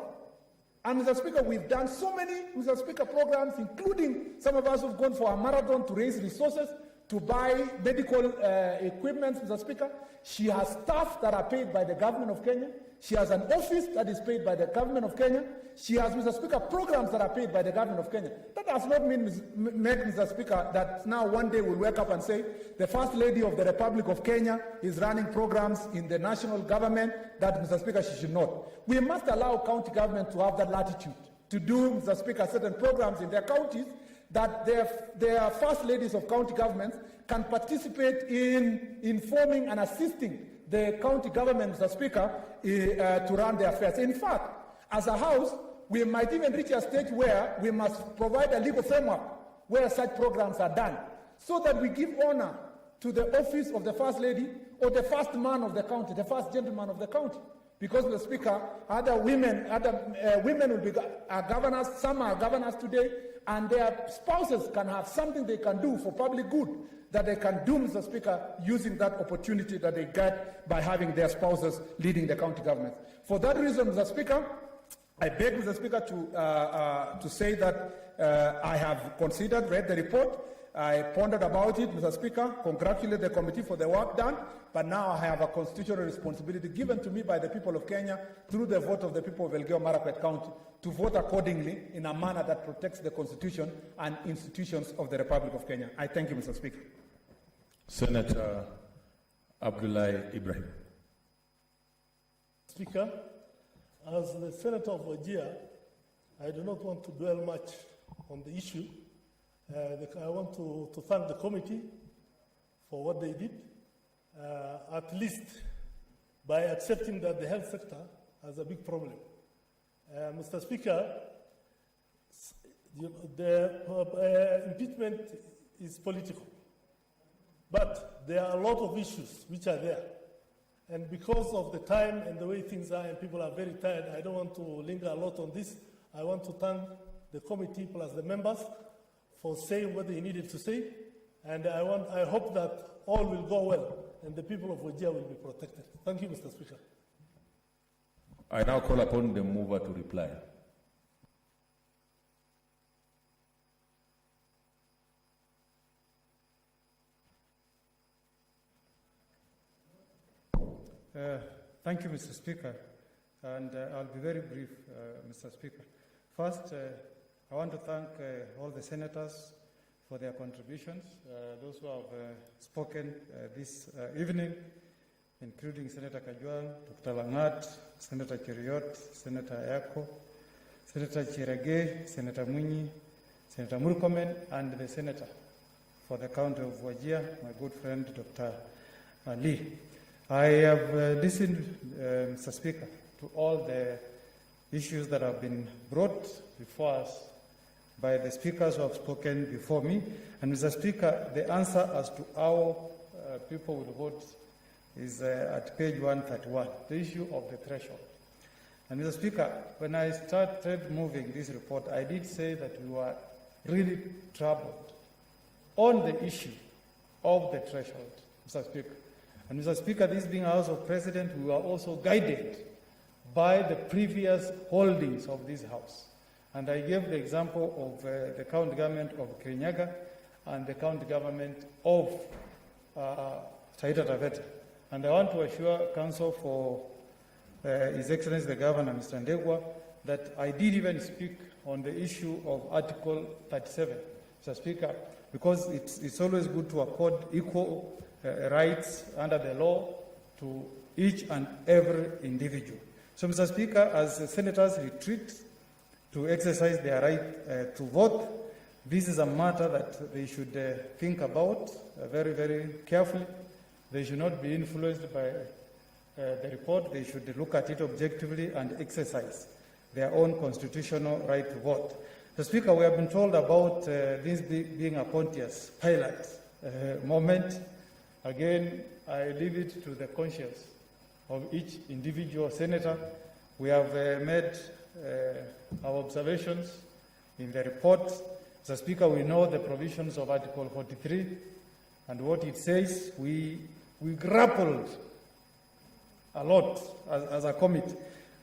Speaker 17: And, Mr. Speaker, we've done so many, Mr. Speaker, programs, including some of us who've gone for a marathon to raise resources, to buy medical equipment, Mr. Speaker. She has staff that are paid by the government of Kenya. She has an office that is paid by the government of Kenya. She has, Mr. Speaker, programs that are paid by the government of Kenya. That does not mean, Mr. Speaker, that now one day we'll wake up and say the First Lady of the Republic of Kenya is running programs in the national government that, Mr. Speaker, she should not. We must allow county government to have that latitude to do, Mr. Speaker, certain programs in their counties that their First Ladies of county governments can participate in informing and assisting the county government, Mr. Speaker, to run their affairs. In fact, as a House, we might even reach a stage where we must provide a legal framework where such programs are done, so that we give honor to the office of the First Lady or the first man of the county, the first gentleman of the county. Because, Mr. Speaker, other women will be governors, some are governors today, and their spouses can have something they can do for public good that they can do, Mr. Speaker, using that opportunity that they get by having their spouses leading the county government. For that reason, Mr. Speaker, I beg, Mr. Speaker, to say that I have considered, read the report, I pondered about it, Mr. Speaker, congratulate the committee for the work done, but now I have a constitutional responsibility given to me by the people of Kenya through the vote of the people of Elgeyo Marakwet County to vote accordingly in a manner that protects the Constitution and institutions of the Republic of Kenya. I thank you, Mr. Speaker.
Speaker 11: Senator Abdullahi Ibrahim.
Speaker 18: Speaker, as the Senator of Wajir, I do not want to dwell much on the issue. I want to thank the committee for what they did, at least by accepting that the health sector has a big problem. Mr. Speaker, the impeachment is political, but there are a lot of issues which are there. And because of the time and the way things are, and people are very tired, I don't want to linger a lot on this. I want to thank the committee plus the members for saying what they needed to say. And I hope that all will go well and the people of Wajir will be protected. Thank you, Mr. Speaker.
Speaker 11: I now call upon the mover to reply.
Speaker 4: Thank you, Mr. Speaker. and I'll be very brief, Mr. Speaker. First, I want to thank all the senators for their contributions, those who have spoken this evening, including Senator Kajwang, Dr. Langat, Senator Cheriot, Senator Ayako, Senator Chirage, Senator Munyi, Senator Murkomen, and the Senator for the County of Wajir, my good friend, Dr. Ali. I have listened, Mr. Speaker, to all the issues that have been brought before us by the speakers who have spoken before me. And Mr. Speaker, the answer as to how people will vote is at page 131, the issue of the threshold. And Mr. Speaker, when I started moving this report, I did say that we were really troubled on the issue of the threshold, Mr. Speaker. And Mr. Speaker, this being a House of President, we were also guided by the previous holdings of this House. And I gave the example of the county government of Kirinyaga and the county government of Taita Taveta. And I want to assure Council for His Excellency the Governor, Mr. Ndegwa, that I did even speak on the issue of Article 37, Mr. Speaker, because it's always good to accord equal rights under the law to each and every individual. So, Mr. Speaker, as the senators retreat to exercise their right to vote, this is a matter that they should think about very, very carefully. They should not be influenced by the report. They should look at it objectively and exercise their own constitutional right to vote. The Speaker, we have been told about this being a Pontius Pilate moment. Again, I leave it to the conscience of each individual senator. We have made our observations in the report. Mr. Speaker, we know the provisions of Article 43 and what it says. We grappled a lot as a committee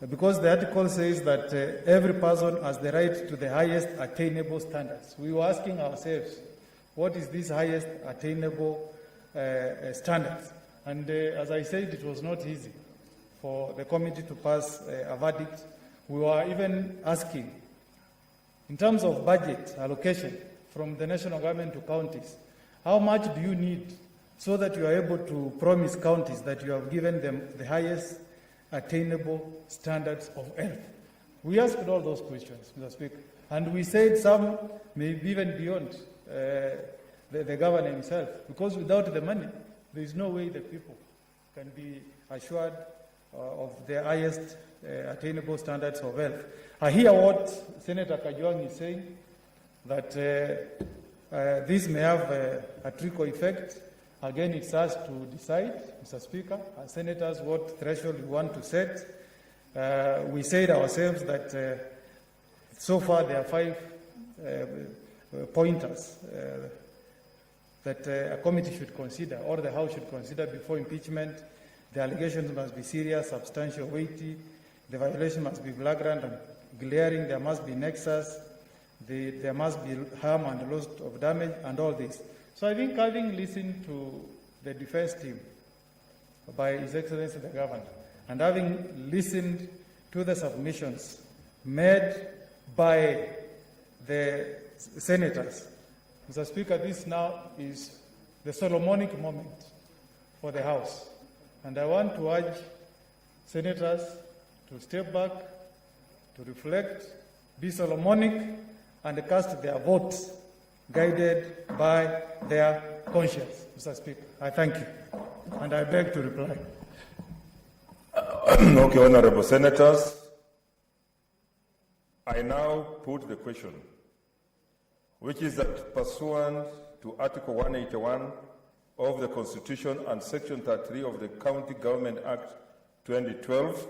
Speaker 4: because the article says that every person has the right to the highest attainable standards. We were asking ourselves, what is this highest attainable standards? And as I said, it was not easy for the committee to pass a verdict. We were even asking, in terms of budget allocation from the national government to counties, how much do you need so that you are able to promise counties that you have given them the highest attainable standards of health? We asked all those questions, Mr. Speaker, and we said some may be even beyond the governor himself, because without the money, there is no way the people can be assured of the highest attainable standards of health. I hear what Senator Kajwang is saying, that this may have a trickle effect. Again, it's us to decide, Mr. Speaker, as senators, what threshold we want to set. We said ourselves that so far there are 5 pointers that a committee should consider, or the House should consider before impeachment. The allegations must be serious, substantial, weighty. The violation must be flagrant and glaring. There must be nexus. There must be harm and loss of damage, and all this. So I think, having listened to the defense team by His Excellency the Governor, and having listened to the submissions made by the senators, Mr. Speaker, this now is the Solomonic moment for the House. And I want to urge senators to step back, to reflect, be Solomonic, and cast their votes guided by their conscience. Mr. Speaker, I thank you, and I beg to reply.
Speaker 2: Okay, honorable senators, I now put the question, which is that pursuant to Article 181 of the Constitution and Section 33 of the County Government Act 2012,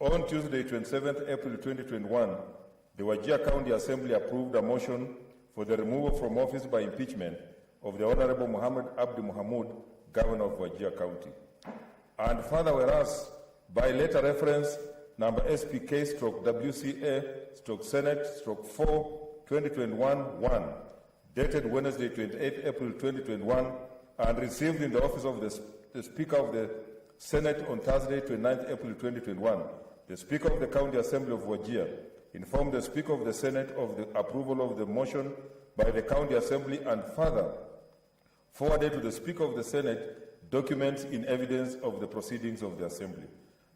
Speaker 2: on Tuesday, 27th April 2021, the Wajir County Assembly approved a motion for the removal from office by impeachment of the Honorable Mohamed Abdi Mohamud, Governor of Wajir County. And further, whereas by letter reference number SPK/WCA/Senate/4/2021-1, dated Wednesday, 28 April 2021, and received in the office of the Speaker of the Senate on Thursday, 29 April 2021, the Speaker of the County Assembly of Wajir informed the Speaker of the Senate of the approval of the motion by the County Assembly and further forwarded to the Speaker of the Senate documents in evidence of the proceedings of the Assembly.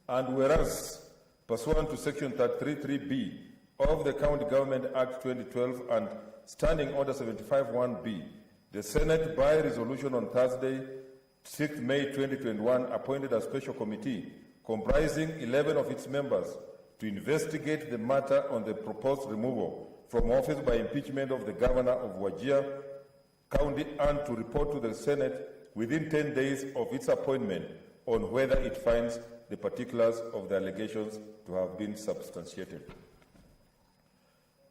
Speaker 2: And whereas, pursuant to Section 33(3)(b) of the County Government Act 2012 and Standing Order 75(1)(b), the Senate, by resolution on Thursday, 6th May 2021, appointed a special committee comprising 11 of its members to investigate the matter on the proposed removal from office by impeachment of the Governor of Wajir County and to report to the Senate within 10 days of its appointment on whether it finds the particulars of the allegations to have been substantiated.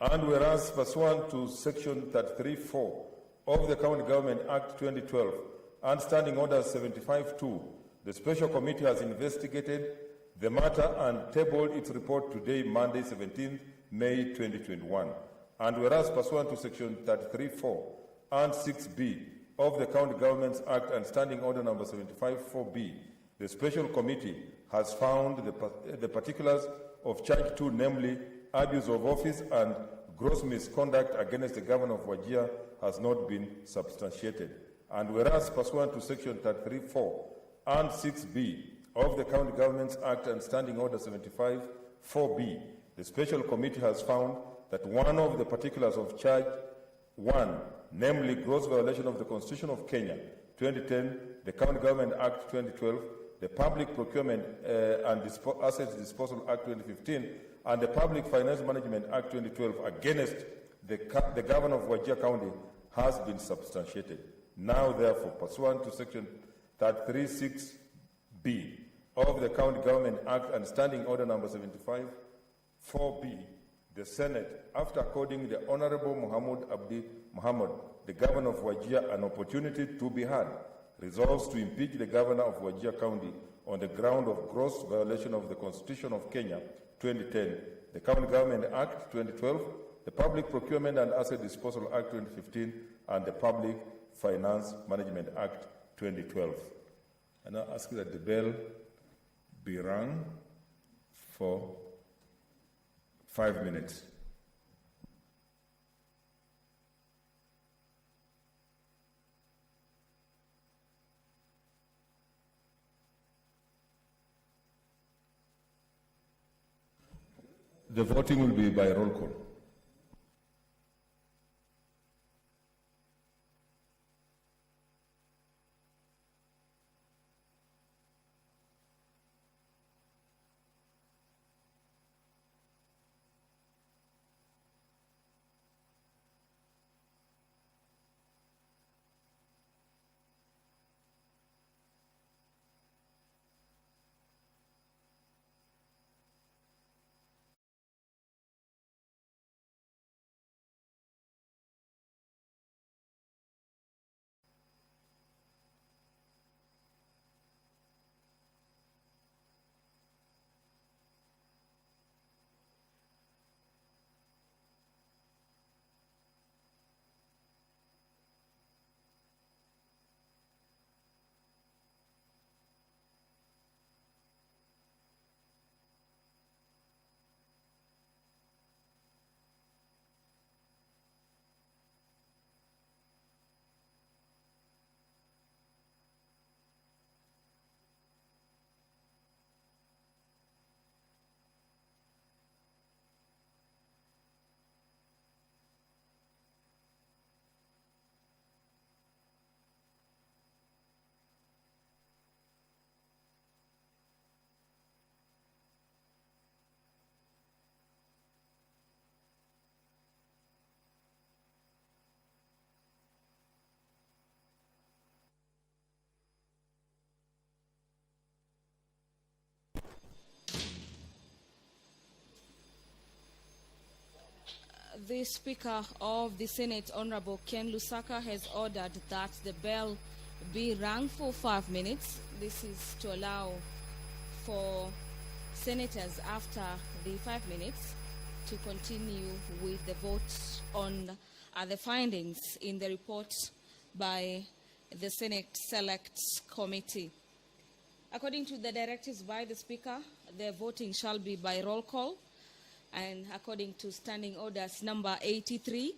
Speaker 2: And whereas, pursuant to Section 33(4) of the County Government Act 2012 and Standing Order 75(2), the Special Committee has investigated the matter and tabled its report today, Monday, 17th May 2021. And whereas, pursuant to Section 33(4) and 6(b) of the County Governments Act and Standing Order number 75(4)(b), the Special Committee has found the particulars of Charge 2, namely abuse of office and gross misconduct against the Governor of Wajir, has not been substantiated. And whereas, pursuant to Section 33(4) and 6(b) of the County Governments Act and Standing Order 75(4)(b), the Special Committee has found that one of the particulars of Charge 1, namely gross violation of the Constitution of Kenya 2010, the County Government Act 2012, the Public Procurement and Assets Disposal Act 2015, and the Public Finance Management Act 2012 against the Governor of Wajir County has been substantiated. Now, therefore, pursuant to Section 33(6)(b) of the County Government Act and Standing Order number 75(4)(b), the Senate, after according the Honorable Abdi Mohamed, the Governor of Wajir, an opportunity to be heard, resolves to impeach the Governor of Wajir County on the ground of gross violation of the Constitution of Kenya 2010, the County Government Act 2012, the Public Procurement and Asset Disposal Act 2015, and the Public Finance Management Act 2012. I now ask that the bell be rung for 5 minutes. The voting will be by roll call.
Speaker 1: The Speaker of the Senate, Honorable Ken Lusaka, has ordered that the bell be rung for 5 minutes. This is to allow for senators after the 5 minutes to continue with the vote on the findings in the report by the Senate Select Committee. According to the directives by the Speaker, the voting shall be by roll call, and according to Standing Orders number 83,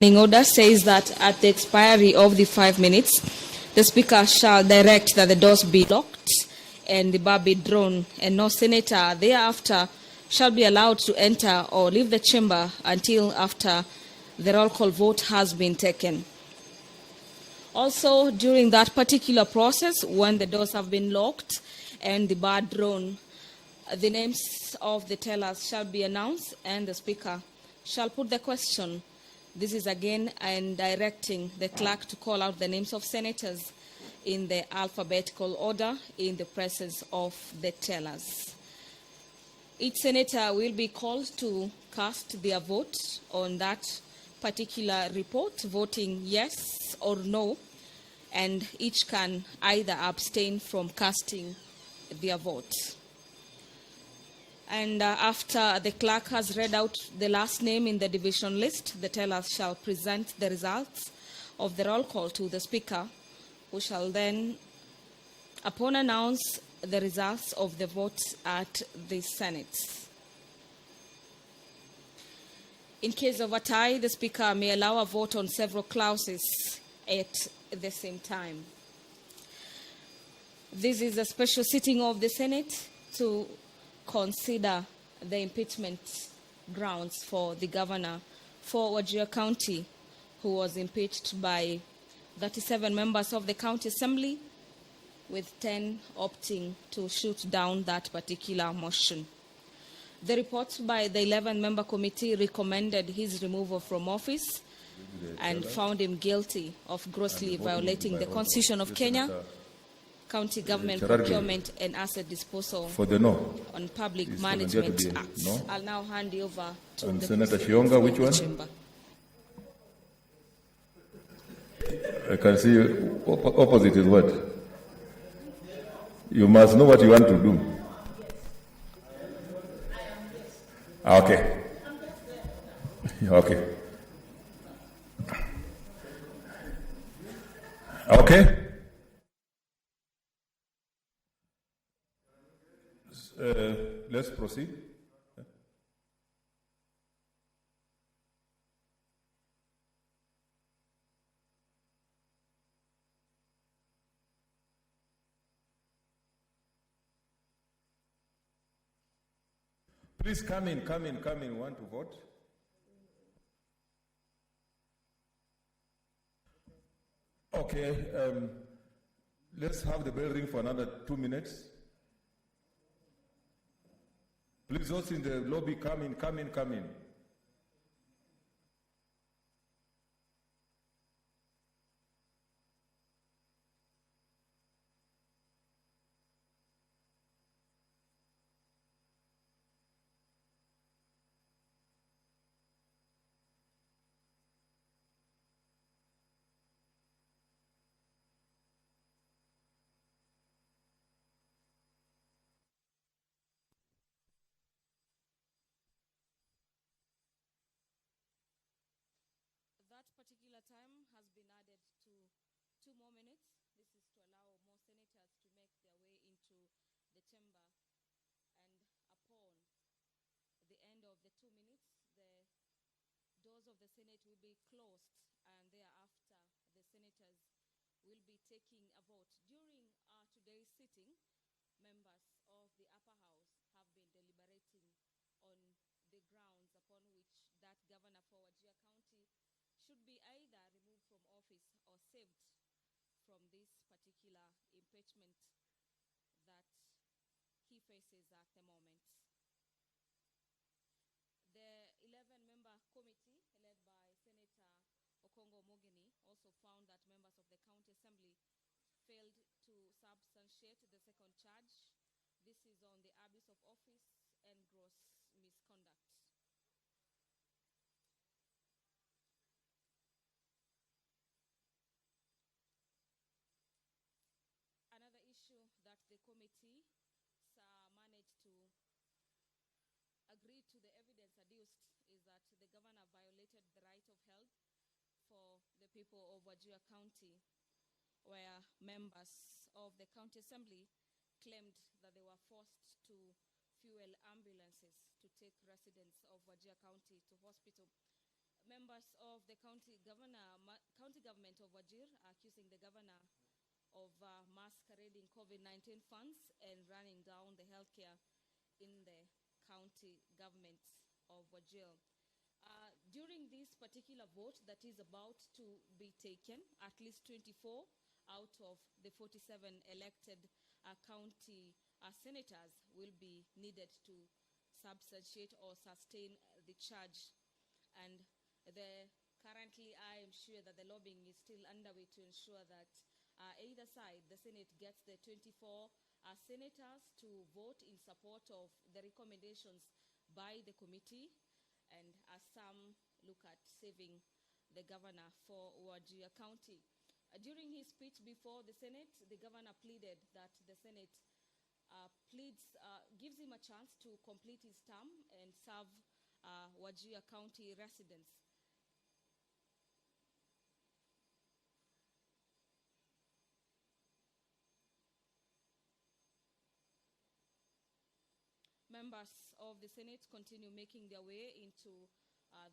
Speaker 1: order says that at the expiry of the 5 minutes, the Speaker shall direct that the doors be locked and the bar be drawn, and no senator thereafter shall be allowed to enter or leave the chamber until after the roll call vote has been taken. Also, during that particular process, when the doors have been locked and the bar drawn, the names of the tellers shall be announced, and the Speaker shall put the question. This is again and directing the clerk to call out the names of senators in the alphabetical order in the presence of the tellers. Each senator will be called to cast their vote on that particular report, voting yes or no, and each can either abstain from casting their vote. And after the clerk has read out the last name in the division list, the tellers shall present the results of the roll call to the Speaker, who shall then, upon announce the results of the votes at the Senate. In case of a tie, the Speaker may allow a vote on several clauses at the same time. This is a special sitting of the Senate to consider the impeachment grounds for the governor for Wajir County, who was impeached by 37 members of the County Assembly, with 10 opting to shoot down that particular motion. The report by the 11-member committee recommended his removal from office and found him guilty of grossly violating the Constitution of Kenya, County Government Procurement and Asset Disposal
Speaker 11: For the no.
Speaker 1: on Public
Speaker 11: Is
Speaker 1: Management
Speaker 11: volunteer to
Speaker 1: Act.
Speaker 11: be no.
Speaker 1: I'll now hand you over to
Speaker 11: And
Speaker 1: the
Speaker 11: Senator
Speaker 1: President
Speaker 11: Shionga,
Speaker 1: of
Speaker 11: which
Speaker 1: the
Speaker 11: one?
Speaker 1: Chamber.
Speaker 11: I can see opposite is what? You must know what you want to do. Okay. Okay. Okay. Let's proceed. Please come in, want to vote? Okay, let's have the bell ring for another 2 minutes. Please, those in the lobby, come in.
Speaker 1: That particular time has been added to 2 more minutes. This is to allow more senators to make their way into the chamber. And upon the end of the 2 minutes, the doors of the Senate will be closed, and thereafter the senators will be taking a vote. During today's sitting, members of the upper house have been deliberating on the grounds upon which that governor for Wajir County should be either removed from office or saved from this particular impeachment that he faces at the moment. The 11-member committee, led by Senator Okongo Mogeni, also found that members of the County Assembly failed to substantiate the second charge This is on the abuse of office and gross misconduct. Another issue that the committee managed to agree to the evidence adduced is that the governor violated the right of health for the people of Wajir County, where members of the county assembly claimed that they were forced to fuel ambulances to take residents of Wajir County to hospital. Members of the county government of Wajir are accusing the governor of masquerading COVID-19 funds and running down the healthcare in the county government of Wajir. During this particular vote that is about to be taken, at least 24 out of the 47 elected county senators will be needed to substantiate or sustain the charge. And currently, I am sure that the lobbying is still underway to ensure that either side, the Senate gets the 24 senators to vote in support of the recommendations by the committee, and some look at saving the governor for Wajir County. During his speech before the Senate, the governor pleaded that the Senate gives him a chance to complete his term and serve Wajir County residents. Members of the Senate continue making their way into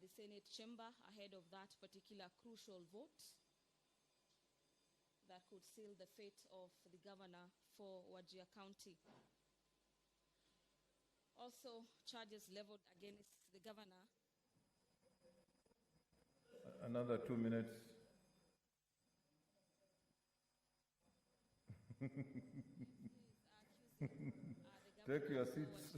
Speaker 1: the Senate chamber ahead of that particular crucial vote that could seal the fate of the governor for Wajir County. Also, charges leveled against the governor.
Speaker 11: Another 2 minutes. Take your seats.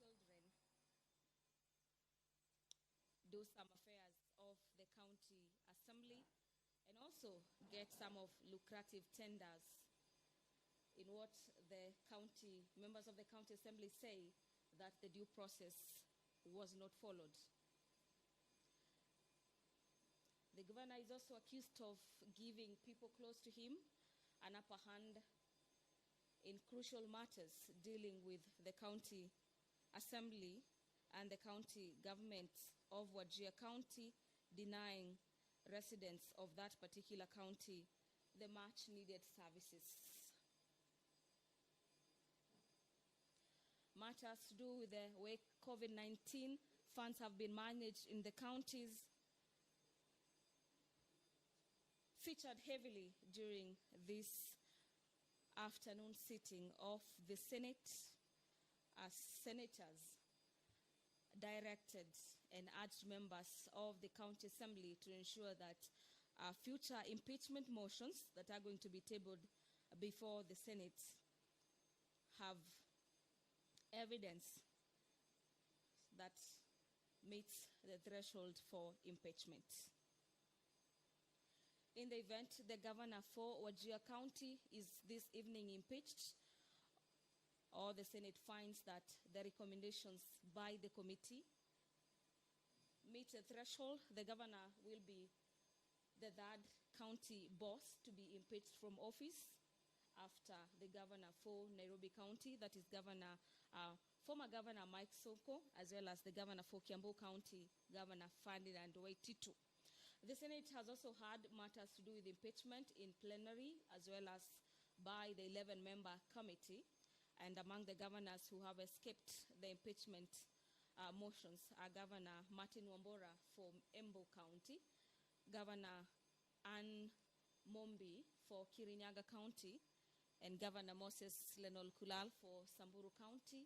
Speaker 1: Children do some affairs of the county assembly and also get some of lucrative tenders in what the county members of the county assembly say that the due process was not followed. The governor is also accused of giving people close to him an upper hand in crucial matters dealing with the county assembly and the county government of Wajir County, denying residents of that particular county the much needed services. Matters to do with the way COVID-19 funds have been managed in the counties featured heavily during this afternoon sitting of the Senate, as senators directed and urged members of the county assembly to ensure that future impeachment motions that are going to be tabled before the Senate have evidence that meets the threshold for impeachment. In the event the governor for Wajir County is this evening impeached, or the Senate finds that the recommendations by the committee meet the threshold, the governor will be the third county boss to be impeached from office after the governor for Nairobi County, that is former Governor Mike Sonko, as well as the governor for Kiambu County, Governor Ferdinand Waititu. The Senate has also had matters to do with impeachment in plenary, as well as by the 11-member committee. And among the governors who have escaped the impeachment motions are Governor Martin Wambora for Embu County, Governor Ann Mombi for Kirinyaga County, and Governor Moses Lenol Kulal for Samburu County,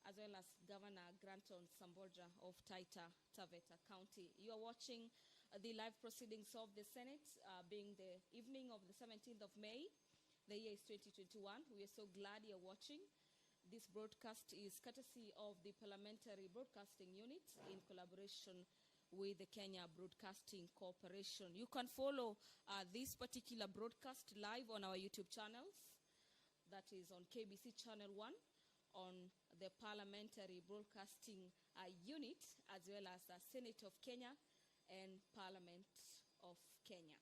Speaker 1: as well as Governor Granton Samboja of Taita Taveta County. You are watching the live proceedings of the Senate, being the evening of the 17th of May. The year is 2021. We are so glad you're watching. This broadcast is courtesy of the Parliamentary Broadcasting Unit in collaboration with the Kenya Broadcasting Corporation. You can follow this particular broadcast live on our YouTube channels. That is on KBC Channel 1, on the Parliamentary Broadcasting Unit, as well as the Senate of Kenya and Parliament of Kenya.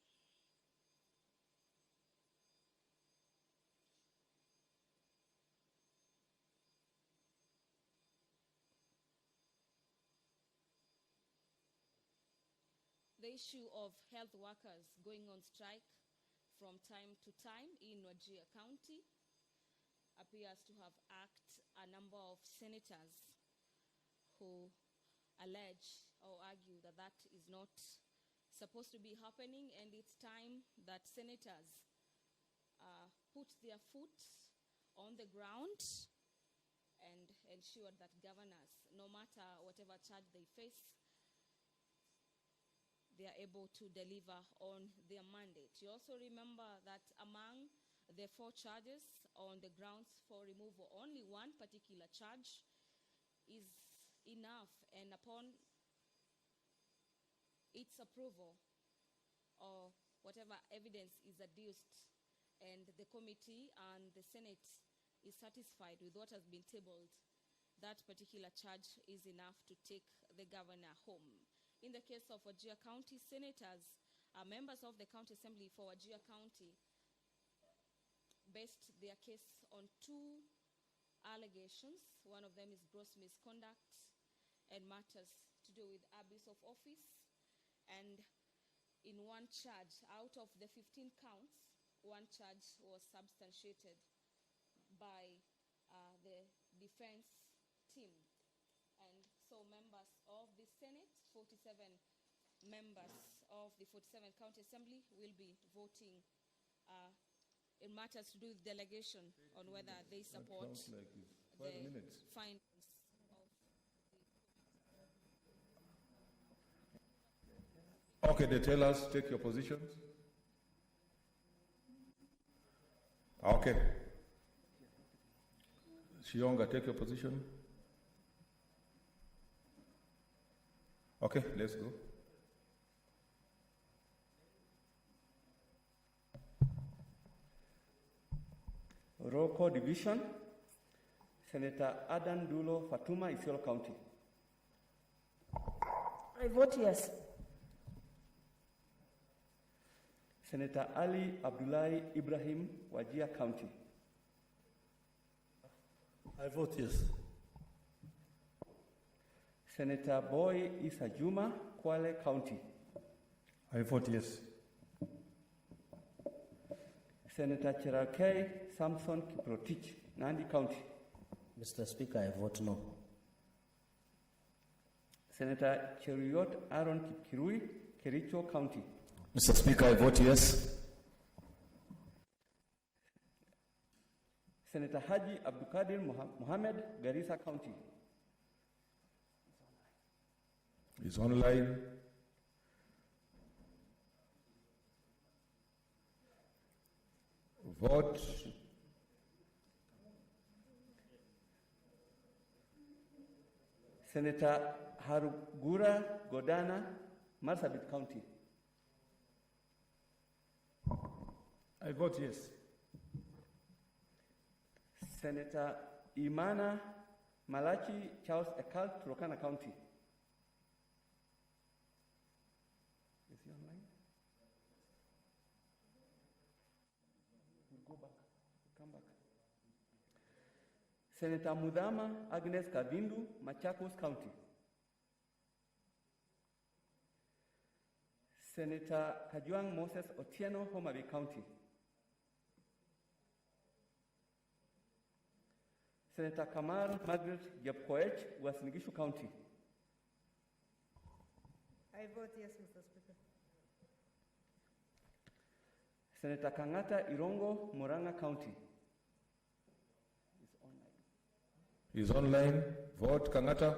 Speaker 1: The issue of health workers going on strike from time to time in Wajir County appears to have irked a number of senators who allege or argue that that is not supposed to be happening, and it's time that senators put their foot on the ground and ensure that governors, no matter whatever charge they face, they are able to deliver on their mandate. You also remember that among the 4 charges on the grounds for removal, only one particular charge is enough, and upon its approval or whatever evidence is adduced and the committee and the Senate is satisfied with what has been tabled, that particular charge is enough to take the governor home. In the case of Wajir County, senators, members of the County Assembly for Wajir County, based their case on 2 allegations. One of them is gross misconduct and matters to do with abuse of office. And in one charge, out of the 15 counts, one charge was substantiated by the defense team. And so members of the Senate, 47 members of the 47 County Assembly will be voting in matters to do with delegation on whether they support the findings of the
Speaker 11: Okay, they tell us, take your positions. Okay. Shionga, take your position. Okay, let's go.
Speaker 19: Roll call division. Senator Adan Dulo Fatuma, Isiolo County.
Speaker 20: I vote yes.
Speaker 19: Senator Ali Abdullahi Ibrahim, Wajir County.
Speaker 18: I vote yes.
Speaker 19: Senator Boy Isa Juma, Kwale County.
Speaker 18: I vote yes.
Speaker 19: Senator Cherarkei Samson Kiprotich, Nandi County.
Speaker 12: Mr. Speaker, I vote no.
Speaker 19: Senator Cheruyot Aaron Kipkirui, Kericho County.
Speaker 11: Mr. Speaker, I vote yes.
Speaker 19: Senator Haji Abdukadir Mohamed, Garissa County.
Speaker 11: It's online. Vote.
Speaker 19: Senator Harugura Godana, Marsabit County.
Speaker 18: I vote yes.
Speaker 19: Senator Imana Malachi Charles Ekal, Turkana County. Is he online? We'll go back. We'll come back. Senator Mudama Agnes Kavindu, Machakos County. Senator Kajuang Moses Otieno, Homa Bay County. Senator Kamar Margaret Jepkoech, Uasin Gishu County.
Speaker 20: I vote yes, Mr. Speaker.
Speaker 19: Senator Kangata Irongo, Moranga County.
Speaker 11: Is online. Vote Kangata.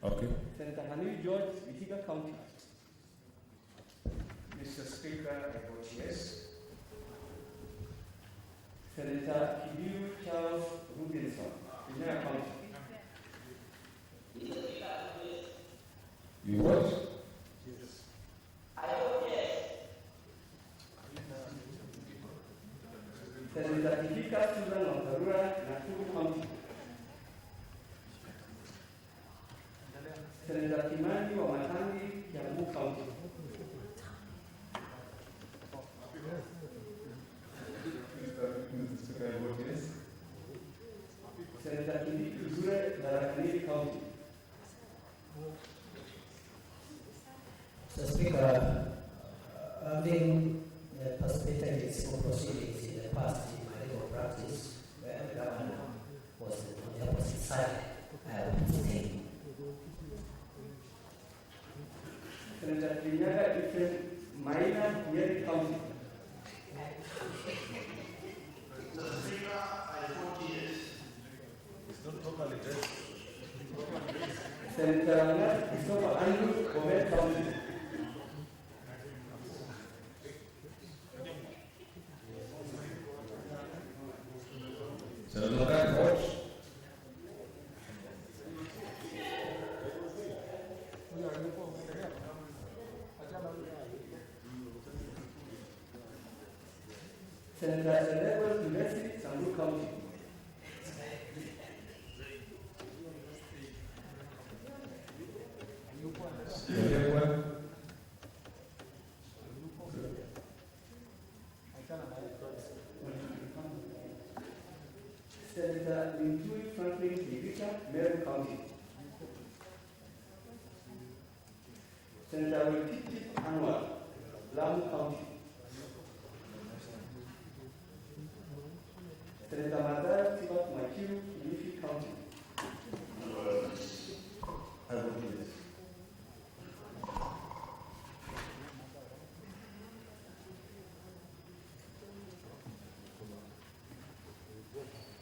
Speaker 11: Okay.
Speaker 19: Senator Hanui George, Vihiga County.
Speaker 21: Mr. Speaker, I vote yes.
Speaker 19: Senator Kibiu Charles Robinson, Kinyera County.
Speaker 11: You what?
Speaker 19: Yes. I vote yes. Senator Kifika Susan of Karura, Nakuru County. Senator Kimani wa Matangi, Kiambu County. Senator Kizure, Tharaka County.
Speaker 21: Mr. Speaker, having participated in civil proceedings in the past in my legal practice, where the governor was on the opposite side, I would abstain.
Speaker 19: Senator Kinyaga Ifen Maina, Nyeri County.
Speaker 22: Mr. Speaker, I vote yes.
Speaker 11: It's not properly dressed.
Speaker 19: Senator Christopher Andrews, Mohamed County.
Speaker 11: Senator Mohamed votes.
Speaker 19: Senator Elizabeth University, Samburu County. Senator Lintui Franklin Kivika, Meru County. Senator Wetiti Anwar, Lamu County. Senator Mazar Tibat Makiu, Kilifi County.
Speaker 22: I vote yes.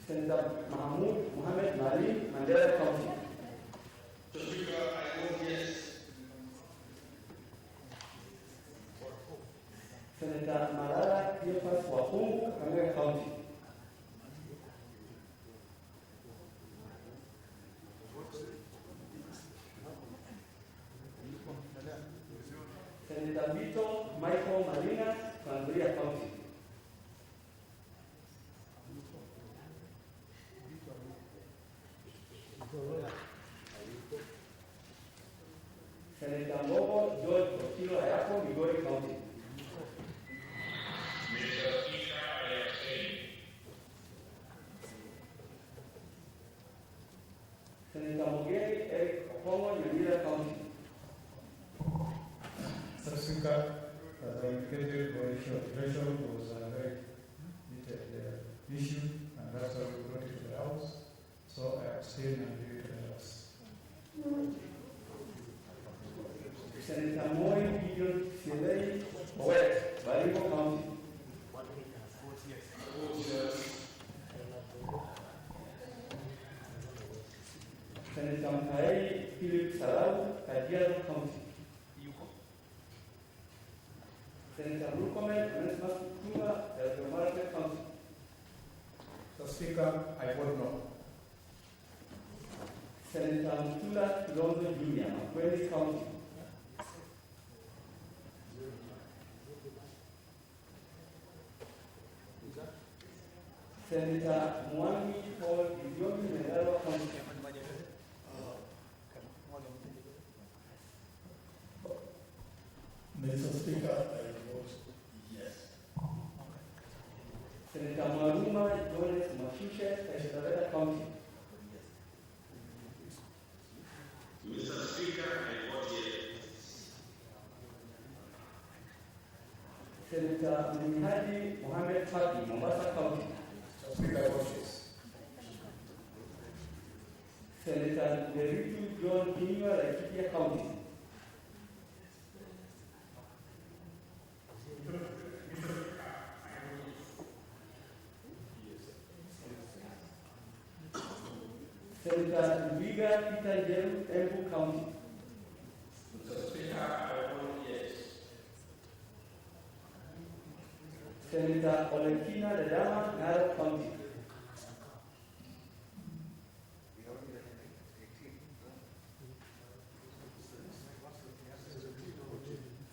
Speaker 19: Senator Mohamed Mali, Mandela County.
Speaker 22: Mr. Speaker, I vote yes.
Speaker 19: Senator Malala Cleophas Wapungu, Kakamega County. Senator Vito Michael Malina, Tanzania County. Senator Mbogo George Okilo Ayako, Migori County.
Speaker 22: Mr. Speaker, I abstain.
Speaker 19: Senator Mugeri Eric Okongo, Nyamira County.
Speaker 23: Mr. Speaker, as I indicated, the issue of threshold was a very heated issue, and that's why we brought it to the House. So I abstain and leave it to the House.
Speaker 19: Senator Moi Gideon Silei Owet, Baringo County. Senator Mkaei Philip Salau, Kajiado County. Senator Rukomen Onesmus Kuba, Elgeyo County.
Speaker 17: Mr. Speaker, I vote no.
Speaker 19: Senator Mutula Kilonzo Jr., Makweli County. Senator Mwangi Paul Idiomi, Nyandarua County.
Speaker 23: Mr. Speaker, I vote yes.
Speaker 19: Senator Maruma Jones Mashushe, Eshadaveta County.
Speaker 22: Mr. Speaker, I vote yes.
Speaker 19: Senator Mhaji Mohamed Faki, Mombasa County.
Speaker 16: Speaker, I vote yes.
Speaker 19: Senator Deritu John Kinyua, Laikipia County. Senator Viga Peter Jem, Embu County.
Speaker 22: Mr. Speaker, I vote yes.
Speaker 19: Senator Olekina Ledama, Narok County.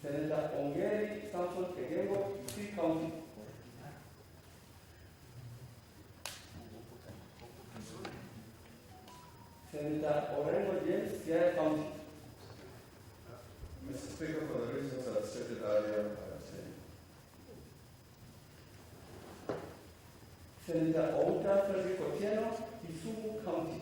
Speaker 19: Senator Ongeri Samson Kegengo, Kisii County. Senator Orengo James, Siaya County.
Speaker 3: Mr. Speaker, for the reasons I've stated earlier, I abstain.
Speaker 19: Senator Outa Frederick Otieno, Kisumu County.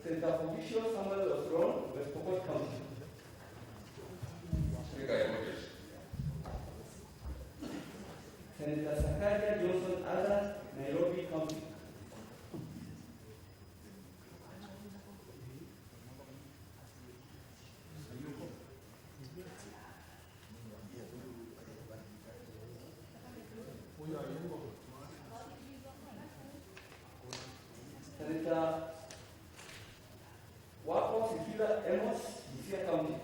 Speaker 19: Senator Fogisho Samuel Osron, West Pokot County.
Speaker 3: Speaker, I vote yes.
Speaker 19: Senator Sakaja Johnson Ada, Nairobi County. Senator Wapo Sikila Emos, Busia County.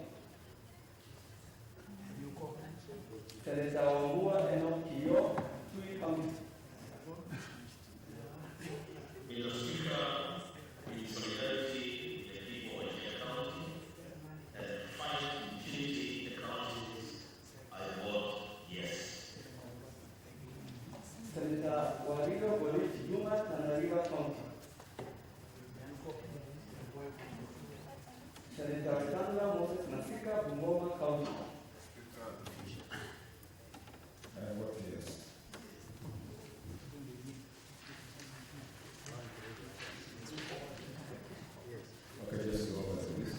Speaker 19: Senator Wambua Enoch Kiyo, Tui County.
Speaker 8: Mr. Speaker, in solidarity with the people of Wajir County and fight impunity in the counties, I vote yes.
Speaker 19: Senator Wajir Bolich Juma, Tana River County. Senator Wetangula Moses Nasika, Bungoma County.
Speaker 3: I vote yes. Okay, just go over the list.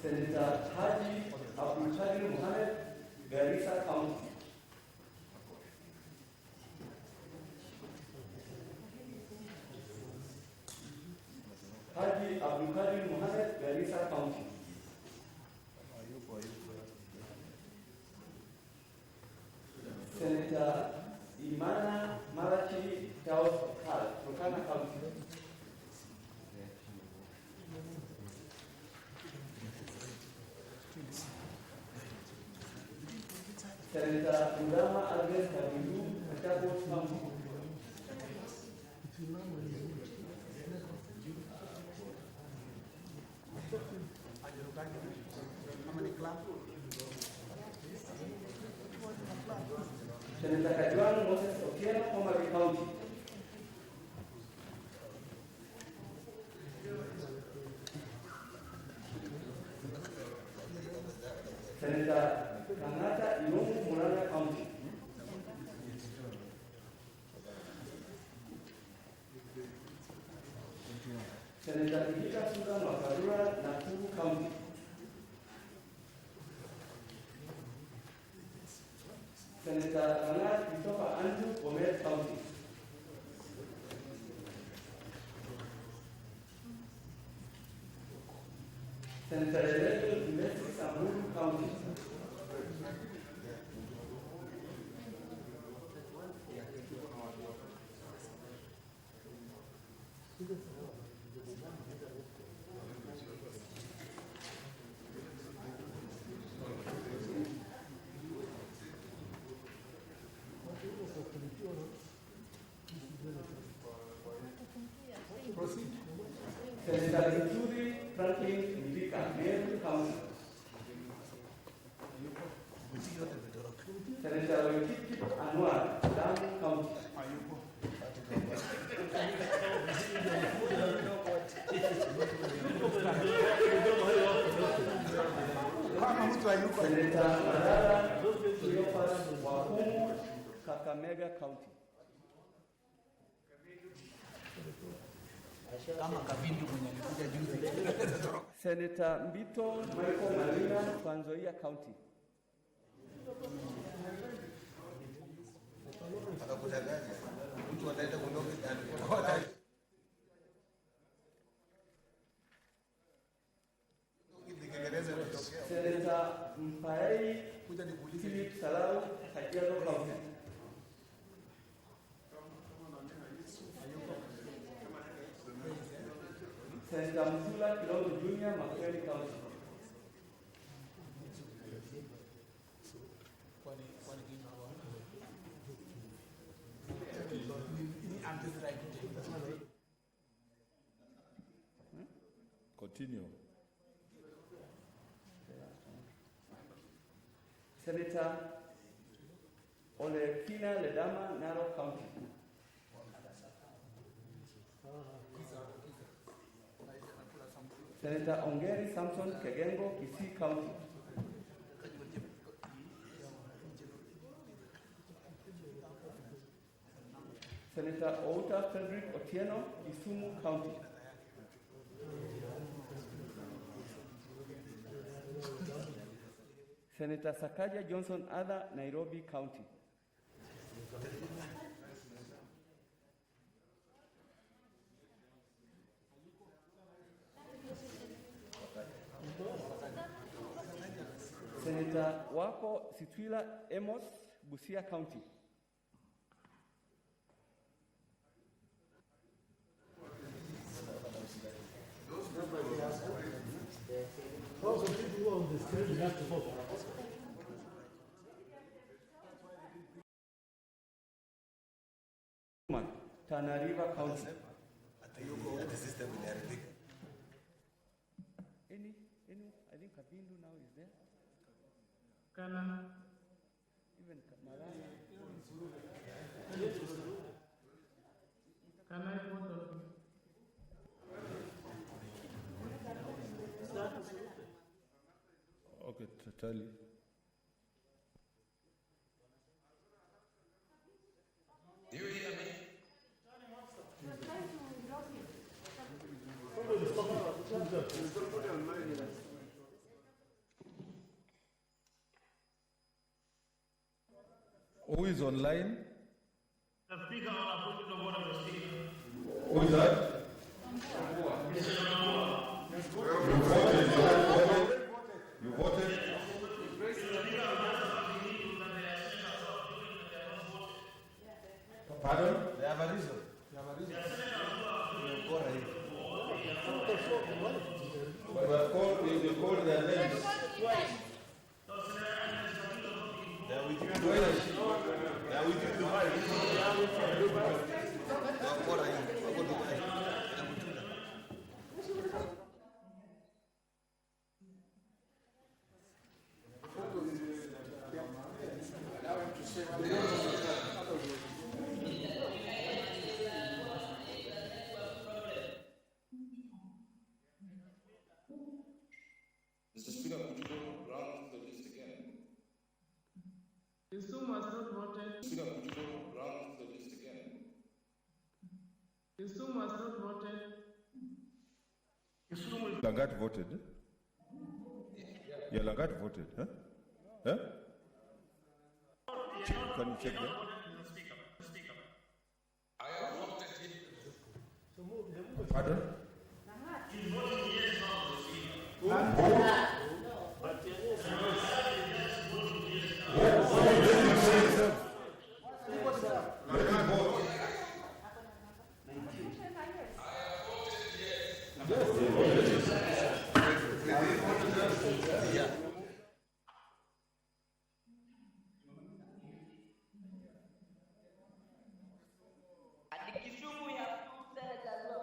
Speaker 19: Senator Haji Abdi Mohamed, Garissa County. Haji Abdi Mohamed, Garissa County. Senator Imana Marachi Charles Turkana County. Senator Udama Agnes Kabiru, Machakos County. Senator Kajuan Moses Otieno, Homabay County. Senator Kanata Ilungu, Murang'a County. Senator Igita Susan Wakadura, Nakuru County. Senator Kanat Christopher Andrew, Bomet County. Senator Elected Domestic Samburu County. Senator Kituri Franklin Mbika, Meru County. Senator Wekiki Anwar, Lamu County. Senator Madara Cleophas Wakumu, Kakamega County. Senator Mbito Michael Marina, Trans Nzoia County. Senator Mpai Philip Salau, Kajiado County. Senator Mutula Kilonzo Jr., Makueni County.
Speaker 7: Continue.
Speaker 19: Senator Olekina Ledama, Narok County. Senator Ongeri Samson Kegengo, Kisii County. Senator Outa Frederick Otieno, Kisumu County. Senator Sakaja Johnson Ada, Nairobi County. Senator Wako Situila Amos, Busia County.
Speaker 18: Those are people who are on the stage, you have to vote.
Speaker 19: Tana River County. Any, I think Kabindu now is there.
Speaker 18: Kana.
Speaker 19: Even Malaya.
Speaker 18: Can I vote on?
Speaker 7: Okay, tally.
Speaker 3: Do you hear me?
Speaker 7: Who is online?
Speaker 8: The speaker on put the word of the speaker.
Speaker 7: Who is that? You voted? Pardon?
Speaker 3: They have a reason.
Speaker 7: We have called their names.
Speaker 3: They are with you. They are with you. Mr. Speaker, could you go round the list again?
Speaker 18: Kisumu has not voted.
Speaker 3: Speaker, could you go round the list again?
Speaker 18: Kisumu has not voted.
Speaker 7: Lagat voted. Yeah, Lagat voted. Huh? Huh? Can you check that?
Speaker 3: I have voted him.
Speaker 7: Pardon?
Speaker 8: He's voting yes now, the speaker.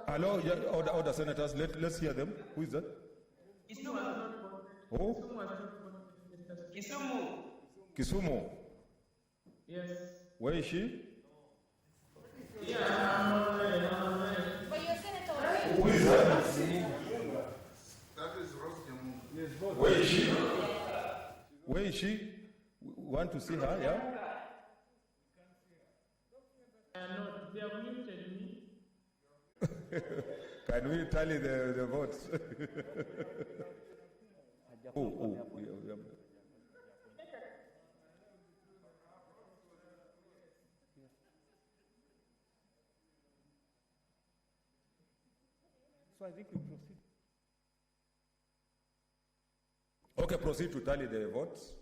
Speaker 7: Hello, yeah, order senators. Let's hear them. Who is that?
Speaker 18: Kisumu has not voted.
Speaker 7: Oh?
Speaker 18: Kisumu has not voted.
Speaker 20: Kisumu.
Speaker 7: Kisumu.
Speaker 18: Yes.
Speaker 7: Where is she?
Speaker 18: Yeah, I'm online.
Speaker 20: But you're senator already.
Speaker 7: Who is that?
Speaker 3: That is Rosjamu.
Speaker 18: Yes, vote.
Speaker 7: Where is she? Where is she? We want to see her, yeah?
Speaker 18: No, they have muted me.
Speaker 7: Can we tally the votes? Yeah.
Speaker 19: So I think we proceed.
Speaker 7: Okay, proceed to tally the votes.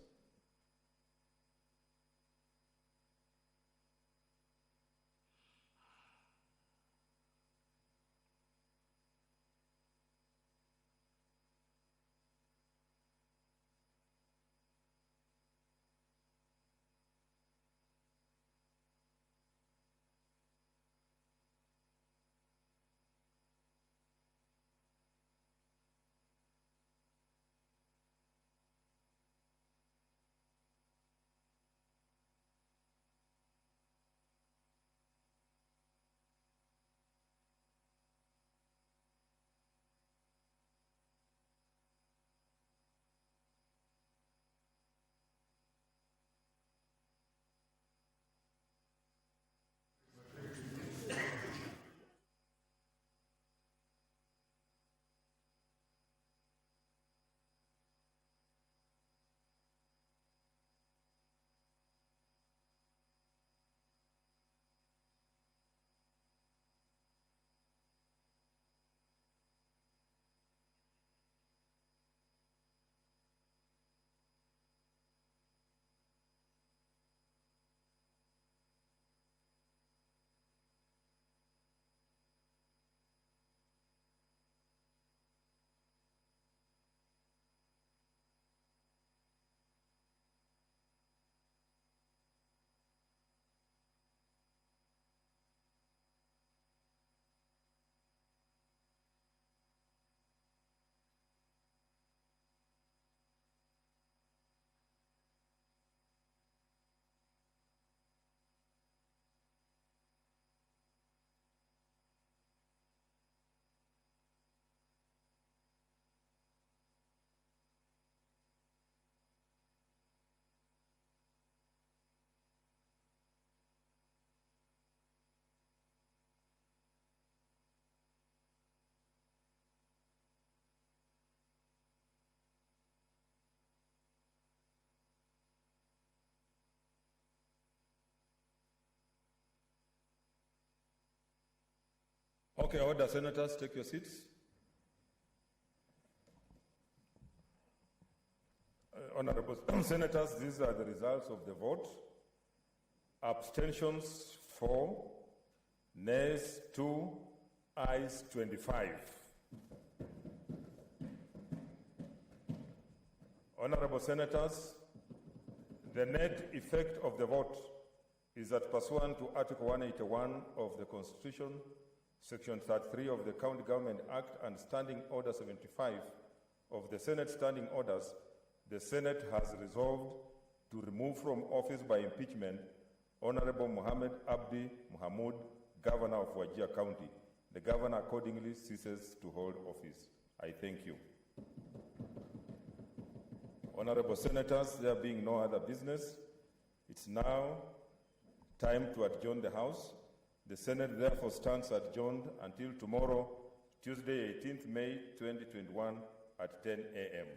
Speaker 2: Okay, order, senators, take your seats. Honorable senators, these are the results of the vote. Abstentions 4, nays 2, ayes 25. Honorable senators, the net effect of the vote is that pursuant to Article 181 of the Constitution, Section 33 of the County Government Act and Standing Order 75 of the Senate Standing Orders, the Senate has resolved to remove from office by impeachment Honorable Mohamed Abdi Mohamed, Governor of Wajir County. The Governor accordingly ceases to hold office. I thank you. Honorable Senators, there being no other business, it's now time to adjourn the House. The Senate therefore stands adjourned until tomorrow, Tuesday, 18th May 2021 at 10 a.m.